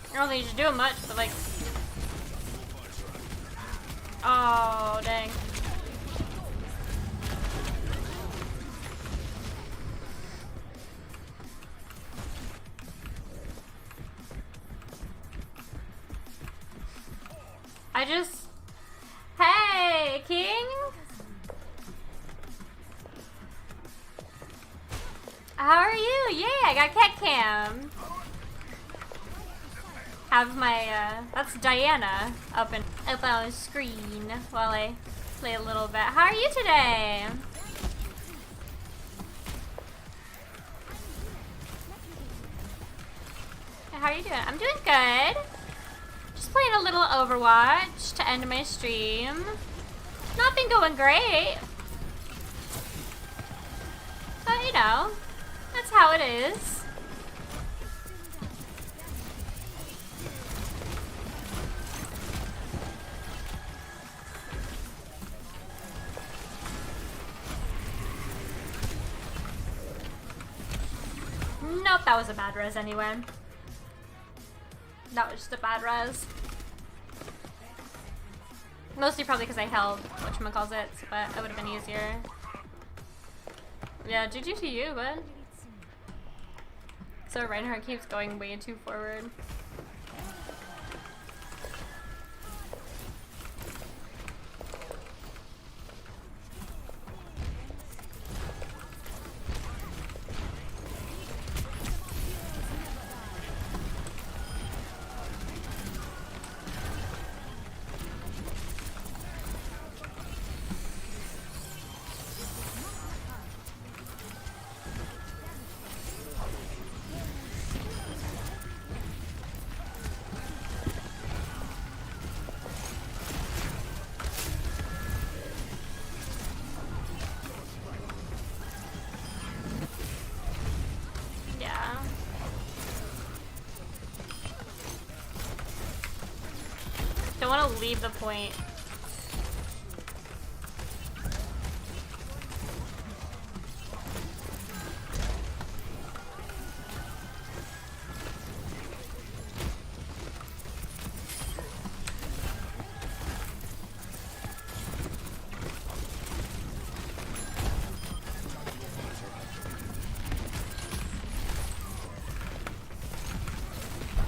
I don't think you should do much, but like... Oh, dang. I just... Hey, King? How are you? Yeah, I got cat cam. Have my, that's Diana up on the screen while I play a little bit. How are you today? How are you doing? I'm doing good. Just playing a little Overwatch to end my stream. Not been going great. But, you know, that's how it is. Nope, that was a bad res anyway. That was just a bad res. Mostly probably because I held whatchamacallit, but it would have been easier. Yeah, GG to you, bud. So Reinhardt keeps going way too forward. Yeah. Don't want to leave the point.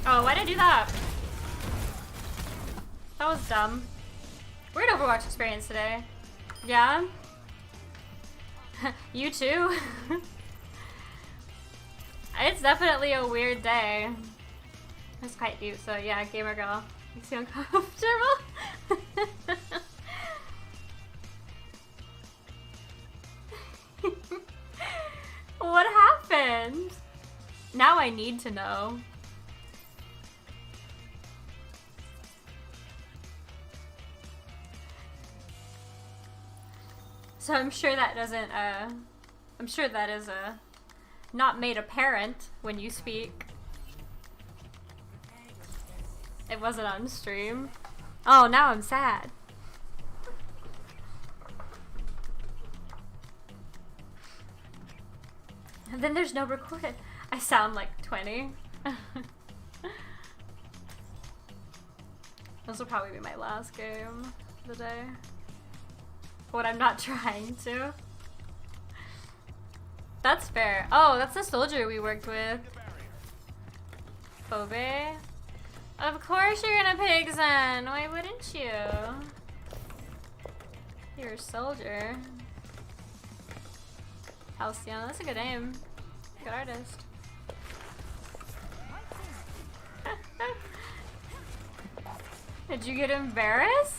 Oh, why'd I do that? That was dumb. Weird Overwatch experience today. Yeah? You too? It's definitely a weird day. It's quite cute, so yeah, gamer girl. Makes you uncomfortable. What happened? Now I need to know. So I'm sure that doesn't, I'm sure that is, not made apparent when you speak. It wasn't on stream. Oh, now I'm sad. And then there's no recorded. I sound like 20. This will probably be my last game of the day. When I'm not trying to. That's fair. Oh, that's the soldier we worked with. Phoebe. Of course you're gonna pick Zen. Why wouldn't you? You're a soldier. Halcyon, that's a good name. Good artist. Did you get embarrassed?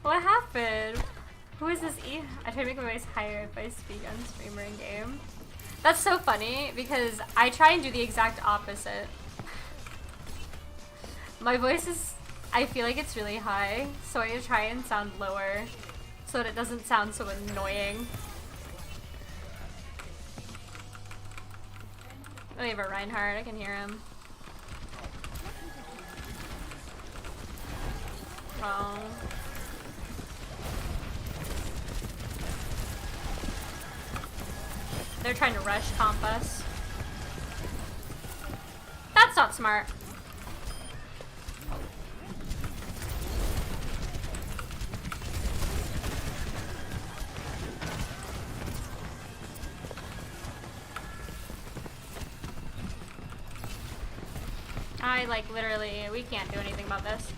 What happened? Who is this E? I try to make my voice higher if I speak on stream or in game. That's so funny because I try and do the exact opposite. My voice is, I feel like it's really high, so I try and sound lower so that it doesn't sound so annoying. Oh, we have a Reinhardt, I can hear him. Oh. They're trying to rush comp us. That's not smart. I like literally, we can't do anything about this.